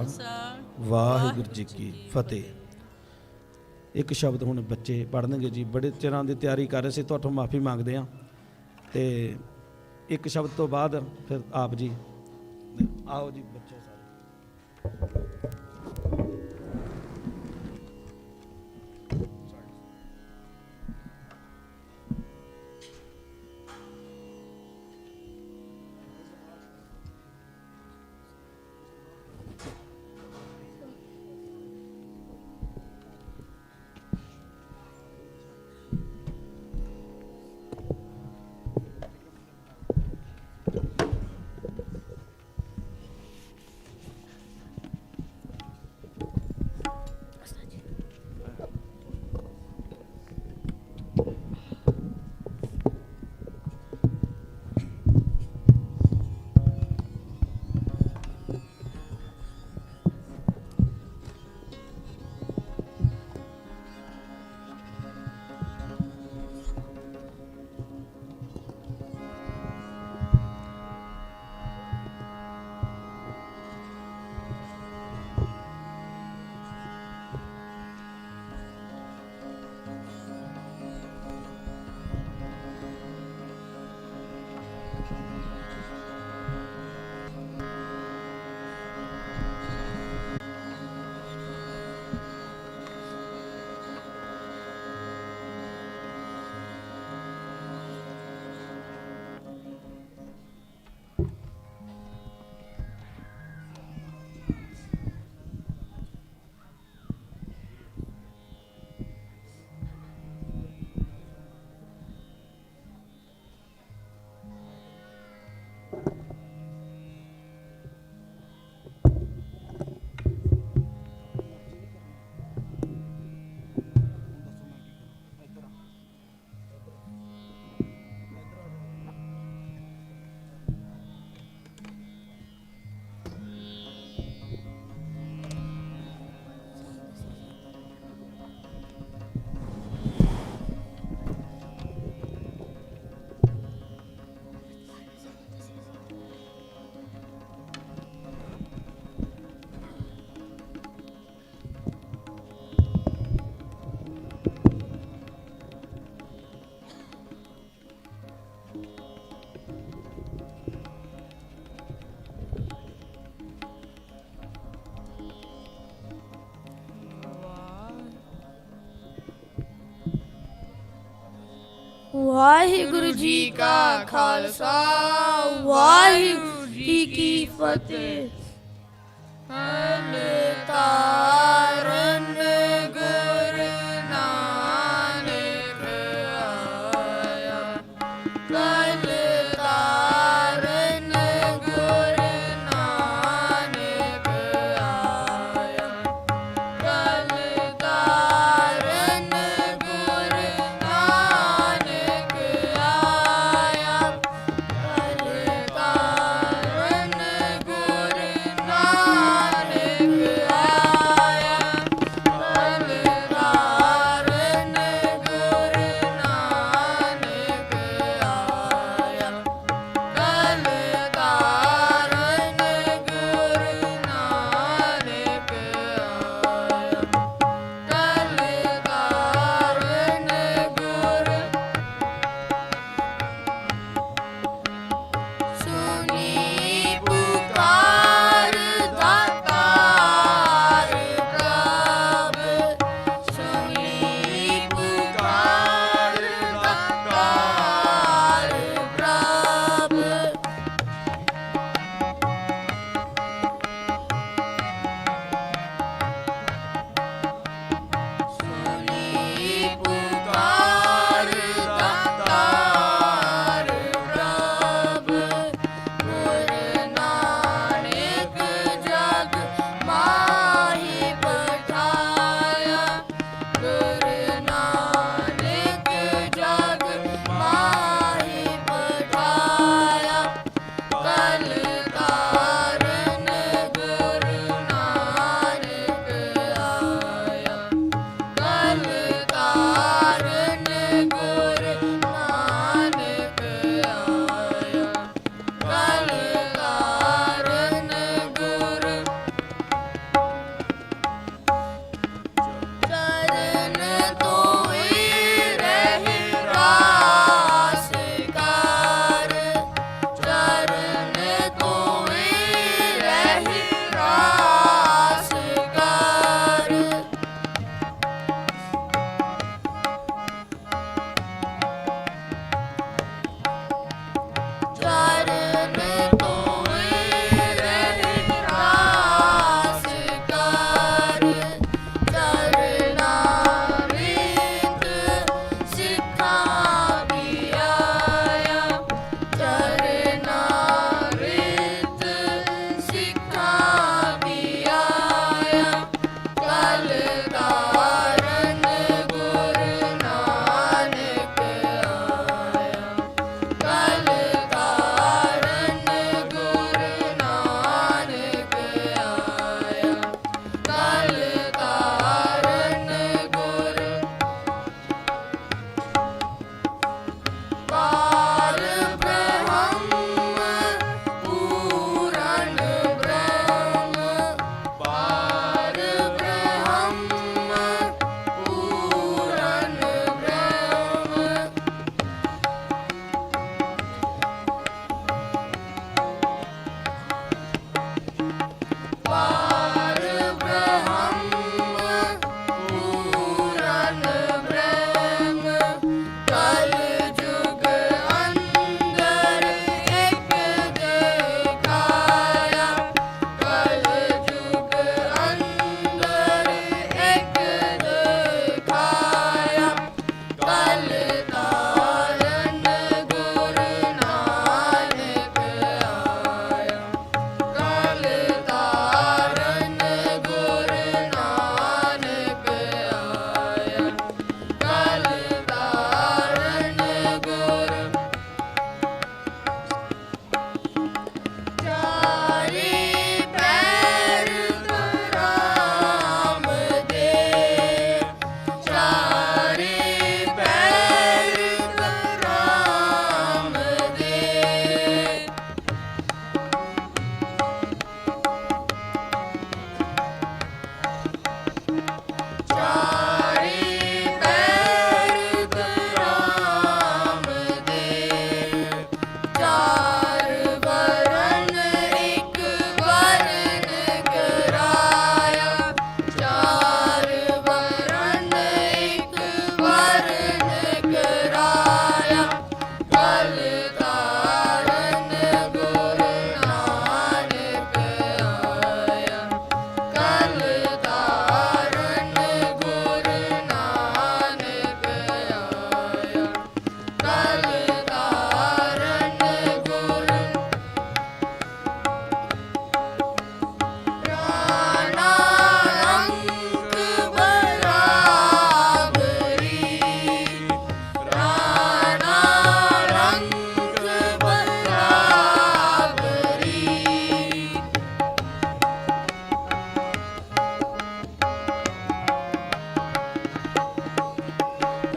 ਵਾਹਿਗੁਰੂ ਜੀ ਕੀ ਫਤਿਹ। ਇੱਕ ਸ਼ਬਦ ਹੁਣ ਬੱਚੇ ਪੜ੍ਹਨਗੇ ਜੀ, ਬੜੇ ਚਿਰਾਂ ਦੀ ਤਿਆਰੀ ਕਰ ਰਹੇ ਸੀ, ਤੁਹਾਥੋਂ ਮਾਫੀ ਮੰਗਦੇ ਹਾਂ। ਤੇ ਇੱਕ ਸ਼ਬਦ ਤੋਂ ਬਾਅਦ ਫਿਰ ਆਪ ਜੀ ਆਓ ਜੀ ਬੱਚੇ ਸਾਰੇ। ਵਾਹਿਗੁਰੂ ਜੀ ਕਾ ਖਾਲਸਾ ਵਾਹਿਗੁਰੂ ਜੀ ਕੀ ਫਤਿਹ। ਤਾਰਨ ਗੁਰ ਨਾਨਕ ਆਇਆ, ਤਾਰਨ ਗੁਰ ਨਾਨਕ ਆਇਆ, ਤਾਰਨ ਗੁਰ ਨਾਨਕ ਆਇਆ, ਤਾਰਨ ਗੁਰ ਨਾਨਕ ਆਇਆ।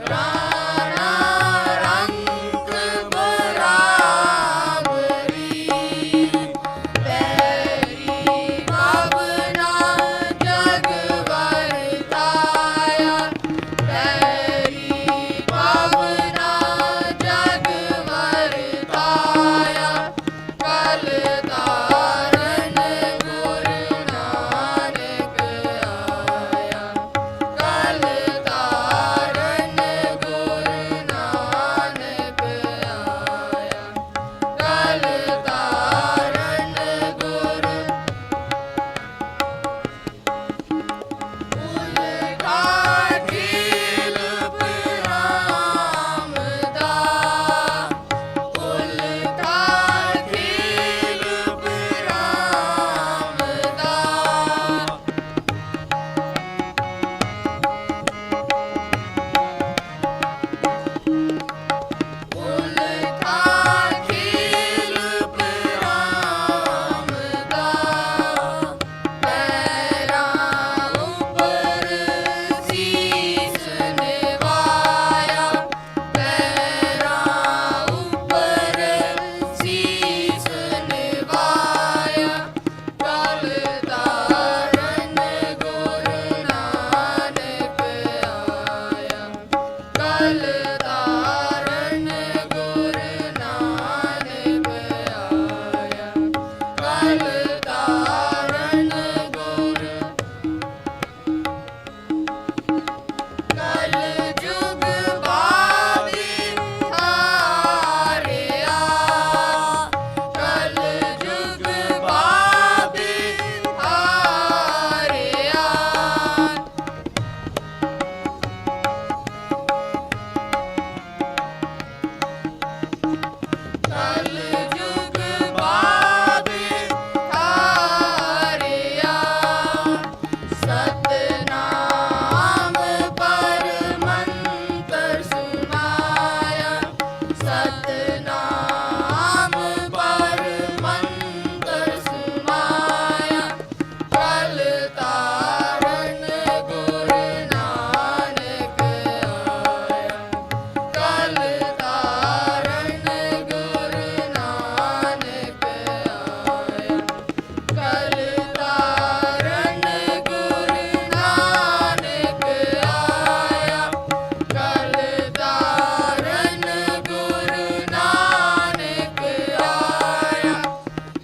ਰਾਣਾ ਰੰਗ ਬਰਾਬਰੀ ਪੈਰੀ ਭਾਵਨਾ ਜਗ ਵਰਤਾਇਆ ਪੈਰੀ ਭਾਵਨਾ ਜਗ ਵਰਤਾਇਆ ਕਲ ਤਾਰਨ ਗੁਰ ਨਾਨਕ ਆਇਆ ਕਲ ਤਾਰਨ ਗੁਰ ਨਾਨਕ ਆਇਆ ਕਲ ਤਾਰਨ ਗੁਰ ਉਲਟਾ ਖੀਲ ਬਰਾਮ ਦਾ ਉਲਟਾ ਖੀਲ ਬਰਾਮ ਦਾ ਉਲਟਾ ਖੀਲ ਬਰਾਮ ਦਾ ਪੈਰਾਂ ਉੱਪਰ ਸੀਸ ਨਿਵਾਇਆ ਪੈਰਾਂ ਉੱਪਰ ਸੀਸ ਨਿਵਾਇਆ ਕਲ ਤਾਰਨ ਗੁਰ ਨਾਨਕ ਆਇਆ ਕਲ ਤਾਰਨ ਗੁਰ ਨਾਨਕ ਆਇਆ ਕਲ ਤਾਰਨ ਗੁਰ ਕਲ ਜੁਗ ਬਾਬੀ ਹਾਰਿਆ ਕਲ ਜੁਗ ਬਾਬੀ ਹਾਰਿਆ ਕਲ ਜੁਗ ਬਾਬੀ ਹਾਰਿਆ ਸਤਨਾਮ ਪਰ ਮੰਤਰ ਸੁਨਾਇਆ ਸਤਨਾਮ ਪਰ ਮੰਤਰ ਸੁਨਾਇਆ ਕਲ ਤਾਰਨ ਗੁਰ ਨਾਨਕ ਆਇਆ ਕਲ ਤਾਰਨ ਗੁਰ ਨਾਨਕ ਆਇਆ ਕਲ ਤਾਰਨ ਗੁਰ ਨਾਨਕ ਆਇਆ ਕਲ ਤਾਰਨ ਗੁਰ ਨਾਨਕ ਆਇਆ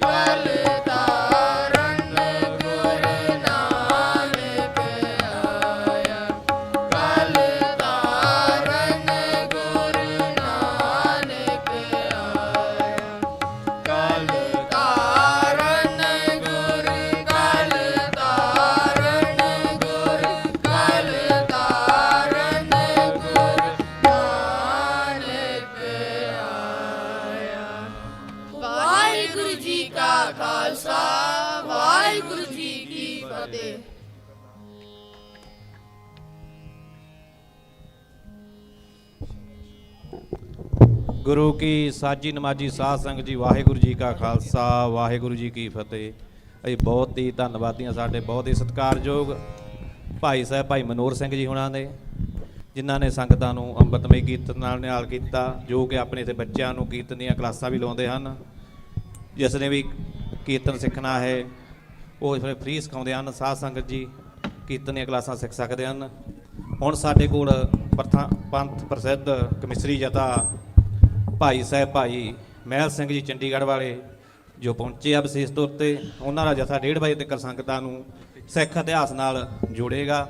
ਕਲ ਤਾਰਨ ਗੁਰ ਨਾਨਕ ਆਇਆ ਕਲ ਤਾਰਨ ਗੁਰ ਨਾਨਕ ਆਇਆ ਕਲ ਤਾਰਨ ਗੁਰ ਕਲ ਤਾਰਨ ਗੁਰ ਕਲ ਤਾਰਨ ਗੁਰ ਨਾਨਕ ਆਇਆ ਵਾਹਿਗੁਰੂ ਜੀ ਕਾ ਖਾਲਸਾ ਵਾਹਿਗੁਰੂ ਜੀ ਕੀ ਫਤਿਹ ਗੁਰੂ ਕੀ ਸਾਜੀ ਨਮਾਜੀ ਸਾਧ ਸੰਗਤ ਜੀ ਵਾਹਿਗੁਰੂ ਜੀ ਕਾ ਖਾਲਸਾ ਵਾਹਿਗੁਰੂ ਜੀ ਕੀ ਫਤਿਹ। ਅਸੀਂ ਬਹੁਤ ਹੀ ਧੰਨਵਾਦੀਆਂ ਸਾਡੇ ਬਹੁਤ ਹੀ ਸਤਿਕਾਰਯੋਗ ਭਾਈ ਸਾਹਿਬ ਭਾਈ ਮਨੋਹਰ ਸਿੰਘ ਜੀ ਹੁਣਾਂ ਦੇ ਜਿਨ੍ਹਾਂ ਨੇ ਸੰਗਤਾਂ ਨੂੰ ਅੰਮ੍ਰਿਤਮਈ ਕੀਰਤਨ ਨਾਲ ਨਿਹਾਲ ਕੀਤਾ ਜੋ ਕਿ ਆਪਣੇ ਇੱਥੇ ਬੱਚਿਆਂ ਨੂੰ ਕੀਰਤਨ ਦੀਆਂ ਕਲਾਸਾਂ ਵੀ ਲਾਉਂਦੇ ਹਨ। ਜਿਸ ਨੇ ਵੀ ਕੀਰਤਨ ਸਿੱਖਣਾ ਹੈ ਉਹ ਫਿਰ ਫ੍ਰੀ ਸਿਖਾਉਂਦੇ ਹਨ। ਸਾਧ ਸੰਗਤ ਜੀ ਕੀਰਤਨ ਦੀਆਂ ਕਲਾਸਾਂ ਸਿੱਖ ਸਕਦੇ ਹਨ। ਹੁਣ ਸਾਡੇ ਕੋਲ ਪੰਥ ਪ੍ਰਸਿੱਧ ਕਮਿਸਰੀ ਜਥਾ ਭਾਈ ਸਾਹਿਬ ਭਾਈ ਮਹਿਲ ਸਿੰਘ ਜੀ ਚੰਡੀਗੜ੍ਹ ਵਾਲੇ ਜੋ ਪਹੁੰਚੇ ਆ ਵਿਸ਼ੇਸ਼ ਤੌਰ 'ਤੇ ਉਹਨਾਂ ਦਾ ਜਥਾ 1:30 ਵਜੇ ਤੱਕ ਸੰਗਤਾਂ ਨੂੰ ਸਿੱਖ ਇਤਿਹਾਸ ਨਾਲ ਜੋੜੇਗਾ।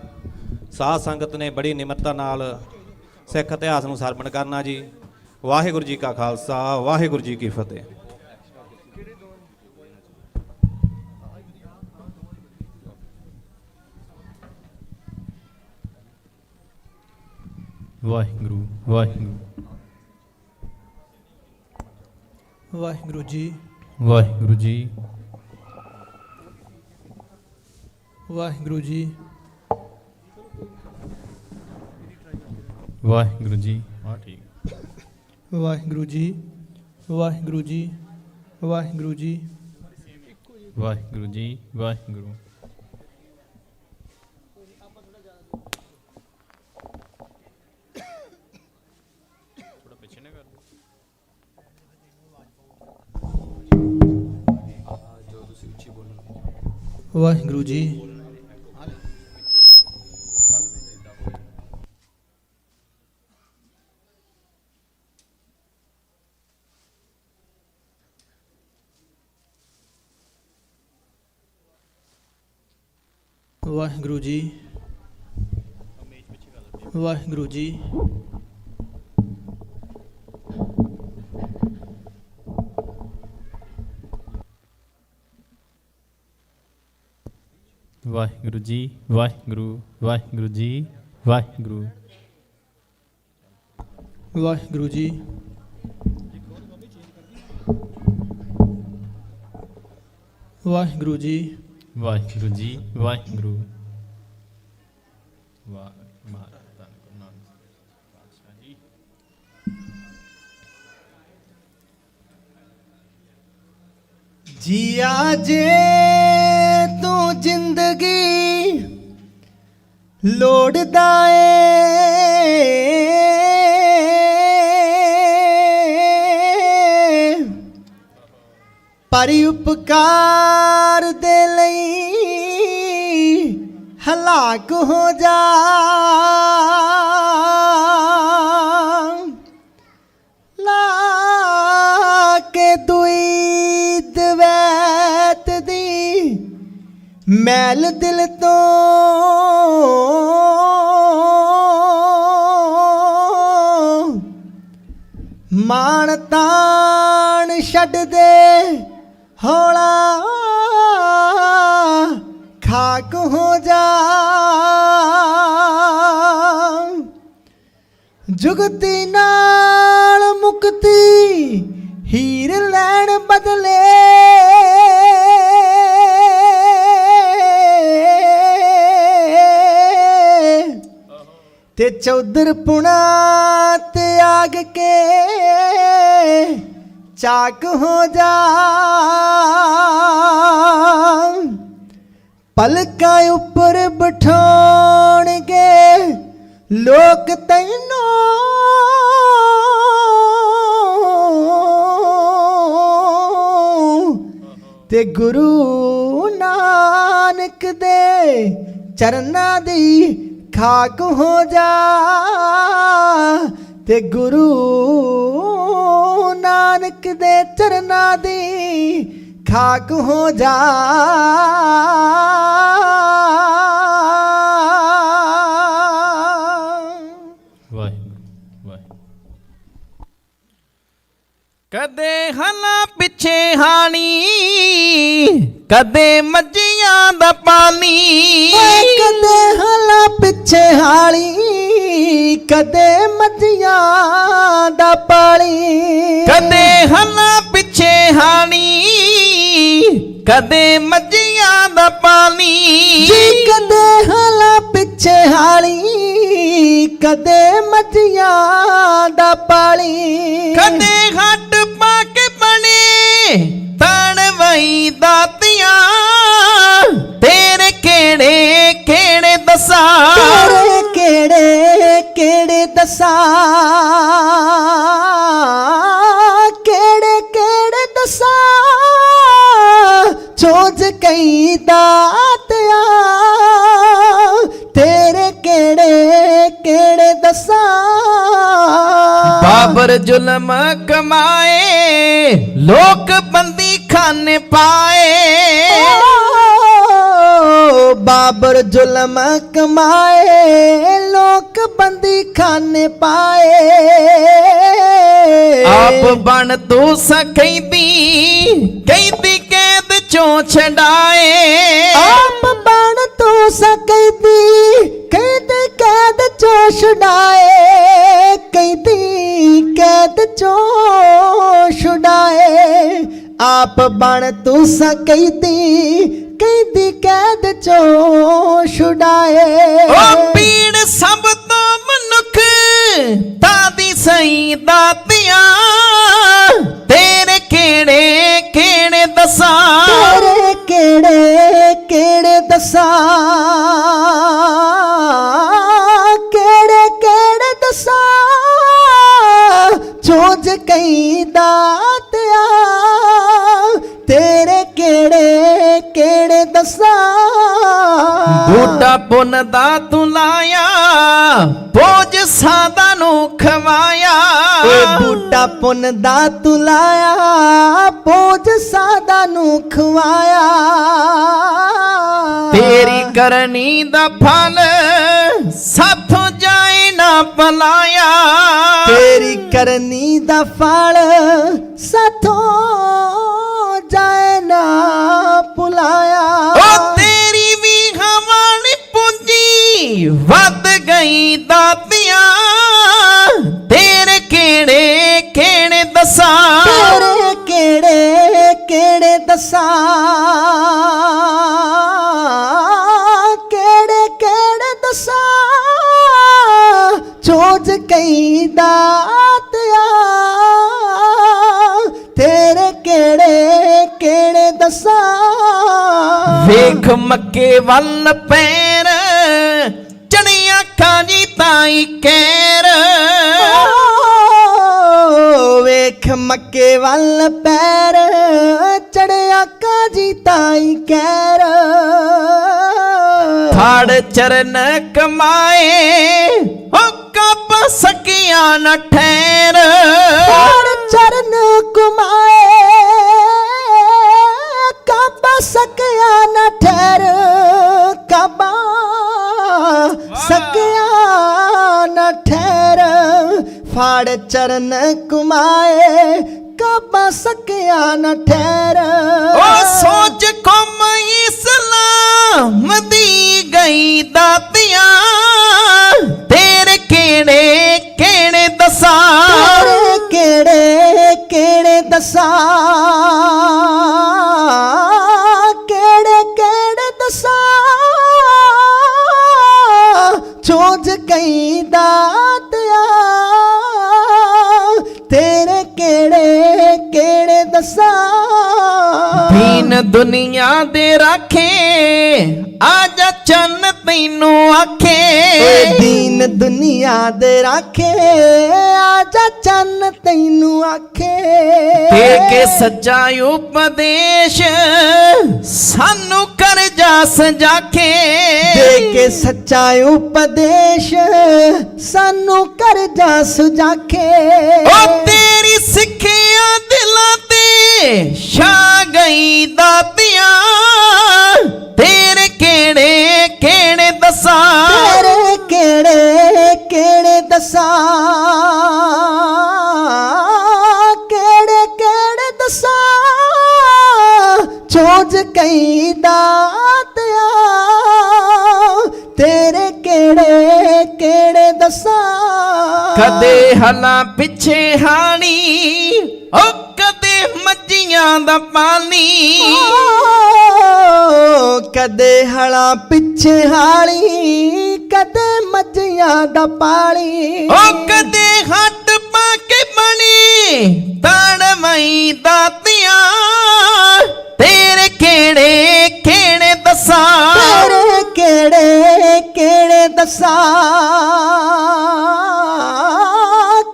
ਸਾਧ ਸੰਗਤ ਨੇ ਬੜੀ ਨਿਮਰਤਾ ਨਾਲ ਸਿੱਖ ਇਤਿਹਾਸ ਨੂੰ ਸਰਵਣ ਕਰਨਾ ਜੀ। ਵਾਹਿਗੁਰੂ ਜੀ ਕਾ ਖਾਲਸਾ ਵਾਹਿਗੁਰੂ ਜੀ ਕੀ ਫਤਿਹ। ਵਾਹਿਗੁਰੂ ਵਾਹਿਗੁਰੂ ਵਾਹਿਗੁਰੂ ਜੀ ਵਾਹਿਗੁਰੂ ਜੀ ਵਾਹਿਗੁਰੂ ਜੀ ਵਾਹਿਗੁਰੂ ਜੀ ਹਾਂ ਠੀਕ ਵਾਹਿਗੁਰੂ ਜੀ ਵਾਹਿਗੁਰੂ ਜੀ ਵਾਹਿਗੁਰੂ ਜੀ ਵਾਹਿਗੁਰੂ ਜੀ ਵਾਹਿਗੁਰੂ ਵਾਹਿਗੁਰੂ ਜੀ। ਵਾਹਿਗੁਰੂ ਜੀ। ਵਾਹਿਗੁਰੂ ਜੀ। ਵਾਹਿਗੁਰੂ ਜੀ। ਵਾਹਿਗੁਰੂ ਵਾਹਿਗੁਰੂ ਜੀ। ਵਾਹਿਗੁਰੂ ਵਾਹਿਗੁਰੂ ਜੀ। ਵਾਹਿਗੁਰੂ ਜੀ। ਵਾਹਿਗੁਰੂ ਜੀ। ਵਾਹਿਗੁਰੂ ਮਹਾਰਾਜ ਧੰਨ ਗੁਰੂ ਨਾਨਕ ਪਾਤਸ਼ਾਹ ਜੀ। ਜੀਆ ਜੇ ਤੂੰ ਜ਼ਿੰਦਗੀ ਲੋੜਦਾ ਏ ਪਰ ਉਪਕਾਰ ਦੇ ਲਈ ਹਲਾਕ ਹੋ ਜਾ ਲਾ ਕੇ ਦੁਈ ਦਵੈਤ ਦੀ ਮੈਲ ਦਿਲ ਤੋਂ ਮਾਣ ਤਾਣ ਛੱਡ ਦੇ ਹੌਲਾ ਖਾਕ ਹੋ ਜਾ ਜੁਗਤੀ ਨਾਲ ਮੁਕਤੀ ਹੀਰ ਲੈਣ ਬਦਲੇ ਤੇ ਚੌਧਰ ਪੁਣਾ ਤਿਆਗ ਕੇ ਚਾਕ ਹੋ ਜਾ ਪਲਕਾਂ ਉੱਪਰ ਬਿਠਾਉਣਗੇ ਲੋਕ ਤੈਨੂੰ ਤੇ ਗੁਰੂ ਨਾਨਕ ਦੇ ਚਰਨਾਂ ਦੀ ਖਾਕ ਹੋ ਜਾ ਤੇ ਗੁਰੂ ਨਾਨਕ ਦੇ ਚਰਨਾਂ ਦੀ ਖਾਕ ਹੋ ਜਾ ਵਾਹਿਗੁਰੂ ਵਾਹਿਗੁਰੂ। ਕਦੇ ਹਲਾ ਪਿੱਛੇ ਹਾਣੀ ਕਦੇ ਮੱਝੀਆਂ ਦਾ ਪਾਣੀ ਕਦੇ ਹਲਾ ਪਿੱਛੇ ਹਾਲੀ ਕਦੇ ਮੱਝੀਆਂ ਦਾ ਪਾਣੀ ਕਦੇ ਹਲਾ ਪਿੱਛੇ ਹਾਣੀ ਕਦੇ ਮੱਝੀਆਂ ਦਾ ਪਾਣੀ ਜੀ ਕਦੇ ਹਲਾ ਪਿੱਛੇ ਹਾਲੀ ਕਦੇ ਮੱਝੀਆਂ ਦਾ ਪਾਣੀ ਕਦੇ ਹੱਟ ਪਾ ਕੇ ਬਣੇ ਤਣ ਵਈ ਦਾਤੀਆਂ ਤੇਰੇ ਕਿਹੜੇ ਕਿਹੜੇ ਦਸਾਂ ਤੇਰੇ ਕਿਹੜੇ ਕਿਹੜੇ ਦਸਾਂ ਕਿਹੜੇ ਕਿਹੜੇ ਦਸਾਂ ਚੋਜ ਕਈ ਦਾਤਿਆਂ ਤੇਰੇ ਕਿਹੜੇ ਕਿਹੜੇ ਦਸਾਂ ਬਾਬਰ ਜ਼ੁਲਮ ਕਮਾਏ ਲੋਕ ਬੰਦੀ ਖਾਨੇ ਪਾਏ ਬਾਬਰ ਜ਼ੁਲਮ ਕਮਾਏ ਲੋਕ ਬੰਦੀ ਖਾਨੇ ਪਾਏ ਆਪ ਬਣ ਤੂੰ ਸਕੈਦੀ ਕੈਦੀ ਕੈਦ ਚੋਂ ਛਡਾਏ ਆਪ ਬਣ ਤੂੰ ਸਕੈਦੀ ਕੈਦੀ ਕੈਦ ਚੋਂ ਛਡਾਏ ਕੈਦੀ ਕੈਦ ਚੋਂ ਛਡਾਏ ਆਪ ਬਣ ਤੂੰ ਸਕੈਦੀ ਕੈਦੀ ਕੈਦ ਚੋਂ ਛੁਡਾਏ ਓ ਪੀੜ ਸਭ ਤੋਂ ਮਨੁੱਖ ਤਾਦੀ ਸਹੀ ਦਾਤਿਆਂ ਤੇਰੇ ਕਿਹੜੇ ਕਿਹੜੇ ਦਸਾਂ ਤੇਰੇ ਕਿਹੜੇ ਕਿਹੜੇ ਦਸਾਂ ਕਿਹੜੇ ਕਿਹੜੇ ਦਸਾਂ ਚੋਜ ਕਈ ਦਾਤਿਆਂ ਤੇਰੇ ਕਿਹੜੇ ਕਿਹੜੇ ਦਸਾਂ ਪੁੰਨ ਦਾ ਤੂੰ ਲਾਇਆ, ਬੋਝ ਸਾਦਾ ਨੂੰ ਖਵਾਇਆ। ਓਏ ਬੂਟਾ ਪੁੰਨ ਦਾ ਤੂੰ ਲਾਇਆ, ਬੋਝ ਸਾਦਾ ਨੂੰ ਖਵਾਇਆ। ਤੇਰੀ ਕਰਨੀ ਦਾ ਫਲ ਸਾਥੋਂ ਜਾਏ ਨਾ ਪਲਾਇਆ। ਤੇਰੀ ਕਰਨੀ ਦਾ ਫਲ ਸਾਥੋਂ ਜਾਏ ਨਾ ਭੁਲਾਇਆ। ਓ ਤੇਰੀ ਵੀ ਹਵਾ ਨੀ ਪੂੰਜੀ ਵੱਧ ਗਈ ਦਾਤੀਆਂ। ਤੇਰੇ ਕਿਹੜੇ ਕਿਹੜੇ ਦੱਸਾਂ, ਤੇਰੇ ਕਿਹੜੇ ਕਿਹੜੇ ਦੱਸਾਂ, ਕਿਹੜੇ ਕਿਹੜੇ ਦੱਸਾਂ। ਚੋਜ ਕਈ ਦਾਤਿਆ, ਤੇਰੇ ਕਿਹੜੇ ਕਿਹੜੇ ਦੱਸਾਂ। ਵੇਖ ਮੱਕੇ ਵੱਲ ਪੈਰ ਚੜੀਆਂ ਅੱਖਾਂ ਜੀ ਤਾਈ ਕਹਿਰ। ਵੇਖ ਮੱਕੇ ਵੱਲ ਪੈਰ ਚੜਿਆ ਕਾਜੀ ਤਾਈ ਕਹਿਰ। ਫੜ ਚਰਨ ਕਮਾਏ ਹੋ ਕੱਪ ਸਕੀਆਂ ਨਾ ਠਹਿਰ। ਫੜ ਚਰਨ ਕਮਾਏ ਕੱਪ ਸਕਿਆ ਨਾ ਠਹਿਰ। ਕਬਾ ਸਕਿਆ ਨਾ ਠਹਿਰ। ਫੜ ਚਰਨ ਕਮਾਏ ਕਾਬਾ ਸਕਿਆ ਨਾ ਠਹਿਰ। ਓ ਸੋਚ ਕੌਮ ਇਸਲਾਮ ਦੀ ਗਈ ਦਾਤੀਆਂ। ਤੇਰੇ ਕਿਹੜੇ ਕਿਹੜੇ ਦੱਸਾਂ, ਤੇਰੇ ਕਿਹੜੇ ਕਿਹੜੇ ਦੱਸਾਂ, ਕਿਹੜੇ ਕਿਹੜੇ ਦੱਸਾਂ। ਚੋਜ ਕਈ ਦਾਤਿਆ, ਤੇਰੇ ਕਿਹੜੇ ਕਿਹੜੇ ਦੱਸਾਂ। ਦੀਨ ਦੁਨੀਆ ਦੇ ਰਾਖੇ ਆਜਾ ਚੰਨ ਤੈਨੂੰ ਆਖੇ। ਦੀਨ ਦੁਨੀਆ ਦੇ ਰਾਖੇ ਆਜਾ ਚੰਨ ਤੈਨੂੰ ਆਖੇ। ਦੇ ਕੇ ਸੱਚਾ ਉਪਦੇਸ਼ ਸਾਨੂੰ ਕਰ ਜਾ ਸਜਾਖੇ। ਦੇ ਕੇ ਸੱਚਾ ਉਪਦੇਸ਼ ਸਾਨੂੰ ਕਰ ਜਾ ਸੁਜਾਖੇ। ਓ ਤੇਰੀ ਸਿੱਖਿਆ ਦਿਲਾਂ ਤੇ ਛਾ ਗਈ ਦਾਤੀਆਂ। ਤੇਰੇ ਕਿਹੜੇ ਕਿਹੜੇ ਦੱਸਾਂ, ਤੇਰੇ ਕਿਹੜੇ ਕਿਹੜੇ ਦੱਸਾਂ, ਕਿਹੜੇ ਕਿਹੜੇ ਦੱਸਾਂ। ਚੋਜ ਕਈ ਦਾਤਿਆ, ਤੇਰੇ ਕਿਹੜੇ ਕਿਹੜੇ ਦੱਸਾਂ। ਕਦੇ ਹਲਾਂ ਪਿੱਛੇ ਹਾਣੀ, ਓ ਕਦੇ ਮੱਝੀਆਂ ਦਾ ਪਾਣੀ। ਕਦੇ ਹਲਾਂ ਪਿੱਛੇ ਹਾਲੀ, ਕਦੇ ਮੱਝੀਆਂ ਦਾ ਪਾਲੀ। ਓ ਕਦੇ ਹੱਟ ਪਾ ਕੇ ਬਣੀ ਤੜਮਈ ਦਾਤੀਆਂ। ਤੇਰੇ ਕਿਹੜੇ ਕਿਹੜੇ ਦੱਸਾਂ, ਤੇਰੇ ਕਿਹੜੇ ਕਿਹੜੇ ਦੱਸਾਂ,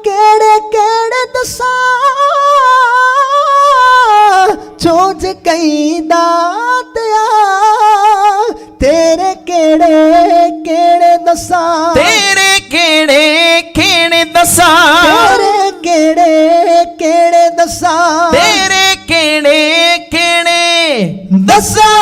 ਕਿਹੜੇ ਕਿਹੜੇ ਦੱਸਾਂ। ਚੋਜ ਕਈ ਦਾਤਿਆ, ਤੇਰੇ ਕਿਹੜੇ ਕਿਹੜੇ ਦੱਸਾਂ। ਤੇਰੇ ਕਿਹੜੇ ਕਿਹੜੇ ਦੱਸਾਂ, ਤੇਰੇ ਕਿਹੜੇ ਕਿਹੜੇ ਦੱਸਾਂ। ਤੇਰੇ ਕਿਹੜੇ ਕਿਹੜੇ ਦੱਸਾਂ।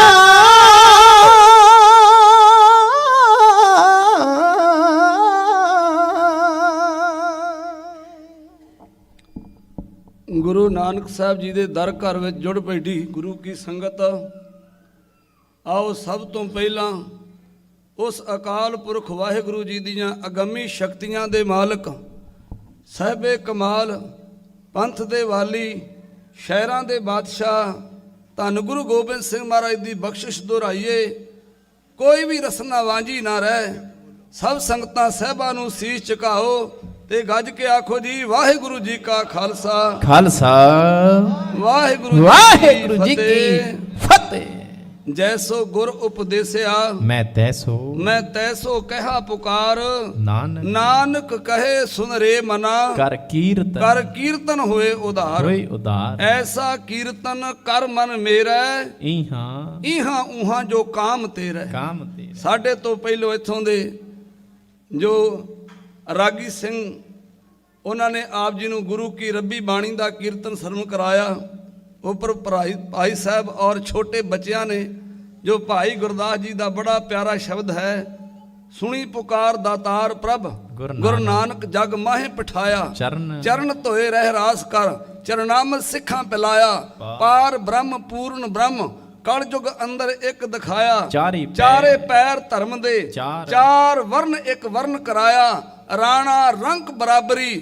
ਗੁਰੂ ਨਾਨਕ ਸਾਹਿਬ ਜੀ ਦੇ ਦਰ ਘਰ ਵਿੱਚ ਜੁੜ ਬੈਠੀ ਗੁਰੂ ਕੀ ਸੰਗਤ, ਆਓ ਸਭ ਤੋਂ ਪਹਿਲਾਂ ਉਸ ਅਕਾਲ ਪੁਰਖ ਵਾਹਿਗੁਰੂ ਜੀ ਦੀਆਂ ਅਗੰਮੀ ਸ਼ਕਤੀਆਂ ਦੇ ਮਾਲਕ ਸਾਹਿਬੇ ਕਮਾਲ, ਪੰਥ ਦੇ ਵਾਲੀ, ਸ਼ਹਿਰਾਂ ਦੇ ਬਾਦਸ਼ਾਹ ਧੰਨ ਗੁਰੂ ਗੋਬਿੰਦ ਸਿੰਘ ਮਹਾਰਾਜ ਦੀ ਬਖਸ਼ਿਸ਼ ਦੁਹਰਾਈਏ। ਕੋਈ ਵੀ ਰਸਨਾ ਵਾਂਝੀ ਨਾ ਰਹਿ। ਸਭ ਸੰਗਤਾਂ ਸਾਹਿਬਾਂ ਨੂੰ ਸੀਸ ਝੁਕਾਓ ਤੇ ਗੱਜ ਕੇ ਆਖੋ ਜੀ ਵਾਹਿਗੁਰੂ ਜੀ ਕਾ ਖਾਲਸਾ, ਖਾਲਸਾ ਵਾਹਿਗੁਰੂ ਜੀ ਕੀ ਫਤਿਹ। ਜੈਸੋ ਗੁਰ ਉਪਦੇਸਿਆ ਮੈਂ ਤੈਸੋ ਕਹਿਆ ਪੁਕਾਰ। ਨਾਨਕ ਕਹੇ ਸੁਨ ਰੇ ਮਨਾ, ਕਰ ਕੀਰਤਨ ਹੋਏ ਉਧਾਰ। ਐਸਾ ਕੀਰਤਨ ਕਰ ਮਨ ਮੇਰਾ, ਇਹਾਂ ਇਹਾਂ ਉਹਾਂ ਜੋ ਕਾਮ ਤੇਰਾ। ਸਾਡੇ ਤੋਂ ਪਹਿਲੋਂ ਇੱਥੋਂ ਦੇ ਜੋ ਰਾਗੀ ਸਿੰਘ, ਉਹਨਾਂ ਨੇ ਆਪ ਜੀ ਨੂੰ ਗੁਰੂ ਕੀ ਰੱਬੀ ਬਾਣੀ ਦਾ ਕੀਰਤਨ ਸਰਵਣ ਕਰਾਇਆ। ਉੱਪਰ ਭਾਈ ਸਾਹਿਬ ਔਰ ਛੋਟੇ ਬੱਚਿਆਂ ਨੇ ਜੋ ਭਾਈ ਗੁਰਦਾਸ ਜੀ ਦਾ ਬੜਾ ਪਿਆਰਾ ਸ਼ਬਦ ਹੈ, ਸੁਣੀ ਪੁਕਾਰ ਦਾਤਾਰ ਪ੍ਰਭ ਗੁਰੂ ਨਾਨਕ ਜਗ ਮਾਹੇ ਪਠਾਇਆ, ਚਰਨ ਧੋਏ ਰਹਿ ਰਾਸ ਕਰ, ਚਰਨਾਮਤ ਸਿੱਖਾਂ ਪਿਲਾਇਆ, ਪਾਰ ਬ੍ਰਹਮ ਪੂਰਨ ਬ੍ਰਹਮ ਕਲ ਯੁਗ ਅੰਦਰ ਇੱਕ ਦਿਖਾਇਆ, ਚਾਰੇ ਪੈਰ ਧਰਮ ਦੇ ਚਾਰ ਵਰਨ ਇੱਕ ਵਰਨ ਕਰਾਇਆ, ਰਾਣਾ ਰੰਗ ਬਰਾਬਰੀ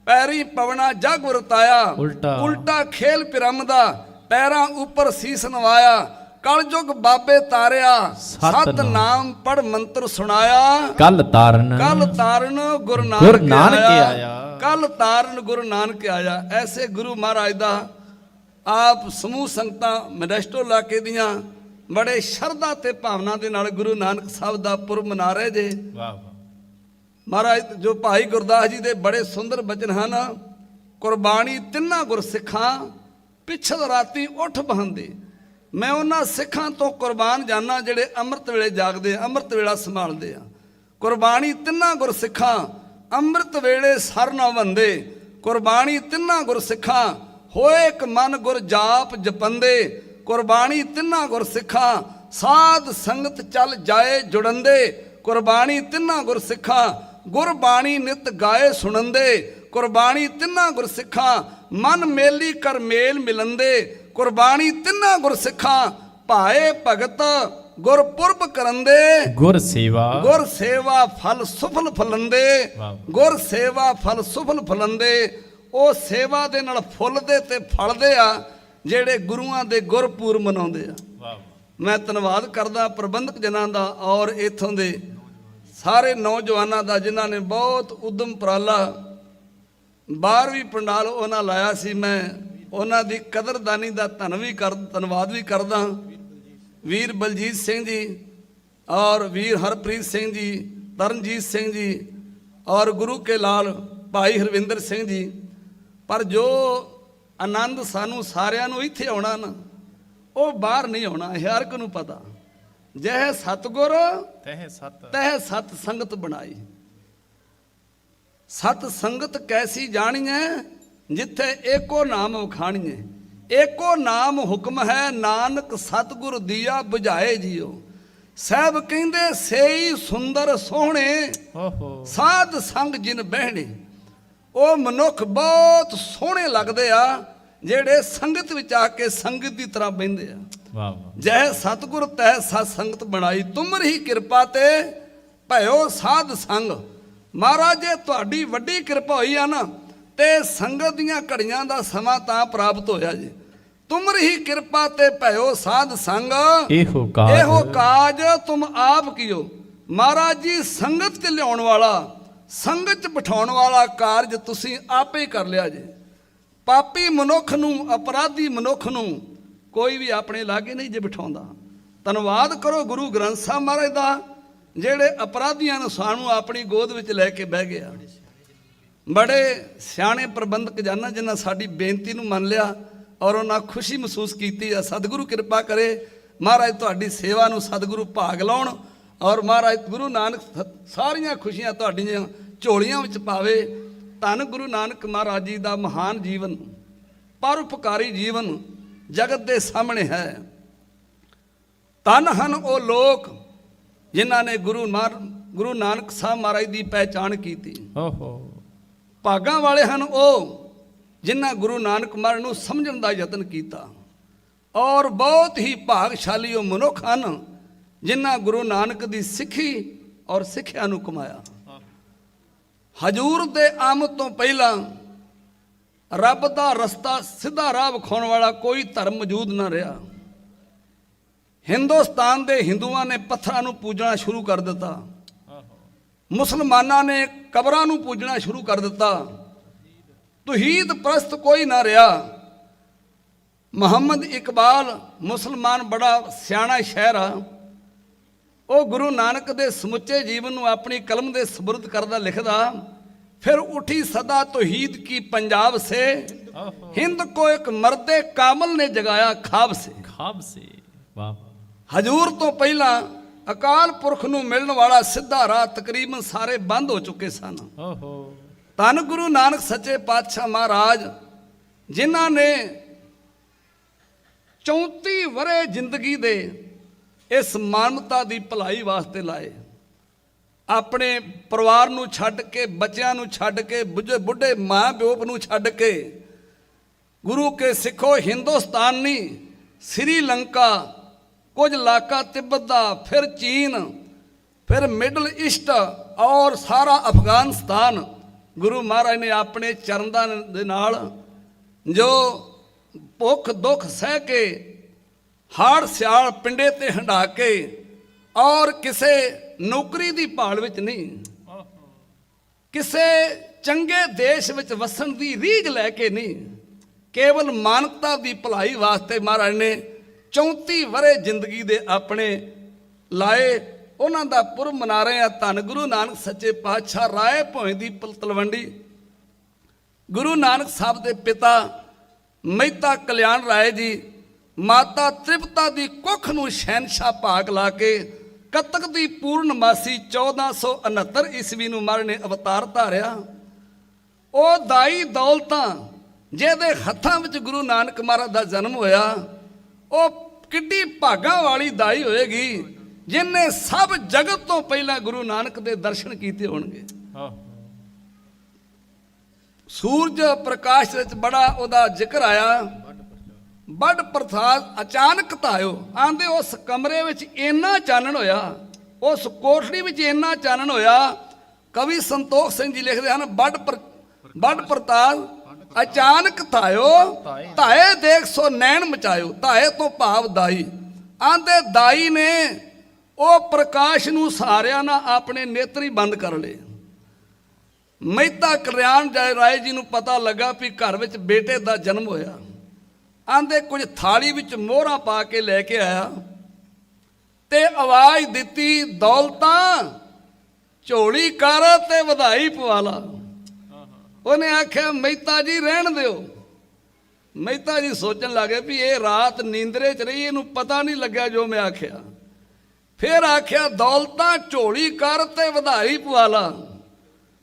ਪੈਰੀ ਪਵਨਾ ਜਗ ਵਰਤਾਇਆ, ਉਲਟਾ ਖੇਲ ਪਿਰਮ ਦਾ ਪੈਰਾਂ ਉੱਪਰ ਸੀਸ ਨਵਾਇਆ, ਕਲ ਯੁਗ ਬਾਬੇ ਤਾਰਿਆ ਸਤ ਨਾਮ ਪੜ ਮੰਤਰ ਸੁਣਾਇਆ, ਕਲ ਤਾਰਨ ਗੁਰੂ ਨਾਨਕ ਆਇਆ, ਕਲ ਤਾਰਨ ਗੁਰੂ ਨਾਨਕ ਆਇਆ। ਐਸੇ ਗੁਰੂ ਮਹਾਰਾਜ ਦਾ ਆਪ ਸਮੂਹ ਸੰਗਤਾਂ ਮੋਡੈਸਟੋ ਇਲਾਕੇ ਦੀਆਂ ਬੜੇ ਸ਼ਰਧਾ ਤੇ ਭਾਵਨਾ ਦੇ ਨਾਲ ਗੁਰੂ ਨਾਨਕ ਸਾਹਿਬ ਦਾ ਪੁਰਬ ਮਨਾ ਰਹੇ ਜੇ। ਮਹਾਰਾਜ ਜੋ ਭਾਈ ਗੁਰਦਾਸ ਜੀ ਦੇ ਬੜੇ ਸੁੰਦਰ ਬਚਨ ਹਨ, ਕੁਰਬਾਨੀ ਤਿੰਨਾਂ ਗੁਰਸਿੱਖਾਂ ਪਿਛਲ ਰਾਤੀ ਉੱਠ ਬਹੰਦੇ। ਮੈਂ ਉਹਨਾਂ ਸਿੱਖਾਂ ਤੋਂ ਕੁਰਬਾਨ ਜਾਨਾ ਜਿਹੜੇ ਅੰਮ੍ਰਿਤ ਵੇਲੇ ਜਾਗਦੇ, ਅੰਮ੍ਰਿਤ ਵੇਲਾ ਸੰਭਾਲਦੇ ਆ। ਕੁਰਬਾਨੀ ਤਿੰਨਾਂ ਗੁਰਸਿੱਖਾਂ ਅੰਮ੍ਰਿਤ ਵੇਲੇ ਸਰ ਨਾ ਵੰਦੇ, ਕੁਰਬਾਨੀ ਤਿੰਨਾਂ ਗੁਰਸਿੱਖਾਂ ਹੋਏ ਇੱਕ ਮਨ ਗੁਰ ਜਾਪ ਜਪੰਦੇ, ਕੁਰਬਾਨੀ ਤਿੰਨਾਂ ਗੁਰਸਿੱਖਾਂ ਸਾਧ ਸੰਗਤ ਚੱਲ ਜਾਏ ਜੁੜੰਦੇ, ਕੁਰਬਾਨੀ ਤਿੰਨਾਂ ਗੁਰਸਿੱਖਾਂ ਗੁਰਬਾਣੀ ਨਿਤ ਗਾਏ ਸੁਣੰਦੇ, ਕੁਰਬਾਨੀ ਤਿੰਨਾਂ ਗੁਰਸਿੱਖਾਂ ਮਨ ਮੇਲੀ ਕਰ ਮੇਲ ਮਿਲੰਦੇ, ਕੁਰਬਾਨੀ ਤਿੰਨਾਂ ਗੁਰਸਿੱਖਾਂ ਭਾਏ ਭਗਤ ਗੁਰਪੁਰਬ ਕਰੰਦੇ, ਗੁਰ ਸੇਵਾ ਫਲ ਸੁਫਲ ਫਲੰਦੇ, ਗੁਰ ਸੇਵਾ ਫਲ ਸੁਫਲ ਫਲੰਦੇ। ਉਹ ਸੇਵਾ ਦੇ ਨਾਲ ਫੁੱਲਦੇ ਤੇ ਫਲਦੇ ਆ ਜਿਹੜੇ ਗੁਰੂਆਂ ਦੇ ਗੁਰਪੁਰਬ ਮਨਾਉਂਦੇ ਆ। ਮੈਂ ਧੰਨਵਾਦ ਕਰਦਾ ਪ੍ਰਬੰਧਕ ਜਨਾਂ ਦਾ ਔਰ ਇੱਥੋਂ ਦੇ ਸਾਰੇ ਨੌਜਵਾਨਾਂ ਦਾ ਜਿਨ੍ਹਾਂ ਨੇ ਬਹੁਤ ਉਦਮ ਉਪਰਾਲਾ 12ਵੀਂ ਪੰਡਾਲ ਉਹਨਾਂ ਲਾਇਆ ਸੀ। ਮੈਂ ਉਹਨਾਂ ਦੀ ਕਦਰਦਾਨੀ ਦਾ ਧੰਨਵਾਦ ਵੀ ਕਰਦਾ। ਵੀਰ ਬਲਜੀਤ ਸਿੰਘ ਜੀ ਔਰ ਵੀਰ ਹਰਪ੍ਰੀਤ ਸਿੰਘ ਜੀ, ਤਰਨਜੀਤ ਸਿੰਘ ਜੀ ਔਰ ਗੁਰੂ ਕੇ ਲਾਲ ਭਾਈ ਹਰਵਿੰਦਰ ਸਿੰਘ ਜੀ। ਪਰ ਜੋ ਆਨੰਦ ਸਾਨੂੰ ਸਾਰਿਆਂ ਨੂੰ ਇੱਥੇ ਆਉਣਾ ਨਾ, ਉਹ ਬਾਹਰ ਨਹੀਂ ਆਉਣਾ। ਹਰ ਇੱਕ ਨੂੰ ਪਤਾ, ਜਹ ਸਤਗੁਰ ਤਹ ਸਤ ਸੰਗਤ ਬਣਾਈ। ਸਤ ਸੰਗਤ ਕੈਸੀ ਜਾਣੀਐ ਜਿੱਥੇ ਏਕੋ ਨਾਮ ਵਖਾਣੀਐ, ਏਕੋ ਨਾਮ ਹੁਕਮ ਹੈ ਨਾਨਕ ਸਤਗੁਰ ਦੀਆ 부ਝਾਏ ਜੀਓ। ਸਾਹਿਬ ਕਹਿੰਦੇ ਸੇਈ ਸੁੰਦਰ ਸੋਹਣੇ ਸਾਧ ਸੰਗ ਜਿਨ ਬਹਿਣੇ। ਉਹ ਮਨੁੱਖ ਬਹੁਤ ਸੋਹਣੇ ਲੱਗਦੇ ਆ ਜਿਹੜੇ ਸੰਗਤ ਵਿੱਚ ਆ ਕੇ ਸੰਗਤ ਦੀ ਤਰ੍ਹਾਂ ਬਹਿੰਦੇ ਆ। ਜੈ ਸਤਿਗੁਰ ਤੈ ਸਤ ਸੰਗਤ ਬਣਾਈ, ਤੁਮਰੀ ਕਿਰਪਾ ਤੇ ਭਇਓ ਸਾਧ ਸੰਗ। ਮਹਾਰਾਜ ਜੇ ਤੁਹਾਡੀ ਵੱਡੀ ਕਿਰਪਾ ਹੋਈ ਆ ਨਾ ਤੇ ਸੰਗਤ ਦੀਆਂ ਘੜੀਆਂ ਦਾ ਸਮਾਂ ਤਾਂ ਪ੍ਰਾਪਤ ਹੋਇਆ ਜੀ। ਤੁਮਰੀ ਕਿਰਪਾ ਤੇ ਭਇਓ ਸਾਧ ਸੰਗ, ਇਹੋ ਕਾਜ ਤੁਮ ਆਪ ਕੀਓ। ਮਹਾਰਾਜ ਜੀ ਸੰਗਤ ਚ ਲਿਆਉਣ ਵਾਲਾ, ਸੰਗਤ ਚ ਬਿਠਾਉਣ ਵਾਲਾ ਕਾਰਜ ਤੁਸੀਂ ਆਪੇ ਹੀ ਕਰ ਲਿਆ ਜੇ। ਪਾਪੀ ਮਨੁੱਖ ਨੂੰ, ਅਪਰਾਧੀ ਮਨੁੱਖ ਨੂੰ ਕੋਈ ਵੀ ਆਪਣੇ ਲਾਗੇ ਨਹੀਂ ਜੇ ਬਿਠਾਉਂਦਾ। ਧੰਨਵਾਦ ਕਰੋ ਗੁਰੂ ਗ੍ਰੰਥ ਸਾਹਿਬ ਮਹਾਰਾਜ ਦਾ, ਜਿਹੜੇ ਅਪਰਾਧੀਆਂ ਨੂੰ ਸਾਨੂੰ ਆਪਣੀ ਗੋਦ ਵਿੱਚ ਲੈ ਕੇ ਬਹਿ ਗਿਆ। ਬੜੇ ਸਿਆਣੇ ਪ੍ਰਬੰਧਕ ਜਾਨਾਂ ਜਿਨ੍ਹਾਂ ਸਾਡੀ ਬੇਨਤੀ ਨੂੰ ਮੰਨ ਲਿਆ ਔਰ ਉਹਨਾਂ ਖੁਸ਼ੀ ਮਹਿਸੂਸ ਕੀਤੀ ਆ। ਸਤਿਗੁਰੂ ਕਿਰਪਾ ਕਰੇ, ਮਹਾਰਾਜ ਤੁਹਾਡੀ ਸੇਵਾ ਨੂੰ ਸਤਿਗੁਰੂ ਭਾਗ ਲਾਉਣ ਔਰ ਮਹਾਰਾਜ ਗੁਰੂ ਨਾਨਕ ਸਾਰੀਆਂ ਖੁਸ਼ੀਆਂ ਤੁਹਾਡੀਆਂ ਝੋਲੀਆਂ ਵਿੱਚ ਪਾਵੇ। ਧੰਨ ਗੁਰੂ ਨਾਨਕ ਮਹਾਰਾਜ ਜੀ ਦਾ ਮਹਾਨ ਜੀਵਨ, ਪਰਉਪਕਾਰੀ ਜੀਵਨ ਜਗਤ ਦੇ ਸਾਹਮਣੇ ਹੈ। ਧੰਨ ਹਨ ਉਹ ਲੋਕ ਜਿਨ੍ਹਾਂ ਨੇ ਗੁਰੂ ਨਾਨਕ ਸਾਹਿਬ ਮਹਾਰਾਜ ਦੀ ਪਹਿਚਾਣ ਕੀਤੀ। ਭਾਗਾਂ ਵਾਲੇ ਹਨ ਉਹ ਜਿਨ੍ਹਾਂ ਗੁਰੂ ਨਾਨਕ ਮਹਾਰਾਜ ਨੂੰ ਸਮਝਣ ਦਾ ਯਤਨ ਕੀਤਾ ਔਰ ਬਹੁਤ ਹੀ ਭਾਗਸ਼ਾਲੀ ਉਹ ਮਨੁੱਖ ਹਨ ਜਿਨ੍ਹਾਂ ਗੁਰੂ ਨਾਨਕ ਦੀ ਸਿੱਖੀ ਔਰ ਸਿੱਖਿਆ ਨੂੰ ਕਮਾਇਆ। ਹਜੂਰ ਦੇ ਆਮਦ ਤੋਂ ਪਹਿਲਾਂ ਰੱਬ ਦਾ ਰਸਤਾ ਸਿੱਧਾ ਰਾਹ ਵਿਖਾਉਣ ਵਾਲਾ ਕੋਈ ਧਰਮ ਮੌਜੂਦ ਨਾ ਰਿਹਾ। ਹਿੰਦੁਸਤਾਨ ਦੇ ਹਿੰਦੂਆਂ ਨੇ ਪੱਥਰਾਂ ਨੂੰ ਪੂਜਣਾ ਸ਼ੁਰੂ ਕਰ ਦਿੱਤਾ, ਮੁਸਲਮਾਨਾਂ ਨੇ ਕਬਰਾਂ ਨੂੰ ਪੂਜਣਾ ਸ਼ੁਰੂ ਕਰ ਦਿੱਤਾ। ਤੌਹੀਦ ਪ੍ਰਸਤ ਕੋਈ ਨਾ ਰਿਹਾ। ਮੁਹੰਮਦ ਇਕਬਾਲ ਮੁਸਲਮਾਨ ਬੜਾ ਸਿਆਣਾ ਸ਼ਾਇਰ ਆ, ਉਹ ਗੁਰੂ ਨਾਨਕ ਦੇ ਸਮੁੱਚੇ ਜੀਵਨ ਨੂੰ ਆਪਣੀ ਕਲਮ ਦੇ ਸਬੁਰਦ ਕਰਦਾ ਲਿਖਦਾ, ਫਿਰ ਉਠੀ ਸਦਾ ਤੌਹੀਦ ਕੀ ਪੰਜਾਬ ਸੇ, हिंद को एक मर्दे कामल ने जगाया खाब से। हजूर तो पहला ਅਕਾਲ ਪੁਰਖ ਨੂੰ ਮਿਲਣ ਵਾਲਾ ਸਿੱਧਾ ਰਾਹ ਤਕਰੀਬਨ ਸਾਰੇ ਬੰਦ ਹੋ ਚੁੱਕੇ ਸਨ। ਧੰਨ ਗੁਰੂ ਨਾਨਕ ਸੱਚੇ ਪਾਤਸ਼ਾਹ ਮਹਾਰਾਜ ਜਿਨ੍ਹਾਂ ਨੇ 34 ਵਰ੍ਹੇ ਜ਼ਿੰਦਗੀ ਦੇ ਇਸ ਮਾਨਵਤਾ ਦੀ ਭਲਾਈ ਵਾਸਤੇ ਲਾਏ, ਆਪਣੇ ਪਰਿਵਾਰ ਨੂੰ ਛੱਡ ਕੇ, ਬੱਚਿਆਂ ਨੂੰ ਛੱਡ ਕੇ, ਬੁੱਢੇ ਮਾਂ ਪਿਓ ਨੂੰ ਛੱਡ ਕੇ, ਗੁਰੂ ਕੇ ਸਿੱਖੋ ਹਿੰਦੁਸਤਾਨੀ, ਸ੍ਰੀਲੰਕਾ, ਕੁਝ ਇਲਾਕਾ ਤਿੱਬਤ ਦਾ, ਫਿਰ ਚੀਨ, ਫਿਰ ਮਿਡਲ ਈਸਟ ਔਰ ਸਾਰਾ ਅਫਗਾਨਿਸਤਾਨ ਗੁਰੂ ਮਹਾਰਾਜ ਨੇ ਆਪਣੇ ਚਰਨਾਂ ਦੇ ਨਾਲ ਜੋ ਭੁੱਖ ਦੁੱਖ ਸਹਿ ਕੇ, ਹਾੜ ਸਿਆਲ ਪਿੰਡੇ ਤੇ ਹੰਢਾ ਕੇ, ਔਰ ਕਿਸੇ ਨੌਕਰੀ ਦੀ ਭਾਲ ਵਿੱਚ ਨਹੀਂ, ਕਿਸੇ ਚੰਗੇ ਦੇਸ਼ ਵਿੱਚ ਵਸਣ ਦੀ ਰੀਝ ਲੈ ਕੇ ਨਹੀਂ, ਕੇਵਲ ਮਾਨਵਤਾ ਦੀ ਭਲਾਈ ਵਾਸਤੇ ਮਹਾਰਾਜ ਨੇ 34 ਵਰ੍ਹੇ ਜ਼ਿੰਦਗੀ ਦੇ ਆਪਣੇ ਲਾਏ। ਉਹਨਾਂ ਦਾ ਪੁਰਬ ਮਨਾ ਰਹੇ ਆ। ਧੰਨ ਗੁਰੂ ਨਾਨਕ ਸੱਚੇ ਪਾਤਸ਼ਾਹ ਰਾਏ ਭੋਇੰ ਦੀ ਤਲਵੰਡੀ, ਗੁਰੂ ਨਾਨਕ ਸਾਹਿਬ ਦੇ ਪਿਤਾ ਮਹਿਤਾ ਕਲਿਆਣ ਰਾਏ ਜੀ, ਮਾਤਾ ਤ੍ਰਿਪਤਾ ਦੀ ਕੁੱਖ ਨੂੰ ਸ਼ਹਿਨਸ਼ਾਹ ਭਾਗ ਲਾ ਕੇ ਕੱਤਕ ਦੀ ਪੂਰਨਮਾਸੀ 1469 ਈਸਵੀ ਨੂੰ ਮਹਾਰਾਜ ਨੇ ਅਵਤਾਰ ਧਾਰਿਆ। ਉਹ ਦਾਈ ਦੌਲਤਾਂ ਜਿਹਦੇ ਹੱਥਾਂ ਵਿੱਚ ਗੁਰੂ ਨਾਨਕ ਮਹਾਰਾਜ ਦਾ ਜਨਮ ਹੋਇਆ, ਉਹ ਕਿੱਡੀ ਭਾਗਾਂ ਵਾਲੀ ਦਾਈ ਹੋਏਗੀ ਜਿਨਨੇ ਸਭ ਜਗਤ ਤੋਂ ਪਹਿਲਾਂ ਗੁਰੂ ਨਾਨਕ ਦੇ ਦਰਸ਼ਨ ਕੀਤੇ ਹੋਣਗੇ। ਸੂਰਜ ਪ੍ਰਕਾਸ਼ ਵਿੱਚ ਬੜਾ ਉਹਦਾ ਜ਼ਿਕਰ ਆਇਆ। ਵੱਡ ਪ੍ਰਸਾਦ ਅਚਾਨਕ ਧਾਇਓ, ਆਂਦੇ ਉਸ ਕਮਰੇ ਵਿੱਚ ਇੰਨਾ ਚਾਨਣ ਹੋਇਆ, ਉਸ ਕੋਠੜੀ ਵਿੱਚ ਇੰਨਾ ਚਾਨਣ ਹੋਇਆ। ਕਵੀ ਸੰਤੋਖ ਸਿੰਘ ਜੀ ਲਿਖਦੇ ਹਨ, ਵੱਡ ਪ੍ਰਤਾਪ ਅਚਾਨਕ ਧਾਇਓ, ਧਾਏ ਦੇਖ ਸੋ ਨੈਣ ਮਚਾਇਓ। ਧਾਏ ਤੋਂ ਭਾਵ ਦਾਈ, ਆਂਦੇ ਦਾਈ ਨੇ ਉਹ ਪ੍ਰਕਾਸ਼ ਨੂੰ ਸਾਰਿਆਂ ਨਾਲ ਆਪਣੇ ਨੇਤਰ ਹੀ ਬੰਦ ਕਰ ਲਏ। ਮਹਿਤਾ ਕਲਿਆਣ ਰਾਏ ਜੀ ਨੂੰ ਪਤਾ ਲੱਗਾ ਵੀ ਘਰ ਵਿੱਚ ਬੇਟੇ ਦਾ ਜਨਮ ਹੋਇਆ। ਆਂਦੇ ਕੁਝ ਥਾਲੀ ਵਿੱਚ ਮੋਹਰਾਂ ਪਾ ਕੇ ਲੈ ਕੇ ਆਇਆ ਤੇ ਆਵਾਜ਼ ਦਿੱਤੀ, ਦੌਲਤਾਂ ਝੋਲੀ ਕਰ ਤੇ ਵਧਾਈ ਪਵਾ ਲਾ। ਉਹਨੇ ਆਖਿਆ ਮਹਿਤਾ ਜੀ ਰਹਿਣ ਦਿਓ। ਮਹਿਤਾ ਜੀ ਸੋਚਣ ਲੱਗੇ ਵੀ ਇਹ ਰਾਤ ਨੀਂਦਰੇ 'ਚ ਰਹੀ, ਇਹਨੂੰ ਪਤਾ ਨਹੀਂ ਲੱਗਿਆ ਜੋ ਮੈਂ ਆਖਿਆ। ਫਿਰ ਆਖਿਆ ਦੌਲਤਾਂ ਝੋਲੀ ਕਰ ਤੇ ਵਧਾਈ ਪਵਾ ਲਾ।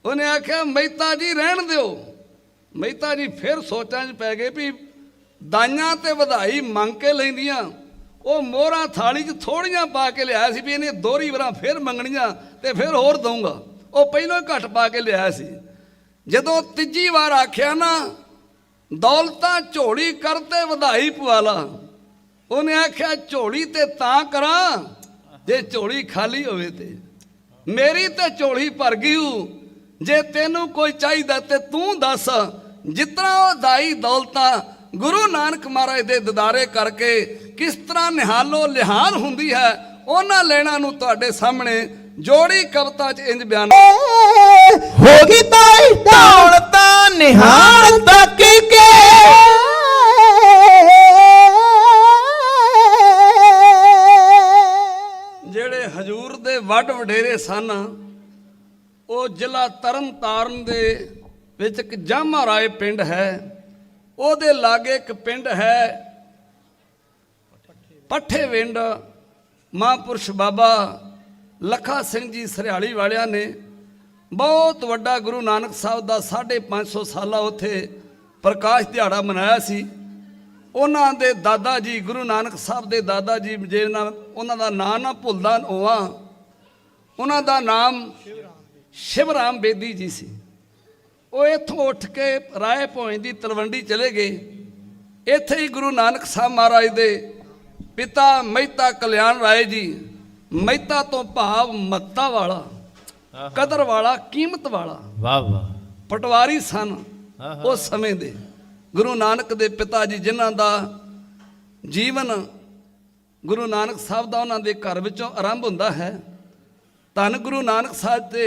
ਉਹਨੇ ਆਖਿਆ ਮਹਿਤਾ ਜੀ ਰਹਿਣ ਦਿਓ। ਮਹਿਤਾ ਜੀ ਫਿਰ ਸੋਚਾਂ 'ਚ ਪੈ ਗਏ ਵੀ ਦਾਈਆਂ ਤੇ ਵਧਾਈ ਮੰਗ ਕੇ ਲੈਂਦੀਆਂ, ਉਹ ਮੋਹਰਾਂ ਥਾਲੀ 'ਚ ਥੋੜੀਆਂ ਪਾ ਕੇ ਲਿਆਇਆ ਸੀ ਵੀ ਇਹਨੇ ਦੋਹਰੀ ਵਾਰਾਂ ਫਿਰ ਮੰਗਣੀਆਂ ਤੇ ਫਿਰ ਹੋਰ ਦਊਂਗਾ। ਉਹ ਪਹਿਲਾਂ ਹੀ ਘੱਟ ਪਾ ਕੇ ਲਿਆਇਆ ਸੀ। ਜਦੋਂ ਤੀਜੀ ਵਾਰ ਆਖਿਆ ਨਾ ਦੌਲਤਾਂ ਝੋਲੀ ਕਰ ਤੇ ਵਧਾਈ ਪਵਾ ਲਾ, ਉਹਨੇ ਆਖਿਆ ਝੋਲੀ ਤੇ ਤਾਂ ਕਰਾਂ ਜੇ ਝੋਲੀ ਖਾਲੀ ਹੋਵੇ ਤੇ। ਮੇਰੀ ਤੇ ਝੋਲੀ ਭਰ ਗਈ, ਜੇ ਤੈਨੂੰ ਕੋਈ ਚਾਹੀਦਾ ਤੇ ਤੂੰ ਦੱਸ। ਜਿਤਨਾ ਉਹ ਦਾਈ ਦੌਲਤਾਂ ਗੁਰੂ ਨਾਨਕ ਮਹਾਰਾਜ ਦੇ ਦਿਦਾਰੇ ਕਰਕੇ ਕਿਸ ਤਰ੍ਹਾਂ ਨਿਹਾਲੋ ਲਿਹਾਨ ਹੁੰਦੀ ਹੈ, ਉਹਨਾਂ ਲੈਣਾ ਨੂੰ ਤੁਹਾਡੇ ਸਾਹਮਣੇ ਜੋੜੀ ਕਵਿਤਾ 'ਚ ਇੰਜ ਬਿਆਨ ਹੋ ਗਈ ਦਾਈ ਦੌਲਤਾਂ ਨਿਹਾਲ ਤੱਕ ਕੇ। ਜਿਹੜੇ ਹਜੂਰ ਦੇ ਵੱਡ ਵਡੇਰੇ ਸਨ, ਉਹ ਜ਼ਿਲ੍ਹਾ ਤਰਨਤਾਰਨ ਦੇ ਵਿੱਚ ਇੱਕ ਜਾਮਾ ਰਾਏ ਪਿੰਡ ਹੈ, ਉਹਦੇ ਲਾਗੇ ਇੱਕ ਪਿੰਡ ਹੈ ਪੱਠੇ ਵਿੰਡ। ਮਹਾਂਪੁਰਸ਼ ਬਾਬਾ ਲੱਖਾ ਸਿੰਘ ਜੀ ਸਰਿਆਲੀ ਵਾਲਿਆਂ ਨੇ ਬਹੁਤ ਵੱਡਾ ਗੁਰੂ ਨਾਨਕ ਸਾਹਿਬ ਦਾ 550 ਸਾਲਾ ਉੱਥੇ ਪ੍ਰਕਾਸ਼ ਦਿਹਾੜਾ ਮਨਾਇਆ ਸੀ। ਉਹਨਾਂ ਦੇ ਦਾਦਾ ਜੀ, ਗੁਰੂ ਨਾਨਕ ਸਾਹਿਬ ਦੇ ਦਾਦਾ ਜੀ, ਜੇ ਉਹਨਾਂ ਦਾ ਨਾਂ ਨਾ ਭੁੱਲਦਾ ਹੋਵਾਂ, ਉਹਨਾਂ ਦਾ ਨਾਮ ਸ਼ਿਵਰਾਮ ਬੇਦੀ ਜੀ ਸੀ। ਉਹ ਇੱਥੋਂ ਉੱਠ ਕੇ ਰਾਏ ਭੋਇੰ ਦੀ ਤਲਵੰਡੀ ਚਲੇ ਗਏ। ਇੱਥੇ ਹੀ ਗੁਰੂ ਨਾਨਕ ਸਾਹਿਬ ਮਹਾਰਾਜ ਦੇ ਪਿਤਾ ਮਹਿਤਾ ਕਲਿਆਣ ਰਾਏ ਜੀ, ਮਹਿਤਾ ਤੋਂ ਭਾਵ ਮੱਤਾ ਵਾਲਾ, ਕਦਰ ਵਾਲਾ, ਕੀਮਤ ਵਾਲਾ, ਵਾਹ ਵਾਹ, ਪਟਵਾਰੀ ਸਨ ਉਸ ਸਮੇਂ ਦੇ। ਗੁਰੂ ਨਾਨਕ ਦੇ ਪਿਤਾ ਜੀ ਜਿਨ੍ਹਾਂ ਦਾ ਜੀਵਨ ਗੁਰੂ ਨਾਨਕ ਸਾਹਿਬ ਦਾ ਉਹਨਾਂ ਦੇ ਘਰ ਵਿੱਚੋਂ ਆਰੰਭ ਹੁੰਦਾ ਹੈ। ਧੰਨ ਗੁਰੂ ਨਾਨਕ ਸਾਹਿਬ ਦੇ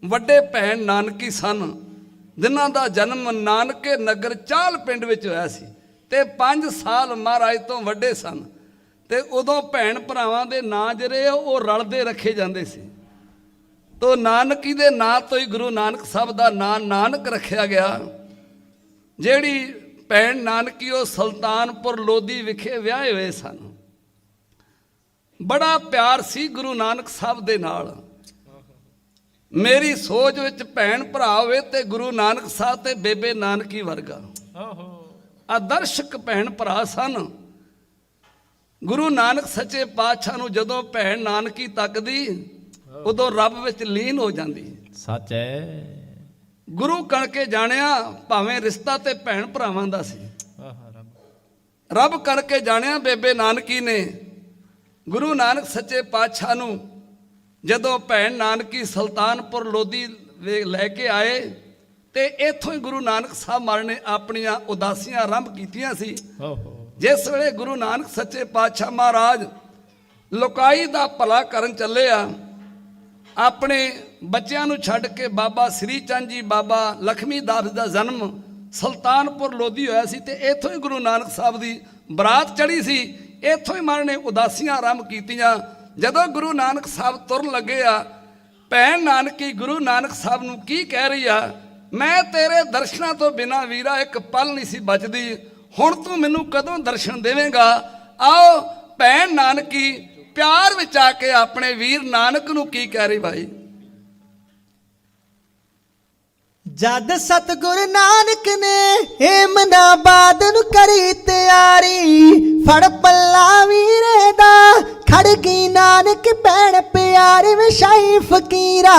ਵੱਡੇ ਭੈਣ ਨਾਨਕੀ ਸਨ, ਜਿਨ੍ਹਾਂ ਦਾ ਜਨਮ ਨਾਨਕੇ ਨਗਰ ਚਾਲ ਪਿੰਡ ਵਿੱਚ ਹੋਇਆ ਸੀ ਤੇ 5 ਸਾਲ ਮਹਾਰਾਜ ਤੋਂ ਵੱਡੇ ਸਨ। ਤੇ ਉਦੋਂ ਭੈਣ ਭਰਾਵਾਂ ਦੇ ਨਾਂ ਜਿਹੜੇ ਉਹ ਰਲਦੇ ਰੱਖੇ ਜਾਂਦੇ ਸੀ। ਤੋ ਨਾਨਕੀ ਦੇ ਨਾਂ ਤੋਂ ਹੀ ਗੁਰੂ ਨਾਨਕ ਸਾਹਿਬ ਦਾ ਨਾਂ ਨਾਨਕ ਰੱਖਿਆ ਗਿਆ। ਜਿਹੜੀ ਭੈਣ ਨਾਨਕੀ ਉਹ ਸੁਲਤਾਨਪੁਰ ਲੋਧੀ ਵਿਖੇ ਵਿਆਹੇ ਹੋਏ ਸਨ। ਬੜਾ ਪਿਆਰ ਸੀ ਗੁਰੂ ਨਾਨਕ ਸਾਹਿਬ ਦੇ ਨਾਲ। ਮੇਰੀ ਸੋਚ ਵਿੱਚ ਭੈਣ ਭਰਾ ਹੋਵੇ ਤੇ ਗੁਰੂ ਨਾਨਕ ਸਾਹਿਬ ਤੇ ਬੇਬੇ ਨਾਨਕੀ ਵਰਗਾ ਆਦਰਸ਼ਕ ਭੈਣ ਭਰਾ ਸਨ। ਗੁਰੂ ਨਾਨਕ ਸੱਚੇ ਪਾਤਸ਼ਾਹ ਨੂੰ ਜਦੋਂ ਭੈਣ ਨਾਨਕੀ ਤੱਕਦੀ ਉਦੋਂ ਰੱਬ ਵਿੱਚ ਲੀਨ ਹੋ ਜਾਂਦੀ। ਸੱਚ ਹੈ। ਗੁਰੂ ਕਣ ਕੇ ਜਾਣਿਆ ਭਾਵੇਂ ਰਿਸ਼ਤਾ ਤੇ ਭੈਣ ਭਰਾਵਾਂ ਦਾ ਸੀ। ਰੱਬ ਕਣ ਕੇ ਜਾਣਿਆ ਬੇਬੇ ਨਾਨਕੀ ਨੇ ਗੁਰੂ ਨਾਨਕ ਸੱਚੇ ਪਾਤਸ਼ਾਹ ਨੂੰ ਜਦੋਂ ਭੈਣ ਨਾਨਕੀ ਸੁਲਤਾਨਪੁਰ ਲੋਧੀ ਲੈ ਕੇ ਆਏ ਤੇ ਇੱਥੋਂ ਹੀ ਗੁਰੂ ਨਾਨਕ ਸਾਹਿਬ ਮਹਾਰਾਜ ਨੇ ਆਪਣੀਆਂ ਉਦਾਸੀਆਂ ਆਰੰਭ ਕੀਤੀਆਂ ਸੀ। ਜਿਸ ਵੇਲੇ ਗੁਰੂ ਨਾਨਕ ਸੱਚੇ ਪਾਤਸ਼ਾਹ ਮਹਾਰਾਜ ਲੋਕਾਈ ਦਾ ਭਲਾ ਕਰਨ ਚੱਲੇ ਆ, ਆਪਣੇ ਬੱਚਿਆਂ ਨੂੰ ਛੱਡ ਕੇ ਬਾਬਾ ਸ੍ਰੀ ਚੰਦ ਜੀ, ਬਾਬਾ ਲਖਮੀ ਦਾਸ ਦਾ ਜਨਮ ਸੁਲਤਾਨਪੁਰ ਲੋਧੀ ਹੋਇਆ ਸੀ ਤੇ ਇੱਥੋਂ ਹੀ ਗੁਰੂ ਨਾਨਕ ਸਾਹਿਬ ਦੀ ਬਰਾਤ ਚੜੀ ਸੀ। ਇੱਥੋਂ ਹੀ ਮਹਾਰਾਜ ਨੇ ਉਦਾਸੀਆਂ ਆਰੰਭ ਕੀਤੀਆਂ। ਜਦੋਂ ਗੁਰੂ ਨਾਨਕ ਸਾਹਿਬ ਤੁਰਨ ਲੱਗੇ ਆ, ਭੈਣ ਨਾਨਕੀ ਗੁਰੂ ਨਾਨਕ ਸਾਹਿਬ ਨੂੰ ਕੀ ਕਹਿ ਰਹੀ ਆ, ਮੈਂ ਤੇਰੇ ਦਰਸ਼ਨਾਂ ਤੋਂ ਬਿਨਾਂ ਵੀਰਾ ਇੱਕ ਪਲ ਨਹੀਂ ਸੀ ਬਚਦੀ, ਹੁਣ ਤੂੰ ਮੈਨੂੰ ਕਦੋਂ ਦਰਸ਼ਨ ਦੇਵੇਂਗਾ। ਆਓ ਭੈਣ ਨਾਨਕੀ ਪਿਆਰ ਵਿੱਚ ਆ ਕੇ ਆਪਣੇ ਵੀਰ ਨਾਨਕ ਨੂੰ ਕੀ ਕਹਿ ਰਹੀ ਭਾਈ। ਜਦ ਸਤਿਗੁਰ ਨਾਨਕ ਨੇ ਏਮਨਾਬਾਦ ਨੂੰ ਕਰੀ ਤਿਆਰੀ, ਫੜ ਪੱਲਾ ਵੀਰੇ ਦਾ ਖੜ ਗਈ ਨਾਨਕ ਭੈਣ ਪਿਆਰੇ ਵਿਛਾਈ ਫਕੀਰਾ।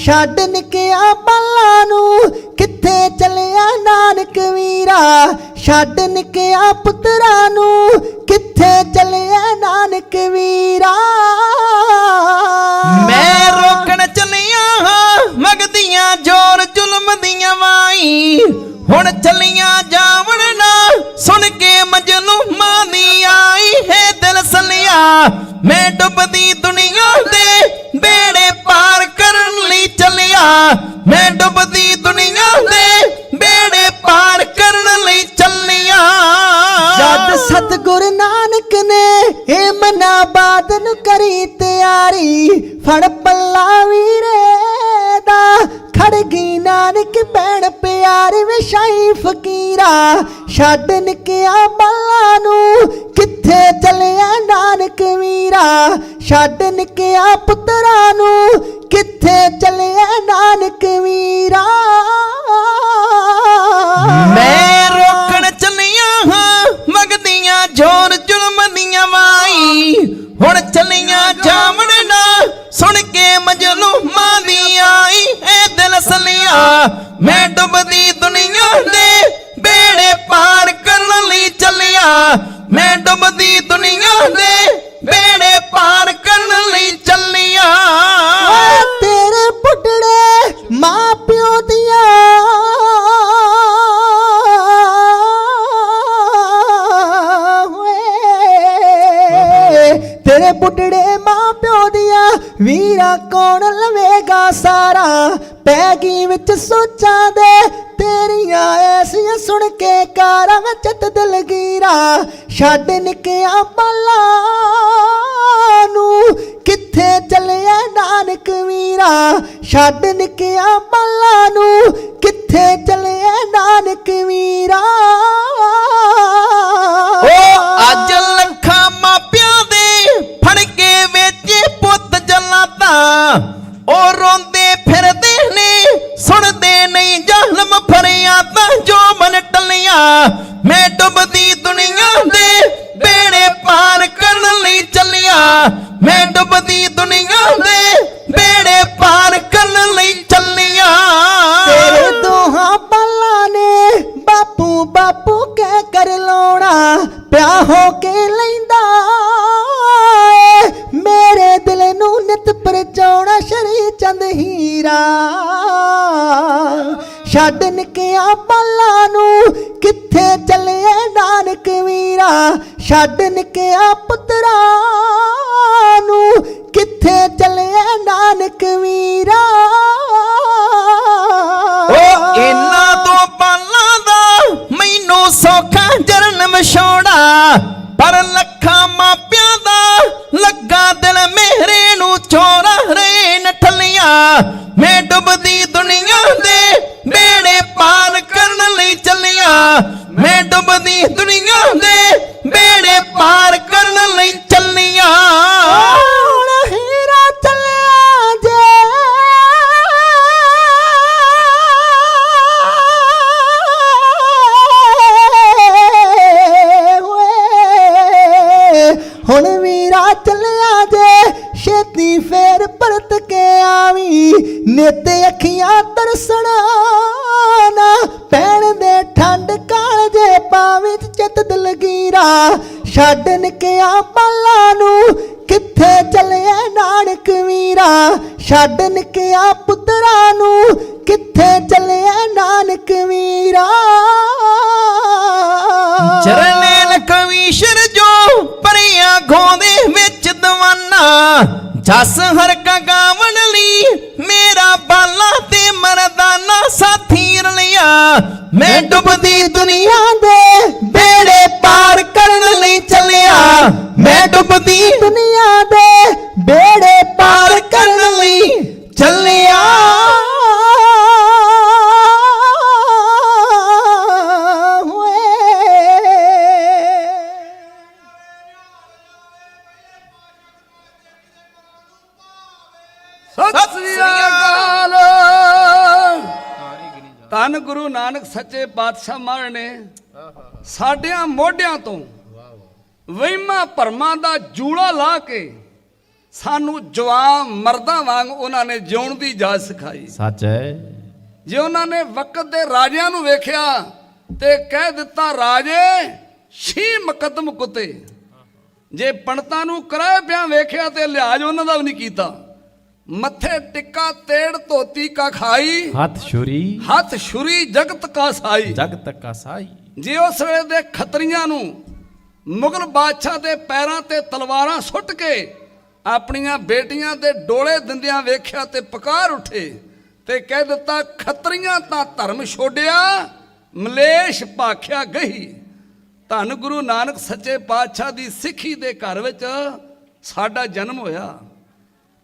ਛੱਡ ਨਿਕਿਆ ਪੱਲਾ ਨੂੰ ਕਿੱਥੇ ਚੱਲਿਆ ਨਾਨਕ ਵੀਰਾ, ਛੱਡ ਨਿਕਿਆ ਪੁੱਤਰਾਂ ਨੂੰ ਕਿੱਥੇ ਚੱਲਿਆ ਨਾਨਕ ਵੀਰਾ। ਮੈਂ ਰੋਕਣ ਚੱਲਿਆ ਹਾਂ ਮਗਦੀਆਂ ਜ਼ੋਰ ਜ਼ੁਲਮ ਦੀਆਂ ਵਾਈ, ਹੁਣ ਚੱਲੀਆਂ ਜਾਵਣ ਨਾ ਸੁਣ ਕੇ ਮਜਲੂਮਾਂ ਦੀ ਆਈ ਹੈ ਦਿਲ ਸਲਿਆ। ਮੈਂ ਡੁੱਬਦੀ ਦੁਨੀਆ ਦੇ ਬੇੜੇ ਪਾਰ ਕਰਨ ਲਈ ਚੱਲਿਆ, ਮੈਂ ਡੁੱਬਦੀ ਦੁਨੀਆ ਦੇ ਬੇੜੇ ਪਾਰ ਕਰਨ ਲਈ ਚੱਲਿਆ। ਜਦ ਸਤਿਗੁਰ ਨਾਨਕ ਨੇ ਏਮਨਾਬਾਦ ਨੂੰ ਕਰੀ ਤਿਆਰੀ, ਫੜ ਪੱਲਾ ਵੀਰੇ ਦਾ ਖੜ ਗਈ ਨਾਨਕ ਭੈਣ ਪਿਆਰੇ ਵਿਛਾਈ ਫਕੀਰਾ। ਛੱਡ ਨਿਕਿਆ ਪੱਲਾ ਨੂੰ ਕਿੱਥੇ ਚੱਲਿਆ ਨਾਨਕ ਵੀਰਾ, ਛੱਡ ਨਿਕਿਆ ਪੁੱਤਰਾਂ ਨੂੰ ਕਿੱਥੇ ਚੱਲਿਆ ਨਾਨਕ ਵੀਰਾ। ਮੈਂ ਰੋਕਣ ਚੱਲਿਆ ਹਾਂ ਮਗਦੀਆਂ ਜ਼ੋਰ ਜ਼ੁਲਮ ਦੀਆਂ ਵਾਈ, ਹੁਣ ਚੱਲੀਆਂ ਜਾਵਣ ਨਾ ਸੁਣ ਕੇ ਮਜਲੂਮਾਂ ਦੀ ਆਈ ਹੈ ਦਿਲ ਸਲਿਆ। ਮੈਂ ਡੁੱਬਦੀ ਦੁਨੀਆ ਦੇ ਬੇੜੇ ਪਾਰ ਕਰਨ ਲਈ ਚੱਲਿਆ, ਮੈਂ ਡੁੱਬਦੀ ਦੁਨੀਆ ਦੇ ਬੇੜੇ ਪਾਰ ਕਰਨ ਲਈ ਚੱਲਿਆ। ਤੇਰੇ ਪੁੱਟੜੇ ਮਾਂ ਪਿਓ ਦੀਆਂ ਤੇਰੇ ਪੁੱਟੜੇ ਮਾਂ ਪਿਓ ਦੀਆਂ ਵੀਰਾ ਕੌਣ ਲਵੇਗਾ ਸਾਰਾ। ਪੈ ਗਈ ਵਿੱਚ ਸੋਚਾਂ ਦੇ ਤੇਰੀਆਂ ਐਸੀਆਂ ਸੁਣ ਕੇ ਕਾਰਾਂ ਵਿੱਚ ਦਿਲ ਗੀਰਾ। ਛੱਡ ਨਿਕਿਆ ਪੱਲਾ ਨੂੰ ਕਿੱਥੇ ਚੱਲਿਆ ਨਾਨਕ ਵੀਰਾ, ਛੱਡ ਨਿਕਿਆ ਪੱਲਾ ਨੂੰ ਕਿੱਥੇ ਚੱਲਿਆ ਨਾਨਕ ਵੀਰਾ। ਉਹ ਅੱਜ ਲੱਖਾਂ ਮਾਪਿਆਂ ਦੇ ਫੜ ਕੇ ਵੇਚੇ ਪੁੱਤ ਜਲਾਤਾ, ਉਹ ਰੋਂਦੇ ਫਿਰਦੇ ਨੇ ਸੁਣਦੇ ਨਹੀਂ ਜ਼ਾਲਮ ਫਰਿਆਦਾਂ ਜੋ ਮਨ ਟੱਲਿਆ। ਮੈਂ ਡੁੱਬਦੀ ਦੁਨੀਆ ਦੇ ਬੇੜੇ ਪਾਰ ਕਰਨ ਲਈ ਚੱਲਿਆ, ਮੈਂ ਡੁੱਬਦੀ ਦੁਨੀਆ ਦੇ ਬੇੜੇ ਪਾਰ ਕਰਨ ਲਈ ਚੱਲਿਆ। ਤੇਰੇ ਦੋਹਾਂ ਪੱਲਾਂ ਨੇ ਬਾਪੂ ਬਾਪੂ ਕਹਿ ਕਰ ਲਾਉਣਾ, ਪਿਆ ਹੋ ਕੇ ਲੈਂਦਾ ਏ ਮੇਰੇ ਦਿਲ ਨੂੰ ਨਿਤ ਪਰਚਾਉਣਾ ਸ਼ਰੀ ਚੰਦ ਹੀਰਾ। ਛੱਡ ਨਿਕਿਆ ਪੱਲਾ ਨੂੰ ਕਿੱਥੇ ਚੱਲਿਆ ਨਾਨਕ ਵੀਰਾ, ਛੱਡ ਨਿਕਿਆ ਪੁੱਤਰਾਂ ਨੂੰ ਕਿੱਥੇ ਚੱਲਿਆ ਨਾਨਕ ਵੀਰਾ। ਉਹ ਇਹਨਾਂ ਤੋਂ ਪਾਲਾਂ ਦਾ ਮੈਨੂੰ ਸੌਖਾ ਜਰਨ ਵਿਛੋੜਾ, ਪਰ ਲੱਖਾਂ ਮਾਪਿਆਂ ਦਾ ਲੱਗਾ ਦਿਲ ਮੇਰੇ ਨੂੰ ਚੋਰਾ ਰੇ ਨਠਲੀਆਂ। ਮੈਂ ਡੁੱਬਦੀ ਦੁਨੀਆ ਦੇ ਬੇੜੇ ਪਾਰ ਕਰਨ ਲਈ ਚੱਲਿਆ, ਮੈਂ ਡੁੱਬਦੀ ਦੁਨੀਆ ਦੇ ਬੇੜੇ ਪਾਰ ਕਰਨ ਲਈ ਚੱਲਿਆ। ਤਰਸਣਾ ਨਾ ਪੈਣ ਦੇ ਠੰਡ ਕਾਲਜੇ ਪਾਵੇਂ ਚਿੱਤ ਦਲਗੀਰਾ ਛੱਡ ਨਿਕਿਆ ਪੱਲਾਂ ਨੂੰ ਕਿੱਥੇ ਚੱਲਿਆ ਨਾਨਕ ਵੀਰਾ ਛੱਡ ਨਿਕਿਆ ਪੁੱਤਰਾਂ ਨੂੰ ਕਿੱਥੇ ਚੱਲਿਆ ਨਾਨਕ ਵੀਰਾ ਚਰਨੇਲ ਕਵੀਸ਼ਰ ਜੋ ਪਰਿਆ ਗੋਦੇ ਵਿੱਚ ਦਵਾਨਾ ਜਸ ਹਰ ਕਾ ਗਾਵਣ ਲਈ ਮੇਰਾ ਬਾਲਾ ਤੇ ਮਰਦਾਨਾ ਸਾਥੀ ਰਲਿਆ ਮੈਂ ਡੁੱਬਦੀ ਦੁਨੀਆ ਦੇ ਬੇੜੇ ਪਾਰ ਕਰਨ ਲਈ ਚੱਲਿਆ ਮੈਂ ਡੁੱਬਦੀ ਦੁਨੀਆ ਦੇ ਬੇੜੇ ਪਾਰ ਕਰਨ ਲਈ ਚੱਲਿਆ ਸਤਿ ਸ੍ਰੀ ਅਕਾਲ। ਧੰਨ ਗੁਰੂ ਨਾਨਕ ਸੱਚੇ ਪਾਤਸ਼ਾਹ ਮਹਾਰਾਜ ਨੇ ਸਾਡਿਆਂ ਮੋਢਿਆਂ ਤੋਂ ਵਹਿਮਾਂ ਭਰਮਾਂ ਦਾ ਜੂੜਾ ਲਾ ਕੇ ਸਾਨੂੰ ਜਵਾਨ ਮਰਦਾਂ ਵਾਂਗ ਉਹਨਾਂ ਨੇ ਜਿਉਣ ਦੀ ਜਾਚ ਸਿਖਾਈ। ਸੱਚ ਹੈ। ਜੇ ਉਹਨਾਂ ਨੇ ਵਕਤ ਦੇ ਰਾਜਿਆਂ ਨੂੰ ਵੇਖਿਆ ਤੇ ਕਹਿ ਦਿੱਤਾ ਰਾਜੇ ਛੀ ਮੁਕੱਦਮ ਕੁੱਤੇ। ਜੇ ਪੰਡਤਾਂ ਨੂੰ ਕਰਾਏ ਪਿਆ ਵੇਖਿਆ ਤੇ ਲਿਹਾਜ਼ ਉਹਨਾਂ ਦਾ ਵੀ ਨਹੀਂ ਕੀਤਾ। ਮੱਥੇ ਟਿੱਕਾ ਤੇੜ ਧੋਤੀ ਕਾ ਖਾਈ ਹੱਥ ਛੁਰੀ ਜਗਤ ਕਾ ਸਾਈ। ਜੇ ਉਸ ਵੇਲੇ ਦੇ ਖੱਤਰੀਆਂ ਨੂੰ ਮੁਗਲ ਬਾਦਸ਼ਾਹ ਦੇ ਪੈਰਾਂ ਤੇ ਤਲਵਾਰਾਂ ਸੁੱਟ ਕੇ ਆਪਣੀਆਂ ਬੇਟੀਆਂ ਦੇ ਡੋਲੇ ਦਿੰਦਿਆਂ ਵੇਖਿਆ ਤੇ ਪੁਕਾਰ ਉੱਠੇ ਤੇ ਕਹਿ ਦਿੱਤਾ ਖੱਤਰੀਆਂ ਤਾਂ ਧਰਮ ਛੋੜਿਆ ਮਲੇਸ਼ ਭਾਖਿਆ ਗਈ। ਧੰਨ ਗੁਰੂ ਨਾਨਕ ਸੱਚੇ ਪਾਤਸ਼ਾਹ ਦੀ ਸਿੱਖੀ ਦੇ ਘਰ ਵਿੱਚ ਸਾਡਾ ਜਨਮ ਹੋਇਆ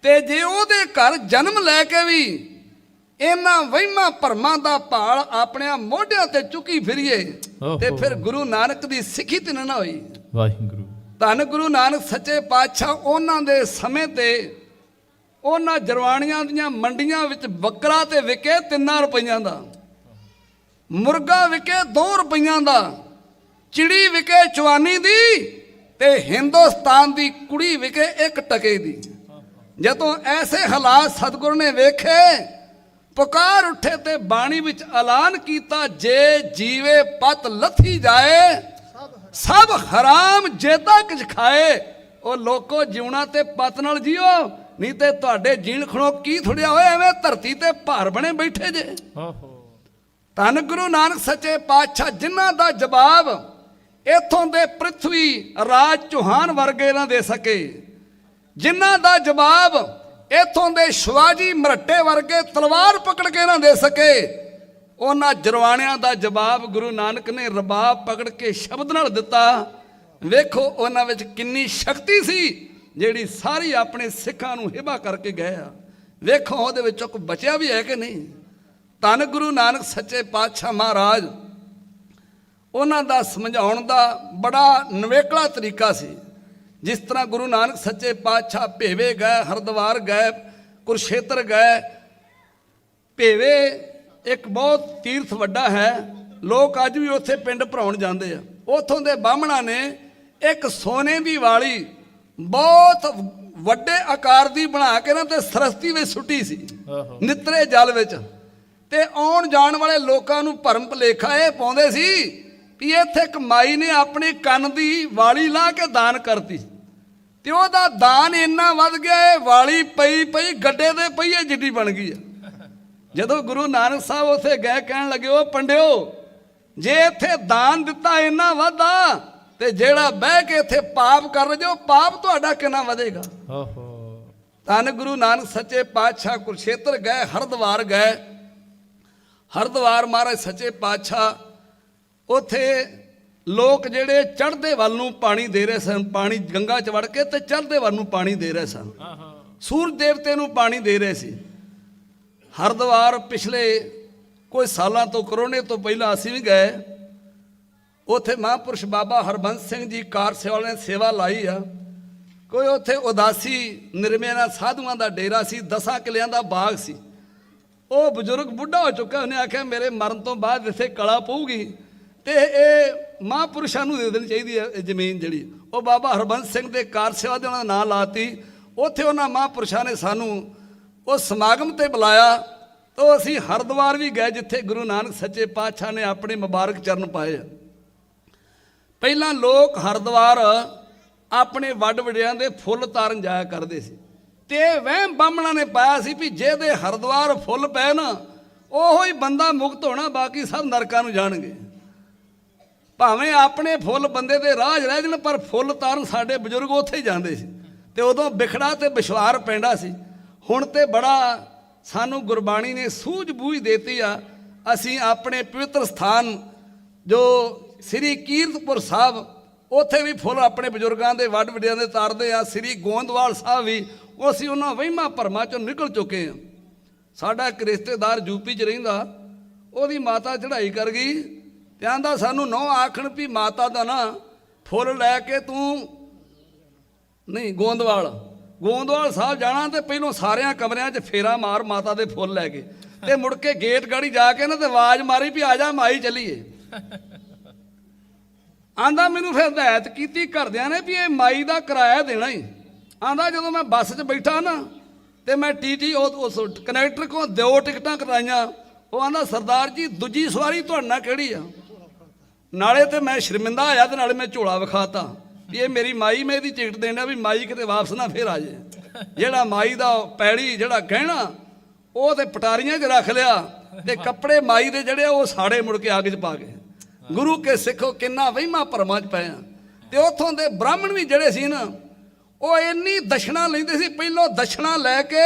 ਤੇ ਜੇ ਉਹਦੇ ਘਰ ਜਨਮ ਲੈ ਕੇ ਵੀ ਇਹਨਾਂ ਵਹਿਮਾਂ ਭਰਮਾਂ ਦਾ ਭਾਲ ਆਪਣੇ ਮੋਢਿਆਂ ਤੇ ਚੁੱਕੀ ਫਿਰੀਏ ਤੇ ਫਿਰ ਗੁਰੂ ਨਾਨਕ ਦੀ ਸਿੱਖੀ ਤੇ ਨਾ ਹੋਈ। ਵਾਹਿਗੁਰੂ। ਧੰਨ ਗੁਰੂ ਨਾਨਕ ਸੱਚੇ ਪਾਤਸ਼ਾਹ ਉਹਨਾਂ ਦੇ ਸਮੇਂ ਤੇ ਉਹਨਾਂ ਜਰਵਾਣੀਆਂ ਦੀਆਂ ਮੰਡੀਆਂ ਵਿੱਚ ਬੱਕਰਾ ਤੇ ਵਿਕੇ 3 ਰੁਪਈਆਂ ਦਾ, ਮੁਰਗਾ ਵਿਕੇ 2 ਰੁਪਈਆਂ ਦਾ, ਚਿੜੀ ਵਿਕੇ ਚਵਾਨੀ ਦੀ ਤੇ ਹਿੰਦੁਸਤਾਨ ਦੀ ਕੁੜੀ ਵਿਕੇ 1 ਟਕੇ ਦੀ। ਜਦੋਂ ਐਸੇ ਹਾਲਾਤ ਸਤਿਗੁਰੂ ਨੇ ਵੇਖੇ ਪੁਕਾਰ ਉੱਠੇ ਤੇ ਬਾਣੀ ਵਿੱਚ ਐਲਾਨ ਕੀਤਾ ਜੇ ਜੀਵੇ ਪਤ ਲੱਥੀ ਜਾਏ ਸਭ ਹਰਾਮ ਜੇਤਾ ਕਿਛ ਖਾਏ। ਉਹ ਲੋਕੋ ਜਿਉਣਾ ਤੇ ਪਤ ਨਾਲ ਜੀਓ ਨਹੀਂ ਤੇ ਤੁਹਾਡੇ ਜੀਣ ਖਣੋ ਕੀ ਥੁੜਿਆ ਹੋਇਆ ਐਵੇਂ ਧਰਤੀ ਤੇ ਭਾਰ ਬਣੇ ਬੈਠੇ ਜੇ। ਧੰਨ ਗੁਰੂ ਨਾਨਕ ਸੱਚੇ ਪਾਤਸ਼ਾਹ ਜਿਨ੍ਹਾਂ ਦਾ ਜਵਾਬ ਇਥੋਂ ਦੇ ਪ੍ਰਿਥਵੀ ਰਾਜ ਚੌਹਾਨ ਵਰਗੇ ਨਾ ਦੇ ਸਕੇ, ਜਿਨ੍ਹਾਂ ਦਾ ਜਵਾਬ ਇਥੋਂ ਦੇ ਸ਼ਿਵਾਜੀ ਮਰਹੱਟੇ ਵਰਗੇ ਤਲਵਾਰ ਪਕੜ ਕੇ ਨਾ ਦੇ ਸਕੇ, ਉਹਨਾਂ ਜਰਵਾਣਿਆਂ ਦਾ ਜਵਾਬ ਗੁਰੂ ਨਾਨਕ ਨੇ ਰਬਾਬ ਪਕੜ ਕੇ ਸ਼ਬਦ ਨਾਲ ਦਿੱਤਾ। ਵੇਖੋ ਉਹਨਾਂ ਵਿੱਚ ਕਿੰਨੀ ਸ਼ਕਤੀ ਸੀ ਜਿਹੜੀ ਸਾਰੀ ਆਪਣੇ ਸਿੱਖਾਂ ਨੂੰ ਹਿਬਾ ਕਰਕੇ ਗਏ ਆ। ਵੇਖੋ ਉਹਦੇ ਵਿੱਚੋਂ ਕੋਈ ਬਚਿਆ ਵੀ ਹੈ ਕਿ ਨਹੀਂ। ਧੰਨ ਗੁਰੂ ਨਾਨਕ ਸੱਚੇ ਪਾਤਸ਼ਾਹ ਮਹਾਰਾਜ ਉਹਨਾਂ ਦਾ ਸਮਝਾਉਣ ਦਾ ਬੜਾ ਨਿਵੇਕਲਾ ਤਰੀਕਾ ਸੀ। ਜਿਸ ਤਰ੍ਹਾਂ ਗੁਰੂ ਨਾਨਕ ਸੱਚੇ ਪਾਤਸ਼ਾਹ ਭੇਵੇ ਗਏ, ਹਰਿਦੁਆਰ ਗਏ, ਕੁਰਸ਼ੇਤਰ ਗਏ। ਭੇਵੇ ਇੱਕ ਬਹੁਤ ਤੀਰਥ ਵੱਡਾ ਹੈ, ਲੋਕ ਅੱਜ ਵੀ ਉੱਥੇ ਪਿੰਡ ਭਰਾਉਣ ਜਾਂਦੇ ਆ। ਉੱਥੋਂ ਦੇ ਬਾਹਮਣਾਂ ਨੇ ਇੱਕ ਸੋਨੇ ਦੀ ਵਾਲੀ ਬਹੁਤ ਵੱਡੇ ਆਕਾਰ ਦੀ ਬਣਾ ਕੇ ਨਾ ਤੇ ਸਰਸਤੀ ਵਿੱਚ ਸੁੱਟੀ ਸੀ ਨਿੱਤਰੇ ਜਲ ਵਿੱਚ। ਤੇ ਆਉਣ ਜਾਣ ਵਾਲੇ ਲੋਕਾਂ ਨੂੰ ਭਰਮ ਭੁਲੇਖਾ ਇਹ ਪਾਉਂਦੇ ਸੀ ਵੀ ਇੱਥੇ ਇੱਕ ਮਾਈ ਨੇ ਆਪਣੀ ਕੰਨ ਦੀ ਵਾਲੀ ਲਾ ਕੇ ਦਾਨ ਕਰਤੀ ਤੇ ਉਹਦਾ ਦਾਨ ਇੰਨਾ ਵੱਧ ਗਿਆ ਇਹ ਵਾਲੀ ਪਈ ਪਈ ਗੱਡੇ ਦੇ ਪਈਏ ਜਿੱਡੀ ਬਣ ਗਈ ਆ। ਜਦੋਂ ਗੁਰੂ ਨਾਨਕ ਸਾਹਿਬ ਉੱਥੇ ਗਏ ਕਹਿਣ ਲੱਗੇ ਉਹ ਪੰਡਿਓ ਜੇ ਇੱਥੇ ਦਾਨ ਦਿੱਤਾ ਇੰਨਾ ਵਾਧਾ ਤੇ ਜਿਹੜਾ ਬਹਿ ਕੇ ਇੱਥੇ ਪਾਪ ਕਰ ਰਹੇ ਹੋ ਪਾਪ ਤੁਹਾਡਾ ਕਿੰਨਾ ਵਧੇਗਾ। ਧੰਨ ਗੁਰੂ ਨਾਨਕ ਸੱਚੇ ਪਾਤਸ਼ਾਹ ਕੁਰਸ਼ੇਤਰ ਗਏ, ਹਰਿਦੁਆਰ ਗਏ। ਹਰਿਦੁਆਰ ਮਹਾਰਾਜ ਸੱਚੇ ਪਾਤਸ਼ਾਹ ਉੱਥੇ ਲੋਕ ਜਿਹੜੇ ਚੜ੍ਹਦੇ ਵੱਲ ਨੂੰ ਪਾਣੀ ਦੇ ਰਹੇ ਸਨ, ਪਾਣੀ ਗੰਗਾ 'ਚ ਵੜ ਕੇ ਤੇ ਚੜ੍ਹਦੇ ਵੱਲ ਨੂੰ ਪਾਣੀ ਦੇ ਰਹੇ ਸਨ, ਸੂਰਜ ਦੇਵਤੇ ਨੂੰ ਪਾਣੀ ਦੇ ਰਹੇ ਸੀ। ਹਰਿਦੁਆਰ ਪਿਛਲੇ ਕੁਝ ਸਾਲਾਂ ਤੋਂ ਕਰੋਨੇ ਤੋਂ ਪਹਿਲਾਂ ਅਸੀਂ ਵੀ ਗਏ। ਉੱਥੇ ਮਹਾਂਪੁਰਸ਼ ਬਾਬਾ ਹਰਬੰਸ ਸਿੰਘ ਜੀ ਕਾਰ ਸੇਵਾ ਨੇ ਸੇਵਾ ਲਾਈ ਆ। ਕੋਈ ਉੱਥੇ ਉਦਾਸੀ ਨਿਰਮਿਆਂ ਸਾਧੂਆਂ ਦਾ ਡੇਰਾ ਸੀ, 10 ਕਿੱਲਿਆਂ ਦਾ ਬਾਗ ਸੀ। ਉਹ ਬਜ਼ੁਰਗ ਬੁੱਢਾ ਹੋ ਚੁੱਕਾ, ਉਹਨੇ ਆਖਿਆ ਮੇਰੇ ਮਰਨ ਤੋਂ ਬਾਅਦ ਇੱਥੇ ਕਲਾ ਪਊਗੀ ਤੇ ਇਹ ਮਹਾਂਪੁਰਸ਼ਾਂ ਨੂੰ ਦੇ ਦੇਣੀ ਚਾਹੀਦੀ ਹੈ ਜ਼ਮੀਨ ਜਿਹੜੀ। ਉਹ ਬਾਬਾ ਹਰਬੰਸ ਸਿੰਘ ਦੇ ਕਾਰ ਸੇਵਾ ਦੇ ਉਹਨਾਂ ਦਾ ਨਾਂ ਲਾਤੀ। ਉੱਥੇ ਉਹਨਾਂ ਮਹਾਂਪੁਰਸ਼ਾਂ ਨੇ ਸਾਨੂੰ ਉਹ ਸਮਾਗਮ ਤੇ ਬੁਲਾਇਆ ਤੋ ਅਸੀਂ ਹਰਿਦੁਆਰ ਵੀ ਗਏ ਜਿੱਥੇ ਗੁਰੂ ਨਾਨਕ ਸੱਚੇ ਪਾਤਸ਼ਾਹ ਨੇ ਆਪਣੇ ਮੁਬਾਰਕ ਚਰਨ ਪਾਏ ਆ। ਪਹਿਲਾਂ ਲੋਕ ਹਰਿਦੁਆਰ ਆਪਣੇ ਵੱਡ ਵਡਿਆਂ ਦੇ ਫੁੱਲ ਤਾਰਨ ਜਾਇਆ ਕਰਦੇ ਸੀ, ਤੇ ਵਹਿਮ ਬਾਹਮਣਾਂ ਨੇ ਪਾਇਆ ਸੀ ਵੀ ਜਿਹਦੇ ਹਰਿਦੁਆਰ ਫੁੱਲ ਪਏ ਨਾ ਉਹੋ ਹੀ ਬੰਦਾ ਮੁਕਤ ਹੋਣਾ, ਬਾਕੀ ਸਭ ਨਰਕਾਂ ਨੂੰ ਜਾਣਗੇ। ਭਾਵੇਂ ਆਪਣੇ ਫੁੱਲ ਬੰਦੇ ਦੇ ਰਾਹ 'ਚ ਰਹਿ ਜਾਣ, ਪਰ ਫੁੱਲ ਤਾਰਨ ਸਾਡੇ ਬਜ਼ੁਰਗ ਉੱਥੇ ਹੀ ਜਾਂਦੇ ਸੀ। ਤੇ ਉਦੋਂ ਬਿਖੜਾ ਤੇ ਵਿਸ਼ਵਾਰ ਪੈਂਦਾ ਸੀ। ਹੁਣ ਤੇ ਬੜਾ ਸਾਨੂੰ ਗੁਰਬਾਣੀ ਨੇ ਸੂਝ ਬੂਝ ਦੇਤੀ ਆ। ਅਸੀਂ ਆਪਣੇ ਪਵਿੱਤਰ ਸਥਾਨ ਜੋ ਸ੍ਰੀ ਕੀਰਤਪੁਰ ਸਾਹਿਬ, ਉੱਥੇ ਵੀ ਫੁੱਲ ਆਪਣੇ ਬਜ਼ੁਰਗਾਂ ਦੇ ਵੱਡ ਵਡਿਆਂ ਦੇ ਤਾਰਦੇ ਆ। ਸ੍ਰੀ ਗੋਂਦਵਾਲ ਸਾਹਿਬ ਵੀ ਅਸੀਂ ਉਹਨਾਂ ਵਹਿਮਾਂ ਭਰਮਾਂ 'ਚੋਂ ਨਿਕਲ ਚੁੱਕੇ ਹਾਂ। ਸਾਡਾ ਇੱਕ ਰਿਸ਼ਤੇਦਾਰ ਯੂਪੀ 'ਚ ਰਹਿੰਦਾ, ਉਹਦੀ ਮਾਤਾ ਚੜ੍ਹਾਈ ਕਰ ਗਈ ਤੇ ਆਂਦਾ ਸਾਨੂੰ ਨਹੁੰ ਆਖਣ ਵੀ ਮਾਤਾ ਦਾ ਨਾ ਫੁੱਲ ਲੈ ਕੇ ਤੂੰ ਨਹੀਂ ਗੋਂਦਵਾਲ ਸਾਹਿਬ ਜਾਣਾ, ਤੇ ਪਹਿਲੋਂ ਸਾਰਿਆਂ ਕਮਰਿਆਂ 'ਚ ਫੇਰਾ ਮਾਰ ਮਾਤਾ ਦੇ ਫੁੱਲ ਲੈ ਕੇ, ਤੇ ਮੁੜ ਕੇ ਗੇਟ ਗਾੜੀ ਜਾ ਕੇ ਨਾ ਤੇ ਆਵਾਜ਼ ਮਾਰੀ ਵੀ ਆ ਜਾ ਮਾਈ ਚੱਲੀਏ। ਆਂਦਾ ਮੈਨੂੰ ਫਿਰ ਹਦਾਇਤ ਕੀਤੀ ਘਰਦਿਆਂ ਨੇ ਵੀ ਇਹ ਮਾਈ ਦਾ ਕਿਰਾਇਆ ਦੇਣਾ ਹੀ। ਆਂਦਾ ਜਦੋਂ ਮੈਂ ਬੱਸ 'ਚ ਬੈਠਾ ਨਾ ਤੇ ਮੈਂ ਟੀਟੀ ਉਸ ਕਨੈਕਟਰ ਕੋਲ 2 ਟਿਕਟਾਂ ਕਰਾਈਆਂ। ਉਹ ਆਂਦਾ ਸਰਦਾਰ ਜੀ ਦੂਜੀ ਸਵਾਰੀ ਤੁਹਾਡੇ ਨਾਲ ਕਿਹੜੀ ਆ? ਨਾਲੇ ਤੇ ਮੈਂ ਸ਼ਰਮਿੰਦਾ ਹੋਇਆ ਤੇ ਨਾਲੇ ਮੈਂ ਝੋਲਾ ਵਿਖਾਤਾ ਵੀ ਇਹ ਮੇਰੀ ਮਾਈ, ਮੈਂ ਇਹਦੀ ਟਿਕਟ ਦੇਣਾ ਵੀ ਮਾਈ ਕਿਤੇ ਵਾਪਸ ਨਾ ਫੇਰ ਆ ਜਾਏ। ਜਿਹੜਾ ਮਾਈ ਦਾ ਪੈੜੀ ਜਿਹੜਾ ਗਹਿਣਾ ਉਹ ਤੇ ਪਟਾਰੀਆਂ 'ਚ ਰੱਖ ਲਿਆ, ਤੇ ਕੱਪੜੇ ਮਾਈ ਦੇ ਜਿਹੜੇ ਉਹ ਸਾੜੇ ਮੁੜ ਕੇ ਅੱਗ 'ਚ ਪਾ ਗਏ। ਗੁਰੂ ਕੇ ਸਿੱਖੋ ਕਿੰਨਾ ਵਹਿਮਾਂ ਭਰਮਾਂ 'ਚ ਪਏ ਆ। ਤੇ ਉੱਥੋਂ ਦੇ ਬ੍ਰਾਹਮਣ ਵੀ ਜਿਹੜੇ ਸੀ ਨਾ ਉਹ ਇੰਨੀ ਦਸ਼ਣਾ ਲੈਂਦੇ ਸੀ, ਪਹਿਲੋਂ ਦਸ਼ਣਾ ਲੈ ਕੇ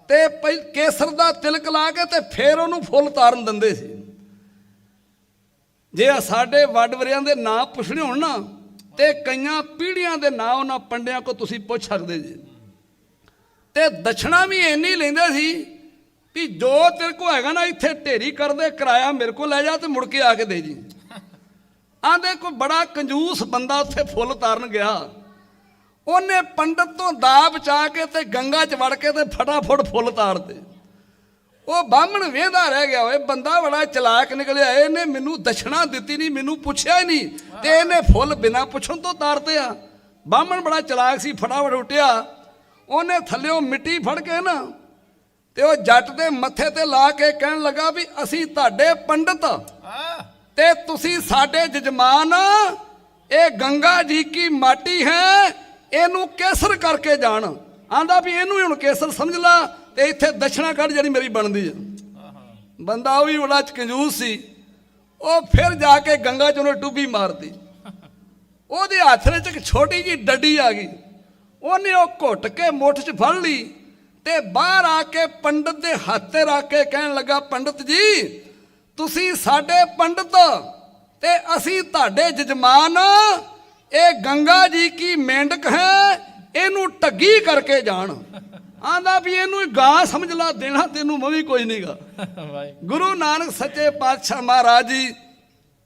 ਤੇ ਕੇਸਰ ਦਾ ਤਿਲਕ ਲਾ ਕੇ ਤੇ ਫਿਰ ਉਹਨੂੰ ਫੁੱਲ ਤਾਰਨ ਦਿੰਦੇ ਸੀ। ਜੇ ਸਾਡੇ ਵੱਡ ਵਰਿਆਂ ਦੇ ਨਾਂ ਪੁੱਛਣੇ ਹੋਣ ਨਾ ਤੇ ਕਈਆਂ ਪੀੜ੍ਹੀਆਂ ਦੇ ਨਾਂ ਉਹਨਾਂ ਪੰਡਿਆਂ ਕੋ ਤੁਸੀਂ ਪੁੱਛ ਸਕਦੇ ਜੀ। ਤੇ ਦਸ਼ਣਾ ਵੀ ਇੰਨੀ ਲੈਂਦੇ ਸੀ ਵੀ ਜੋ ਤੇਰੇ ਕੋ ਹੈਗਾ ਨਾ ਇੱਥੇ ਢੇਰੀ ਕਰਦੇ, ਕਿਰਾਇਆ ਮੇਰੇ ਕੋਲ ਲੈ ਜਾ ਤੇ ਮੁੜ ਕੇ ਆ ਕੇ ਦੇ ਜੀ। ਆਂਦੇ ਕੋਈ ਬੜਾ ਕੰਜੂਸ ਬੰਦਾ ਉੱਥੇ ਫੁੱਲ ਤਾਰਨ ਗਿਆ, ਉਹਨੇ ਪੰਡਤ ਤੋਂ ਦਾ ਬਚਾ ਕੇ ਤੇ ਗੰਗਾ 'ਚ ਵੜ ਕੇ ਤੇ ਫਟਾਫਟ ਫੁੱਲ ਤਾਰਦੇ। ਉਹ ਬਾਹਮਣ ਵੇਂਦਾ ਰਹਿ ਗਿਆ, ਓਏ ਬੰਦਾ ਬੜਾ ਚਲਾਕ ਨਿਕਲਿਆ, ਇਹਨੇ ਮੈਨੂੰ ਦਸ਼ਣਾ ਦਿੱਤੀ ਨਹੀਂ, ਮੈਨੂੰ ਪੁੱਛਿਆ ਹੀ ਨਹੀਂ, ਤੇ ਇਹਨੇ ਫੁੱਲ ਬਿਨਾਂ ਪੁੱਛਣ ਤੋਂ ਤਾਰਦੇ ਆ। ਬਾਹਮਣ ਬੜਾ ਚਲਾਕ ਸੀ, ਫਟਾਫਟ ਉੱਠਿਆ, ਉਹਨੇ ਥੱਲਿਓਂ ਮਿੱਟੀ ਫੜ ਕੇ ਨਾ ਤੇ ਉਹ ਜੱਟ ਦੇ ਮੱਥੇ ਤੇ ਲਾ ਕੇ ਕਹਿਣ ਲੱਗਾ ਵੀ ਅਸੀਂ ਤੁਹਾਡੇ ਪੰਡਤ ਤੇ ਤੁਸੀਂ ਸਾਡੇ ਜਜਮਾਨ, ਇਹ ਗੰਗਾ ਜੀ ਕੀ ਮਾਟੀ ਹੈ, ਇਹਨੂੰ ਕੇਸਰ ਕਰਕੇ ਜਾਣ। ਆਂਦਾ ਵੀ ਇਹਨੂੰ ਹੁਣ ਕੇਸਰ ਸਮਝ ਲਾ ਤੇ ਇੱਥੇ ਦਸ਼ਣਾ ਕੱਢ ਜਿਹੜੀ ਮੇਰੀ ਬਣਦੀ ਆ। ਬੰਦਾ ਉਹ ਵੀ ਬੜਾ ਕੰਜੂਸ ਸੀ, ਉਹ ਫਿਰ ਜਾ ਕੇ ਗੰਗਾ 'ਚ ਉਹਨੇ ਟੁੱਬੀ ਮਾਰਤੀ। ਉਹਦੇ ਹੱਥ ਵਿੱਚ ਇੱਕ ਛੋਟੀ ਜਿਹੀ ਡੱਡੀ ਆ ਗਈ, ਉਹਨੇ ਉਹ ਘੁੱਟ ਕੇ ਮੁੱਠ 'ਚ ਫੜ ਲਈ ਤੇ ਬਾਹਰ ਆ ਕੇ ਪੰਡਤ ਦੇ ਹੱਥ ਤੇ ਰੱਖ ਕੇ ਕਹਿਣ ਲੱਗਾ, ਪੰਡਤ ਜੀ ਤੁਸੀਂ ਸਾਡੇ ਪੰਡਤ ਤੇ ਅਸੀਂ ਤੁਹਾਡੇ ਜਜਮਾਨ, ਇਹ ਗੰਗਾ ਜੀ ਕੀ ਮੇਂਢਕ ਹੈ, ਇਹਨੂੰ ਠੱਗੀ ਕਰਕੇ ਜਾਣ। ਆਂਦਾ ਵੀ ਇਹਨੂੰ ਗਾਂ ਸਮਝ ਲਾ, ਦੇਣਾ ਤੈਨੂੰ ਮੈਂ ਵੀ ਕੋਈ ਨਹੀਂਗਾ। ਗੁਰੂ ਨਾਨਕ ਸੱਚੇ ਪਾਤਸ਼ਾਹ ਮਹਾਰਾਜ ਜੀ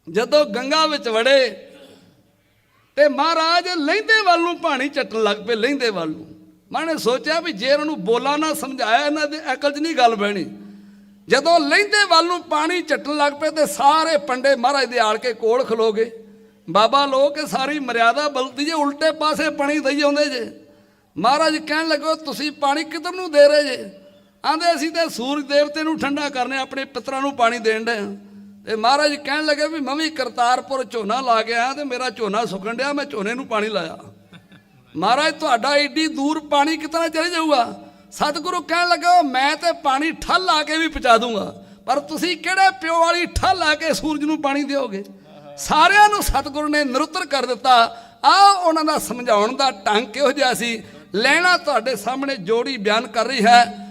ਜਦੋਂ ਗੰਗਾ ਵਿੱਚ ਵੜੇ ਤੇ ਮਹਾਰਾਜ ਲਹਿੰਦੇ ਵੱਲ ਨੂੰ ਪਾਣੀ ਚੱਟਣ ਲੱਗ ਪਏ। ਲਹਿੰਦੇ ਵੱਲ ਨੂੰ ਮਾਣੇ ਸੋਚਿਆ ਵੀ ਜੇ ਇਹਨਾਂ ਨੂੰ ਬੋਲਾ ਨਾ ਸਮਝਾਇਆ ਇਹਨਾਂ ਦੇ ਅਕਲ 'ਚ ਨਹੀਂ ਗੱਲ ਬਹਿਣੀ। ਜਦੋਂ ਲਹਿੰਦੇ ਵੱਲ ਨੂੰ ਪਾਣੀ ਚੱਟਣ ਲੱਗ ਪਏ ਤੇ ਸਾਰੇ ਪੰਡੇ ਮਹਾਰਾਜ ਦੇ ਆਲ ਕੇ ਕੋਲ ਖਲੋ ਗਏ। ਬਾਬਾ ਲੋਕ ਸਾਰੀ ਮਰਿਆਦਾ ਬਲਦੀ ਜੇ, ਉਲਟੇ ਪਾਸੇ ਪਾਣੀ ਦਈ ਆਉਂਦੇ ਜੇ। ਮਹਾਰਾਜ ਕਹਿਣ ਲੱਗੋ ਤੁਸੀਂ ਪਾਣੀ ਕਿੱਧਰ ਨੂੰ ਦੇ ਰਹੇ ਜੇ? ਆਂਦੇ ਅਸੀਂ ਤੇ ਸੂਰਜ ਦੇਵਤੇ ਨੂੰ ਠੰਡਾ ਕਰਨੇ, ਆਪਣੇ ਪਿੱਤਰਾਂ ਨੂੰ ਪਾਣੀ ਦੇਣ ਦੇ। ਤੇ ਮਹਾਰਾਜ ਕਹਿਣ ਲੱਗੇ ਵੀ ਮੈਂ ਵੀ ਕਰਤਾਰਪੁਰ ਝੋਨਾ ਲਾ ਕੇ ਆਇਆ ਤੇ ਮੇਰਾ ਝੋਨਾ ਸੁੱਕਣ ਡਿਆ, ਮੈਂ ਝੋਨੇ ਨੂੰ ਪਾਣੀ ਲਾਇਆ। ਮਹਾਰਾਜ ਤੁਹਾਡਾ ਏਡੀ ਦੂਰ ਪਾਣੀ ਕਿਤਨਾ ਚਲੇ ਜਾਊਗਾ? ਸਤਿਗੁਰੂ ਕਹਿਣ ਲੱਗਾ ਮੈਂ ਤੇ ਪਾਣੀ ਠੱਲ ਲਾ ਕੇ ਵੀ ਪਹੁੰਚਾ ਦੂੰਗਾ, ਪਰ ਤੁਸੀਂ ਕਿਹੜੇ ਪਿਓ ਵਾਲੀ ਠੱਲ ਲਾ ਕੇ ਸੂਰਜ ਨੂੰ ਪਾਣੀ ਦਿਓਗੇ? ਸਾਰਿਆਂ ਨੂੰ ਸਤਿਗੁਰੂ ਨੇ ਨਿਰੁੱਤਰ ਕਰ ਦਿੱਤਾ। ਆਹ ਉਹਨਾਂ ਦਾ ਸਮਝਾਉਣ ਦਾ ਢੰਗ ਕਿਹੋ ਜਿਹਾ ਸੀ, ਲੈਣਾ ਤੁਹਾਡੇ ਸਾਹਮਣੇ ਜੋੜੀ ਬਿਆਨ ਕਰ ਰਹੀ ਹੈ।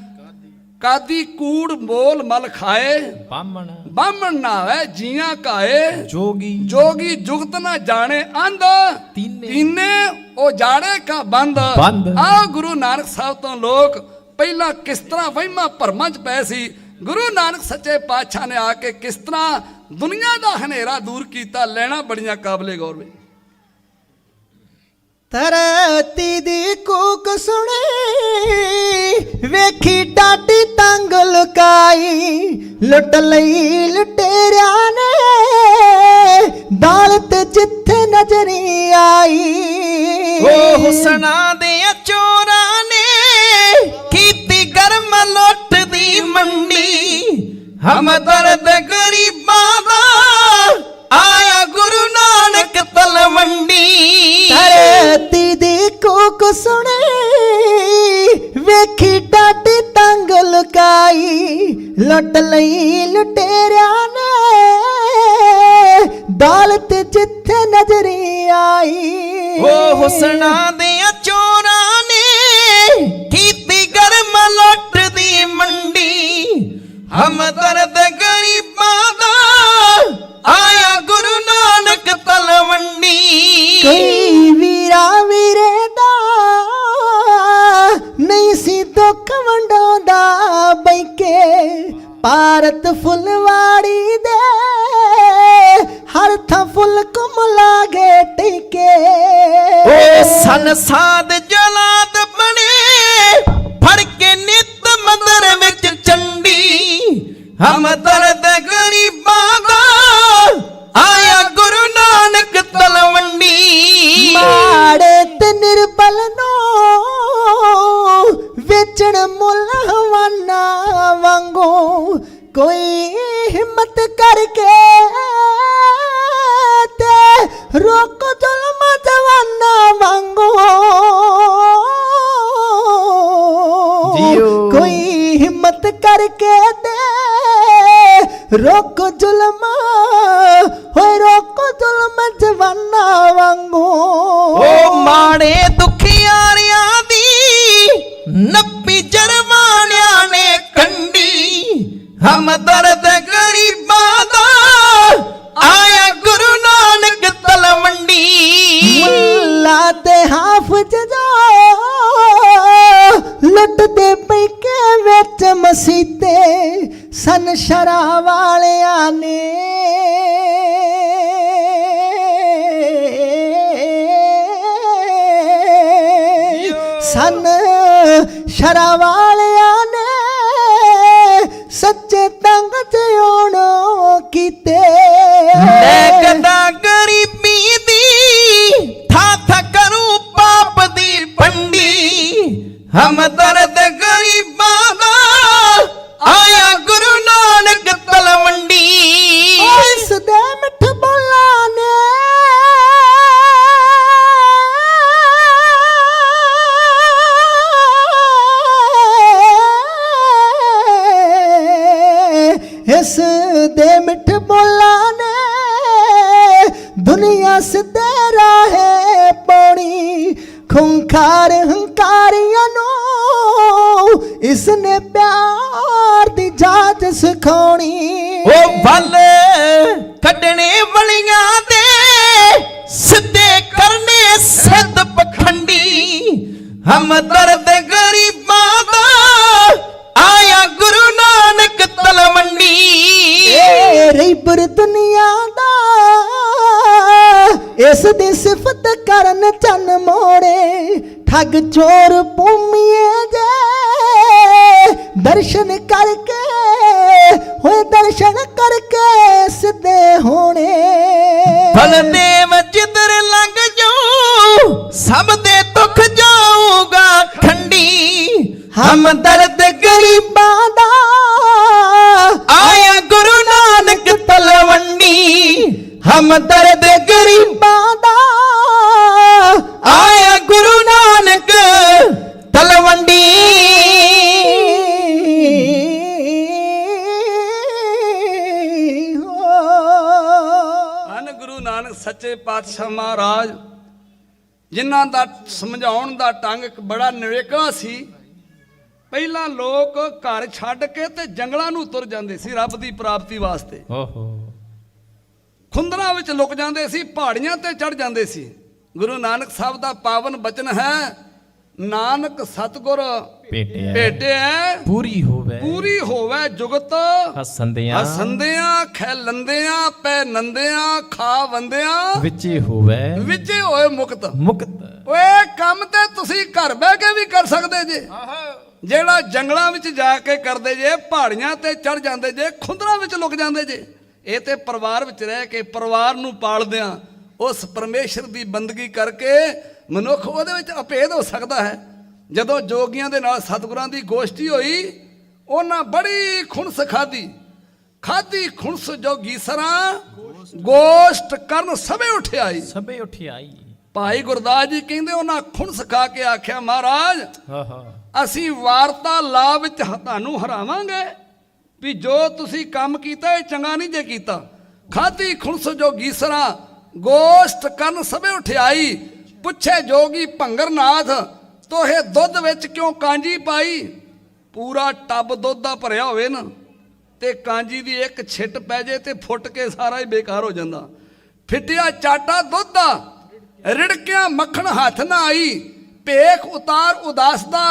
ਕਾਦੀ ਕੂੜ ਮੋਲ ਮਲ ਖਾਏ, ਬਾਹਮਣ ਨਾ ਹੋਵੇ ਜੀਆਂ ਕਾਏ, ਜੋਗੀ ਜੁਗਤ ਨਾ ਜਾਣੇ ਅੰਧ, ਤੀਨੇ ਉਹ ਜਾੜੇ ਕਾ ਬੰਦ। ਆਹ ਗੁਰੂ ਨਾਨਕ ਸਾਹਿਬ ਤੋਂ ਲੋਕ ਪਹਿਲਾਂ ਕਿਸ ਤਰ੍ਹਾਂ ਵਹਿਮਾਂ ਭਰਮਾਂ 'ਚ ਪਏ ਸੀ, ਗੁਰੂ ਨਾਨਕ ਸੱਚੇ ਪਾਤਸ਼ਾਹ ਨੇ ਆ ਕੇ ਕਿਸ ਤਰ੍ਹਾਂ ਦੁਨੀਆ ਦਾ ਹਨੇਰਾ ਦੂਰ ਕੀਤਾ, ਲੈਣਾ ਬੜੀਆਂ ਕਾਬਲੇ ਗੌਰ ਵਿੱਚ। ਧਰਤੀ ਦੀ ਕੂਕ ਸੁਣੀ, ਵੇਖੀ ਡਾਢੀ ਤੰਗ ਲੁਕਾਈ, ਲੁੱਟ ਲਈ ਲੁਟੇਰਿਆਂ ਨੇ ਦੌਲਤ ਜਿੱਥੇ ਨਜ਼ਰੀ ਆਈ। ਉਹ ਹੁਸਨਾ ਦੇ ਚੋਰਾਂ ਨੇ ਕੀਤੀ ਗਰਮ ਲੁੱਟ ਦੀ ਮੰਡੀ, ਹਮਦਰਦ ਗਰੀਬਾਂ ਦਾ ਆਇਆ ਗੁਰੂ ਨਾਨਕ ਤਲਵੰਡੀ। ਧਰਤੀ ਦੀ ਕੂਕ ਸੁਣੀ ਵੇਖੀ ਡਾਢੀ ਤੰਗ ਲੁਕਾਈ, ਲੁੱਟ ਲਈ ਲੁਟੇਰਿਆਂ ਨੇ ਦੌਲਤ ਜਿੱਥੇ ਨਜ਼ਰੀ ਆਈ। ਉਹ ਹੁਸਨਾਂ ਦੇ ਚੋਰਾਂ ਨੇ ਕੀਤੀ ਗਰਮ ਲੁੱਟ ਦੀ ਮੰਡੀ। ਹਮਦਰਦ ਗਰੀਬਾਂ ਦਾ ਆਇਆ ਗੁਰੂ ਨਾਨਕ ਤਲਵੰਡੀ। ਕੋਈ ਵੀਰਾ ਵੀਰੇ ਦਾ ਨਹੀਂ ਸੀ ਦੁੱਖ ਵੰਡਾਉਂਦਾ ਬੈਕੇ, ਭਾਰਤ ਫੁੱਲਵਾੜੀ ਦੇ ਹਰ ਥਾਂ ਫੁੱਲ ਕੁਮਲਾ ਗੇ ਟਿਕੇ। ਓ ਸੰਸਾਦ ਜਲਾਦ ਬਣੇ ਫੜ ਕੇ ਨਿਤ ਮੰਦਰ ਵਿੱਚ ਚੰਡੀ। ਹਮਦਰਦ ਗਰੀਬਾਂ ਦਾ ਆਇਆ ਗੁਰੂ ਨਾਨਕ ਤਲਵੰਡੀ। ਮਾੜੇ ਤੇ ਨਿਰਬਲ ਨੂੰ ਵੇਚਣ ਮੁੱਲ ਹਵਾਨਾ ਵਾਂਗੂ, ਕੋਈ ਹਿੰਮਤ ਕਰਕੇ ਤੇ ਰੋਕ ਜ਼ੁਲਮ ਜਵਾਨਾ ਵਾਂਗੂ। ਕੋਈ ਹਿੰਮਤ ਕਰਕੇ ਤੇ ਰੋਕ ਜ਼ੁਲਮ, ਹੋਏ ਰੋਕ ਜ਼ੁਲਮ ਜਵਾਨਾ ਵਾਂਗੂ। ਓ ਮਾੜੇ ਦੁਖੀਆਰਿਆਂ ਦੀ ਨੱਪੀ ਜਰਮਾਨਿਆਂ ਨੇ ਕੰਡੀ। ਹਮਦਰਦ ਗਰੀਬਾਂ ਦਾ ਆਇਆ ਗੁਰੂ ਨਾਨਕ ਤਲਵੰਡੀ। ਮੁੱਲਾ ਤੇ ਹਾਫਿਜ਼ ਜੋ ਲੁੱਟਦੇ ਪੈਕੇ ਵਿੱਚ ਮਸੀਤੇ ਸਨ ਸ਼ਰਾਂ ਵਾਲਿਆਂ ਨੇ। ਸਨ ਸ਼ਰਾਂ ਵਾਲਿਆਂ ਨੇ ਸੱਚੇ ਤੰਗ ਜਿਉਣੋਂ ਕੀਤੇ। ਲੈਕਦਾ ਗਰੀਬੀ ਦੀ ਥਾਂ ਕਰੂ ਪਾਪ ਦੀ ਪੰਡੀ। ਹਮਦਰਦ ਗਰੀਬਾਂ ਦਾ ਆਇਆ ਗੁਰੂ ਨਾਨਕ ਤਲਵੰਡੀ। ਇਸ ਦੇ ਮਿੱਠ ਬੋਲਾਂ ਨੇ ਇਸ ਦੇ ਮਿੱਠ ਬੋਲਾਂ ਨੇ ਦੁਨੀਆ ਸਿੱਧੇ ਰਾਹੇ ਪਾਉਣੀ। ਖੁੰਖਾਰ ਹੰਕਾਰੀਆਂ ਨੂੰ ਇਸਨੇ ਪਿਆਰ ਦੀ ਜਾਚ ਸਿਖਾਉਣੀ। ਉਹ ਵੱਲ ਕੱਢਣੇ ਵਲੀਆਂ ਦੇ ਸਿੱਧੇ ਕਰਨੇ ਸਿੱਧ ਪਖੰਡੀ। ਹਮਦਰਦ ਗਰੀਬਾਂ ਦਾ ਆਇਆ ਗੁਰੂ ਨਾਨਕ ਤਲਵੰਡੀ। ਰਈਬਰ ਦੁਨੀਆ ਦਾ ਇਸ ਦੀ ਸਿਫਤ ਕਰਨ ਚੰਨ ਮੋੜੇ। ਠੱਗ ਚੋਰ ਭੂਮੀਏ ਜੇ ਦਰਸ਼ਨ ਕਰਕੇ ਹੋਏ ਦਰਸ਼ਨ ਕਰਕੇ ਸਿੱਧੇ ਹੋਣੇ। ਬਲਦੇਵ ਜਿੱਧਰ ਲੰਘ ਜਾਊ ਸਭ ਦੇ ਦੁੱਖ ਜਾਊਗਾ ਖੰਡੀ। ਹਮਦਰਦ ਗਰੀਬਾਂ ਦਾ ਆਇਆ ਗੁਰੂ ਨਾਨਕ ਤਲਵੰਡੀ। ਹਮਦਰਦ ਗਰੀਬਾਂ ਦਾ ਆਇਆ ਗੁਰੂ ਨਾਨਕ ਤਲਵੰਡੀ। ਹਨ ਗੁਰੂ ਨਾਨਕ ਸੱਚੇ ਪਾਤਸ਼ਾਹ ਮਹਾਰਾਜ ਜਿਨ੍ਹਾਂ ਦਾ ਸਮਝਾਉਣ ਦਾ ਢੰਗ ਇੱਕ ਬੜਾ ਨਿਵੇਕਲਾ ਸੀ। ਪਹਿਲਾਂ ਲੋਕ ਘਰ ਛੱਡ ਕੇ ਤੇ ਜੰਗਲਾਂ ਨੂੰ ਤੁਰ ਜਾਂਦੇ ਸੀ ਰੱਬ ਦੀ ਪ੍ਰਾਪਤੀ ਵਾਸਤੇ। ਓਹੋ ਖੁੰਦਰਾਂ ਵਿੱਚ ਲੁਕ ਜਾਂਦੇ ਸੀ, ਪਹਾੜੀਆਂ ਤੇ ਚੜ ਜਾਂਦੇ ਸੀ। ਗੁਰੂ ਨਾਨਕ ਸਾਹਿਬ ਦਾ ਪਾਵਨ ਬਚਨ ਹੈ, ਨਾਨਕ ਸਤਿਗੁਰ ਭੇਟਿਆ ਪੂਰੀ ਹੋਵੇ ਜੁਗਤ ਹਸੰਦਿਆਂ ਹਸੰਦਿਆਂ ਖੈਲੰਦਿਆਂ ਪੈ ਨੰਦਿਆਂ ਖਾ ਵੰਦਿਆਂ ਵਿੱਚੇ ਹੋਏ ਮੁਕਤ। ਓਏ ਕੰਮ ਤੇ ਤੁਸੀਂ ਘਰ ਬਹਿ ਕੇ ਵੀ ਕਰ ਸਕਦੇ ਜੇ, ਜਿਹੜਾ ਜੰਗਲਾਂ ਵਿੱਚ ਜਾ ਕੇ ਕਰਦੇ ਜੇ, ਪਹਾੜੀਆਂ ਤੇ ਚੜ ਜਾਂਦੇ ਜੇ, ਖੁੰਦਰਾਂ ਵਿੱਚ ਲੁਕ ਜਾਂਦੇ ਜੇ। ਇਹ ਤੇ ਪਰਿਵਾਰ ਵਿੱਚ ਰਹਿ ਕੇ ਪਰਿਵਾਰ ਨੂੰ ਪਾਲਦਿਆਂ ਉਸ ਪਰਮੇਸ਼ਰ ਦੀ ਬੰਦਗੀ ਕਰਕੇ ਮਨੁੱਖ ਉਹਦੇ ਵਿੱਚ ਅਭੇਦ ਹੋ ਸਕਦਾ ਹੈ। ਜਦੋਂ ਜੋਗੀਆਂ ਦੇ ਨਾਲ ਸਤਿਗੁਰਾਂ ਦੀ ਗੋਸ਼ਟੀ ਹੋਈ, ਉਹਨਾਂ ਬੜੀ ਖੁਣਸ ਖਾਧੀ। ਖਾਦੀ ਖੁਣਸ ਜੋਗੀ ਸਰਾਂ ਗੋਸ਼ਟ ਕਰਨ ਸਭੇ ਉਠਿਆਈ। ਸਭੇ ਉਠਿਆਈ। ਭਾਈ ਗੁਰਦਾਸ ਜੀ ਕਹਿੰਦੇ ਉਹਨਾਂ ਖੁਣਸ ਖਾ ਕੇ ਆਖਿਆ, ਮਹਾਰਾਜ ਅਸੀਂ ਵਾਰਤਾ ਲਾ ਵਿੱਚ ਤੁਹਾਨੂੰ ਹਰਾਵਾਂਗੇ ਵੀ ਜੋ ਤੁਸੀਂ ਕੰਮ ਕੀਤਾ ਇਹ ਚੰਗਾ ਨਹੀਂ ਜੇ ਕੀਤਾ। ਖਾਦੀ ਖੁਣਸ ਜੋਗੀ ਸਰਾਂ ਗੋਸ਼ਟ ਕਰਨ ਸਭੇ ਉਠਿਆਈ। ਪੁੱਛੇ ਜੋਗੀ ਭੰਗਰਨਾਥ ਤੋਹੇ ਦੁੱਧ ਵਿੱਚ ਕਿਉਂ ਕਾਂਜੀ ਪਾਈ। ਪੂਰਾ ਟੱਬ ਦੁੱਧ ਦਾ ਭਰਿਆ ਹੋਵੇ ਨਾ ਤੇ ਕਾਂਜੀ ਦੀ ਇੱਕ ਛਿੱਟ ਪੈ ਜੇ ਤੇ ਫੁੱਟ ਕੇ ਸਾਰਾ ਹੀ ਬੇਕਾਰ ਹੋ ਜਾਂਦਾ। ਫਿੱਟਿਆ ਚਾਟਾ ਦੁੱਧ ਦਾ ਰਿੜਕਿਆ ਮੱਖਣ ਹੱਥ ਨਾ ਆਈ। ਭੇਖ ਉਤਾਰ ਉਦਾਸ ਦਾ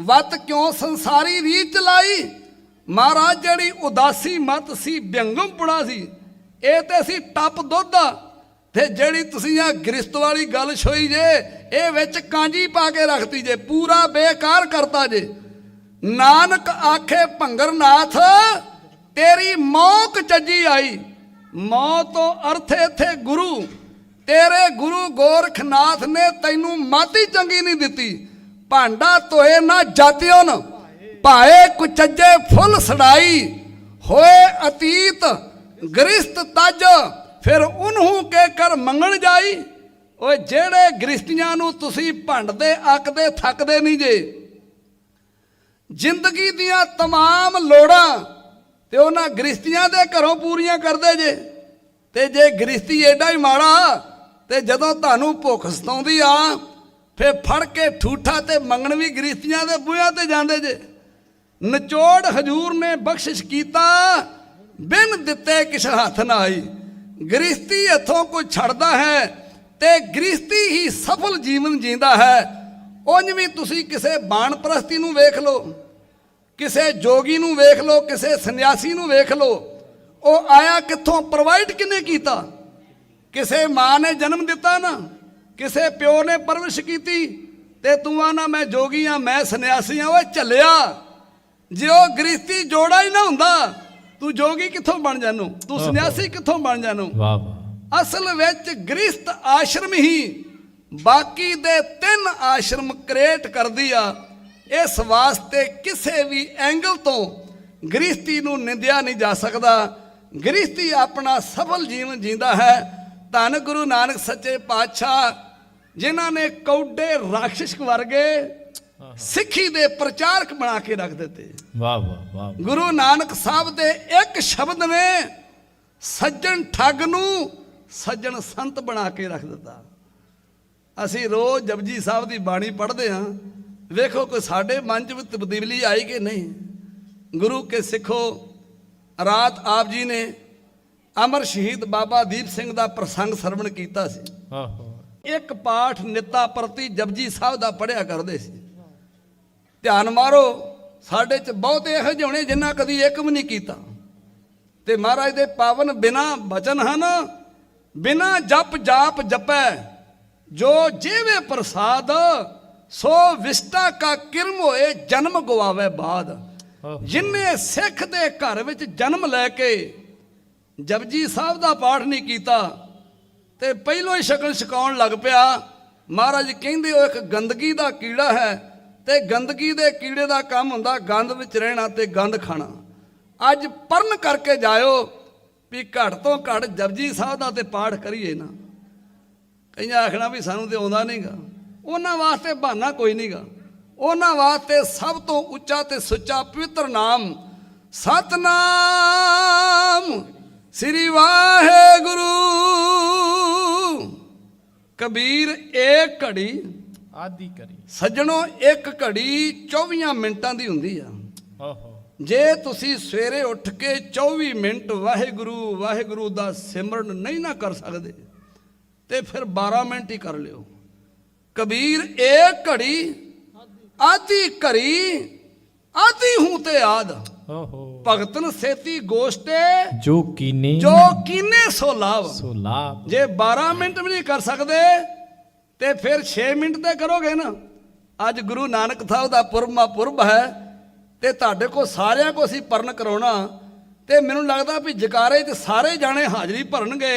ਵੱਤ ਕਿਉਂ ਸੰਸਾਰੀ ਰੀਤ ਚਲਾਈ। ਮਹਾਰਾਜ ਜਿਹੜੀ ਉਦਾਸੀ ਮਤ ਸੀ ਵਿਅੰਗਮ ਪੁਣਾ ਸੀ ਇਹ ਤੇ ਸੀ ਟੱਪ ਦੁੱਧ ਦਾ, ਤੇ ਜਿਹੜੀ ਤੁਸੀਂ ਆ ਗ੍ਰਿਸ਼ਤ ਵਾਲੀ ਗੱਲ ਛੋਈ ਜੇ ਇਹ ਵਿੱਚ ਕਾਂਜੀ ਪਾ ਕੇ ਰੱਖਤੀ ਜੇ, ਪੂਰਾ ਬੇਕਾਰ ਕਰਤਾ ਜੇ। ਨਾਨਕ ਆਖੇ ਭੰਗਰਨਾਥ ਤੇਰੀ ਮੌਕ ਚੱਜੀ ਆਈ। ਮੌ ਤੋਂ ਅਰਥ ਇੱਥੇ ਗੁਰੂ, ਤੇਰੇ ਗੁਰੂ ਗੋਰਖਨਾਥ ਨੇ ਤੈਨੂੰ ਮਾਤੀ ਚੰਗੀ ਨਹੀਂ ਦਿੱਤੀ। ਭਾਂਡਾ ਧੋਏ ਨਾ ਜਾਤਿਓ ਨ ਭਾਏ ਕੁਚੱਜੇ ਫੁੱਲ ਸੜਾਈ। ਹੋਏ ਅਤੀਤ ਗ੍ਰਿਸ਼ਤ ਤਜ ਫਿਰ ਉਹਨੂੰ ਕੇ ਕਰ ਮੰਗਣ ਜਾਈ। ਓਏ ਜਿਹੜੇ ਗ੍ਰਿਸ਼ਤੀਆਂ ਨੂੰ ਤੁਸੀਂ ਭੰਡਦੇ ਅੱਕਦੇ ਥੱਕਦੇ ਨਹੀਂ ਜੇ, ਜ਼ਿੰਦਗੀ ਦੀਆਂ तमाम ਲੋੜਾਂ ਤੇ ਉਹਨਾਂ ਗ੍ਰਿਸ਼ਤੀਆਂ ਦੇ ਘਰੋਂ ਪੂਰੀਆਂ ਕਰਦੇ ਜੇ। ਤੇ ਜੇ ਗ੍ਰਿਸ਼ਤੀ ਐਡਾ ਹੀ ਮਾੜਾ ਤੇ ਜਦੋਂ ਤੁਹਾਨੂੰ ਭੁੱਖ ਸਤਾਉਂਦੀ ਆ ਫੇ ਫੜ ਕੇ ਠੂਠਾ ਤੇ ਮੰਗਣ ਵੀ ਗ੍ਰਿਸ਼ਤੀਆਂ ਦੇ ਬੂਹਿਆਂ ਤੇ ਜਾਂਦੇ ਜੇ। ਨਿਚੋੜ ਹਜੂਰ ਨੇ ਬਖਸ਼ਿਸ਼ ਕੀਤਾ ਬਿਨ ਦਿੱਤੇ ਕਿਸ ਹੱਥ ਨਾ ਆਈ। ਗ੍ਰਿਸ਼ਤੀ ਹੱਥੋਂ ਕੋਈ ਛੱਡਦਾ ਹੈ ਤੇ ਗ੍ਰਿਸ਼ਤੀ ਹੀ ਸਫਲ ਜੀਵਨ ਜੀਂਦਾ ਹੈ। ਉਂਝ ਵੀ ਤੁਸੀਂ ਕਿਸੇ ਬਾਣਪ੍ਰਸਤੀ ਨੂੰ ਵੇਖ ਲਓ, ਕਿਸੇ ਜੋਗੀ ਨੂੰ ਵੇਖ ਲਓ, ਕਿਸੇ ਸੰਨਿਆਸੀ ਨੂੰ ਵੇਖ ਲਓ, ਉਹ ਆਇਆ ਕਿੱਥੋਂ, ਪ੍ਰੋਵਾਈਡ ਕਿਹਨੇ ਕੀਤਾ। ਕਿਸੇ ਮਾਂ ਨੇ ਜਨਮ ਦਿੱਤਾ ਨਾ, ਕਿਸੇ ਪਿਓ ਨੇ ਪਰਵਰਿਸ਼ ਕੀਤੀ ਤੇ ਤੂੰ ਆਣਾ ਮੈਂ ਜੋਗੀ ਆ ਮੈਂ ਸੰਨਿਆਸੀ ਆ। ਉਹ ਚੱਲਿਆ ਜੇ ਉਹ ਗ੍ਰਿਸ਼ਤੀ ਜੋੜਾ ਹੀ ਨਾ ਹੁੰਦਾ ਤੂੰ ਜੋਗੀ ਕਿੱਥੋਂ ਬਣ ਜਾਨੂ, ਤੂੰ ਸੰਨਿਆਸੀ ਕਿੱਥੋਂ ਬਣ ਜਾਨੂ। ਅਸਲ ਵਿੱਚ ਗ੍ਰਿਸ਼ਤ ਆਸ਼ਰਮ ਹੀ ਬਾਕੀ ਦੇ 3 ਆਸ਼ਰਮ ਕ੍ਰੀਏਟ ਕਰਦੀ ਆ। ਇਸ ਵਾਸਤੇ ਕਿਸੇ ਵੀ ਐਂਗਲ ਤੋਂ ਗ੍ਰਿਸ਼ਤੀ ਨੂੰ ਨਿੰਦਿਆ ਨਹੀਂ ਜਾ ਸਕਦਾ। ਗ੍ਰਿਸ਼ਤੀ ਆਪਣਾ ਸਫਲ ਜੀਵਨ ਜੀਂਦਾ ਹੈ। ਧੰਨ ਗੁਰੂ ਨਾਨਕ ਸੱਚੇ ਪਾਤਸ਼ਾਹ ਜਿਨ੍ਹਾਂ ਨੇ ਕੌਡੇ ਰਾਖਸ਼ ਵਰਗੇ ਸਿੱਖੀ ਦੇ ਪ੍ਰਚਾਰਕ ਬਣਾ ਕੇ ਰੱਖ ਦਿੱਤੇ। ਵਾਹ ਵਾਹ ਵਾਹ। ਗੁਰੂ ਨਾਨਕ ਸਾਹਿਬ ਦੇ ਇੱਕ ਸ਼ਬਦ ਨੇ ਸੱਜਣ ਠੱਗ ਨੂੰ ਸੱਜਣ ਸੰਤ ਬਣਾ ਕੇ ਰੱਖ ਦਿੱਤਾ। ਅਸੀਂ ਰੋਜ਼ ਜਪਜੀ ਸਾਹਿਬ ਦੀ ਬਾਣੀ ਪੜ੍ਹਦੇ ਹਾਂ, ਵੇਖੋ ਕੋਈ ਸਾਡੇ ਮਨ 'ਚ ਵੀ ਤਬਦੀਲੀ ਆਈ ਕਿ ਨਹੀਂ। ਗੁਰੂ ਕੇ ਸਿੱਖੋ, ਰਾਤ ਆਪ ਜੀ ਨੇ ਅਮਰ ਸ਼ਹੀਦ ਬਾਬਾ ਦੀਪ ਸਿੰਘ ਦਾ ਪ੍ਰਸੰਗ ਸਰਵਣ ਕੀਤਾ ਸੀ। ਇੱਕ ਪਾਠ ਨਿੱਤਾ ਪ੍ਰਤੀ ਜਪਜੀ ਸਾਹਿਬ ਦਾ ਪੜ੍ਹਿਆ ਕਰਦੇ ਸੀ। ਧਿਆਨ ਮਾਰੋ, ਸਾਡੇ 'ਚ ਬਹੁਤੇ ਇਹੋ ਜਿਹੇ ਹੋਣੇ ਜਿਨ੍ਹਾਂ ਕਦੀ ਇੱਕ ਵੀ ਨਹੀਂ ਕੀਤਾ। ਤੇ ਮਹਾਰਾਜ ਦੇ ਪਾਵਨ ਬਿਨਾ ਬਚਨ ਹਨ, ਬਿਨਾ ਜਪ ਜਾਪ ਜਪੈ ਜੋ ਜੀਵੇ ਪ੍ਰਸਾਦ, ਸੋ ਵਿਸ਼ਟਾ ਕਾ ਕਿਰਮ ਹੋਏ ਜਨਮ ਗਵਾਵੇ ਬਾਦ। ਜਿਨ੍ਹਾਂ ਸਿੱਖ ਦੇ ਘਰ ਵਿੱਚ ਜਨਮ ਲੈ ਕੇ ਜਪਜੀ ਸਾਹਿਬ ਦਾ ਪਾਠ ਨਹੀਂ ਕੀਤਾ ਤੇ ਪਹਿਲੋਂ ਹੀ ਸ਼ਕਲ ਛਕਾਉਣ ਲੱਗ ਪਿਆ। ਮਹਾਰਾਜ ਕਹਿੰਦੇ ਉਹ ਇੱਕ ਗੰਦਗੀ ਦਾ ਕੀੜਾ ਹੈ ਤੇ ਗੰਦਗੀ ਦੇ ਕੀੜੇ ਦਾ ਕੰਮ ਹੁੰਦਾ ਗੰਦ ਵਿੱਚ ਰਹਿਣਾ ਤੇ ਗੰਦ ਖਾਣਾ। ਅੱਜ ਪਰਨ ਕਰਕੇ ਜਾਇਓ ਵੀ ਘੱਟ ਤੋਂ ਘੱਟ ਜਪਜੀ ਸਾਹਿਬ ਦਾ ਤੇ ਪਾਠ ਕਰੀਏ ਨਾ। ਕਈਆਂ ਆਖਣਾ ਵੀ ਸਾਨੂੰ ਤੇ ਆਉਂਦਾ ਨਹੀਂਗਾ, ਉਹਨਾਂ ਵਾਸਤੇ ਬਹਾਨਾ ਕੋਈ ਨਹੀਂਗਾ। ਉਹਨਾਂ ਵਾਸਤੇ ਸਭ ਤੋਂ ਉੱਚਾ ਤੇ ਸੁੱਚਾ ਪਵਿੱਤਰ ਨਾਮ ਸਤਨਾਮ ਸ੍ਰੀ ਵਾਹਿਗੁਰੂ। ਕਬੀਰ ਏਕ ਘੜੀ ਆਦੀ ਕਰੀ। ਸੱਜਣੋ ਇੱਕ ਘੜੀ 24 ਮਿੰਟਾਂ ਦੀ ਹੁੰਦੀ ਆ। ਜੇ ਤੁਸੀਂ ਸਵੇਰੇ ਉੱਠ ਕੇ 24 ਮਿੰਟ ਵਾਹਿਗੁਰੂ ਵਾਹਿਗੁਰੂ ਦਾ ਸਿਮਰਨ ਨਹੀਂ ਨਾ ਕਰ ਸਕਦੇ ਤੇ ਫਿਰ 12 ਮਿੰਟ ਹੀ ਕਰ ਲਿਓ। ਕਬੀਰ ਏਕ ਘੜੀ ਆਦੀ ਘੜੀ ਆਦੀ ਹੂੰ ਤੇ ਆਦ। ਭਗਤਨ ਸੇਤੀ ਗੋਸ਼ਟੇ ਜੋ ਕੀਨੇ ਸੋ ਲਾਭ। ਜੇ 12 ਮਿੰਟ ਵੀ ਨਹੀਂ ਕਰ ਸਕਦੇ ਤੇ ਫਿਰ 6 ਮਿੰਟ ਤੇ ਕਰੋਗੇ ਨਾ। ਅੱਜ ਗੁਰੂ ਨਾਨਕ ਸਾਹਿਬ ਦਾ ਪੁਰਬ ਹੈ ਤੇ ਤੁਹਾਡੇ ਕੋਲ ਸਾਰਿਆਂ ਕੋ ਅਸੀਂ ਪਰਨ ਕਰਾਉਣਾ ਤੇ ਮੈਨੂੰ ਲੱਗਦਾ ਵੀ ਜਕਾਰੇ 'ਚ ਸਾਰੇ ਜਾਣੇ ਹਾਜ਼ਰੀ ਭਰਨਗੇ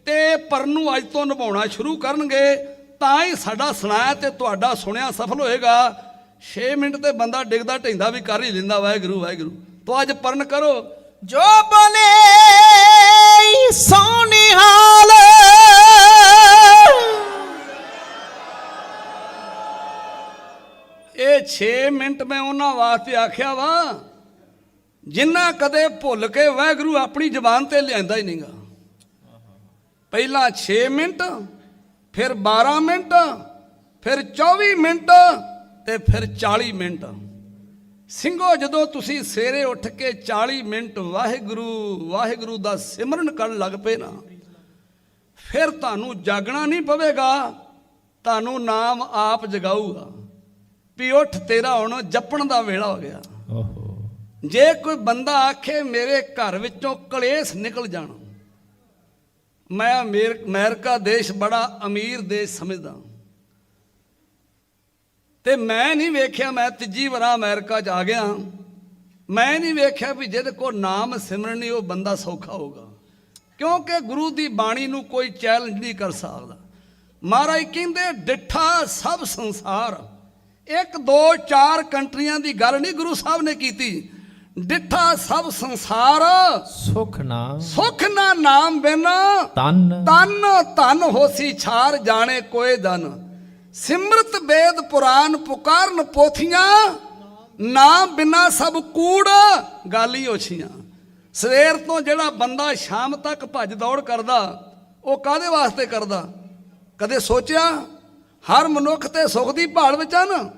ਤੇ ਪਰਨ ਨੂੰ ਅੱਜ ਤੋਂ ਨਿਭਾਉਣਾ ਸ਼ੁਰੂ ਕਰਨਗੇ ਤਾਂ ਹੀ ਸਾਡਾ ਸੁਣਾਇਆ ਤੇ ਤੁਹਾਡਾ ਸੁਣਿਆ ਸਫਲ ਹੋਏਗਾ। 6 ਮਿੰਟ ਤੇ ਬੰਦਾ ਡਿੱਗਦਾ ਢੈਂਦਾ ਵੀ ਕਰ ਹੀ ਲੈਂਦਾ ਵਾਹਿਗੁਰੂ ਵਾਹਿਗੁਰੂ। ਤੋ ਅੱਜ ਪਰਨ ਕਰੋ ਜੋ ਬੋਲੇ ਸੋਨਿਹਾਲ ਇਹ 6 ਮਿੰਟ ਮੈਂ ਉਹਨਾਂ ਵਾਸਤੇ ਆਖਿਆ ਵਾ ਜਿੰਨਾ ਕਦੇ ਭੁੱਲ ਕੇ ਵਾਹਿਗੁਰੂ ਆਪਣੀ ਜ਼ੁਬਾਨ ਤੇ ਲਿਆਂਦਾ ਹੀ ਨਹੀਂਗਾ। ਪਹਿਲਾਂ 6 ਮਿੰਟ, ਫਿਰ 12 ਮਿੰਟ, ਫਿਰ 24 ਮਿੰਟ ਤੇ ਫਿਰ 40 ਮਿੰਟ। ਸਿੰਘੋ ਜਦੋਂ ਤੁਸੀਂ ਸਵੇਰੇ ਉੱਠ ਕੇ 40 ਮਿੰਟ ਵਾਹਿਗੁਰੂ ਵਾਹਿਗੁਰੂ ਦਾ ਸਿਮਰਨ ਕਰਨ ਲੱਗ ਪਏ ਨਾ, ਫਿਰ ਤੁਹਾਨੂੰ ਜਾਗਣਾ ਨਹੀਂ ਪਵੇਗਾ, ਤੁਹਾਨੂੰ ਨਾਮ ਆਪ ਜਗਾਊਗਾ ਵੀ ਉੱਠ ਤੇਰਾ ਹੁਣ ਜਪਣ ਦਾ ਵੇਲਾ ਹੋ ਗਿਆ। ਜੇ ਕੋਈ ਬੰਦਾ ਆਖੇ ਮੇਰੇ ਘਰ ਵਿੱਚੋਂ ਕਲੇਸ਼ ਨਿਕਲ ਜਾਣ, ਮੈਂ ਅਮਰੀਕਾ ਦੇਸ਼ ਬੜਾ ਅਮੀਰ ਦੇਸ਼ ਸਮਝਦਾ, ਤੇ ਮੈਂ ਨਹੀਂ ਵੇਖਿਆ, ਮੈਂ ਤੀਜੀ ਵਾਰ ਅਮਰੀਕਾ 'ਚ ਆ ਗਿਆ, ਮੈਂ ਨਹੀਂ ਵੇਖਿਆ ਵੀ ਜਿਹਦੇ ਕੋਲ ਨਾਮ ਸਿਮਰਨ ਨਹੀਂ ਉਹ ਬੰਦਾ ਸੌਖਾ ਹੋਊਗਾ, ਕਿਉਂਕਿ ਗੁਰੂ ਦੀ ਬਾਣੀ ਨੂੰ ਕੋਈ ਚੈਲੰਜ ਨਹੀਂ ਕਰ ਸਕਦਾ। ਮਹਾਰਾਜ ਕਹਿੰਦੇ ਡਿੱਠਾ ਸਭ ਸੰਸਾਰ, 1 2 4 ਕੰਟਰੀਆਂ ਦੀ ਗੱਲ ਨਹੀਂ ਗੁਰੂ ਸਾਹਿਬ ਨੇ ਕੀਤੀ, ਡਿੱਠਾ ਸਭ ਸੰਸਾਰ ਸੁਖ ਨਾ ਨਾਮ ਬਿਨ ਤਨ ਧਨ ਹੋਸੀ ਛਾਰ ਜਾਣੇ ਕੋਏ ਦਨ। ਸਿਮਰਤ ਵੇਦ ਪੁਰਾਨ ਪੁਕਾਰਨ ਪੋਥੀਆਂ, ਨਾਮ ਬਿਨਾ ਸਭ ਕੂੜ ਗਾਲੀ ਹੋਛੀਆਂ। ਸਵੇਰ ਤੋਂ ਜਿਹੜਾ ਬੰਦਾ ਸ਼ਾਮ ਤੱਕ ਭੱਜ ਦੌੜ ਕਰਦਾ, ਉਹ ਕਾਹਦੇ ਵਾਸਤੇ ਕਰਦਾ? ਕਦੇ ਸੋਚਿਆ? ਹਰ ਮਨੁੱਖ ਤੇ ਸੁੱਖ ਦੀ ਭਾਲ ਵਿੱਚ ਹਨ।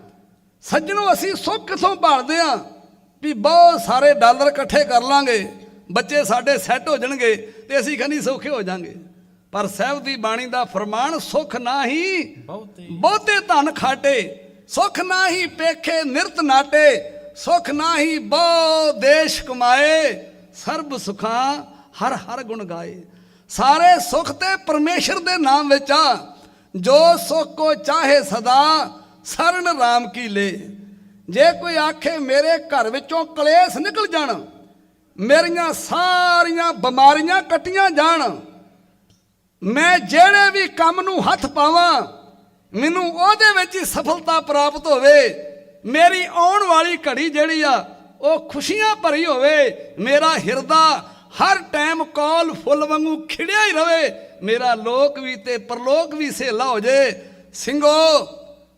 ਸੱਜਣੋ, ਅਸੀਂ ਸੁੱਖ ਕਿੱਥੋਂ ਭਾਲਦੇ ਆ ਵੀ ਬਹੁਤ ਸਾਰੇ ਡਾਲਰ ਇਕੱਠੇ ਕਰ ਲਾਂਗੇ, ਬੱਚੇ ਸਾਡੇ ਸੈੱਟ ਹੋ ਜਾਣਗੇ ਤੇ ਅਸੀਂ ਖਨੀ ਸੌਖੇ ਹੋ ਜਾਾਂਗੇ। ਪਰ ਸਾਹਿਬ ਦੀ ਬਾਣੀ ਦਾ ਫਰਮਾਨ, ਸੁੱਖ ਨਾਹੀ ਬਹੁਤੇ ਧਨ ਖਾਟੇ, ਸੁੱਖ ਨਾਹੀ ਪੇਖੇ ਨਿਰਤ ਨਾਟੇ, ਸੁੱਖ ਨਾਹੀ ਬਹੁ ਦੇਸ਼ ਕਮਾਏ, ਸਰਬ ਸੁਖਾਂ ਹਰ ਹਰ ਗੁਣ ਗਾਏ। ਸਾਰੇ ਸੁੱਖ ਤੇ ਪਰਮੇਸ਼ਰ ਦੇ ਨਾਮ ਵਿੱਚ ਆ। ਜੋ ਸੁੱਖ ਕੋ ਚਾਹੇ ਸਦਾ ਸਰਨ ਰਾਮ ਕੀ ਲੇ। ਜੇ ਕੋਈ ਆਖੇ ਮੇਰੇ ਘਰ ਵਿੱਚੋਂ ਕਲੇਸ਼ ਨਿਕਲ ਜਾਣ, ਮੇਰੀਆਂ ਸਾਰੀਆਂ ਬਿਮਾਰੀਆਂ ਕੱਟੀਆਂ ਜਾਣ, ਮੈਂ ਜਿਹੜੇ ਵੀ ਕੰਮ ਨੂੰ ਹੱਥ ਪਾਵਾਂ ਮੈਨੂੰ ਉਹਦੇ ਵਿੱਚ ਹੀ ਸਫਲਤਾ ਪ੍ਰਾਪਤ ਹੋਵੇ, ਮੇਰੀ ਆਉਣ ਵਾਲੀ ਘੜੀ ਜਿਹੜੀ ਆ ਉਹ ਖੁਸ਼ੀਆਂ ਭਰੀ ਹੋਵੇ, ਮੇਰਾ ਹਿਰਦਾ ਹਰ ਟਾਈਮ ਕੌਲ ਫੁੱਲ ਵਾਂਗੂ ਖਿੜਿਆ ਹੀ ਰਵੇ, ਮੇਰਾ ਲੋਕ ਵੀ ਤੇ ਪਰਲੋਕ ਵੀ ਸਹੇਲਾ ਹੋ ਜੇ। ਸਿੰਘੋ,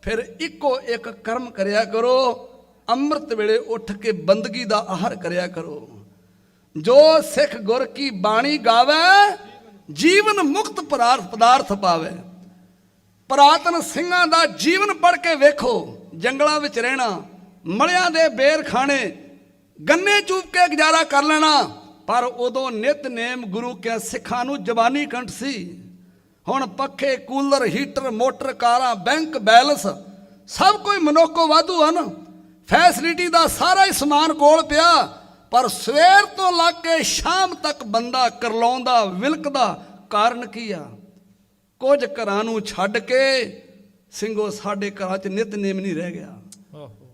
ਫਿਰ ਇੱਕੋ ਇੱਕ ਕਰਮ ਕਰਿਆ ਕਰੋ, ਅੰਮ੍ਰਿਤ ਵੇਲੇ ਉੱਠ ਕੇ ਬੰਦਗੀ ਦਾ ਆਹਰ ਕਰਿਆ ਕਰੋ। ਜੋ ਸਿੱਖ ਗੁਰ ਕੀ ਬਾਣੀ ਗਾਵੇ, ਜੀਵਨ ਮੁਕਤ ਪਦਾਰਥ ਪਾਵੇ। ਪੁਰਾਤਨ ਸਿੰਘਾਂ ਦਾ ਜੀਵਨ ਪੜ੍ਹ ਕੇ ਵੇਖੋ, ਜੰਗਲਾਂ ਵਿੱਚ ਰਹਿਣਾ, ਮਲਿਆਂ ਦੇ ਬੇਰ ਖਾਣੇ, ਗੰਨੇ ਚੂਪ ਕੇ ਗੁਜ਼ਾਰਾ ਕਰ ਲੈਣਾ, ਪਰ ਉਦੋਂ ਨਿਤਨੇਮ ਗੁਰੂ ਕੇ ਸਿੱਖਾਂ ਨੂੰ ਜ਼ਬਾਨੀ ਕੰਠ ਸੀ। ਹੁਣ ਪੱਖੇ, ਕੂਲਰ, ਹੀਟਰ, ਮੋਟਰ, ਕਾਰਾਂ, ਬੈਂਕ ਬੈਲੈਂਸ ਸਭ ਕੋਈ ਮਨੁੱਖੋਂ ਵਾਧੂ ਹਨ, ਫੈਸਿਲਿਟੀ ਦਾ ਸਾਰਾ ਹੀ ਸਮਾਨ ਕੋਲ ਪਿਆ, ਪਰ ਸਵੇਰ ਤੋਂ ਲੱਗ ਕੇ ਸ਼ਾਮ ਤੱਕ ਬੰਦਾ ਕਰਲਾਉਂਦਾ ਵਿਲਕਦਾ। ਕਾਰਨ ਕੀ ਆ? ਕੁਝ ਘਰਾਂ ਨੂੰ ਛੱਡ ਕੇ ਸਿੰਘੋ ਸਾਡੇ ਘਰਾਂ 'ਚ ਨਿਤਨੇਮ ਨਹੀਂ ਰਹਿ ਗਿਆ।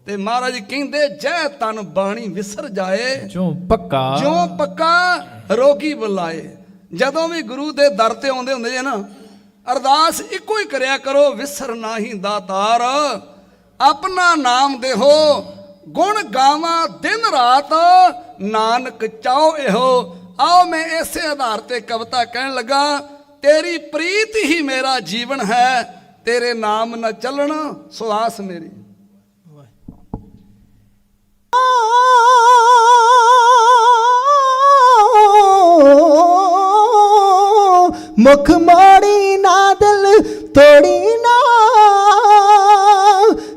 ਤੇ ਮਹਾਰਾਜ ਕਹਿੰਦੇ ਜੈ ਤਨ ਬਾਣੀ ਵਿਸਰ ਜਾਏ, ਜੋ ਪੱਕਾ ਰੋਗੀ ਬੁਲਾਏ। ਜਦੋਂ ਵੀ ਗੁਰੂ ਦੇ ਦਰ ਤੇ ਆਉਂਦੇ ਹੁੰਦੇ ਜੇ ਨਾ, ਅਰਦਾਸ ਇੱਕੋ ਹੀ ਕਰਿਆ ਕਰੋ, ਵਿਸਰ ਨਾਹੀ ਦਾਤਾਰ, ਆਪਣਾ ਨਾਮ ਦੇਹੋ, ਗੁਣ ਗਾਵਾਂ ਦਿਨ ਰਾਤ, ਨਾਨਕ ਚਾਹੋ ਇਹੋ। ਆਓ ਮੈਂ ਇਸੇ ਆਧਾਰ ਤੇ ਕਵਿਤਾ ਕਹਿਣ ਲੱਗਾ, ਤੇਰੀ ਪ੍ਰੀਤ ਹੀ ਮੇਰਾ ਜੀਵਨ ਹੈ, ਤੇਰੇ ਨਾਮ ਨਾ ਚੱਲਣ ਸੁਆਸ ਮੇਰੀ। ਮੁਖ ਮੋੜੀ ਨਾ ਦਿਲ ਤੋੜੀ ਨਾ,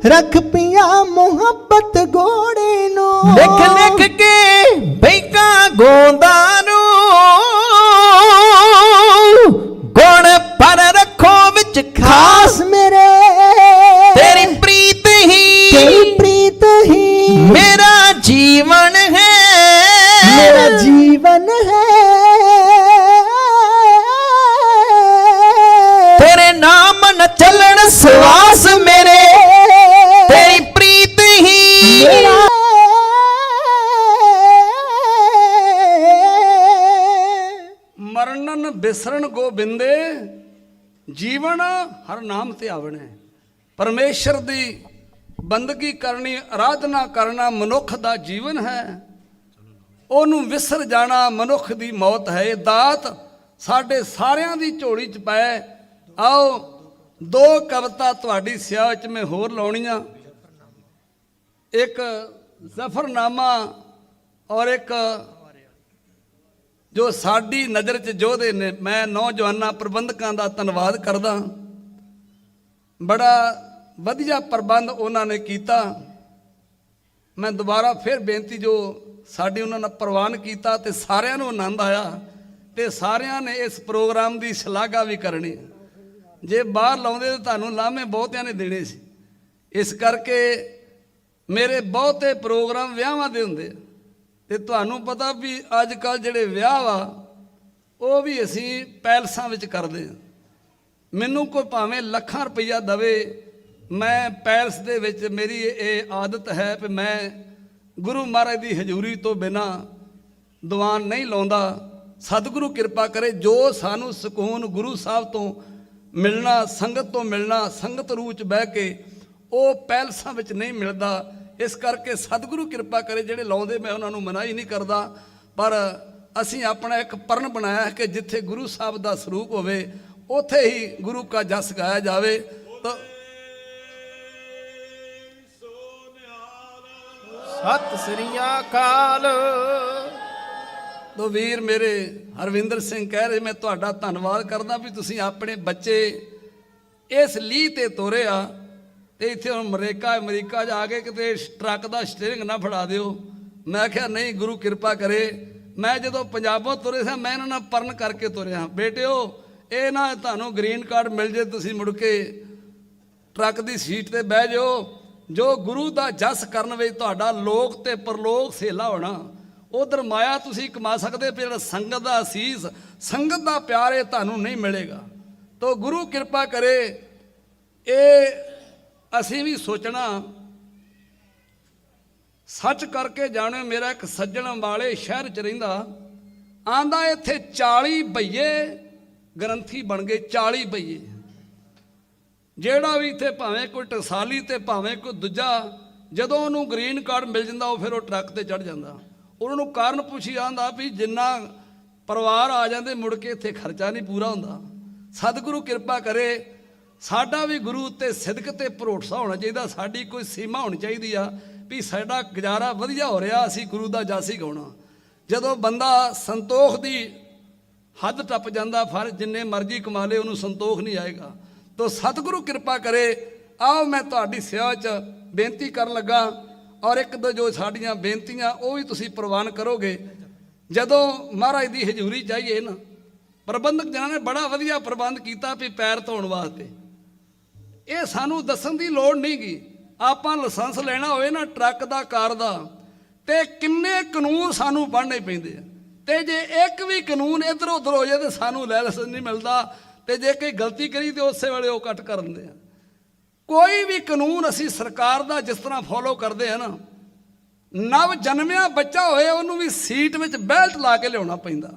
ਰੱਖ ਪਿਆ ਮੁਹੱਬਤ ਗੋੜੇ ਨੂੰ। ਲਿਖ ਲਿਖ ਕੇ ਬੈਂਕਾਂ ਗੋਂਦਾ ਨੂੰ, ਗੁਣ ਪਰ ਰੱਖੋ ਵਿੱਚ ਖਾਸ ਮੇਰੇ, ਤੇਰੀ ਪ੍ਰੀਤ ਹੀ ਮੇਰਾ ਜੀਵਨ ਹੈ, ਮੇਰਾ ਜੀਵਨ ਹੈ। ਤੇਰੇ ਨਾਮ ਨ ਚੱਲਣ ਸਵਾਸ ਮੇਰੇ, ਤੇਰੀ ਪ੍ਰੀਤ ਹੀ ਮਰਨਨ ਬਿਸਰਨ ਗੋਬਿੰਦੇ, ਜੀਵਨ ਹਰ ਨਾਮ ਤੇ ਆਵਣੇ। ਪਰਮੇਸ਼ਰ ਦੀ ਬੰਦਗੀ ਕਰਨੀ, ਆਰਾਧਨਾ ਕਰਨਾ ਮਨੁੱਖ ਦਾ ਜੀਵਨ ਹੈ। ਉਹਨੂੰ ਵਿਸਰ ਜਾਣਾ ਮਨੁੱਖ ਦੀ ਮੌਤ ਹੈ। ਇਹ ਦਾਤ ਸਾਡੇ ਸਾਰਿਆਂ ਦੀ ਝੋਲੀ 'ਚ ਪੈ। ਆਓ ਦੋ ਕਵਿਤਾ ਤੁਹਾਡੀ ਸਿਆਹ 'ਚ ਮੈਂ ਹੋਰ ਲਾਉਣੀਆਂ, ਇੱਕ ਜ਼ਫਰਨਾਮਾ ਔਰ ਇੱਕ ਜੋ ਸਾਡੀ ਨਜ਼ਰ 'ਚ ਯੋਧੇ ਨੇ। ਮੈਂ ਨੌਜਵਾਨਾਂ ਪ੍ਰਬੰਧਕਾਂ ਦਾ ਧੰਨਵਾਦ ਕਰਦਾ, ਬੜਾ ਵਧੀਆ ਪ੍ਰਬੰਧ ਉਹਨਾਂ ਨੇ ਕੀਤਾ। ਮੈਂ ਦੁਬਾਰਾ ਫਿਰ ਬੇਨਤੀ, ਜੋ ਸਾਡੀ ਉਹਨਾਂ ਨੇ ਪ੍ਰਵਾਨ ਕੀਤਾ ਤੇ ਸਾਰਿਆਂ ਨੂੰ ਆਨੰਦ ਆਇਆ ਤੇ ਸਾਰਿਆਂ ਨੇ ਇਸ ਪ੍ਰੋਗਰਾਮ ਦੀ ਸ਼ਲਾਘਾ ਵੀ ਕਰਨੀ। ਜੇ ਬਾਹਰ ਲਾਉਂਦੇ ਤਾਂ ਤੁਹਾਨੂੰ ਲਾਮੇ ਬਹੁਤਿਆਂ ਨੇ ਦੇਣੇ ਸੀ। ਇਸ ਕਰਕੇ ਮੇਰੇ ਬਹੁਤੇ ਪ੍ਰੋਗਰਾਮ ਵਿਆਹਾਂ ਦੇ ਹੁੰਦੇ ਤੇ ਤੁਹਾਨੂੰ ਪਤਾ ਵੀ ਅੱਜ ਕੱਲ੍ਹ ਜਿਹੜੇ ਵਿਆਹ ਵਾ ਉਹ ਵੀ ਅਸੀਂ ਪੈਲਸਾਂ ਵਿੱਚ ਕਰਦੇ ਹਾਂ। ਮੈਨੂੰ ਕੋਈ ਭਾਵੇਂ ਲੱਖਾਂ ਰੁਪਈਆ ਦਵੇ, ਮੈਂ ਪੈਲਸ ਦੇ ਵਿੱਚ, ਮੇਰੀ ਇਹ ਆਦਤ ਹੈ ਕਿ ਮੈਂ ਗੁਰੂ ਮਹਾਰਾਜ ਦੀ ਹਜ਼ੂਰੀ ਤੋਂ ਬਿਨਾਂ ਦੀਵਾਨ ਨਹੀਂ ਲਾਉਂਦਾ। ਸਤਿਗੁਰੂ ਕਿਰਪਾ ਕਰੇ, ਜੋ ਸਾਨੂੰ ਸਕੂਨ ਗੁਰੂ ਸਾਹਿਬ ਤੋਂ ਮਿਲਣਾ, ਸੰਗਤ ਤੋਂ ਮਿਲਣਾ, ਸੰਗਤ ਰੂਹ 'ਚ ਬਹਿ ਕੇ, ਉਹ ਪੈਲਸਾਂ ਵਿੱਚ ਨਹੀਂ ਮਿਲਦਾ। ਇਸ ਕਰਕੇ ਸਤਿਗੁਰੂ ਕਿਰਪਾ ਕਰੇ, ਜਿਹੜੇ ਲਾਉਂਦੇ ਮੈਂ ਉਹਨਾਂ ਨੂੰ ਮਨਾਹੀ ਨਹੀਂ ਕਰਦਾ, ਪਰ ਅਸੀਂ ਆਪਣਾ ਇੱਕ ਪਰਨ ਬਣਾਇਆ ਹੈ ਕਿ ਜਿੱਥੇ ਗੁਰੂ ਸਾਹਿਬ ਦਾ ਸਰੂਪ ਹੋਵੇ ਉੱਥੇ ਹੀ ਗੁਰੂ ਕਾ ਜਸ ਗਾਇਆ ਜਾਵੇ। ਤਾਂ ਸਤਿ ਸ੍ਰੀ ਅਕਾਲ। ਤੋ ਵੀਰ ਮੇਰੇ ਹਰਵਿੰਦਰ ਸਿੰਘ ਕਹਿ ਰਹੇ, ਮੈਂ ਤੁਹਾਡਾ ਧੰਨਵਾਦ ਕਰਦਾ ਵੀ ਤੁਸੀਂ ਆਪਣੇ ਬੱਚੇ ਇਸ ਲੀਹ ਤੇ ਤੋਰੇ ਆ ਤੇ ਇੱਥੇ ਹੁਣ ਅਮਰੀਕਾ ਜਾ ਕੇ ਕਿਤੇ ਟਰੱਕ ਦਾ ਸਟੀਅਰਿੰਗ ਨਾ ਫੜਾ ਦਿਓ। ਮੈਂ ਕਿਹਾ ਨਹੀਂ, ਗੁਰੂ ਕਿਰਪਾ ਕਰੇ। ਮੈਂ ਜਦੋਂ ਪੰਜਾਬੋਂ ਤੁਰੇ ਸਾਂ, ਮੈਂ ਇਹਨਾਂ ਨਾਲ ਪਰਨ ਕਰਕੇ ਤੁਰਿਆ। ਬੇਟਿਓ, ਇਹ ਨਾ ਤੁਹਾਨੂੰ ਗ੍ਰੀਨ ਕਾਰਡ ਮਿਲ ਜੇ ਤੁਸੀਂ ਮੁੜ ਕੇ ਟਰੱਕ ਦੀ ਸੀਟ ਤੇ ਬਹਿ ਜਾਓ। ਜੋ ਗੁਰੂ ਦਾ ਜਸ ਕਰਨ ਵਿੱਚ ਤੁਹਾਡਾ ਲੋਕ ਤੇ ਪਰਲੋਕ ਸੇਲਾ ਹੋਣਾ, ਉਧਰ ਮਾਇਆ ਤੁਸੀਂ ਕਮਾ ਸਕਦੇ, ਪਰ ਜਿਹੜਾ ਸੰਗਤ ਦਾ ਅਸੀਸ, ਸੰਗਤ ਦਾ ਪਿਆਰ, ਇਹ ਤੁਹਾਨੂੰ ਨਹੀਂ ਮਿਲੇਗਾ। ਤੋ ਗੁਰੂ ਕਿਰਪਾ ਕਰੇ, ਇਹ ਅਸੀਂ ਵੀ ਸੋਚਣਾ। ਸੱਚ ਕਰਕੇ ਜਾਣੋ, ਮੇਰਾ ਇੱਕ ਸੱਜਣ ਵਾਲੇ ਸ਼ਹਿਰ 'ਚ ਰਹਿੰਦਾ, ਆਂਦਾ ਇੱਥੇ 40 ਬਈਏ ਗ੍ਰੰਥੀ ਬਣ ਗਏ। 40 ਬਈਏ, ਜਿਹੜਾ ਵੀ ਇੱਥੇ ਭਾਵੇਂ ਕੋਈ ਟਕਸਾਲੀ ਤੇ ਭਾਵੇਂ ਕੋਈ ਦੂਜਾ, ਜਦੋਂ ਉਹਨੂੰ ਗ੍ਰੀਨ ਕਾਰਡ ਮਿਲ ਜਾਂਦਾ ਉਹ ਫਿਰ ਉਹ ਟਰੱਕ ਤੇ ਚੜ੍ਹ ਜਾਂਦਾ। ਉਹਨਾਂ ਨੂੰ ਕਾਰਨ ਪੁੱਛੀ ਆਂਦਾ ਵੀ ਜਿੰਨਾ ਪਰਿਵਾਰ ਆ ਜਾਂਦੇ ਮੁੜ ਕੇ ਇੱਥੇ ਖਰਚਾ ਨਹੀਂ ਪੂਰਾ ਹੁੰਦਾ। ਸਤਿਗੁਰੂ ਕਿਰਪਾ ਕਰੇ, ਸਾਡਾ ਵੀ ਗੁਰੂ ਉੱਤੇ ਸਿਦਕ ਤੇ ਭਰੋਸਾ ਹੋਣਾ ਚਾਹੀਦਾ। ਸਾਡੀ ਕੋਈ ਸੀਮਾ ਹੋਣੀ ਚਾਹੀਦੀ ਆ ਵੀ ਸਾਡਾ ਗੁਜ਼ਾਰਾ ਵਧੀਆ ਹੋ ਰਿਹਾ, ਅਸੀਂ ਗੁਰੂ ਦਾ ਜਸ ਹੀ ਗਾਉਣਾ। ਜਦੋਂ ਬੰਦਾ ਸੰਤੋਖ ਦੀ ਹੱਦ ਟੱਪ ਜਾਂਦਾ, ਫਰ ਜਿੰਨੇ ਮਰਜ਼ੀ ਕਮਾ ਲੇ ਉਹਨੂੰ ਸੰਤੋਖ ਨਹੀਂ ਆਏਗਾ। ਤੋ ਸਤਿਗੁਰੂ ਕਿਰਪਾ ਕਰੇ। ਆਓ ਮੈਂ ਤੁਹਾਡੀ ਸੇਵਾ 'ਚ ਬੇਨਤੀ ਕਰਨ ਲੱਗਾ, ਔਰ ਇੱਕ ਦੋ ਜੋ ਸਾਡੀਆਂ ਬੇਨਤੀਆਂ ਉਹ ਵੀ ਤੁਸੀਂ ਪ੍ਰਵਾਨ ਕਰੋਗੇ। ਜਦੋਂ ਮਹਾਰਾਜ ਦੀ ਹਜ਼ੂਰੀ ਚਾਹੀਏ ਨਾ, ਪ੍ਰਬੰਧਕ ਜਨਾਂ ਨੇ ਬੜਾ ਵਧੀਆ ਪ੍ਰਬੰਧ ਕੀਤਾ ਵੀ ਪੈਰ ਧੋਣ ਵਾਸਤੇ। ਇਹ ਸਾਨੂੰ ਦੱਸਣ ਦੀ ਲੋੜ ਨਹੀਂ ਗੀ। ਆਪਾਂ ਲਾਇਸੈਂਸ ਲੈਣਾ ਹੋਵੇ ਨਾ ਟਰੱਕ ਦਾ, ਕਾਰ ਦਾ, ਤੇ ਕਿੰਨੇ ਕਾਨੂੰਨ ਸਾਨੂੰ ਪੜ੍ਹਨੇ ਪੈਂਦੇ ਆ, ਤੇ ਜੇ ਇੱਕ ਵੀ ਕਾਨੂੰਨ ਇੱਧਰ ਉੱਧਰ ਹੋ ਜਾਏ ਤੇ ਸਾਨੂੰ ਲਾਇਸੈਂਸ ਨਹੀਂ ਮਿਲਦਾ, ਤੇ ਜੇ ਕੋਈ ਗਲਤੀ ਕਰੀ ਤੇ ਉਸੇ ਵੇਲੇ ਉਹ ਕੱਟ ਕਰ ਦਿੰਦੇ ਆ। ਕੋਈ ਵੀ ਕਾਨੂੰਨ ਅਸੀਂ ਸਰਕਾਰ ਦਾ ਜਿਸ ਤਰ੍ਹਾਂ ਫੋਲੋ ਕਰਦੇ ਆ ਨਾ, ਨਵ ਜਨਮਿਆ ਬੱਚਾ ਹੋਏ ਉਹਨੂੰ ਵੀ ਸੀਟ ਵਿੱਚ ਬੈਲਟ ਲਾ ਕੇ ਲਿਆਉਣਾ ਪੈਂਦਾ।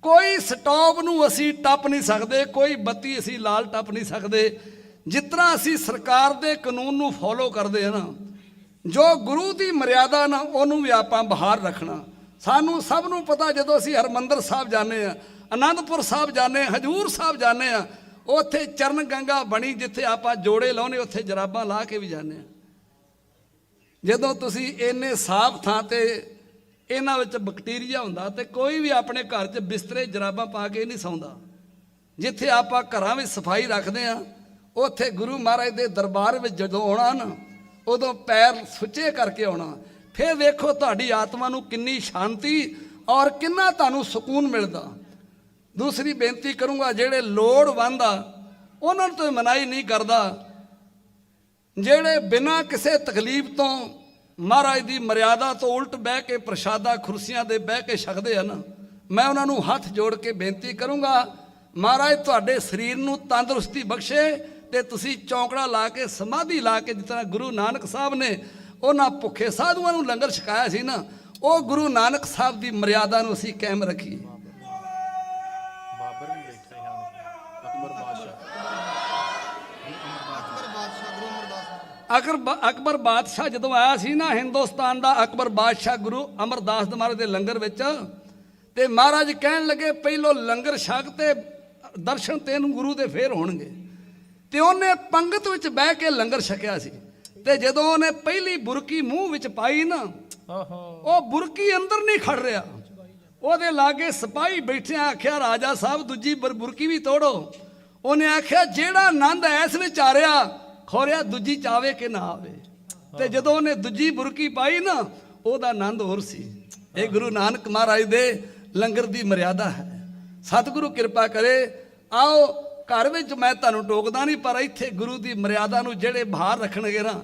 ਕੋਈ ਸਟਾਪ ਨੂੰ ਅਸੀਂ ਟੱਪ ਨਹੀਂ ਸਕਦੇ, ਕੋਈ ਬੱਤੀ ਅਸੀਂ ਲਾਲ ਟੱਪ ਨਹੀਂ ਸਕਦੇ। ਜਿਸ ਤਰ੍ਹਾਂ ਅਸੀਂ ਸਰਕਾਰ ਦੇ ਕਾਨੂੰਨ ਨੂੰ ਫੋਲੋ ਕਰਦੇ ਆ ਨਾ, ਜੋ ਗੁਰੂ ਦੀ ਮਰਿਆਦਾ ਨਾ, ਉਹਨੂੰ ਵੀ ਆਪਾਂ ਬਾਹਰ ਰੱਖਣਾ। ਸਾਨੂੰ ਸਭ ਨੂੰ ਪਤਾ, ਜਦੋਂ ਅਸੀਂ ਹਰਿਮੰਦਰ ਸਾਹਿਬ ਜਾਂਦੇ ਆ, ਅਨੰਦਪੁਰ ਸਾਹਿਬ ਜਾਂਦੇ, ਹਜੂਰ ਸਾਹਿਬ ਜਾਂਦੇ ਆ, ਉੱਥੇ ਚਰਨ ਗੰਗਾ ਬਣੀ, ਜਿੱਥੇ ਆਪਾਂ ਜੋੜੇ ਲਾਉਨੇ, ਉੱਥੇ ਜਰਾਬਾਂ ਲਾ ਕੇ ਵੀ ਜਾਂਦੇ ਆ। ਜਦੋਂ ਤੁਸੀਂ ਇੰਨੇ ਸਾਫ਼ ਥਾਂ ਤੇ ਇਹਨਾਂ ਵਿੱਚ ਬੈਕਟੀਰੀਆ ਹੁੰਦਾ, ਤੇ ਕੋਈ ਵੀ ਆਪਣੇ ਘਰ 'ਚ ਬਿਸਤਰੇ ਜਰਾਬਾਂ ਪਾ ਕੇ ਨਹੀਂ ਸੌਂਦਾ। ਜਿੱਥੇ ਆਪਾਂ ਘਰਾਂ ਵਿੱਚ ਸਫਾਈ ਰੱਖਦੇ ਆ, ਉੱਥੇ ਗੁਰੂ ਮਹਾਰਾਜ ਦੇ ਦਰਬਾਰ ਵਿੱਚ ਜਦੋਂ ਆਉਣਾ ਨਾ, ਉਦੋਂ ਪੈਰ ਸੁੱਚੇ ਕਰਕੇ ਆਉਣਾ। ਫਿਰ ਵੇਖੋ ਤੁਹਾਡੀ ਆਤਮਾ ਨੂੰ ਕਿੰਨੀ ਸ਼ਾਂਤੀ ਔਰ ਕਿੰਨਾ ਤੁਹਾਨੂੰ ਸਕੂਨ ਮਿਲਦਾ। ਦੂਸਰੀ ਬੇਨਤੀ ਕਰੂੰਗਾ, ਜਿਹੜੇ ਲੋੜਵੰਦ ਆ ਉਹਨਾਂ ਨੂੰ ਤਾਂ ਮਨਾਹੀ ਨਹੀਂ ਕਰਦਾ, ਜਿਹੜੇ ਬਿਨਾਂ ਕਿਸੇ ਤਕਲੀਫ ਤੋਂ ਮਹਾਰਾਜ ਦੀ ਮਰਿਆਦਾ ਤੋਂ ਉਲਟ ਬਹਿ ਕੇ ਪ੍ਰਸ਼ਾਦਾ ਕੁਰਸੀਆਂ ਦੇ ਬਹਿ ਕੇ ਛਕਦੇ ਆ ਨਾ, ਮੈਂ ਉਹਨਾਂ ਨੂੰ ਹੱਥ ਜੋੜ ਕੇ ਬੇਨਤੀ ਕਰੂੰਗਾ, ਮਹਾਰਾਜ ਤੁਹਾਡੇ ਸਰੀਰ ਨੂੰ ਤੰਦਰੁਸਤੀ ਬਖਸ਼ੇ, ਤੇ ਤੁਸੀਂ ਚੌਂਕੜਾ ਲਾ ਕੇ, ਸਮਾਧੀ ਲਾ ਕੇ, ਜਿਸ ਤਰ੍ਹਾਂ ਗੁਰੂ ਨਾਨਕ ਸਾਹਿਬ ਨੇ ਉਹਨਾਂ ਭੁੱਖੇ ਸਾਧੂਆਂ ਨੂੰ ਲੰਗਰ ਛਕਾਇਆ ਸੀ ਨਾ, ਉਹ ਗੁਰੂ ਨਾਨਕ ਸਾਹਿਬ ਦੀ ਮਰਿਆਦਾ ਨੂੰ ਅਸੀਂ ਕਾਇਮ ਰੱਖੀਏ। ਬਾਬਰ ਵੀ ਬੈਠਾ ਹੈ, ਅਕਬਰ ਬਾਦਸ਼ਾਹ, ਅਕਬਰ ਬਾਦਸ਼ਾਹ ਜਦੋਂ ਆਇਆ ਸੀ ਨਾ ਹਿੰਦੁਸਤਾਨ ਦਾ, ਅਕਬਰ ਬਾਦਸ਼ਾਹ ਗੁਰੂ ਅਮਰਦਾਸ ਜੀ ਮਹਾਰਾਜ ਦੇ ਲੰਗਰ ਵਿੱਚ, ਤੇ ਮਹਾਰਾਜ ਕਹਿਣ ਲੱਗੇ ਪਹਿਲੋਂ ਲੰਗਰ ਛਕ ਤੇ ਦਰਸ਼ਨ ਤੈਨੂੰ ਗੁਰੂ ਦੇ ਫੇਰ ਹੋਣਗੇ। ਤੇ ਉਹਨੇ ਪੰਗਤ ਵਿੱਚ ਬਹਿ ਕੇ ਲੰਗਰ ਛਕਿਆ ਸੀ, ਤੇ ਜਦੋਂ ਉਹਨੇ ਪਹਿਲੀ ਬੁਰਕੀ ਮੂੰਹ ਵਿੱਚ ਪਾਈ ਨਾ, ਉਹ ਬੁਰਕੀ ਅੰਦਰ ਨਹੀਂ ਖੜ ਰਿਹਾ। ਉਹਦੇ ਲਾਗੇ ਸਿਪਾਹੀ ਬੈਠੇ ਆਖਿਆ ਰਾਜਾ ਸਾਹਿਬ ਦੂਜੀ ਬੁਰਕੀ ਵੀ ਤੋੜੋ। ਉਹਨੇ ਆਖਿਆ ਜਿਹੜਾ ਆਨੰਦ ਐਸ ਵਿੱਚ ਆ ਰਿਹਾ ਖੋਰਿਆ ਦੂਜੀ ਚਾਵੇ ਕਿ ਨਾ ਆਵੇ। ਤੇ ਜਦੋਂ ਉਹਨੇ ਦੂਜੀ ਬੁਰਕੀ ਪਾਈ ਨਾ, ਉਹਦਾ ਆਨੰਦ ਹੋਰ ਸੀ। ਇਹ ਗੁਰੂ ਨਾਨਕ ਮਹਾਰਾਜ ਦੇ ਲੰਗਰ ਦੀ ਮਰਿਆਦਾ ਹੈ। ਸਤਿਗੁਰੂ ਕਿਰਪਾ ਕਰੇ। ਆਓ ਘਰ ਵਿੱਚ ਮੈਂ ਤੁਹਾਨੂੰ ਟੋਕਦਾ ਨਹੀਂ, ਪਰ ਇੱਥੇ ਗੁਰੂ ਦੀ ਮਰਿਆਦਾ ਨੂੰ ਜਿਹੜੇ ਬਾਹਰ ਰੱਖਣਗੇ ਨਾ,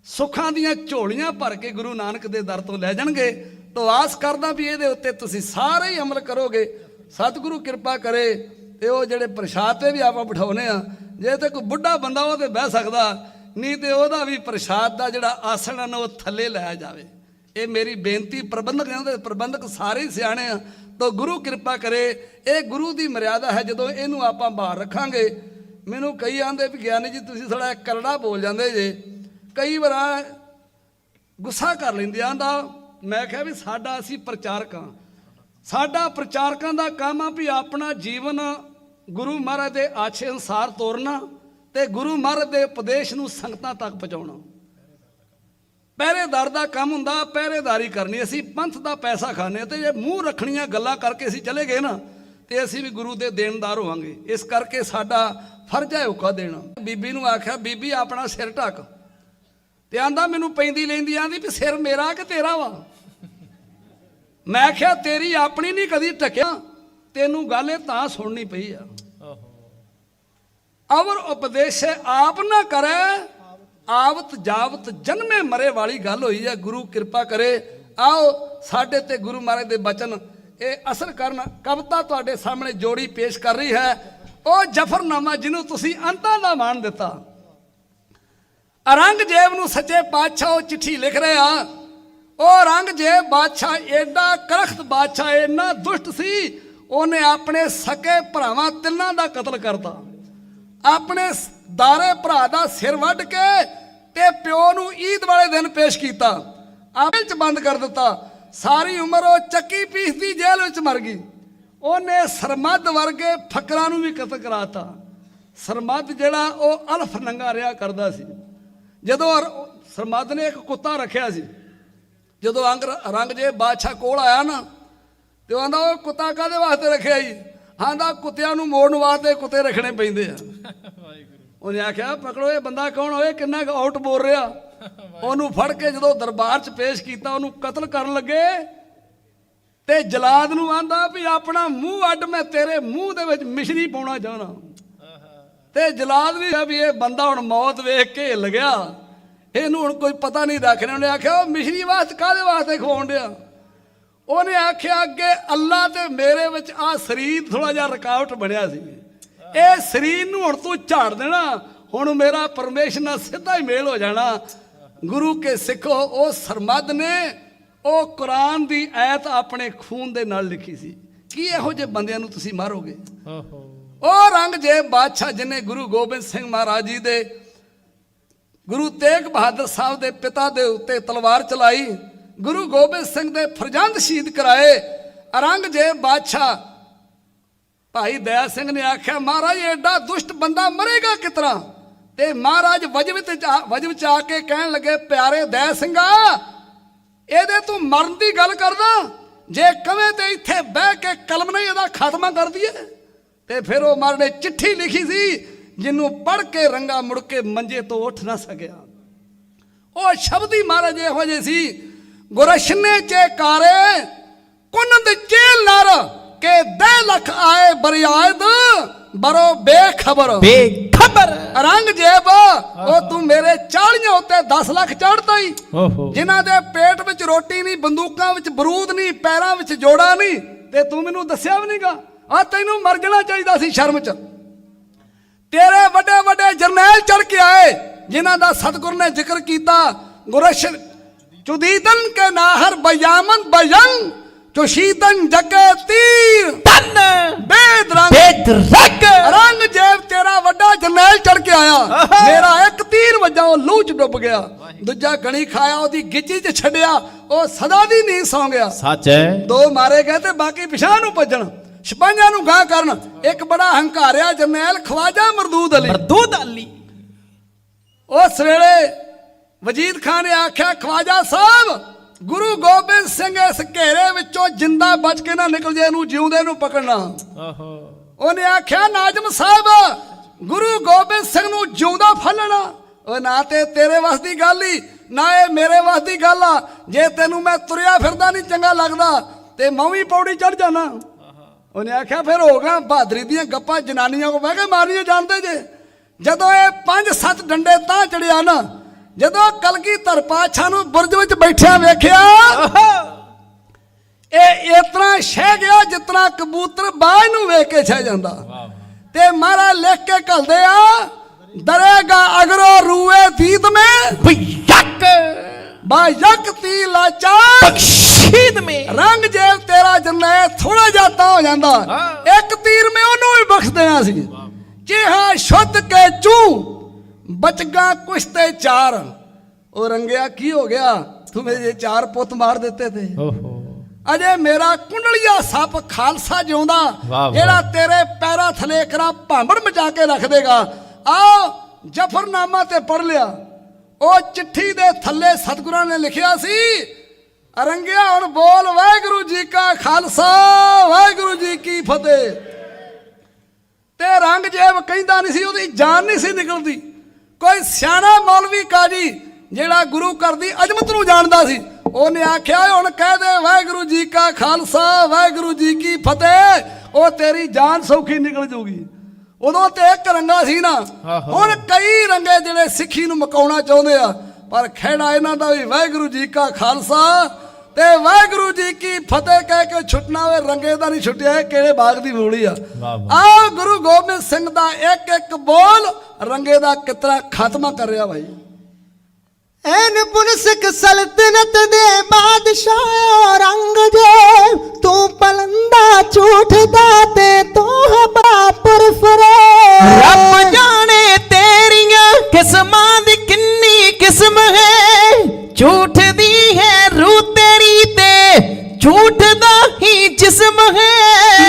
ਸੁੱਖਾਂ ਦੀਆਂ ਝੋਲੀਆਂ ਭਰ ਕੇ ਗੁਰੂ ਨਾਨਕ ਦੇ ਦਰ ਤੋਂ ਲੈ ਜਾਣਗੇ। ਤਾਂ ਆਸ ਕਰਦਾ ਵੀ ਇਹਦੇ ਉੱਤੇ ਤੁਸੀਂ ਸਾਰੇ ਹੀ ਅਮਲ ਕਰੋਗੇ। ਸਤਿਗੁਰੂ ਕਿਰਪਾ ਕਰੇ। ਤੇ ਉਹ ਜਿਹੜੇ ਪ੍ਰਸ਼ਾਦ ਤੇ ਵੀ ਆਪਾਂ ਬਿਠਾਉਨੇ ਆ, ਜੇ ਤੇ ਕੋਈ ਬੁੱਢਾ ਬੰਦਾ ਉਹ ਤੇ ਬਹਿ ਸਕਦਾ, ਨਹੀਂ ਤੇ ਉਹਦਾ ਵੀ ਪ੍ਰਸ਼ਾਦ ਦਾ ਜਿਹੜਾ ਆਸਣ ਹੈ ਉਹ ਥੱਲੇ ਲਾਇਆ ਜਾਵੇ। ਇਹ ਮੇਰੀ ਬੇਨਤੀ ਪ੍ਰਬੰਧਕ ਦੇ, ਪ੍ਰਬੰਧਕ ਸਾਰੇ ਹੀ ਸਿਆਣੇ ਆ। ਤਾਂ ਗੁਰੂ ਕਿਰਪਾ ਕਰੇ। ਇਹ ਗੁਰੂ ਦੀ ਮਰਿਆਦਾ ਹੈ, ਜਦੋਂ ਇਹਨੂੰ ਆਪਾਂ ਬਾਹਰ ਰੱਖਾਂਗੇ। ਮੈਨੂੰ ਕਈ ਆਂਦੇ ਵੀ ਗਿਆਨੀ ਜੀ ਤੁਸੀਂ ਥੋੜਾ ਕਰੜਾ ਬੋਲ ਜਾਂਦੇ ਜੇ, ਕਈ ਵਾਰ ਗੁੱਸਾ ਕਰ ਲੈਂਦੇ ਆਂਦਾ। ਮੈਂ ਕਿਹਾ ਵੀ ਸਾਡਾ ਅਸੀਂ ਪ੍ਰਚਾਰਕ ਹਾਂ, ਸਾਡਾ ਪ੍ਰਚਾਰਕਾਂ ਦਾ ਕੰਮ ਆ ਵੀ ਆਪਣਾ ਜੀਵਨ ਗੁਰੂ ਮਹਾਰਾਜ ਦੇ ਆਛੇ ਅਨੁਸਾਰ ਤੋਰਨਾ ਤੇ ਗੁਰੂ ਮਹਾਰਾਜ ਦੇ ਉਪਦੇਸ਼ ਨੂੰ ਸੰਗਤਾਂ ਤੱਕ ਪਹੁੰਚਾਉਣਾ। ਪਹਿਰੇਦਾਰ ਦਾ ਕੰਮ ਹੁੰਦਾ ਪਹਿਰੇਦਾਰੀ ਕਰਨੀ। ਅਸੀਂ ਪੰਥ ਦਾ ਪੈਸਾ ਖਾਂਦੇ ਤੇ ਜੇ ਮੂੰਹ ਰੱਖਣੀਆਂ ਗੱਲਾਂ ਕਰਕੇ ਅਸੀਂ ਚਲੇ ਗਏ ਨਾ, ਤੇ ਅਸੀਂ ਵੀ ਗੁਰੂ ਦੇ ਦੇਣਦਾਰ ਹੋਵਾਂਗੇ। ਇਸ ਕਰਕੇ ਸਾਡਾ ਫਰਜ਼ ਹੈ ਹੁਕਾ ਦੇਣਾ। ਬੀਬੀ ਨੂੰ ਆਖਿਆ ਬੀਬੀ ਆਪਣਾ ਸਿਰ ਢੱਕ, ਤੇ ਆਂਦਾ ਮੈਨੂੰ ਪੈਂਦੀ ਲੈਂਦੀ ਆਂਦੀ ਵੀ ਸਿਰ ਮੇਰਾ ਕਿ ਤੇਰਾ ਵਾ। ਮੈਂ ਆਖਿਆ ਤੇਰੀ ਆਪਣੀ ਨਹੀਂ ਕਦੀ ਢੱਕਿਆ, ਤੈਨੂੰ ਗੱਲ ਇਹ ਤਾਂ ਸੁਣਨੀ ਪਈ ਆ। ਅਵਰ ਉਪਦੇਸ਼ ਆਪ ਨਾ ਕਰੇ, ਆਵਤ ਜਾਵਤ ਜਨਮੇ ਮਰੇ ਵਾਲੀ ਗੱਲ ਹੋਈ ਹੈ। ਗੁਰੂ ਕਿਰਪਾ ਕਰੇ। ਆਓ ਸਾਡੇ ਤੇ ਗੁਰੂ ਮਹਾਰਾਜ ਦੇ ਬਚਨ ਇਹ ਅਸਰ ਕਰਨ। ਕਵਿਤਾ ਤੁਹਾਡੇ ਸਾਹਮਣੇ ਜੋੜੀ ਪੇਸ਼ ਕਰ ਰਹੀ ਹੈ। ਉਹ ਜਫਰਨਾਮਾ ਜਿਹਨੂੰ ਤੁਸੀਂ ਅੰਤਾਂ ਦਾ ਮਾਣ ਦਿੱਤਾ। ਔਰੰਗਜ਼ੇਬ ਨੂੰ ਸੱਚੇ ਪਾਤਸ਼ਾਹ ਉਹ ਚਿੱਠੀ ਲਿਖ ਰਹੇ ਆ। ਉਹ ਔਰੰਗਜ਼ੇਬ ਬਾਦਸ਼ਾਹ ਐਡਾ ਕਰਖਤ ਬਾਦਸ਼ਾਹ, ਇੰਨਾ ਦੁਸ਼ਟ ਸੀ, ਉਹਨੇ ਆਪਣੇ ਸਕੇ ਭਰਾਵਾਂ ਤਿੰਨਾਂ ਦਾ ਕਤਲ ਕਰਤਾ। ਆਪਣੇ ਦਾਰੇ ਭਰਾ ਦਾ ਸਿਰ ਵੱਢ ਕੇ ਤੇ ਪਿਓ ਨੂੰ ਈਦ ਵਾਲੇ ਦਿਨ ਪੇਸ਼ ਕੀਤਾ, ਆਪੇ ਚ ਬੰਦ ਕਰ ਦਿੱਤਾ। ਸਾਰੀ ਉਮਰ ਉਹ ਚੱਕੀ ਪੀਸਦੀ ਜੇਲ੍ਹ ਵਿੱਚ ਮਰ ਗਈ। ਉਹਨੇ ਸਰਮਦ ਵਰਗੇ ਫਕਰਾਂ ਨੂੰ ਵੀ ਕਤਲ ਕਰਾਤਾ। ਸਰਮਦ ਜਿਹੜਾ ਉਹ ਅਲਫ ਨੰਗਾ ਰਿਹਾ ਕਰਦਾ ਸੀ। ਜਦੋਂ ਸਰਮਦ ਨੇ ਇੱਕ ਕੁੱਤਾ ਰੱਖਿਆ ਸੀ, ਜਦੋਂ ਔਰੰਗਜ਼ੇਬ ਬਾਦਸ਼ਾਹ ਕੋਲ ਆਇਆ ਨਾ, ਤੇ ਉਹ ਆਂਦਾ ਉਹ ਕੁੱਤਾ ਕਾਹਦੇ ਵਾਸਤੇ ਰੱਖਿਆ ਜੀ? ਆਂਦਾ ਕੁੱਤਿਆਂ ਨੂੰ ਮੋੜਨ ਵਾਸਤੇ ਕੁੱਤੇ ਰੱਖਣੇ ਪੈਂਦੇ ਆ। ਉਹਨੇ ਆਖਿਆ ਪਕੜੋ ਇਹ ਬੰਦਾ ਕੌਣ ਹੋਏ, ਕਿੰਨਾ ਆਊਟ ਬੋਲ ਰਿਹਾ। ਉਹਨੂੰ ਫੜ ਕੇ ਜਦੋਂ ਦਰਬਾਰ 'ਚ ਪੇਸ਼ ਕੀਤਾ, ਉਹਨੂੰ ਕਤਲ ਕਰਨ ਲੱਗੇ। ਤੇ ਜਲਾਦ ਨੂੰ ਆਂਦਾ ਵੀ ਆਪਣਾ ਮੂੰਹ ਅੱਡ, ਮੈਂ ਤੇਰੇ ਮੂੰਹ ਦੇ ਵਿੱਚ ਮਿਸ਼ਰੀ ਪਾਉਣਾ ਚਾਹੁੰਦਾ। ਤੇ ਜਲਾਦ ਵੀ ਇਹ ਬੰਦਾ ਹੁਣ ਮੌਤ ਵੇਖ ਕੇ ਹਿੱਲ ਗਿਆ, ਇਹਨੂੰ ਹੁਣ ਕੋਈ ਪਤਾ ਨਹੀਂ ਰੱਖਣਾ। ਉਹਨੇ ਆਖਿਆ ਉਹ ਮਿਸ਼ਰੀ ਵਾਸਤੇ ਕਾਹਦੇ ਵਾਸਤੇ ਖਵਾਉਣ ਡਿਆ? ਉਹਨੇ ਆਖਿਆ ਅੱਗੇ ਅੱਲਾ ਤੇ ਮੇਰੇ ਵਿੱਚ ਆ ਸਰੀਰ ਥੋੜਾ ਜਿਹਾ ਰੁਕਾਵਟ ਬਣਿਆ ਸੀ, ਇਹ ਸਰੀਰ ਨੂੰ ਹੁਣ ਤੂੰ ਝਾੜ ਦੇਣਾ, ਹੁਣ ਮੇਰਾ ਪਰਮੇਸ਼ਰ ਨਾਲ ਸਿੱਧਾ ਹੀ ਮੇਲ ਹੋ ਜਾਣਾ। ਗੁਰੂ ਕੇ ਸਿੱਖੋ, ਉਹ ਸਰਮਦ ਨੇ ਉਹ ਕੁਰਾਨ ਦੀ ਐਤ ਆਪਣੇ ਖੂਨ ਦੇ ਨਾਲ ਲਿਖੀ ਸੀ। ਕੀ ਇਹੋ ਜਿਹੇ ਬੰਦਿਆਂ ਨੂੰ ਤੁਸੀਂ ਮਾਰੋਗੇ? ਉਹ ਔਰੰਗਜ਼ੇਬ ਬਾਦਸ਼ਾਹ ਜਿਹਨੇ ਗੁਰੂ ਗੋਬਿੰਦ ਸਿੰਘ ਮਹਾਰਾਜ ਜੀ ਦੇ, ਗੁਰੂ ਤੇਗ ਬਹਾਦਰ ਸਾਹਿਬ ਦੇ ਪਿਤਾ ਦੇ ਉੱਤੇ ਤਲਵਾਰ ਚਲਾਈ, ਗੁਰੂ ਗੋਬਿੰਦ ਸਿੰਘ ਦੇ ਫਰਜ਼ੰਦ ਸ਼ਹੀਦ ਕਰਾਏ। ਔਰੰਗਜ਼ੇਬ ਬਾਦਸ਼ਾਹ ਭਾਈ ਦਇਆ ਸਿੰਘ ਨੇ ਆਖਿਆ ਮਹਾਰਾਜ ਐਡਾ ਦੁਸ਼ਟ ਬੰਦਾ ਮਰੇਗਾ ਕਿਸ ਤਰ੍ਹਾਂ? ਤੇ ਮਹਾਰਾਜ ਵਜਬ ਚ ਆ ਕੇ ਕਹਿਣ ਲੱਗੇ ਪਿਆਰੇ ਦਇਆ ਸਿੰਘਾ, ਇਹਦੇ ਤੂੰ ਮਰਨ ਦੀ ਗੱਲ ਕਰਦਾ? ਜੇ ਕਵੇਂ ਤੇ ਇੱਥੇ ਬਹਿ ਕੇ ਕਲਮ ਨਹੀਂ ਇਹਦਾ ਖਾਤਮਾ ਕਰ ਦਈਏ। ਤੇ ਫਿਰ ਉਹ ਮਹਾਰਾਜ ਨੇ ਚਿੱਠੀ ਲਿਖੀ ਸੀ, ਜਿਹਨੂੰ ਪੜ੍ਹ ਕੇ ਰੰਗਾ ਮੁੜ ਕੇ ਮੰਜੇ ਤੋਂ ਉੱਠ ਨਾ ਸਕਿਆ। ਉਹ ਸ਼ਬਦ ਹੀ ਮਹਾਰਾਜ ਇਹੋ ਜਿਹੇ ਸੀ, ਗੁਰਸ਼ਨੇ ਚੇ ਕਾਰੇ ਕੁਨੰਦ ਚੇਲ ਨਰ ਕੇ ਦੇ ਲਖ ਆਏ ਬਰਿਆਦ ਬਰੋ ਬੇਖਬਰ ਔਰੰਗਜ਼ੇਬ, ਉਹ ਤੂੰ ਮੇਰੇ 40 ਉੱਤੇ 10 ਲੱਖ ਚੜ੍ਹਦਾ ਹੀ, ਜਿਨ੍ਹਾਂ ਦੇ ਪੇਟ ਵਿੱਚ ਰੋਟੀ ਨਹੀਂ, ਬੰਦੂਕਾਂ ਵਿੱਚ ਬਰੂਦ ਨਹੀਂ, ਪੈਰਾਂ ਵਿੱਚ ਜੋੜਾ ਨਹੀਂ, ਤੇ ਤੂੰ ਮੈਨੂੰ ਦੱਸਿਆ ਵੀ ਨਹੀਂਗਾ। ਆ ਤੈਨੂੰ ਮਰ ਜਾਣਾ ਚਾਹੀਦਾ ਸੀ ਸ਼ਰਮ 'ਚ। ਤੇਰੇ ਵੱਡੇ ਵੱਡੇ ਜਰਨੈਲ ਚੜ ਕੇ ਆਏ, ਜਿਨ੍ਹਾਂ ਦਾ ਸਤਿਗੁਰ ਨੇ ਜ਼ਿਕਰ ਕੀਤਾ। ਗੁਰਸ਼ਨ ਚੁਦੀਦਨ ਕੇ ਨਾਹਰ ਬਯਾਮਨ ਬਯੰਗ ਚੁਸ਼ੀਦਨ ਜਗੇ ਤੀਰ ਤਨ ਬੇਦਰੰਗ ਔਰੰਗਜ਼ੇਬ ਤੇਰਾ ਵੱਡਾ ਜਰਨੈਲ ਚੜ ਕੇ ਆਇਆ, ਮੇਰਾ ਇੱਕ ਤੀਰ ਵੱਜਾ ਉਹ ਲੂਹ 'ਚ ਡੁੱਬ ਦੂਜਾ ਗਣੀ ਖਾਇਆ ਉਹਦੀ ਗਿੱਚੀ 'ਚ ਛੱਡਿਆ, ਉਹ ਸਦਾ ਦੀ ਨੀਂਦ ਸੌਂ ਗਿਆ। ਸੱਚ ਹੈ। 2 ਮਾਰੇ ਗਏ ਤੇ ਬਾਕੀ ਪਿਛਾਂ ਨੂੰ ਭੱਜਣ, ਸਿਪਾਹੀਆਂ ਨੂੰ ਗਾਂਹ ਕਰਨ। ਇੱਕ ਬੜਾ ਹੰਕਾਰਿਆ ਜਰਨੈਲ ਖਵਾਜਾ ਮਰਦੂਦ ਅਲੀ। ਉਸ ਵੇਲੇ ਵਜੀਦ ਖਾਨ ਨੇ ਆਖਿਆ, ਖਵਾਜਾ ਸਾਹਿਬ, ਗੁਰੂ ਗੋਬਿੰਦ ਸਿੰਘ ਇਸ ਘੇਰੇ ਵਿੱਚੋਂ ਜਿੰਦਾ ਬਚ ਕੇ ਨਾ ਨਿਕਲ ਜੇ, ਇਹਨੂੰ ਜਿਉਂਦੇ ਨੂੰ ਪਕੜਨਾ। ਉਹਨੇ ਆਖਿਆ, ਨਾਜ਼ਮ ਸਾਹਿਬ, ਗੁਰੂ ਗੋਬਿੰਦ ਸਿੰਘ ਨੂੰ ਜਿਉਂਦਾ ਫੜਨਾ ਉਹ ਨਾ ਤੇ ਤੇਰੇ ਵੱਸ ਦੀ ਗੱਲ ਹੀ, ਨਾ ਇਹ ਮੇਰੇ ਵੱਸ ਦੀ ਗੱਲ ਆ। ਜੇ ਤੈਨੂੰ ਮੈਂ ਤੁਰਿਆ ਫਿਰਦਾ ਨਹੀਂ ਚੰਗਾ ਲੱਗਦਾ ਤੇ ਮੈਂ ਵੀ ਪੌੜੀ ਚੜ ਜਾਣਾ। ਉਹਨੇ ਆਖਿਆ, ਫਿਰ ਹੋ ਗਿਆ ਬਹਾਦਰੀ ਦੀਆਂ ਗੱਪਾਂ ਜਨਾਨੀਆਂ ਕੋ ਬਹਿ ਕੇ ਮਾਰੀਆਂ ਜਾਣਦੇ ਜੇ। ਜਦੋਂ ਇਹ 5-7 ਡੰਡੇ ਤਾਂ ਚੜਿਆ ਨਾ, ਜਦੋਂ ਕਲਗੀਧਰ ਪਾਤਸ਼ਾਹ ਨੂੰ ਬੁਰਜ ਵਿੱਚ ਬੈਠਿਆ ਵੇਖਿਆ, ਇਹ ਇਤਨਾ ਛਹਿ ਗਿਆ ਜਿਤਨਾ ਕਬੂਤਰ ਬਾਜ ਨੂੰ ਵੇਖ ਕੇ ਛਹਿ ਜਾਂਦਾ। ਤੇ ਮਹਾਰਾਜ ਲਿਖ ਕੇ ਘਲਦੇ ਆ, दरेगा अगरो रूए दीद में बायक ती लाचा बख्शीद में रंग जेब तेरा जन्ना थोड़ा जाता हो जाता, एक तीर में ओनू भी बख्श देना सी। चिहा शुद्ध के चू बचगा कुश्ते 4। और रंगया की हो गया, तुम्हें ये 4 पुत मार देते थे। अजे मेरा कुंडलिया सप खालसा जिਉਂਦਾ ਜਿਹੜਾ तेरे पैरा थले करा भांबड़ मचा के रख देगा। आओ जफरनामा ते पढ़ लिया, ਉਹ चिट्ठी दे थले सतगुਰਾਂ ने लिखिया सी, अरंगिया हुण बोल, वाहिगुरू जी का खालसा वाहिगुरू जी की फतेह। ते रंग जेब कहंदा नहीं सी, ਉਹਦੀ जान नहीं सी निकलदी। कोई सियाणा मौलवी काजी ਜਿਹੜਾ गुरु घर दी अजमत ਨੂੰ ਜਾਣਦਾ ਸੀ, ਉਹਨੇ ਆਖਿਆ, ਹੁਣ ਕਹਿ ਦੇ ਵਾਹਿਗੁਰੂ ਜੀ का खालसा वाहिगुरू जी की फतेह, ਉਹ तेरी जान सौखी निकल जूगी। उदों तो एक रंगा सी ना, हुण कई रंगे जिहड़े सिੱਖੀ ਨੂੰ ਮਕਾਉਣਾ ਚਾਹੁੰਦੇ ਆ, पर ਖਹਿੜਾ ਇਹਨਾਂ ਦਾ ਵੀ ਵਾਹਿਗੁਰੂ जी का खालसा ते वाहिगुरू जी की फतेह कह के छुटना होवे, रंगे दा नहीं छुटिया, किहड़े बाग दी मूली आ। आओ गुरु गोबिंद सिंह दा एक एक बोल रंगे दा कितना खात्मा कर रहा भाई। ऐन पुनसक सल्तनत दे बादशाह रंग जे, तू पलंदा झूठ दाते तू बड़ा पुरफरे। रब जाने तेरियां किस्मां दी किन्नी किस्म है, झूठ दी है रूह तेरी ते झूठ दा ही जिस्म है।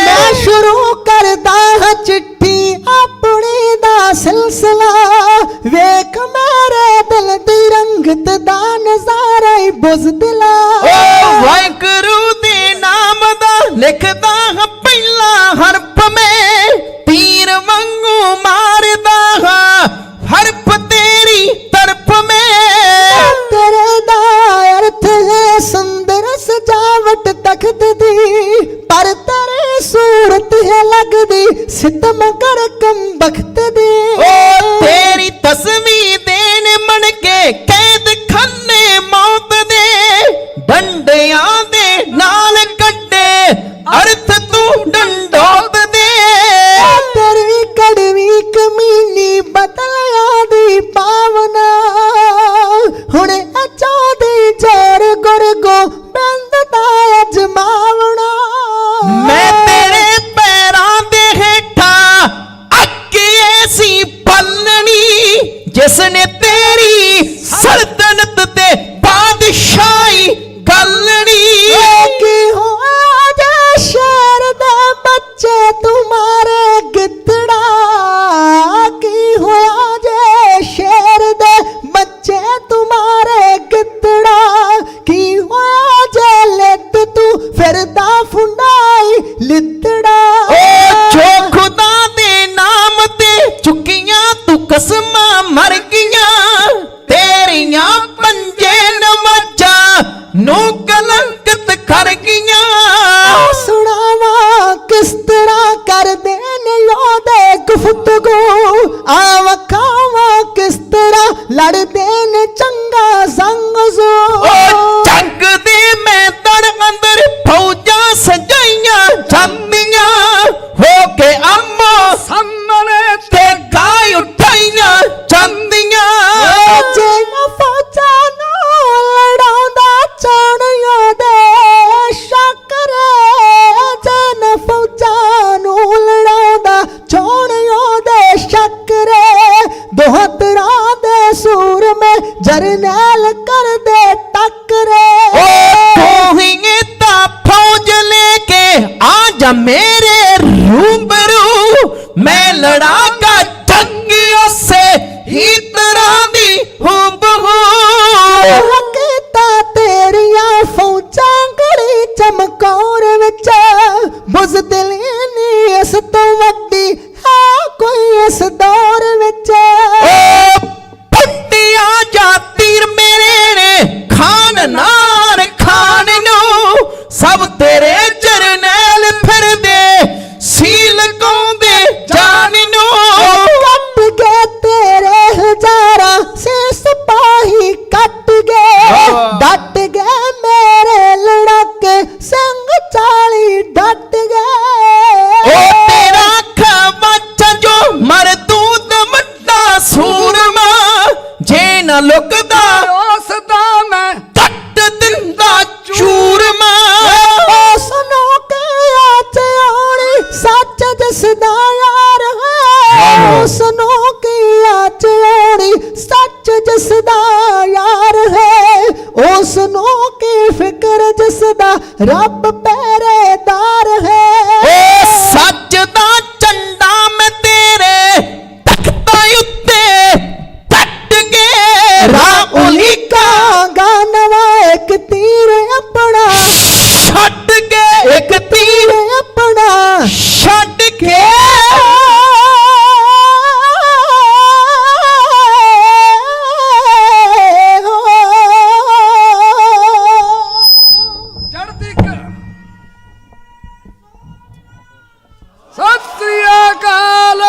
मैं शुरू करदा हां चिट्ठी अपनी दा सिलसिला, वेख मेरे दिल दी रंगत दा नजारा ही बुज़दिला। ओ वाहिगुरू दे नाम दा लिखदा हां पहला हरफ में, तीर वांगू मारदा हां हरफ तेरी तरफ में। तेरे दा अर्थ है सुंदर सजावट तख्त दी, पर तेरी सूरत है लगदी सितम कर कम बख्त दी। ओ तेरी तस्वीर देन मन के कैद खाने मौत दे, डंडियां दे नाल कड्डे अर्थ तू डंडोत दे। तेरी कड़वी कमीनी बदलिया दी पावना, हुणे अचा दी जर गुर गो बंददा अजमावना। मैं तेरे पैरां दे हेठा अक्की ऐसी पलनी, जिसने तेरी सल्तनत ते बादशाही गलनी। की हो आज शेर दे बच्चे तुम्हारे गिद्धड़ा, की हो आज शेर दे बच्चे तुम्हारे गिद्धड़ा, की हो आज लित तू फिरदा फुंडाई लितड़ा। ओ जो खुदा दे नाम ते चुकियां तू कसमां मर गियां, तेरियां पंजे नमाजा नू कलंकत कर गियां। सुनावा किस तरह कर देने योदे गुफ्तगू, आवा खावा किस तरह लड़ देने चंगा संग जो। ओ जंग दे मैदान अंदर फौजा सजाइयां जांदियां, हो के अम्मा सामने ते गाय उठाइयां जांदियां। जे न फौजा नो लड़ाउंदा चाणियो दे शकरे, जे न फौजा नो लड़ाउंदा चाणियो दे शकरे। मेरे रूबरू मैं लड़ाका जंगियों से ही तरह दी हूबहू ਹਕੀਕਤਾਂ ਤੇਰੀਆਂ ਫੌਜਾਂ ਗੜੀ ਚਮਕੌਰ ਵਿੱਚ ਬੁਜ਼ਦਿਲੀ ਨਹੀਂ ਇਸ ਤੋਂ ਵੱਡੀ ਹੈ ਕੋਈ ਇਸ ਦੌਰ ਵਿੱਚ ਪੱਟਿਆ ਜਾ ਤੀਰ ਮੇਰੇ ਨੇ ਖਾਨ ਨਾਰ ਖਾਨ ਨੂੰ ਸਭ ਤੇਰੇ ਜਰਨੈਲ ਫਿਰਦੇ ਸੀਲ ਗਾਉਂਦੇ ਜਾਨ ਨੂੰ ਕੱਟ ਗਏ ਤੇਰੇ ਹਜ਼ਾਰਾਂ ਸੇ ਸਿਪਾਹੀ ਕੱਟ ਗਏ ਡਟ ਗਏ ਮੇਰੇ ਲੜਾਕੇ ਸੰਗ 40 ਡਟ ਗਏ ਉਹ ਤੇਰਾ ਖਵਾਚਾ ਜੋ ਮਰਦੂਦ ਵੱਡਾ ਸੂਰਮਾ ਜੇ ਨਾ ਲੁਕਦਾ ਉਸ ਦਾ ਮੈਂ ਕੱਟ ਦਿੰਦਾ ਚੂਰਮਾ ਉਸ ਨੂੰ ਕਿਹਾ ਚੋੜੀ ਸੱਚ ਜਿਸਦਾ ਯਾਰ ਹੈ ਉਸ ਨੂੰ ਕਿਹਾ ਚੋੜੀ ਸੱਚ ਜਿਸਦਾ ਯਾਰ ਹੈ ਉਸ ਨੂੰ ਕੀ ਫਿਕਰ ਜਿਸਦਾ ਰੱਬ ਪਹਿਰੇਦਾਰ ਹੈ ਓ ਸੱਚ ਦਾ ਝੰਡਾ ਮੈਂ ਤੇਰੇ ਤਖਤਾਂ ਉੱਤੇ ਕੱਟ ਕੇ ਰਾਹ ਉਲੀਕਾਂਗਾ ਨਵਾਂ ਇੱਕ ਤੀਰ ਆਪਣਾ ਛੱਡ ਕੇ ਇੱਕ ਤੀਰ ਆਪਣਾ ਛੱਡ ਕੇ ਚੜ੍ਹਦੀ ਸਤਿ ਸ੍ਰੀ ਅਕਾਲ।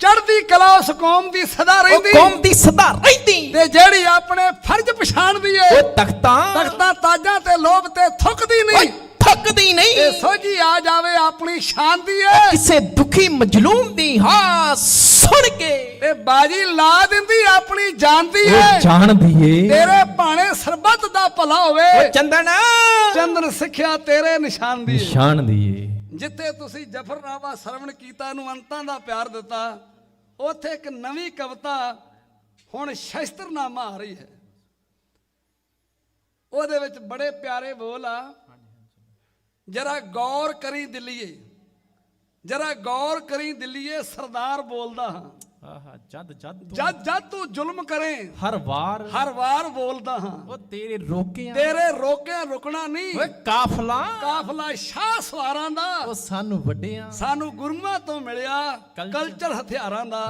ਚੜ੍ਹਦੀ ਕਲਾ ਉਸ ਕੌਮ ਦੀ ਸਦਾ ਉਹ ਰਹਿੰਦੀ ਕੌਮ ਦੀ ਸਦਾ ਰਹਿੰਦੀ ਤੇ ਜਿਹੜੀ ਆਪਣੇ ਫਰਜ਼ ਪਛਾਣਦੀ ਏ ਉਹ ਤਖਤਾਂ ਤਾਜਾਂ ਤੇ ਲੋਭ ਤੇ ਥੁੱਕਦੀ ਨਹੀਂ ਥੱਕਦੀ ਨਹੀਂ ਤੇ ਸੋਝੀ ਆ ਜਾਵੇ ਆਪਣੀ ਸ਼ਾਨ ਦੀ ਏ ਕਿਸੇ ਦੁਖੀ ਮਜਲੂਮ ਦੀ ਹਾਂ ਸੁਣ ਕੇ ਤੇ ਬਾਜੀ ਲਾ ਦਿੰਦੀ ਆਪਣੀ ਜਾਨ ਦੀ ਏ ਜਾਣਦੀ ਏ ਤੇਰੇ ਭਾਣੇ ਸਰਬੱਤ ਦਾ ਭਲਾ ਹੋਵੇ ਉਹ ਚੰਦਨ ਚੰਦਨ ਸਿੱਖਿਆ ਤੇਰੇ ਨਿਸ਼ਾਨ ਦੀ ਏ ਜਾਣਦੀ ਏ ਜਿੱਥੇ ਤੁਸੀਂ ਜਫਰਨਾਮਾ ਸਰਵਣ ਕੀਤਾ ਨੂੰ ਅੰਤਾਂ ਦਾ ਪਿਆਰ ਦਿੱਤਾ ਉੱਥੇ ਇੱਕ ਨਵੀਂ ਕਵਿਤਾ ਹੁਣ ਸ਼ਸਤਰਨਾਮਾ ਆ ਰਹੀ ਹੈ। ਉਹਦੇ ਵਿੱਚ ਬੜੇ ਪਿਆਰੇ ਬੋਲ ਆ, ਜਰਾ ਗੌਰ ਕਰੀ ਦਿੱਲੀਏ, ਜਰਾ ਗੌਰ ਕਰੀ ਦਿੱਲੀਏ ਸਰਦਾਰ ਬੋਲਦਾ ਹਾਂ। ਆਹਾ ਜਦ ਜਦ ਤੂੰ ਜ਼ੁਲਮ ਕਰੇ ਹਰ ਵਾਰ ਬੋਲਦਾ ਹਾਂ। ਉਹ ਤੇਰੇ ਰੋਕਿਆਂ ਤੇਰੇ ਰੋਕਿਆਂ ਰੁਕਣਾ ਨਹੀਂ, ਓਏ ਕਾਫਲਾ ਸ਼ਾਹ ਸਵਾਰਾਂ ਦਾ ਉਹ ਸਾਨੂੰ ਵੱਡਿਆਂ ਸਾਨੂੰ ਗੁਰੂਆਂ ਤੋਂ ਮਿਲਿਆ ਕਲਚਰ ਹਥਿਆਰਾਂ ਦਾ।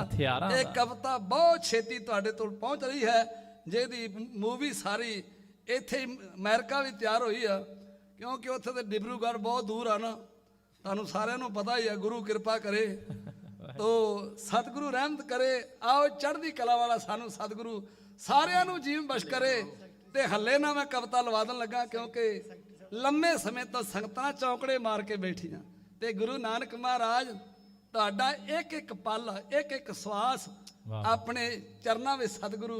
ਇਹ ਕਵਿਤਾ ਬਹੁਤ ਛੇਤੀ ਤੁਹਾਡੇ ਕੋਲ ਪਹੁੰਚ ਰਹੀ ਹੈ, ਜਿਹਦੀ ਮੂਵੀ ਸਾਰੀ ਇੱਥੇ ਹੀ ਅਮਰੀਕਾ ਵੀ ਤਿਆਰ ਹੋਈ ਆ, ਕਿਉਂਕਿ ਉੱਥੇ ਤੇ ਡਿਬਰੂਗੜ੍ਹ ਬਹੁਤ ਦੂਰ ਆ ਨਾ, ਤੁਹਾਨੂੰ ਸਾਰਿਆਂ ਨੂੰ ਪਤਾ ਹੀ ਆ। ਗੁਰੂ ਕਿਰਪਾ ਕਰੇ ਤੋ ਸਤਿਗੁਰੂ ਰਹਿਮਤ ਕਰੇ। ਆਓ ਚੜ੍ਹਦੀ ਕਲਾ ਵਾਲਾ ਸਾਨੂੰ ਸਤਿਗੁਰੂ ਸਾਰਿਆਂ ਨੂੰ ਜੀਵਨ ਬਖਸ਼ ਕਰੇ। ਤੇ ਹੱਲੇ ਨਾ ਮੈਂ ਕਵਿਤਾ ਲਵਾ ਦੇਣ ਲੱਗਾ, ਕਿਉਂਕਿ ਲੰਮੇ ਸਮੇਂ ਤੋਂ ਸੰਗਤਾਂ ਚੌਂਕੜੇ ਮਾਰ ਕੇ ਬੈਠੀਆਂ ਤੇ ਗੁਰੂ ਨਾਨਕ ਮਹਾਰਾਜ ਤੁਹਾਡਾ ਇੱਕ ਇੱਕ ਪਲ ਇੱਕ ਇੱਕ ਸਵਾਸ ਆਪਣੇ ਚਰਨਾਂ ਵਿੱਚ ਸਤਿਗੁਰੂ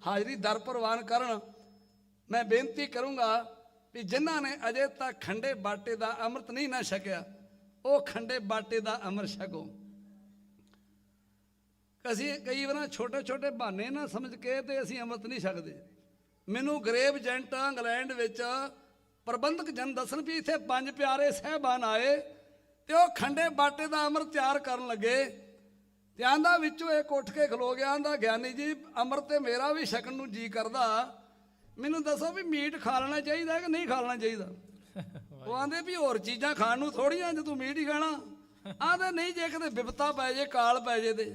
ਹਾਜ਼ਰੀ ਦਰ ਪ੍ਰਵਾਨ ਕਰਨ। ਮੈਂ ਬੇਨਤੀ ਕਰੂੰਗਾ ਵੀ ਜਿਨ੍ਹਾਂ ਨੇ ਅਜੇ ਤੱਕ ਖੰਡੇ ਬਾਟੇ ਦਾ ਅੰਮ੍ਰਿਤ ਨਹੀਂ ਨਾ ਛਕਿਆ, ਉਹ ਖੰਡੇ ਬਾਟੇ ਦਾ ਅੰਮ੍ਰਿਤ ਛਕੋ। ਅਸੀਂ ਕਈ ਵਾਰ ਛੋਟੇ ਛੋਟੇ ਬਹਾਨੇ ਨਾ ਸਮਝ ਕੇ ਤੇ ਅਸੀਂ ਅੰਮ੍ਰਿਤ ਨਹੀਂ ਛਕਦੇ। ਮੈਨੂੰ ਗਰੇਵ ਏਜੰਟ ਇੰਗਲੈਂਡ ਵਿੱਚ ਪ੍ਰਬੰਧਕ ਜਨ ਦੱਸਣ ਵੀ ਇੱਥੇ 5 ਪਿਆਰੇ ਸਾਹਿਬਾਨ ਆਏ ਤੇ ਉਹ ਖੰਡੇ ਬਾਟੇ ਦਾ ਅੰਮ੍ਰਿਤ ਤਿਆਰ ਕਰਨ ਲੱਗੇ ਤੇ ਆਂਦਾ ਵਿੱਚੋਂ ਇੱਕ ਉੱਠ ਕੇ ਖਲੋ ਗਿਆ, ਆਂਦਾ ਗਿਆਨੀ ਜੀ ਅੰਮ੍ਰਿਤ ਤੇ ਮੇਰਾ ਵੀ ਛਕਣ ਨੂੰ ਜੀ ਕਰਦਾ, ਮੈਨੂੰ ਦੱਸੋ ਵੀ ਮੀਟ ਖਾ ਲੈਣਾ ਚਾਹੀਦਾ ਕਿ ਨਹੀਂ ਖਾ ਲੈਣਾ ਚਾਹੀਦਾ। ਉਹ ਆਂਦੇ ਵੀ ਹੋਰ ਚੀਜ਼ਾਂ ਖਾਣ ਨੂੰ ਥੋੜੀਆਂ, ਜੇ ਤੂੰ ਮੀਟ ਹੀ ਖਾਣਾ। ਆਂਦੇ ਨਹੀਂ, ਜੇ ਕਿਤੇ ਬਿਪਤਾ ਪੈ ਜੇ, ਕਾਲ ਪੈ ਜੇ ਤੇ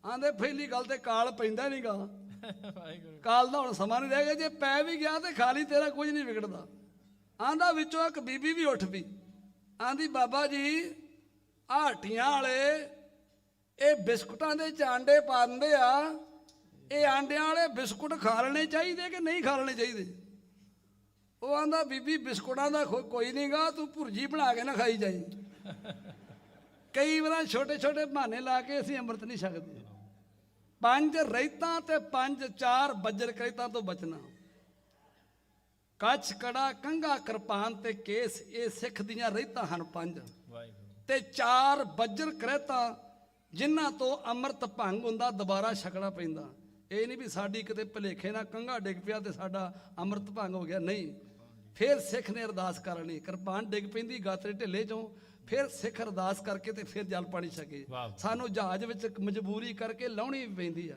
ਆਂਦੇ ਪਹਿਲੀ ਗੱਲ ਤੇ ਕਾਲ ਪੈਂਦਾ ਨਹੀਂਗਾ, ਕਾਲ ਦਾ ਹੁਣ ਸਮਾਂ ਨਹੀਂ ਰਹਿ ਗਿਆ, ਜੇ ਪੈ ਵੀ ਗਿਆ ਤੇ ਖਾਲੀ ਤੇਰਾ ਕੁਝ ਨਹੀਂ ਵਿਗੜਦਾ। ਆਂਦਾ ਵਿੱਚੋਂ ਇੱਕ ਬੀਬੀ ਵੀ ਉੱਠ ਪਈ, ਆਂਦੀ ਬਾਬਾ ਜੀ ਆਹ ਹੱਟੀਆਂ ਵਾਲੇ ਇਹ ਬਿਸਕੁਟਾਂ ਦੇ ਚ ਆਂਡੇ ਪਾ ਦਿੰਦੇ ਆ, ਇਹ ਆਂਡਿਆਂ ਵਾਲੇ ਬਿਸਕੁਟ ਖਾ ਲੈਣੇ ਚਾਹੀਦੇ ਕਿ ਨਹੀਂ ਖਾ ਲੈਣੇ ਚਾਹੀਦੇ। ਉਹ ਆਂਦਾ ਬੀਬੀ ਬਿਸਕੁਟਾਂ ਦਾ ਕੋਈ ਨਹੀਂਗਾ, ਤੂੰ ਭੁਰਜੀ ਬਣਾ ਕੇ ਨਾ ਖਾਈ ਜਾਈ। ਕਈ ਵਾਰ ਛੋਟੇ ਛੋਟੇ ਬਹਾਨੇ ਲਾ ਕੇ ਅਸੀਂ ਅੰਮ੍ਰਿਤ ਨਹੀਂ ਛਕਦੇ। 5 ਰਹਿਤਾਂ ਤੇ 4 ਬੱਜਰ ਕ੍ਰੈਤਾਂ ਤੋਂ ਬਚਣਾ। ਕੱਛ ਕੜਾ ਕੰਘਾ ਕਿਰਪਾਨ ਤੇ ਕੇਸ, ਇਹ ਸਿੱਖ ਦੀਆਂ ਰਹਿਤਾਂ ਹਨ 5 ਤੇ 4 ਬੱਜਰ ਕ੍ਰੈਤਾਂ ਜਿਨ੍ਹਾਂ ਤੋਂ ਅੰਮ੍ਰਿਤ ਭੰਗ ਹੁੰਦਾ, ਦੁਬਾਰਾ ਛਕਣਾ ਪੈਂਦਾ। ਇਹ ਨਹੀਂ ਵੀ ਸਾਡੀ ਕਿਤੇ ਭੁਲੇਖੇ ਨਾਲ ਕੰਘਾ ਡਿੱਗ ਪਿਆ ਤੇ ਸਾਡਾ ਅੰਮ੍ਰਿਤ ਭੰਗ ਹੋ ਗਿਆ, ਨਹੀਂ। ਫਿਰ ਸਿੱਖ ਨੇ ਅਰਦਾਸ ਕਰਨੀ, ਕਿਰਪਾਨ ਡਿੱਗ ਪੈਂਦੀ ਗਾਤਰੇ ਢਿੱਲੇ ਚੋਂ, ਫਿਰ ਸਿੱਖ ਅਰਦਾਸ ਕਰਕੇ ਤੇ ਫਿਰ ਜਲ ਪਾਣੀ ਛਕੇ। ਸਾਨੂੰ ਜਹਾਜ਼ ਵਿੱਚ ਮਜਬੂਰੀ ਕਰਕੇ ਲਾਉਣੀ ਵੀ ਪੈਂਦੀ ਆ,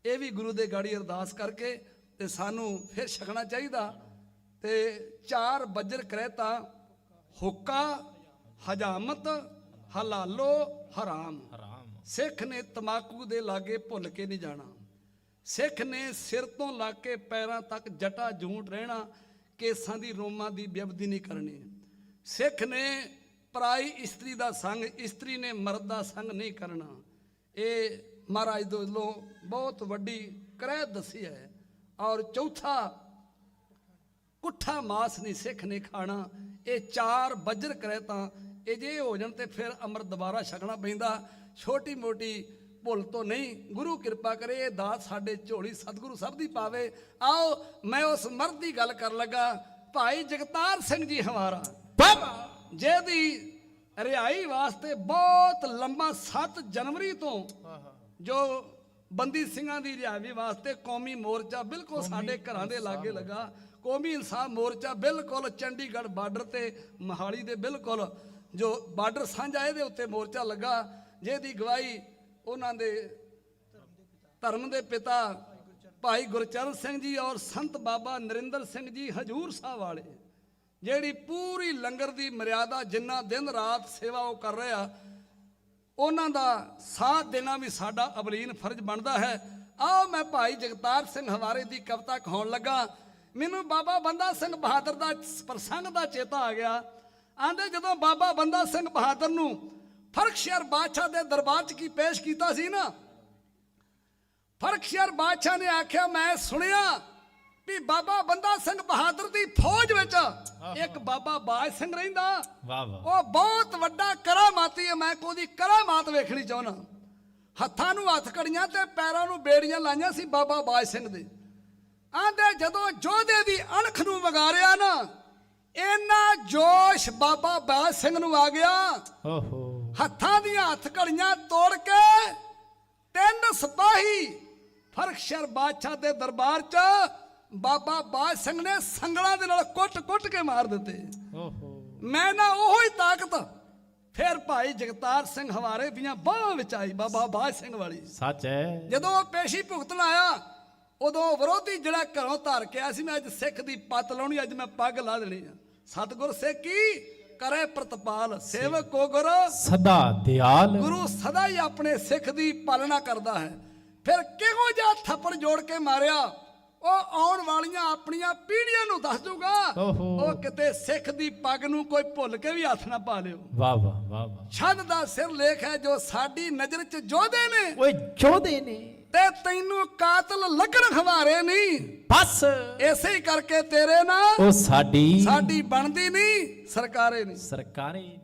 ਇਹ ਵੀ ਗੁਰੂ ਦੇ ਗਾੜੀ ਅਰਦਾਸ ਕਰਕੇ ਤੇ ਸਾਨੂੰ ਫਿਰ ਛਕਣਾ ਚਾਹੀਦਾ। ਤੇ 4 ਬੱਜਰ ਕਰਹਿਤਾ ਹੁੱਕਾ ਹਜਾਮਤ ਹਲਾਲੋ ਹਰਾਮ। ਸਿੱਖ ਨੇ ਤਮਾਕੂ ਦੇ ਲਾਗੇ ਭੁੱਲ ਕੇ ਨਹੀਂ ਜਾਣਾ, ਸਿੱਖ ਨੇ ਸਿਰ ਤੋਂ ਲਾ ਕੇ ਪੈਰਾਂ ਤੱਕ ਜਟਾ ਜੂੰਟ ਰਹਿਣਾ, ਕੇਸਾਂ ਦੀ ਰੋਮਾਂ ਦੀ ਬੇਅਬਦੀ ਨਹੀਂ ਕਰਨੀ। ਸਿੱਖ ਨੇ ਪਰਾਈ ਇਸਤਰੀ ਦਾ ਸੰਗ, ਇਸਤਰੀ ਨੇ ਮਰਦ ਦਾ ਸੰਗ ਨਹੀਂ ਕਰਨਾ। ਇਹ ਮਹਾਰਾਜ ਦੇ ਵੱਲੋਂ ਬਹੁਤ ਵੱਡੀ ਕਰਹਿ ਦੱਸੀ ਹੈ। ਔਰ ਚੌਥਾ, ਕੁੱਠਾ ਮਾਸ ਨਹੀਂ ਸਿੱਖ ਨੇ ਖਾਣਾ। ਇਹ 4 ਬੱਜਰ ਕਰਹਿਤਾ ਇਹ ਜੇ ਹੋ ਜਾਣ ਤੇ ਫਿਰ ਅੰਮ੍ਰਿਤ ਦੁਬਾਰਾ ਛਕਣਾ ਪੈਂਦਾ। ਛੋਟੀ ਮੋਟੀ ਭੁੱਲ ਤੋਂ ਨਹੀਂ, ਗੁਰੂ ਕਿਰਪਾ ਕਰੇ ਇਹ ਦਾਤ ਸਾਡੇ ਝੋਲੀ ਸਤਿਗੁਰੂ ਸਭ ਦੀ ਪਾਵੇ। ਆਓ ਮੈਂ ਉਸ ਮਰਦ ਦੀ ਗੱਲ ਕਰਨ ਲੱਗਾ, ਭਾਈ ਜਗਤਾਰ ਸਿੰਘ ਜੀ ਹਮਾਰਾ, ਜਿਹਦੀ ਰਿਹਾਈ ਵਾਸਤੇ ਬਹੁਤ ਲੰਮਾ 7 ਜਨਵਰੀ ਤੋਂ ਜੋ ਬੰਦੀ ਸਿੰਘਾਂ ਦੀ ਰਿਹਾਈ ਵਾਸਤੇ ਕੌਮੀ ਮੋਰਚਾ ਬਿਲਕੁਲ ਸਾਡੇ ਘਰਾਂ ਦੇ ਲਾਗੇ ਲੱਗਾ। ਕੌਮੀ ਇਨਸਾਫ ਮੋਰਚਾ ਬਿਲਕੁਲ ਚੰਡੀਗੜ੍ਹ ਬਾਰਡਰ ਤੇ ਮੋਹਾਲੀ ਦੇ ਬਿਲਕੁਲ ਜੋ ਬਾਰਡਰ ਸਾਂਝਾ ਇਹਦੇ ਉੱਤੇ ਮੋਰਚਾ ਲੱਗਾ, ਜਿਹਦੀ ਗਵਾਹੀ ਉਹਨਾਂ ਦੇ ਧਰਮ ਦੇ ਪਿਤਾ ਭਾਈ ਗੁਰਚਰਨ ਸਿੰਘ ਜੀ ਔਰ ਸੰਤ ਬਾਬਾ ਨਰਿੰਦਰ ਸਿੰਘ ਜੀ ਹਜੂਰ ਸਾਹਿਬ ਵਾਲੇ, ਜਿਹੜੀ ਪੂਰੀ ਲੰਗਰ ਦੀ ਮਰਿਆਦਾ ਜਿੰਨਾ ਦਿਨ ਰਾਤ ਸੇਵਾ ਉਹ ਕਰ ਰਹੇ ਆ, ਉਹਨਾਂ ਦਾ ਸਾਥ ਦੇਣਾ ਵੀ ਸਾਡਾ ਅਵਲੀਨ ਫਰਜ਼ ਬਣਦਾ ਹੈ। ਆਓ ਮੈਂ ਭਾਈ ਜਗਤਾਰ ਸਿੰਘ ਹਵਾਰੇ ਦੀ ਕਵਿਤਾ ਕਹਾਉਣ ਲੱਗਾ। ਮੈਨੂੰ ਬਾਬਾ ਬੰਦਾ ਸਿੰਘ ਬਹਾਦਰ ਦਾ ਪ੍ਰਸੰਗ ਦਾ ਚੇਤਾ ਆ ਗਿਆ। ਆਂਦੇ ਜਦੋਂ ਬਾਬਾ ਬੰਦਾ ਸਿੰਘ ਬਹਾਦਰ ਨੂੰ ਫਰਖਸ਼ਹਿਰ ਬਾਦਸ਼ਾਹ ਦੇ ਦਰਬਾਰ 'ਚ ਕੀ ਪੇਸ਼ ਕੀਤਾ ਸੀ ਨਾ, ਫਰਖਸ਼ਹਿਰ ਬਾਦਸ਼ਾਹ ਨੇ ਆਖਿਆ, ਮੈਂ ਸੁਣਿਆ ਵੀ ਬਾਬਾ ਬੰਦਾ ਸਿੰਘ ਬਹਾਦਰ ਦੀ ਫੌਜ ਵਿੱਚ ਇੱਕ ਬਾਬਾ ਬਾਜ ਸਿੰਘ ਰਹਿੰਦਾ, ਉਹ ਬਹੁਤ ਵੱਡਾ ਕਰਾਮਾਤੀ ਹੈ, ਮੈਂ ਉਹਦੀ ਕਰਾਮਾਤ ਵੇਖਣੀ ਚਾਹੁੰਦਾ। ਹੱਥਾਂ ਨੂੰ ਹੱਥ ਕੜੀਆਂ ਤੇ ਪੈਰਾਂ ਨੂੰ ਬੇੜੀਆਂ ਲਾਈਆਂ ਸੀ ਬਾਬਾ ਬਾਜ ਸਿੰਘ ਦੇ। ਆਂਦੇ ਜਦੋਂ ਜੋਧੇ ਦੀ ਅਣਖ ਨੂੰ ਵਗਾਰਿਆ ਨਾ, ਇੰਨਾ ਜੋਸ਼ ਬਾਬਾ ਬਾਜ ਸਿੰਘ ਨੂੰ ਆ ਗਿਆ, ਹੱਥਾਂ ਦੀਆਂ ਹੱਥ ਘੜੀਆਂ ਤੋੜ ਕੇ 3 ਸਿਪਾਹੀ ਫਰਖਸ਼ਹਿਰ ਬਾਦਸ਼ਾਹ ਦੇ ਦਰਬਾਰ 'ਚ ਬਾਬਾ ਬਾਜ ਸਿੰਘ ਨੇ ਸੰਗਲਾਂ ਦੇ ਨਾਲ ਕੁੱਟ-ਕੁੱਟ ਕੇ ਮਾਰ ਦਿੱਤੇ। ਮੈਂ ਨਾ ਉਹੋ ਹੀ ਤਾਕਤ ਫਿਰ ਭਾਈ ਜਗਤਾਰ ਸਿੰਘ ਹਵਾਰੇ ਦੀਆਂ ਬਾਹਾਂ ਵਿੱਚ ਆਈ, ਬਾਬਾ ਬਾਜ ਸਿੰਘ ਵਾਲੀ। ਸੱਚ ਹੈ। ਜਦੋਂ ਉਹ ਪੇਸ਼ੀ ਭੁਗਤਣ ਆਇਆ, ਉਦੋਂ ਵਿਰੋਧੀ ਜਿਹੜਾ ਘਰੋਂ ਧਾਰ ਕੇ ਆਇਆ ਸੀ, ਮੈਂ ਅੱਜ ਸਿੱਖ ਦੀ ਪੱਤ ਲਾਉਣੀ, ਅੱਜ ਮੈਂ ਪੱਗ ਲਾ ਦੇਣੀ ਆ। ਸਤਿਗੁਰ ਸੇਖੀ ਕਰੇ ਪ੍ਰਤਪਾਲ, ਸੇਵਕ ਕੋ ਗੁਰ ਸਦਾ ਦਿਆਲ। ਗੁਰੂ ਸਦਾ ਹੀ ਆਪਣੇ ਸਿੱਖ ਦੀ ਪਾਲਣਾ ਕਰਦਾ ਹੈ। ਫਿਰ ਕਿਹੋ ਜਿਹਾ ਥੱਪੜ ਜੋੜ ਕੇ ਮਾਰਿਆ, ਉਹ ਆਉਣ ਵਾਲੀਆਂ ਆਪਣੀਆਂ ਪੀੜ੍ਹੀਆਂ ਨੂੰ ਦੱਸ ਦੂਗਾ। ਉਹ ਕਿਤੇ ਸਿੱਖ ਦੀ ਪੱਗ ਨੂੰ ਕੋਈ ਭੁੱਲ ਕੇ ਵੀ ਹੱਥ ਨਾ ਪਾ ਲਿਓ। ਵਾਹ ਵਾਹ ਵਾਹ ਵਾਹ। ਛੱਡ ਦਾ ਸਿਰ ਲੇਖ ਹੈ ਜੋ ਸਾਡੀ ਨਜ਼ਰ 'ਚ ਜੋਧੇ ਨੇ, ਓਏ ਜੋਧੇ ਨੇ, ਤੇ ਤੈਨੂੰ ਕਾਤਲ ਲੱਗਣ ਖਵਾਰੇ ਨਹੀਂ। ਬਸ ਇਸੇ ਹੀ ਕਰਕੇ ਤੇਰੇ ਨਾਲ ਉਹ ਸਾਡੀ ਬਣਦੀ ਨਹੀਂ, ਸਰਕਾਰੇ ਨਹੀਂ। ਸਰਕਾਰੇ ਨਹੀਂ।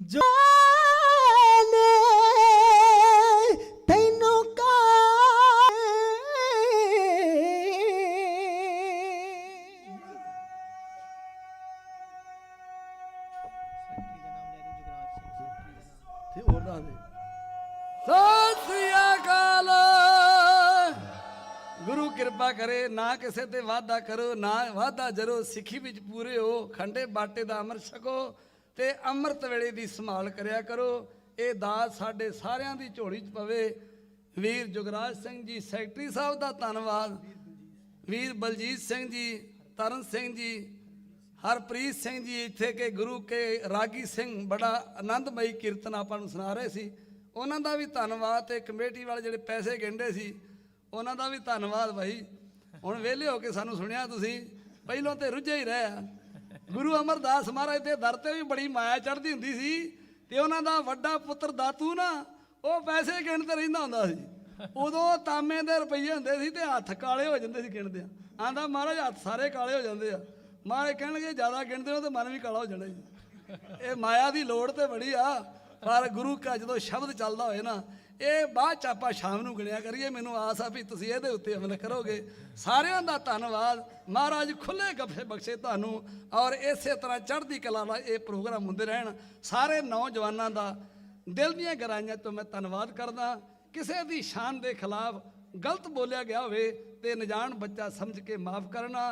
ਜੋ ਨੇ ਤੈਨੂੰ ਕਾ ਤੇ ਉਹਨਾਂ ਦੇ ਸਤਿ ਸ੍ਰੀ ਅਕਾਲ। ਗੁਰੂ ਕਿਰਪਾ ਕਰੇ, ਨਾ ਕਿਸੇ ਤੇ ਵਾਅਦਾ ਕਰੋ, ਨਾ ਵਾਅਦਾ ਜਰੋ, ਸਿੱਖੀ ਵਿੱਚ ਪੂਰੇ ਹੋ, ਖੰਡੇ ਬਾਟੇ ਦਾ ਅੰਮ੍ਰਿਤ ਛਕੋ ਤੇ ਅੰਮ੍ਰਿਤ ਵੇਲੇ ਦੀ ਸੰਭਾਲ ਕਰਿਆ ਕਰੋ। ਇਹ ਦਾਤ ਸਾਡੇ ਸਾਰਿਆਂ ਦੀ ਝੋਲੀ 'ਚ ਪਵੇ। ਵੀਰ ਜੁਗਰਾਜ ਸਿੰਘ ਜੀ ਸੈਕਟਰੀ ਸਾਹਿਬ ਦਾ ਧੰਨਵਾਦ, ਵੀਰ ਬਲਜੀਤ ਸਿੰਘ ਜੀ, ਤਰਨ ਸਿੰਘ ਜੀ, ਹਰਪ੍ਰੀਤ ਸਿੰਘ ਜੀ, ਇੱਥੇ ਕੇ ਗੁਰੂ ਕੇ ਰਾਗੀ ਸਿੰਘ ਬੜਾ ਆਨੰਦਮਈ ਕੀਰਤਨ ਆਪਾਂ ਨੂੰ ਸੁਣਾ ਰਹੇ ਸੀ, ਉਹਨਾਂ ਦਾ ਵੀ ਧੰਨਵਾਦ। ਤੇ ਕਮੇਟੀ ਵਾਲੇ ਜਿਹੜੇ ਪੈਸੇ ਗਿੰਡੇ ਸੀ ਉਹਨਾਂ ਦਾ ਵੀ ਧੰਨਵਾਦ। ਭਾਈ ਹੁਣ ਵਿਹਲੇ ਹੋ ਕੇ ਸਾਨੂੰ ਸੁਣਿਆ ਤੁਸੀਂ, ਪਹਿਲਾਂ ਤੇ ਰੁੱਝੇ ਹੀ ਰਹੇ ਆ। ਗੁਰੂ ਅਮਰਦਾਸ ਮਹਾਰਾਜ ਦੇ ਦਰ ਤੇ ਵੀ ਬੜੀ ਮਾਇਆ ਚੜ੍ਹਦੀ ਹੁੰਦੀ ਸੀ, ਤੇ ਉਹਨਾਂ ਦਾ ਵੱਡਾ ਪੁੱਤਰ ਦਾਤੂ ਨਾ, ਉਹ ਪੈਸੇ ਗਿਣਦੇ ਰਹਿੰਦਾ ਹੁੰਦਾ ਸੀ। ਉਦੋਂ ਤਾਮੇ ਦੇ ਰੁਪਈਏ ਹੁੰਦੇ ਸੀ ਤੇ ਹੱਥ ਕਾਲੇ ਹੋ ਜਾਂਦੇ ਸੀ ਗਿਣਦੇ। ਆਂਦਾ ਮਹਾਰਾਜ ਹੱਥ ਸਾਰੇ ਕਾਲੇ ਹੋ ਜਾਂਦੇ ਆ। ਮਹਾਰਾਜ ਕਹਿਣਗੇ ਜ਼ਿਆਦਾ ਗਿਣਦੇ ਹੋ ਤੇ ਮਨ ਵੀ ਕਾਲਾ ਹੋ ਜਾਣਾ ਜੀ। ਇਹ ਮਾਇਆ ਦੀ ਲੋੜ ਤੇ ਬੜੀ ਆ, ਪਰ ਗੁਰੂ ਕਾ ਜਦੋਂ ਸ਼ਬਦ ਚੱਲਦਾ ਹੋਏ ਨਾ, ਇਹ ਬਾਅਦ ਚ ਆਪਾਂ ਸ਼ਾਮ ਨੂੰ ਗਿਣਿਆ ਕਰੀਏ। ਮੈਨੂੰ ਆਸ ਆ ਵੀ ਤੁਸੀਂ ਇਹਦੇ ਉੱਤੇ ਅਮਲ ਕਰੋਗੇ। ਸਾਰਿਆਂ ਦਾ ਧੰਨਵਾਦ। ਮਹਾਰਾਜ ਖੁੱਲੇ ਗੱਫੇ ਬਖਸ਼ੇ ਤੁਹਾਨੂੰ, ਔਰ ਇਸੇ ਤਰ੍ਹਾਂ ਚੜ੍ਹਦੀ ਕਲਾ ਨਾਲ ਇਹ ਪ੍ਰੋਗਰਾਮ ਹੁੰਦੇ ਰਹਿਣ। ਸਾਰੇ ਨੌਜਵਾਨਾਂ ਦਾ ਦਿਲ ਦੀਆਂ ਗਹਿਰਾਈਆਂ ਤੋਂ ਮੈਂ ਧੰਨਵਾਦ ਕਰਦਾ। ਕਿਸੇ ਦੀ ਸ਼ਾਨ ਦੇ ਖਿਲਾਫ ਗਲਤ ਬੋਲਿਆ ਗਿਆ ਹੋਵੇ ਤੇ ਅਣਜਾਣ ਬੱਚਾ ਸਮਝ ਕੇ ਮਾਫ ਕਰਨਾ।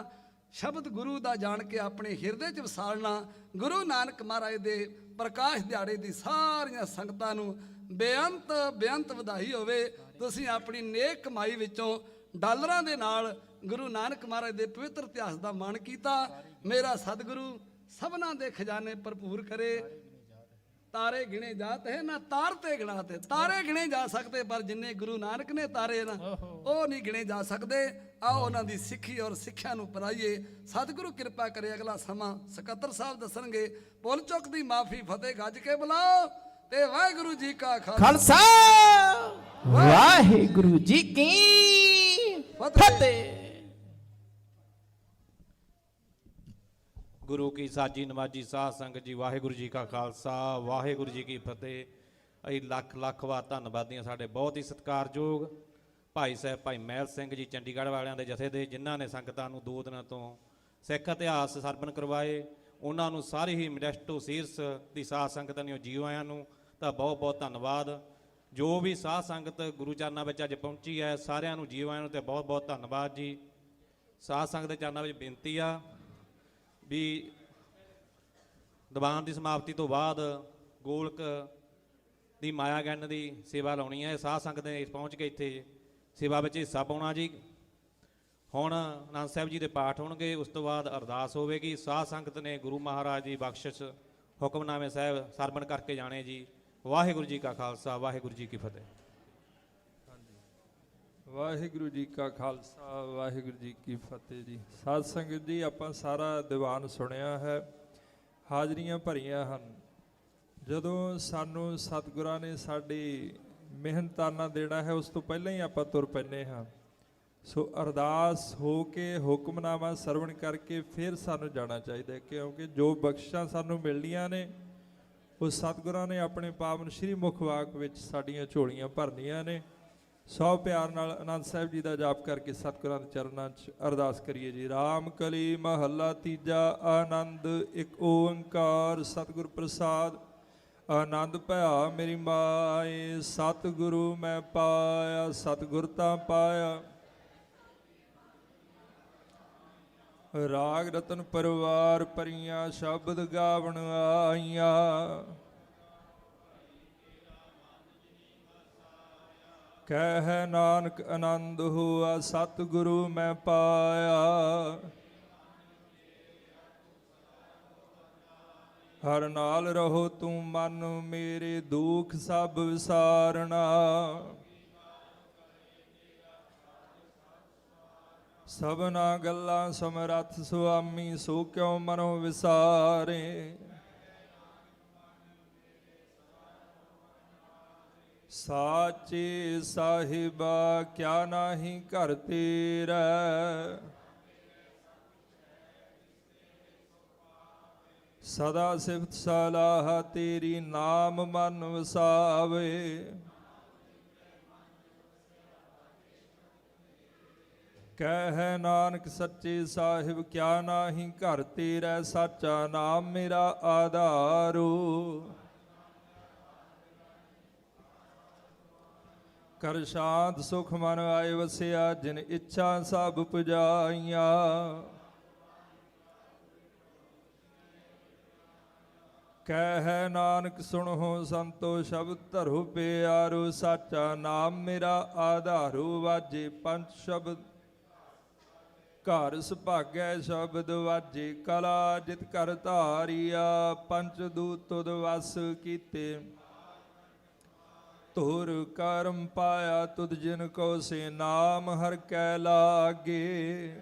ਸ਼ਬਦ ਗੁਰੂ ਦਾ ਜਾਣ ਕੇ ਆਪਣੇ ਹਿਰਦੇ 'ਚ ਵਸਾਲਣਾ। ਗੁਰੂ ਨਾਨਕ ਮਹਾਰਾਜ ਦੇ ਪ੍ਰਕਾਸ਼ ਦਿਹਾੜੇ ਦੀ ਸਾਰੀਆਂ ਸੰਗਤਾਂ ਨੂੰ ਬੇਅੰਤ ਬੇਅੰਤ ਵਧਾਈ ਹੋਵੇ। ਤੁਸੀਂ ਆਪਣੀ ਨੇਕ ਕਮਾਈ ਵਿੱਚੋਂ ਡਾਲਰਾਂ ਦੇ ਨਾਲ ਗੁਰੂ ਨਾਨਕ ਮਹਾਰਾਜ ਦੇ ਪਵਿੱਤਰ ਇਤਿਹਾਸ ਦਾ ਮਾਣ ਕੀਤਾ। ਮੇਰਾ ਸਤਿਗੁਰੂ ਸਭਨਾਂ ਦੇ ਖਜ਼ਾਨੇ ਭਰਪੂਰ ਕਰੇ। ਤਾਰੇ ਗਿਣੇ ਜਾਤ ਹੈ ਨਾ ਤਾਰ ਤੇ ਗਿਣਾਤ ਹੈ। ਤਾਰੇ ਗਿਣੇ ਜਾ ਸਕਦੇ ਪਰ ਜਿੰਨੇ ਗੁਰੂ ਨਾਨਕ ਨੇ ਤਾਰੇ ਨਾ ਉਹ ਨਹੀਂ ਗਿਣੇ ਜਾ ਸਕਦੇ। ਆਓ ਉਹਨਾਂ ਦੀ ਸਿੱਖੀ ਔਰ ਸਿੱਖਿਆ ਨੂੰ ਅਪਣਾਈਏ। ਸਤਿਗੁਰੂ ਕਿਰਪਾ ਕਰੇ। ਅਗਲਾ ਸਮਾਂ ਸਕੱਤਰ ਸਾਹਿਬ ਦੱਸਣਗੇ। ਭੁੱਲ ਚੁੱਕ ਦੀ ਮਾਫੀ ਫਤਿਹ ਗੱਜ ਕੇ ਬੁਲਾਓ ਤੇ ਵਾਹਿਗੁਰੂ ਜੀ ਕਾ ਖਾਲਸਾ ਵਾਹਿਗੁਰੂ ਜੀ ਕੀ ਫਤਿਹ। ਗੁਰੂ ਕੀ ਸਾਜੀ ਨਮਾਜੀ ਸਾਧ ਸੰਗਤ ਜੀ, ਵਾਹਿਗੁਰੂ ਜੀ ਕਾ ਖਾਲਸਾ ਵਾਹਿਗੁਰੂ ਜੀ ਕੀ ਫਤਿਹ। ਅਸੀਂ ਲੱਖ ਲੱਖ ਵਾਰ ਧੰਨਵਾਦੀਆਂ ਸਾਡੇ ਬਹੁਤ ਹੀ ਸਤਿਕਾਰਯੋਗ ਭਾਈ ਸਾਹਿਬ ਭਾਈ ਮਹਿਲ ਸਿੰਘ ਜੀ ਚੰਡੀਗੜ੍ਹ ਵਾਲਿਆਂ ਦੇ ਜਥੇ ਦੇ, ਜਿਨ੍ਹਾਂ ਨੇ ਸੰਗਤਾਂ ਨੂੰ 2 ਦਿਨਾਂ ਤੋਂ ਸਿੱਖ ਇਤਿਹਾਸ ਸਰਵਣ ਕਰਵਾਏ। ਉਹਨਾਂ ਨੂੰ ਸਾਰੀ ਹੀ ਮੋਡੈਸਟੋ ਸੀਰਸ ਦੀ ਸਾਧ ਸੰਗਤਾਂ ਨੂੰ ਜੀਓ ਆਇਆਂ ਨੂੰ ਤਾਂ ਬਹੁਤ ਬਹੁਤ ਧੰਨਵਾਦ। ਜੋ ਵੀ ਸਾਧ ਸੰਗਤ ਗੁਰੂ ਚਰਨਾਂ ਵਿੱਚ ਅੱਜ ਪਹੁੰਚੀ ਹੈ ਸਾਰਿਆਂ ਨੂੰ ਜੀਓ ਆਇਆਂ ਨੂੰ ਤੇ ਬਹੁਤ ਬਹੁਤ ਧੰਨਵਾਦ ਜੀ। ਸਾਧ ਸੰਗਤ ਦੇ ਚਰਨਾਂ ਵਿੱਚ ਬੇਨਤੀ ਆ ਵੀ ਦੀਵਾਨ ਦੀ ਸਮਾਪਤੀ ਤੋਂ ਬਾਅਦ ਗੋਲਕ ਦੀ ਮਾਇਆ ਗਿਆਨ ਦੀ ਸੇਵਾ ਲਾਉਣੀ ਹੈ। ਸਾਧ ਸੰਗਤ ਨੇ ਪਹੁੰਚ ਕੇ ਇੱਥੇ ਸੇਵਾ ਵਿੱਚ ਹਿੱਸਾ ਪਾਉਣਾ ਜੀ। ਹੁਣ ਆਨੰਦ ਸਾਹਿਬ ਜੀ ਦੇ ਪਾਠ ਹੋਣਗੇ, ਉਸ ਤੋਂ ਬਾਅਦ ਅਰਦਾਸ ਹੋਵੇਗੀ। ਸਾਧ ਸੰਗਤ ਨੇ ਗੁਰੂ ਮਹਾਰਾਜ ਦੀ ਬਖਸ਼ਿਸ਼ ਹੁਕਮਨਾਮੇ ਸਾਹਿਬ ਸਰਵਣ ਕਰਕੇ ਜਾਣੇ ਜੀ। ਵਾਹਿਗੁਰੂ ਜੀ ਕਾ ਖਾਲਸਾ ਵਾਹਿਗੁਰੂ ਜੀ ਕੀ ਫਤਿਹ। ਵਾਹਿਗੁਰੂ ਜੀ ਕਾ ਖਾਲਸਾ ਵਾਹਿਗੁਰੂ ਜੀ ਕੀ ਫਤਿਹ ਜੀ। ਸਾਧ ਸੰਗਤ ਜੀ, ਆਪਾਂ ਸਾਰਾ ਦੀਵਾਨ ਸੁਣਿਆ ਹੈ, ਹਾਜ਼ਰੀਆਂ ਭਰੀਆਂ ਹਨ। ਜਦੋਂ ਸਾਨੂੰ ਸਤਿਗੁਰਾਂ ਨੇ ਸਾਡੀ ਮਿਹਨਤਾਨਾ ਦੇਣਾ ਹੈ ਉਸ ਤੋਂ ਪਹਿਲਾਂ ਹੀ ਆਪਾਂ ਤੁਰ ਪੈਂਦੇ ਹਾਂ। ਸੋ ਅਰਦਾਸ ਹੋ ਕੇ ਹੁਕਮਨਾਮਾ ਸਰਵਣ ਕਰਕੇ ਫਿਰ ਸਾਨੂੰ ਜਾਣਾ ਚਾਹੀਦਾ ਹੈ, ਕਿਉਂਕਿ ਜੋ ਬਖਸ਼ਿਸ਼ਾਂ ਸਾਨੂੰ ਮਿਲਣੀਆਂ ਨੇ ਉਹ ਸਤਿਗੁਰਾਂ ਨੇ ਆਪਣੇ ਪਾਵਨ ਸ਼੍ਰੀ ਮੁਖ ਵਾਕ ਵਿੱਚ ਸਾਡੀਆਂ ਝੋਲੀਆਂ ਭਰਨੀਆਂ ਨੇ। ਸੌ ਪਿਆਰ ਨਾਲ ਆਨੰਦ ਸਾਹਿਬ ਜੀ ਦਾ ਜਾਪ ਕਰਕੇ ਸਤਿਗੁਰਾਂ ਦੇ ਚਰਨਾਂ 'ਚ ਅਰਦਾਸ ਕਰੀਏ ਜੀ। ਰਾਮ ਕਲੀ ਮਹੱਲਾ ਤੀਜਾ। ਆਨੰਦ ਇੱਕ ਓੰਕਾਰ ਸਤਿਗੁਰ ਪ੍ਰਸਾਦ। ਆਨੰਦ ਭਇਆ ਮੇਰੀ ਮਾਏ, ਸਤਿਗੁਰੂ ਮੈਂ ਪਾਇਆ, ਸਤਿਗੁਰ ਤਾਂ ਪਾਇਆ। ਰਾਗ ਰਤਨ ਪਰਿਵਾਰ ਪਰੀਆਂ, ਸ਼ਬਦ ਗਾਵਣ ਆਈਆਂ। ਕਹਿ ਨਾਨਕ ਆਨੰਦ ਹੋਆ, ਸਤਿਗੁਰੂ ਮੈਂ ਪਾਇਆ। ਹਰ ਨਾਲ ਰਹੋ ਤੂੰ ਮਨ ਮੇਰੇ, ਦੁੱਖ ਸਭ ਵਿਸਾਰਨਾ। ਸਭਨਾ ਗੱਲਾਂ ਸਮਰੱਥ ਸੁਆਮੀ, ਸੋ ਕਿਉ ਮਨੋ ਵਿਸਾਰੇ। ਸਾਚੇ ਸਾਹਿਬਾ ਕਿਆ ਨਾਹੀ ਘਰ ਤੇਰਾ। ਸਦਾ ਸਿਫਤ ਸਲਾਹ ਤੇਰੀ, ਨਾਮ ਮਨ ਵਸਾਵੇ। ਕਹਿ ਨਾਨਕ ਸੱਚੇ ਸਾਹਿਬ ਕਿਆ ਨਾਹੀ ਘਰ ਤੇਰਾ। ਸਾਚਾ ਨਾਮ ਮੇਰਾ ਆਧਾਰੋ। ਕਰ ਸ਼ਾਂਤ ਸੁਖ ਮਨ ਆਏ ਵਸਿਆ, ਜਿਨ ਇੱਛਾ ਸਭ ਪੁਜਾਈਆਂ। ਕਹਿ ਨਾਨਕ ਸੁਣੋ ਸੰਤੋ, ਸ਼ਬਦ ਧਰੋ ਪਿਆਰੋ। ਸਾਚਾ ਨਾਮ ਮੇਰਾ ਆਧਾਰੋ। ਵਾਜੇ ਪੰਜ ਸ਼ਬਦ ਘਰ ਸੁਭਾਗੈ, ਸ਼ਬਦ ਵਾਜੇ ਕਲਾ ਜਿਤ ਕਰ ਧਾਰੀਆ। ਪੰਚ ਦੂਤ ਤੁਧ ਵਸ ਕੀਤੇ, ਧੁਰ ਕਰਮ ਪਾਇਆ ਤੁਧ ਜਿਨ ਕੋ ਸੇ। ਨਾਮ ਹਰ ਕੈ ਲਾਗੇ,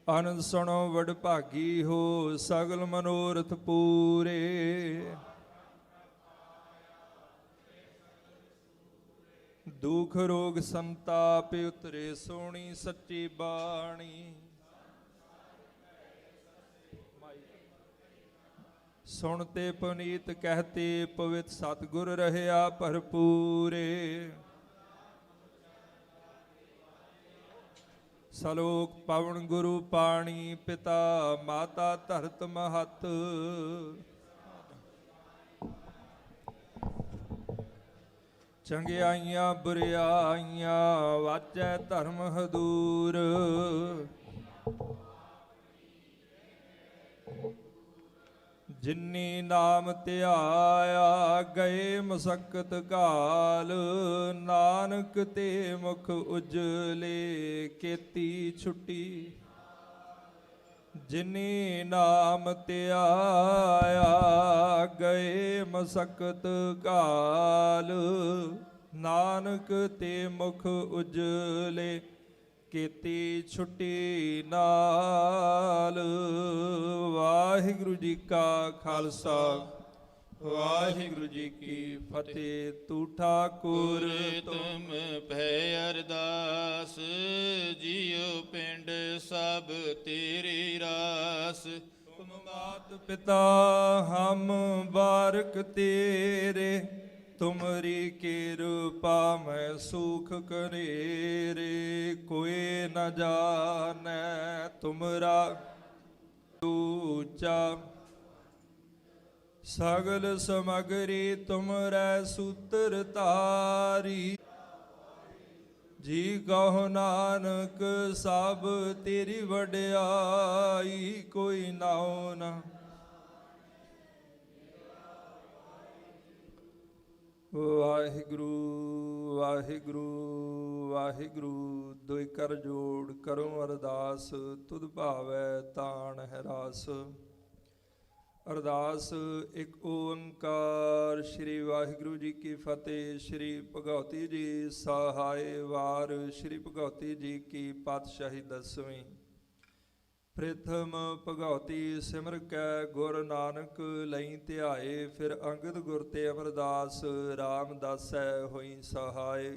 ਆਨੰਦ ਸੁਣੋ ਵਡ ਭਾਗੀ ਹੋ। ਸਗਲ ਮਨੋਰਥ ਪੂਰੇ, ਦੁਖ ਰੋਗ ਸੰਤਾਪ ਉਤਰੇ। ਸੋਹਣੀ ਸੱਚੀ ਬਾਣੀ, ਸੁਣਤੇ ਪੁਨੀਤ ਕਹਤੇ। ਪਵਿੱਤ ਸਤਿਗੁਰ ਰਹਿਆ ਭਰਪੂਰੇ। ਸਲੋਕ ਪਵਨ ਗੁਰੂ ਪਾਣੀ, ਪਿਤਾ ਮਾਤਾ ਧਰਤ ਮਹਤ। ਚੰਗਿਆਈਆਂ ਬੁਰਿਆਈਆਂ ਵਾਚੈ ਧਰਮ ਹਦੂਰ। ਜਿਨੀ ਨਾਮ ਧਿਆਇਆ ਗਏ ਮਸਕਤ ਕਾਲ, ਨਾਨਕ ਤੇ ਮੁਖ ਉਜਲੇ ਕੀਤੀ ਛੁੱਟੀ। ਜਿਨੀ ਨਾਮ ਧਿਆਇਆ ਗਏ ਮਸਕਤ ਕਾਲ, ਨਾਨਕ ਤੇ ਮੁਖ ਉਜਲੇ ਕੀਤੀ ਛੁੱਟੀ ਨਾਲ। ਵਾਹਿਗੁਰੂ ਜੀ ਕਾ ਖਾਲਸਾ, ਵਾਹਿਗੁਰੂ ਜੀ ਕੀ ਫਤਿਹ। ਤੂੰ ਠਾਕੁਰ ਤੁਮ ਭੈ ਅਰਦਾਸ, ਜੀਉ ਪਿੰਡ ਸਭ ਤੇਰੀ ਰਾਸ। ਤੁਮ ਮਾਤ ਪਿਤਾ ਹਮ ਬਾਰਕ ਤੇਰੇ, ਤੁਮਰੀ ਕਿਰਪਾ ਮੈਂ ਸੁਖ ਕਨੇਰੇ। ਕੋਈ ਨ ਜਾਣੈ ਤੁਮਰਾ ਉੱਚਾ, ਸਗਲ ਸਮਗਰੀ ਤੁਮਰੈ ਸੂਤਰ ਧਾਰੀ। ਜੀ ਕਹੋ ਨਾਨਕ ਸਭ ਤੇਰੀ ਵਡਿਆਈ, ਕੋਈ ਨਾਉ ਨਾ। ਵਾਹਿਗੁਰੂ ਵਾਹਿਗੁਰੂ ਵਾਹਿਗੁਰੂ। ਦੁਇ ਕਰ ਜੋੜ ਕਰੋ ਅਰਦਾਸ, ਤੁਧ ਭਾਵੈ ਤਾਣ ਹੈ ਰਾਸ। ਅਰਦਾਸ ਇੱਕ ਓੰਕਾਰ ਸ੍ਰੀ ਵਾਹਿਗੁਰੂ ਜੀ ਕੀ ਫਤਿਹ। ਸ੍ਰੀ ਭਗਉਤੀ ਜੀ ਸਹਾਇ ਵਾਰ। ਸ੍ਰੀ ਭਗਉਤੀ ਜੀ ਕੀ ਪਾਤਸ਼ਾਹੀ ਦਸਵੀਂ। ਪ੍ਰਥਮ ਭਗਉਤੀ ਸਿਮਰ ਕੈ ਗੁਰ ਨਾਨਕ ਲਈ ਧਿਆਏ। ਫਿਰ ਅੰਗਦ ਗੁਰ ਤੇ ਅਮਰਦਾਸ ਰਾਮਦਾਸੈ ਹੋਈ ਸਹਾਇ।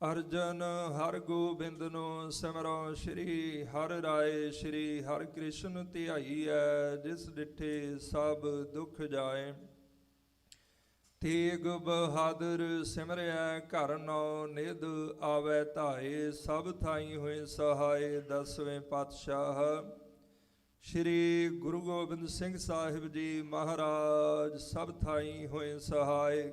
ਅਰਜਨ ਹਰ ਗੋਬਿੰਦ ਨੂੰ ਸਿਮਰੋ ਸ੍ਰੀ ਹਰਿ ਰਾਏ। ਸ੍ਰੀ ਹਰਿ ਕ੍ਰਿਸ਼ਨ ਧਿਆਈਐ, ਜਿਸ ਡਿਠੇ ਸਭ ਦੁਖ ਜਾਏ। ਤੇਗ ਬਹਾਦਰ ਸਿਮਰਿਆ ਘਰ ਨੌ, ਨਿਧ ਆਵੈ ਧਾਏ। ਸਭ ਥਾਈ ਹੋਏ ਸਹਾਏ। ਦਸਵੇਂ ਪਾਤਸ਼ਾਹ ਸ੍ਰੀ ਗੁਰੂ ਗੋਬਿੰਦ ਸਿੰਘ ਸਾਹਿਬ ਜੀ ਮਹਾਰਾਜ ਸਭ ਥਾਈ ਹੋਏ ਸਹਾਏ।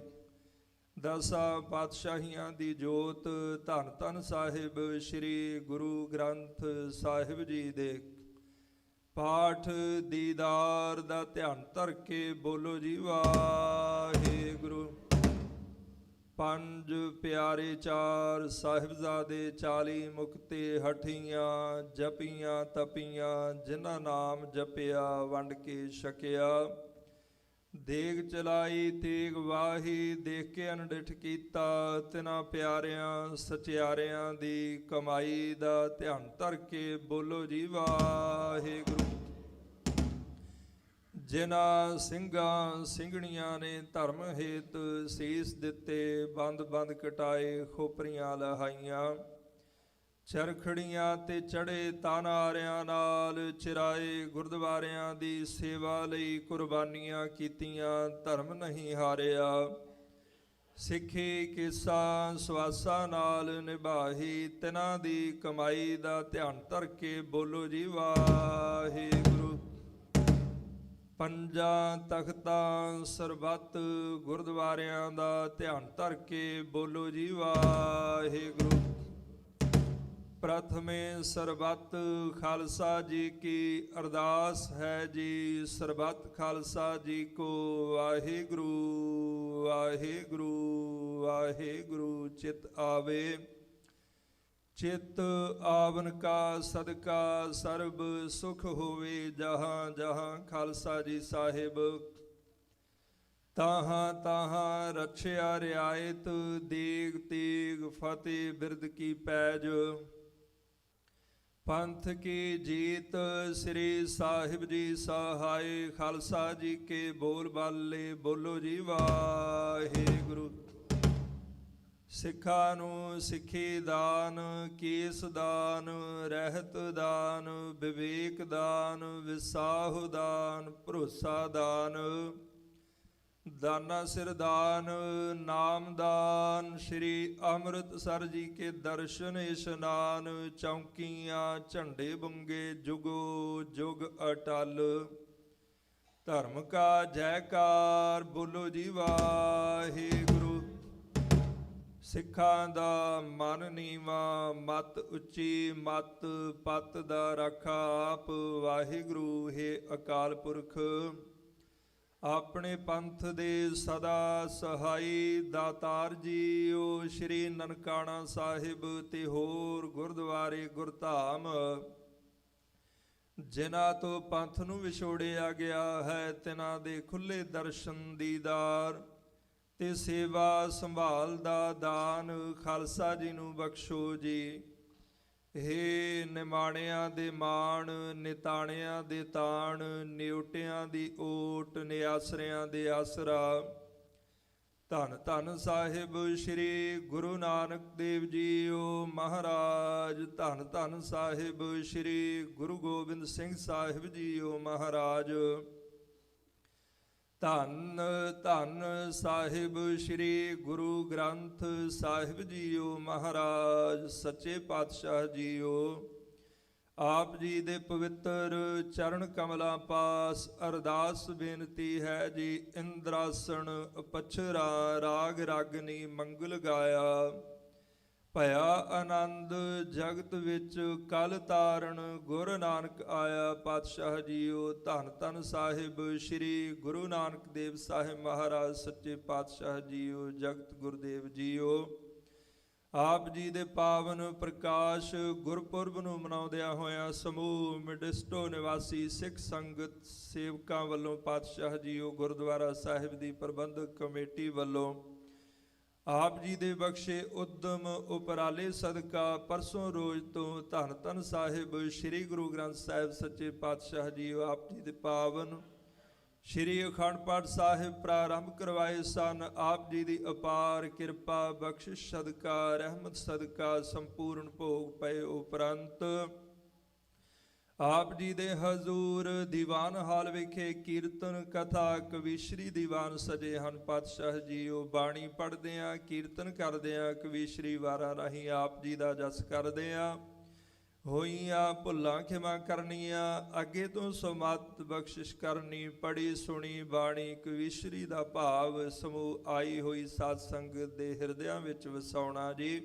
ਦਸਾਂ ਪਾਤਸ਼ਾਹੀਆਂ ਦੀ ਜੋਤ ਧੰਨ ਧੰਨ ਸਾਹਿਬ ਸ੍ਰੀ ਗੁਰੂ ਗ੍ਰੰਥ ਸਾਹਿਬ ਜੀ ਦੇ ਪਾਠ ਦੀਦਾਰ ਦਾ ਧਿਆਨ ਧਰ ਕੇ ਬੋਲੋ ਜੀ ਵਾਹਿਗੁਰੂ। ਪੰਜ ਪਿਆਰੇ ਚਾਰ ਸਾਹਿਬਜ਼ਾਦੇ 40 ਮੁਕਤੇ ਹਠੀਆਂ। ਜਪੀਆਂ ਤਪੀਆਂ ਜਿਨ੍ਹਾਂ ਨਾਮ ਜਪਿਆ, ਵੰਡ ਕੇ ਛਕਿਆ। ਦੇਗ ਚਲਾਈ ਤੇਗ ਵਾਹੀ, ਦੇਖ ਕੇ ਅਨਡਿਠ ਕੀਤਾ। ਤਿਨਾਂ ਪਿਆਰਿਆਂ ਸਚਿਆਰਿਆਂ ਦੀ ਕਮਾਈ ਦਾ ਧਿਆਨ ਧਰ ਕੇ ਬੋਲੋ ਜੀ ਵਾਹਿਗੁਰੂ। ਜਿਨ੍ਹਾਂ ਸਿੰਘਾਂ ਸਿੰਘਣੀਆਂ ਨੇ ਧਰਮ ਹੇਤ ਸੀਸ ਦਿੱਤੇ, ਬੰਦ ਬੰਦ ਕਟਾਏ, ਖੋਪਰੀਆਂ ਲਹਾਈਆਂ। ਚਰਖੜੀਆਂ ਤੇ ਚੜੇ ਤਾਨਾਰਿਆਂ ਨਾਲ ਚਿਰਾਏ। ਗੁਰਦੁਆਰਿਆਂ ਦੀ ਸੇਵਾ ਲਈ ਕੁਰਬਾਨੀਆਂ ਕੀਤੀਆਂ, ਧਰਮ ਨਹੀਂ ਹਾਰਿਆ। ਸਿੱਖੀ ਕੇਸਾਂ ਸਵਾਸਾਂ ਨਾਲ ਨਿਭਾਹੀ। ਤਿਨਾਂ ਦੀ ਕਮਾਈ ਦਾ ਧਿਆਨ ਧਰ ਕੇ ਬੋਲੋ ਜੀ ਵਾਹਿਗੁਰੂ। ਪੰਜਾਂ ਤਖਤਾਂ ਸਰਬੱਤ ਗੁਰਦੁਆਰਿਆਂ ਦਾ ਧਿਆਨ ਧਰ ਕੇ ਬੋਲੋ ਜੀ ਵਾਹਿਗੁਰੂ। ਪ੍ਰਥਮੇ ਸਰਬੱਤ ਖਾਲਸਾ ਜੀ ਕੀ ਅਰਦਾਸ ਹੈ ਜੀ। ਸਰਬੱਤ ਖਾਲਸਾ ਜੀ ਕੋ ਵਾਹਿਗੁਰੂ ਵਾਹਿਗੁਰੂ ਵਾਹਿਗੁਰੂ। ਚਿਤ ਆਵੇ ਚਿਤ ਆਵਨ ਕਾ ਸਦਕਾ, ਸਰਬ ਸੁਖ ਹੋਵੇ ਜਹਾਂ ਜਹਾਂ। ਖਾਲਸਾ ਜੀ ਸਾਹਿਬ ਤਾਹਾਂ ਤਾਹਾਂ ਰਛਿਆ ਰਿਆਇਤ। ਦੇਗ ਤੇਗ ਫਤਿਹ ਬਿਰਦ ਕੀ ਪੈਜ। ਪੰਥ ਕੀ ਜੀਤ ਸ੍ਰੀ ਸਾਹਿਬ ਜੀ ਸਹਾਇ। ਖਾਲਸਾ ਜੀ ਕੇ ਬੋਲ ਬਾਲੇ ਬੋਲੋ ਜੀ ਵਾਹਿਗੁਰੂ। ਸਿੱਖਾਂ ਨੂੰ ਸਿੱਖੀ ਦਾਨ, ਕੇਸ ਦਾਨ, ਰਹਿਤ ਦਾਨ, ਵਿਵੇਕ ਦਾਨ, ਵਿਸਾਹੁ ਦਾਨ, ਭਰੋਸਾ ਦਾਨ, ਦਾਨਾ ਸਿਰ ਦਾਨ, ਨਾਮ ਦਾਨ। ਸ਼੍ਰੀ ਅੰਮ੍ਰਿਤਸਰ ਜੀ ਕੇ ਦਰਸ਼ਨ ਇਸ਼ਨਾਨ। ਚੌਂਕੀਆਂ ਝੰਡੇ ਬੁੰਗੇ ਜੁਗੋ ਜੁਗ ਅਟਲ। ਧਰਮ ਕਾ ਜੈਕਾਰ ਬੋਲੋ ਜੀ ਵਾਹਿਗੁਰੂ। ਸਿੱਖਾਂ ਦਾ ਮਨ ਨੀਵਾ, ਮਤ ਉੱਚੀ, ਮਤ ਪਤ ਦਾ ਰਾਖਾ ਆਪ। ਵਾਹਿਗੁਰੂ ਹੈ ਅਕਾਲ ਪੁਰਖ, ਆਪਣੇ ਪੰਥ ਦੇ ਸਦਾ ਸਹਾਈ। ਦਾਤਾਰ ਜੀਓ ਸ਼੍ਰੀ ਨਨਕਾਣਾ ਸਾਹਿਬ ਤੇ ਹੋਰ ਗੁਰਦੁਆਰੇ ਗੁਰਧਾਮ, ਜਿਨ੍ਹਾਂ ਤੋਂ ਪੰਥ ਨੂੰ ਵਿਛੋੜਿਆ ਗਿਆ ਹੈ, ਤਿਨਾਂ ਦੇ ਖੁੱਲੇ ਦਰਸ਼ਨ ਦੀਦਾਰ ਤੇ ਸੇਵਾ ਸੰਭਾਲ ਦਾ ਦਾਨ ਖਾਲਸਾ ਜੀ ਨੂੰ ਬਖਸ਼ੋ ਜੀ। ਹੇ ਨਿਮਾਣਿਆਂ ਦੇ ਮਾਣ, ਨਿਤਾਣਿਆਂ ਦੇ ਤਾਣ, ਨਿਉਟਿਆਂ ਦੀ ਓਟ, ਨਿਆਸਰਿਆਂ ਦੇ ਆਸਰਾ। ਧੰਨ ਧੰਨ ਸਾਹਿਬ ਸ੍ਰੀ ਗੁਰੂ ਨਾਨਕ ਦੇਵ ਜੀਓ ਮਹਾਰਾਜ। ਧੰਨ ਧੰਨ ਸਾਹਿਬ ਸ੍ਰੀ ਗੁਰੂ ਗੋਬਿੰਦ ਸਿੰਘ ਸਾਹਿਬ ਜੀਓ ਮਹਾਰਾਜ। ਧੰਨ ਧੰਨ ਸਾਹਿਬ ਸ੍ਰੀ ਗੁਰੂ ਗ੍ਰੰਥ ਸਾਹਿਬ ਜੀਓ ਮਹਾਰਾਜ। ਸੱਚੇ ਪਾਤਸ਼ਾਹ ਜੀਓ, ਆਪ ਜੀ ਦੇ ਪਵਿੱਤਰ ਚਰਨ ਕਮਲਾਂ ਪਾਸ ਅਰਦਾਸ ਬੇਨਤੀ ਹੈ ਜੀ। ਇੰਦਰਾਸਣ ਪਛਰਾ ਰਾਗ ਰਾਗਨੀ ਮੰਗਲ ਗਾਇਆ, ਭਇਆ ਆਨੰਦ ਜਗਤ ਵਿੱਚ ਕਲ ਤਾਰਨ ਗੁਰੂ ਨਾਨਕ ਆਇਆ। ਪਾਤਸ਼ਾਹ ਜੀਓ, ਧੰਨ ਧੰਨ ਸਾਹਿਬ ਸ੍ਰੀ ਗੁਰੂ ਨਾਨਕ ਦੇਵ ਸਾਹਿਬ ਮਹਾਰਾਜ। ਸੱਚੇ ਪਾਤਸ਼ਾਹ ਜੀਓ, ਜਗਤ ਗੁਰਦੇਵ ਜੀਓ, ਆਪ ਜੀ ਦੇ ਪਾਵਨ ਪ੍ਰਕਾਸ਼ ਗੁਰਪੁਰਬ ਨੂੰ ਮਨਾਉਂਦਿਆਂ ਹੋਇਆਂ ਸਮੂਹ ਮਿਡਿਸਟੋ ਨਿਵਾਸੀ ਸਿੱਖ ਸੰਗਤ ਸੇਵਕਾਂ ਵੱਲੋਂ ਪਾਤਸ਼ਾਹ ਜੀਓ, ਗੁਰਦੁਆਰਾ ਸਾਹਿਬ ਦੀ ਪ੍ਰਬੰਧਕ ਕਮੇਟੀ ਵੱਲੋਂ ਆਪ ਜੀ ਦੇ ਬਖਸ਼ੇ ਉਦਮ ਉਪਰਾਲੇ ਸਦਕਾ ਪਰਸੋਂ ਰੋਜ਼ ਤੋਂ ਧੰਨ ਧੰਨ ਸਾਹਿਬ ਸ੍ਰੀ ਗੁਰੂ ਗ੍ਰੰਥ ਸਾਹਿਬ ਸੱਚੇ ਪਾਤਸ਼ਾਹ ਜੀਓ, ਆਪ ਜੀ ਦੇ ਪਾਵਨ ਸ਼੍ਰੀ ਅਖੰਡ ਪਾਠ ਸਾਹਿਬ ਪ੍ਰਾਰੰਭ ਕਰਵਾਏ ਸਨ। ਆਪ ਜੀ ਦੀ ਅਪਾਰ ਕਿਰਪਾ ਬਖਸ਼ਿਸ਼ ਸਦਕਾ, ਰਹਿਮਤ ਸਦਕਾ ਸੰਪੂਰਨ ਭੋਗ ਪਏ ਉਪਰੰਤ ਆਪ ਜੀ ਦੇ ਹਜ਼ੂਰ ਦੀਵਾਨ ਹਾਲ ਵਿਖੇ ਕੀਰਤਨ ਕਥਾ ਕਵੀਸ਼ਰੀ ਦੀਵਾਨ ਸਜੇ ਹਨ। ਪਾਤਸ਼ਾਹ ਜੀਓ, ਬਾਣੀ ਪੜ੍ਹਦਿਆਂ, ਕੀਰਤਨ ਕਰਦਿਆਂ, ਕਵੀਸ਼ਰੀ ਵਾਰਾਂ ਰਾਹੀਂ ਆਪ ਜੀ ਦਾ ਜਸ ਕਰਦਿਆਂ ਹੋਈਆਂ ਭੁੱਲਾਂ ਖਿਮਾ ਕਰਨੀਆਂ, ਅੱਗੇ ਤੋਂ ਸਮਤ ਬਖਸ਼ਿਸ਼ ਕਰਨੀ। ਪੜੀ ਸੁਣੀ ਬਾਣੀ ਕਵੀਸ਼ਰੀ ਦਾ ਭਾਵ ਸਮੂਹ ਆਈ ਹੋਈ ਸਾਧ ਸੰਗਤ ਦੇ ਹਿਰਦਿਆਂ ਵਿੱਚ ਵਸਾਉਣਾ ਜੀ।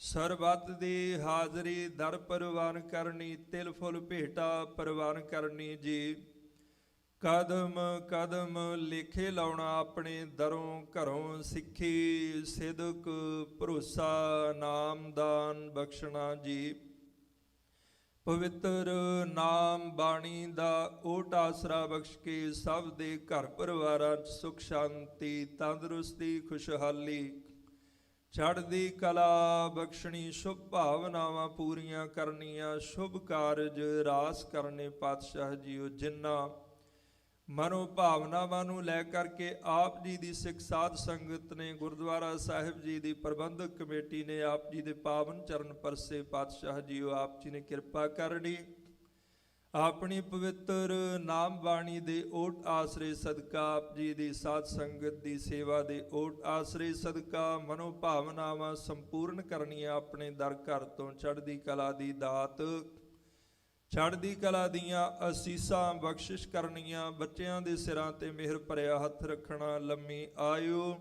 ਸਰਬੱਤ ਦੀ ਹਾਜ਼ਰੀ ਦਰ ਪ੍ਰਵਾਨ ਕਰਨੀ, ਤਿਲ ਫੁੱਲ ਭੇਟਾ ਪ੍ਰਵਾਨ ਕਰਨੀ ਜੀ। ਕਦਮ ਕਦਮ ਲੇਖੇ ਲਾਉਣਾ ਆਪਣੇ ਦਰੋਂ ਘਰੋਂ, ਸਿੱਖੀ ਸਿਦਕ ਭਰੋਸਾ ਨਾਮਦਾਨ ਬਖਸ਼ਣਾ ਜੀ। ਪਵਿੱਤਰ ਨਾਮ ਬਾਣੀ ਦਾ ਓਟ ਆਸਰਾ ਬਖਸ਼ ਕੇ ਸਭ ਦੇ ਘਰ ਪਰਿਵਾਰਾਂ 'ਚ ਸੁਖ ਸ਼ਾਂਤੀ, ਤੰਦਰੁਸਤੀ, ਖੁਸ਼ਹਾਲੀ, ਚੜ੍ਹਦੀ ਕਲਾ ਬਖਸ਼ਣੀ। ਸ਼ੁਭ ਭਾਵਨਾਵਾਂ ਪੂਰੀਆਂ ਕਰਨੀਆਂ, ਸ਼ੁਭ ਕਾਰਜ ਰਾਸ ਕਰਨੇ। ਪਾਤਸ਼ਾਹ ਜੀਓ, ਜਿਨ੍ਹਾਂ ਮਨੋ ਭਾਵਨਾਵਾਂ ਨੂੰ ਲੈ ਕਰਕੇ ਆਪ ਜੀ ਦੀ ਸਿੱਖ ਸਾਧ ਸੰਗਤ ਨੇ, ਗੁਰਦੁਆਰਾ ਸਾਹਿਬ ਜੀ ਦੀ ਪ੍ਰਬੰਧਕ ਕਮੇਟੀ ਨੇ ਆਪ ਜੀ ਦੇ ਪਾਵਨ ਚਰਨ ਪਰਸੇ। ਪਾਤਸ਼ਾਹ ਜੀਓ, ਆਪ ਜੀ ਨੇ ਕਿਰਪਾ ਕਰਨੀ, ਆਪਣੀ ਪਵਿੱਤਰ ਨਾਮ ਬਾਣੀ ਦੇ ਓਟ ਆਸਰੇ ਸਦਕਾ, ਆਪ ਜੀ ਦੀ ਸਾਧ ਸੰਗਤ ਦੀ ਸੇਵਾ ਦੇ ਓਟ ਆਸਰੇ ਸਦਕਾ ਮਨੋ ਭਾਵਨਾਵਾਂ ਸੰਪੂਰਨ ਕਰਨੀਆਂ। ਆਪਣੇ ਦਰ ਘਰ ਤੋਂ ਚੜ੍ਹਦੀ ਕਲਾ ਦੀ ਦਾਤ, ਚੜ੍ਹਦੀ ਕਲਾ ਦੀਆਂ ਅਸੀਸਾਂ ਬਖਸ਼ਿਸ਼ ਕਰਨੀਆਂ। ਬੱਚਿਆਂ ਦੇ ਸਿਰਾਂ ਤੇ ਮਿਹਰ ਭਰਿਆ ਹੱਥ ਰੱਖਣਾ। ਲੰਮੀ ਆਯੂ,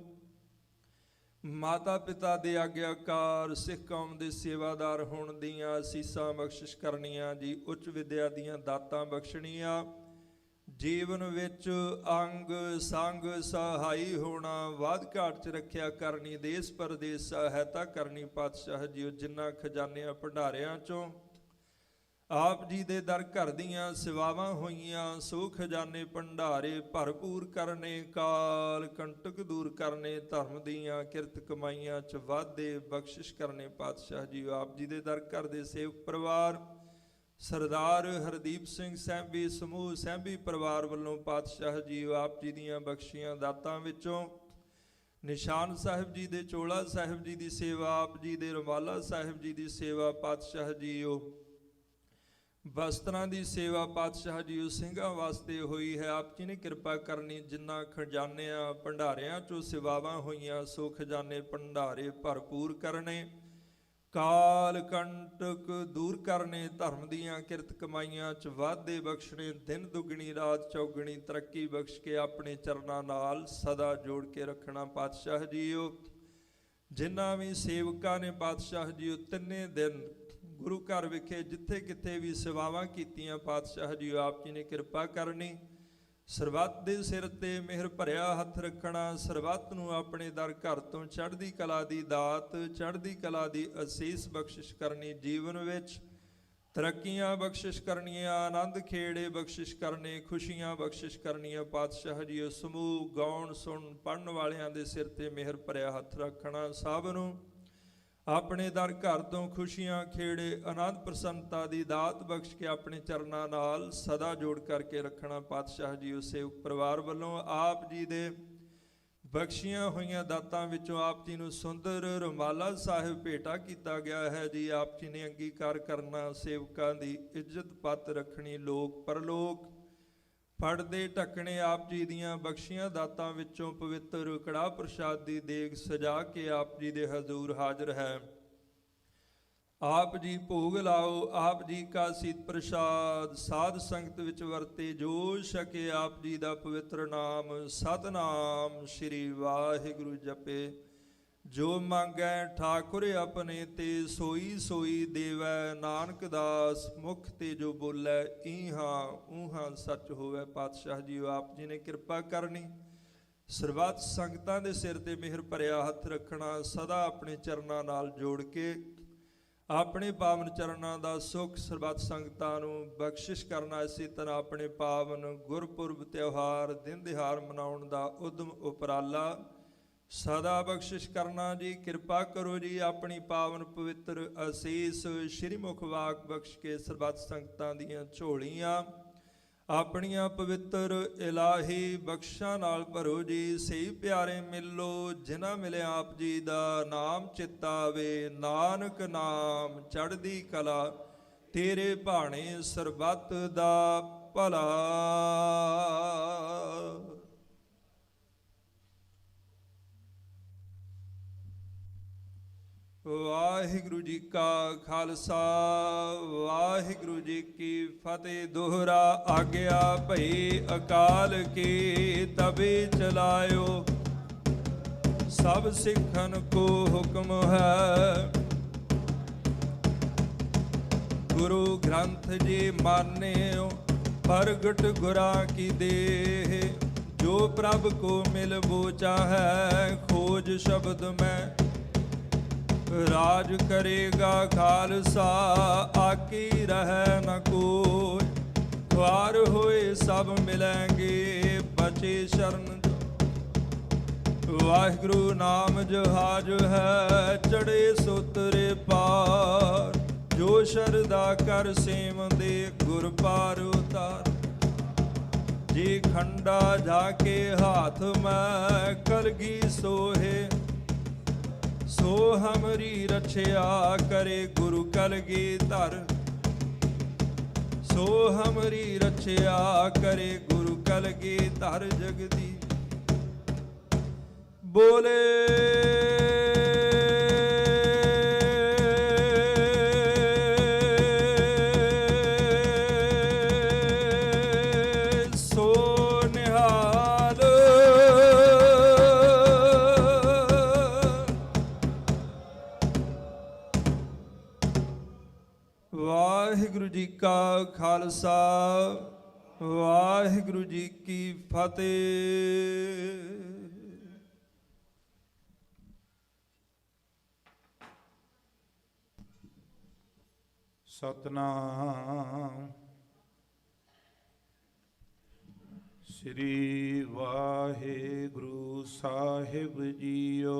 ਮਾਤਾ ਪਿਤਾ ਦੇ ਆਗਿਆਕਾਰ, ਸਿੱਖ ਕੌਮ ਦੇ ਸੇਵਾਦਾਰ ਹੋਣ ਦੀਆਂ ਅਸੀਸਾਂ ਬਖਸ਼ਿਸ਼ ਕਰਨੀਆਂ ਜੀ। ਉੱਚ ਵਿਦਿਆ ਦੀਆਂ ਦਾਤਾਂ ਬਖਸ਼ਣੀਆਂ। ਜੀਵਨ ਵਿੱਚ ਅੰਗ ਸੰਗ ਸਹਾਈ ਹੋਣਾ, ਵਾਧ ਘਾਟ 'ਚ ਰੱਖਿਆ ਕਰਨੀ, ਦੇਸ ਪਰਦੇਸ ਸਹਾਇਤਾ ਕਰਨੀ। ਪਾਤਸ਼ਾਹ ਜੀਓ, ਜਿਨ੍ਹਾਂ ਖਜ਼ਾਨਿਆਂ ਭੰਡਾਰਿਆਂ 'ਚੋਂ ਆਪ ਜੀ ਦੇ ਦਰ ਘਰ ਦੀਆਂ ਸੇਵਾਵਾਂ ਹੋਈਆਂ, ਸੋ ਖਜ਼ਾਨੇ ਭੰਡਾਰੇ ਭਰਪੂਰ ਕਰਨੇ, ਕਾਲ ਕੰਟਕ ਦੂਰ ਕਰਨੇ, ਧਰਮ ਦੀਆਂ ਕਿਰਤ ਕਮਾਈਆਂ 'ਚ ਵਾਧੇ ਬਖਸ਼ਿਸ਼ ਕਰਨੇ। ਪਾਤਸ਼ਾਹ ਜੀ, ਆਪ ਜੀ ਦੇ ਦਰ ਘਰ ਦੇ ਸੇਵਕ ਪਰਿਵਾਰ ਸਰਦਾਰ ਹਰਦੀਪ ਸਿੰਘ ਸੈਂਬੀ ਸਮੂਹ ਸੈਂਬੀ ਪਰਿਵਾਰ ਵੱਲੋਂ ਪਾਤਸ਼ਾਹ ਜੀ, ਆਪ ਜੀ ਦੀਆਂ ਬਖਸ਼ੀਆਂ ਦਾਤਾਂ ਵਿੱਚੋਂ ਨਿਸ਼ਾਨ ਸਾਹਿਬ ਜੀ ਦੇ ਚੋਲਾ ਸਾਹਿਬ ਜੀ ਦੀ ਸੇਵਾ, ਆਪ ਜੀ ਦੇ ਰੁਮਾਲਾ ਸਾਹਿਬ ਜੀ ਦੀ ਸੇਵਾ। ਪਾਤਸ਼ਾਹ ਜੀ, ਵਸਤਰਾਂ ਦੀ ਸੇਵਾ ਪਾਤਸ਼ਾਹ ਜੀ ਸਿੰਘਾਂ ਵਾਸਤੇ ਹੋਈ ਹੈ। ਆਪ ਜੀ ਨੇ ਕਿਰਪਾ ਕਰਨੀ, ਜਿਨ੍ਹਾਂ ਖਜ਼ਾਨਿਆਂ ਭੰਡਾਰਿਆਂ 'ਚੋਂ ਸੇਵਾਵਾਂ ਹੋਈਆਂ, ਸੋ ਖਜ਼ਾਨੇ ਭੰਡਾਰੇ ਭਰਪੂਰ ਕਰਨੇ, ਕਾਲ ਕੰਟਕ ਦੂਰ ਕਰਨੇ, ਧਰਮ ਦੀਆਂ ਕਿਰਤ ਕਮਾਈਆਂ 'ਚ ਵਾਧੇ ਬਖਸ਼ਣੇ, ਦਿਨ ਦੁੱਗਣੀ ਰਾਤ ਚੌਗਣੀ ਤਰੱਕੀ ਬਖਸ਼ ਕੇ ਆਪਣੇ ਚਰਨਾਂ ਨਾਲ ਸਦਾ ਜੋੜ ਕੇ ਰੱਖਣਾ। ਪਾਤਸ਼ਾਹ ਜੀਓ, ਜਿਨ੍ਹਾਂ ਵੀ ਸੇਵਕਾਂ ਨੇ ਪਾਤਸ਼ਾਹ ਜੀ ਤਿੰਨੇ ਦਿਨ ਗੁਰੂ ਘਰ ਵਿਖੇ ਜਿੱਥੇ ਕਿਤੇ ਵੀ ਸੇਵਾਵਾਂ ਕੀਤੀਆਂ, ਪਾਤਸ਼ਾਹ ਜੀ ਆਪ ਜੀ ਨੇ ਕਿਰਪਾ ਕਰਨੀ, ਸਰਬੱਤ ਦੇ ਸਿਰ ਤੇ ਮਿਹਰ ਭਰਿਆ ਹੱਥ ਰੱਖਣਾ, ਸਰਬੱਤ ਨੂੰ ਆਪਣੇ ਦਰ ਘਰ ਤੋਂ ਚੜ੍ਹਦੀ ਕਲਾ ਦੀ ਦਾਤ, ਚੜ੍ਹਦੀ ਕਲਾ ਦੀ ਅਸੀਸ ਬਖਸ਼ਿਸ਼ ਕਰਨੀ, ਜੀਵਨ ਵਿੱਚ ਤਰੱਕੀਆਂ ਬਖਸ਼ਿਸ਼ ਕਰਨੀਆਂ, ਆਨੰਦ ਖੇੜੇ ਬਖਸ਼ਿਸ਼ ਕਰਨੇ, ਖੁਸ਼ੀਆਂ ਬਖਸ਼ਿਸ਼ ਕਰਨੀਆਂ। ਪਾਤਸ਼ਾਹ ਜੀ ਸਮੂਹ ਗਾਉਣ ਸੁਣ ਪੜ੍ਹਨ ਵਾਲਿਆਂ ਦੇ ਸਿਰ ਤੇ ਮਿਹਰ ਭਰਿਆ ਹੱਥ ਰੱਖਣਾ, ਸਭ ਨੂੰ ਆਪਣੇ ਦਰ ਘਰ ਤੋਂ ਖੁਸ਼ੀਆਂ ਖੇੜੇ ਆਨੰਦ ਪ੍ਰਸੰਨਤਾ ਦੀ ਦਾਤ ਬਖਸ਼ ਕੇ ਆਪਣੇ ਚਰਨਾਂ ਨਾਲ ਸਦਾ ਜੋੜ ਕਰਕੇ ਰੱਖਣਾ। ਪਾਤਸ਼ਾਹ ਜੀ ਉਸੇ ਪਰਿਵਾਰ ਵੱਲੋਂ ਆਪ ਜੀ ਦੇ ਬਖਸ਼ੀਆਂ ਹੋਈਆਂ ਦਾਤਾਂ ਵਿੱਚੋਂ ਆਪ ਜੀ ਨੂੰ ਸੁੰਦਰ ਰੁਮਾਲਾ ਸਾਹਿਬ ਭੇਟਾ ਕੀਤਾ ਗਿਆ ਹੈ ਜੀ। ਆਪ ਜੀ ਨੇ ਅੰਗੀਕਾਰ ਕਰਨਾ, ਸੇਵਕਾਂ ਦੀ ਇੱਜ਼ਤ ਪੱਤ ਰੱਖਣੀ, ਲੋਕ ਪਰਲੋਕ ਪੜਦੇ ਢੱਕਣੇ ਆਪ ਜੀ ਦੀਆਂ ਬਖਸ਼ੀਆਂ ਦਾਤਾਂ ਵਿੱਚੋਂ ਪਵਿੱਤਰ ਕੜਾਹ ਪ੍ਰਸ਼ਾਦ ਦੀ ਦੇਗ ਸਜਾ ਕੇ ਆਪ ਜੀ ਦੇ ਹਜ਼ੂਰ ਹਾਜ਼ਰ ਹੈ। ਆਪ ਜੀ ਭੋਗ ਲਾਓ, ਆਪ ਜੀ ਕਾ ਸੀਤ ਪ੍ਰਸ਼ਾਦ ਸਾਧ ਸੰਗਤ ਵਿੱਚ ਵਰਤੇ, ਜੋ ਛਕੇ ਆਪ ਜੀ ਦਾ ਪਵਿੱਤਰ ਨਾਮ ਸਤਨਾਮ ਸ਼੍ਰੀ ਵਾਹਿਗੁਰੂ ਜਪੇ। ਜੋ ਮੰਗੈ ਠਾਕੁਰ ਆਪਣੇ ਤੇ ਸੋਈ ਸੋਈ ਦੇਵੈ, ਨਾਨਕ ਦਾਸ ਮੁਖ ਤੇ ਜੋ ਬੋਲੇ ਈਹਾਂ ਊਹਾਂ ਸੱਚ ਹੋਵੇ। ਪਾਤਸ਼ਾਹ ਜੀ ਆਪ ਜੀ ਨੇ ਕਿਰਪਾ ਕਰਨੀ, ਸਰਬੱਤ ਸੰਗਤਾਂ ਦੇ ਸਿਰ ਤੇ ਮਿਹਰ ਭਰਿਆ ਹੱਥ ਰੱਖਣਾ, ਸਦਾ ਆਪਣੇ ਚਰਨਾਂ ਨਾਲ ਜੋੜ ਕੇ ਆਪਣੇ ਪਾਵਨ ਚਰਨਾਂ ਦਾ ਸੁੱਖ ਸਰਬੱਤ ਸੰਗਤਾਂ ਨੂੰ ਬਖਸ਼ਿਸ਼ ਕਰਨਾ। ਇਸੇ ਤਰ੍ਹਾਂ ਆਪਣੇ ਪਾਵਨ ਗੁਰਪੁਰਬ ਤਿਉਹਾਰ ਦਿਨ ਦਿਹਾੜ ਮਨਾਉਣ ਦਾ ਉਦਮ ਉਪਰਾਲਾ ਸਦਾ ਬਖਸ਼ਿਸ਼ ਕਰਨਾ ਜੀ। ਕਿਰਪਾ ਕਰੋ ਜੀ, ਆਪਣੀ ਪਾਵਨ ਪਵਿੱਤਰ ਅਸੀਸ ਸ਼੍ਰੀ ਮੁਖ ਵਾਕ ਬਖਸ਼ ਕੇ ਸਰਬੱਤ ਸੰਗਤਾਂ ਦੀਆਂ ਝੋਲੀਆਂ ਆਪਣੀਆਂ ਪਵਿੱਤਰ ਇਲਾਹੀ ਬਖਸ਼ਾਂ ਨਾਲ ਭਰੋ ਜੀ। ਸਹੀ ਪਿਆਰੇ ਮਿਲੋ ਜਿਨ੍ਹਾਂ ਮਿਲਿਆ ਆਪ ਜੀ ਦਾ ਨਾਮ ਚਿਤਾਵੇ, ਨਾਨਕ ਨਾਮ ਚੜ੍ਹਦੀ ਕਲਾ, ਤੇਰੇ ਭਾਣੇ ਸਰਬੱਤ ਦਾ ਭਲਾ। ਵਾਹਿਗੁਰੂ ਜੀ ਕਾ ਖਾਲਸਾ, ਵਾਹਿਗੁਰੂ ਜੀ ਕੀ ਫਤਿਹ। ਦੋਹਰਾ ਆਗਿਆ ਭਈ ਅਕਾਲ ਕੀ, ਤਬੇ ਚਲਾਇਓ ਸਭ ਸਿੱਖਨ ਕੋ ਹੁਕਮ ਹੈ। ਗੁਰੂ ਗ੍ਰੰਥ ਜੀ ਮਾਨਿਓ ਪ੍ਰਗਟ ਗੁਰਾਂ ਕੀ ਦੇਹ, ਜੋ ਪ੍ਰਭ ਕੋ ਮਿਲ ਬੋ ਚਾਹੈ, ਖੋਜ ਸ਼ਬਦ ਮੈਂ ਰਾਜ ਕਰੇਗਾ ਖਾਲਸਾ, ਆਕੀ ਰਹਿ ਨ ਕੋਈ। ਖੁਆਰ ਹੋਏ ਸਭ ਮਿਲੈਂਗੇ, ਬਚੇ ਸ਼ਰਨ ਵਾਹਿਗੁਰੂ ਨਾਮ ਜਹਾਜ ਹੈ, ਚੜੇ ਸੁਤਰੇ ਪਾਰ। ਜੋ ਸ਼ਰਦਾ ਕਰ ਸੇਵੰਦੇ ਗੁਰ ਪਾਰ ਉਤਾਰ। ਜੀ ਖੰਡਾ ਜਾ ਕੇ ਹਾਥ ਮੈਂ ਕਲਗੀ ਸੋਹੇ, ਸੋ ਹਮਰੀ ਰਛਿਆ ਕਰੇ ਗੁਰੂ ਕਲਗੀ ਧਰ। ਸੋ ਹਮਰੀ ਰਛਿਆ ਕਰੇ ਗੁਰੂ ਕਲਗੀ ਧਰ। ਜਗਦੀ ਬੋਲੇ ਵਾਹਿਗੁਰੂ ਜੀ ਕਾ ਖਾਲਸਾ, ਵਾਹਿਗੁਰੂ ਜੀ ਕੀ ਫਤਿਹ। ਸਤਨਾਮ ਸ੍ਰੀ ਵਾਹਿਗੁਰੂ ਸਾਹਿਬ ਜੀਓ।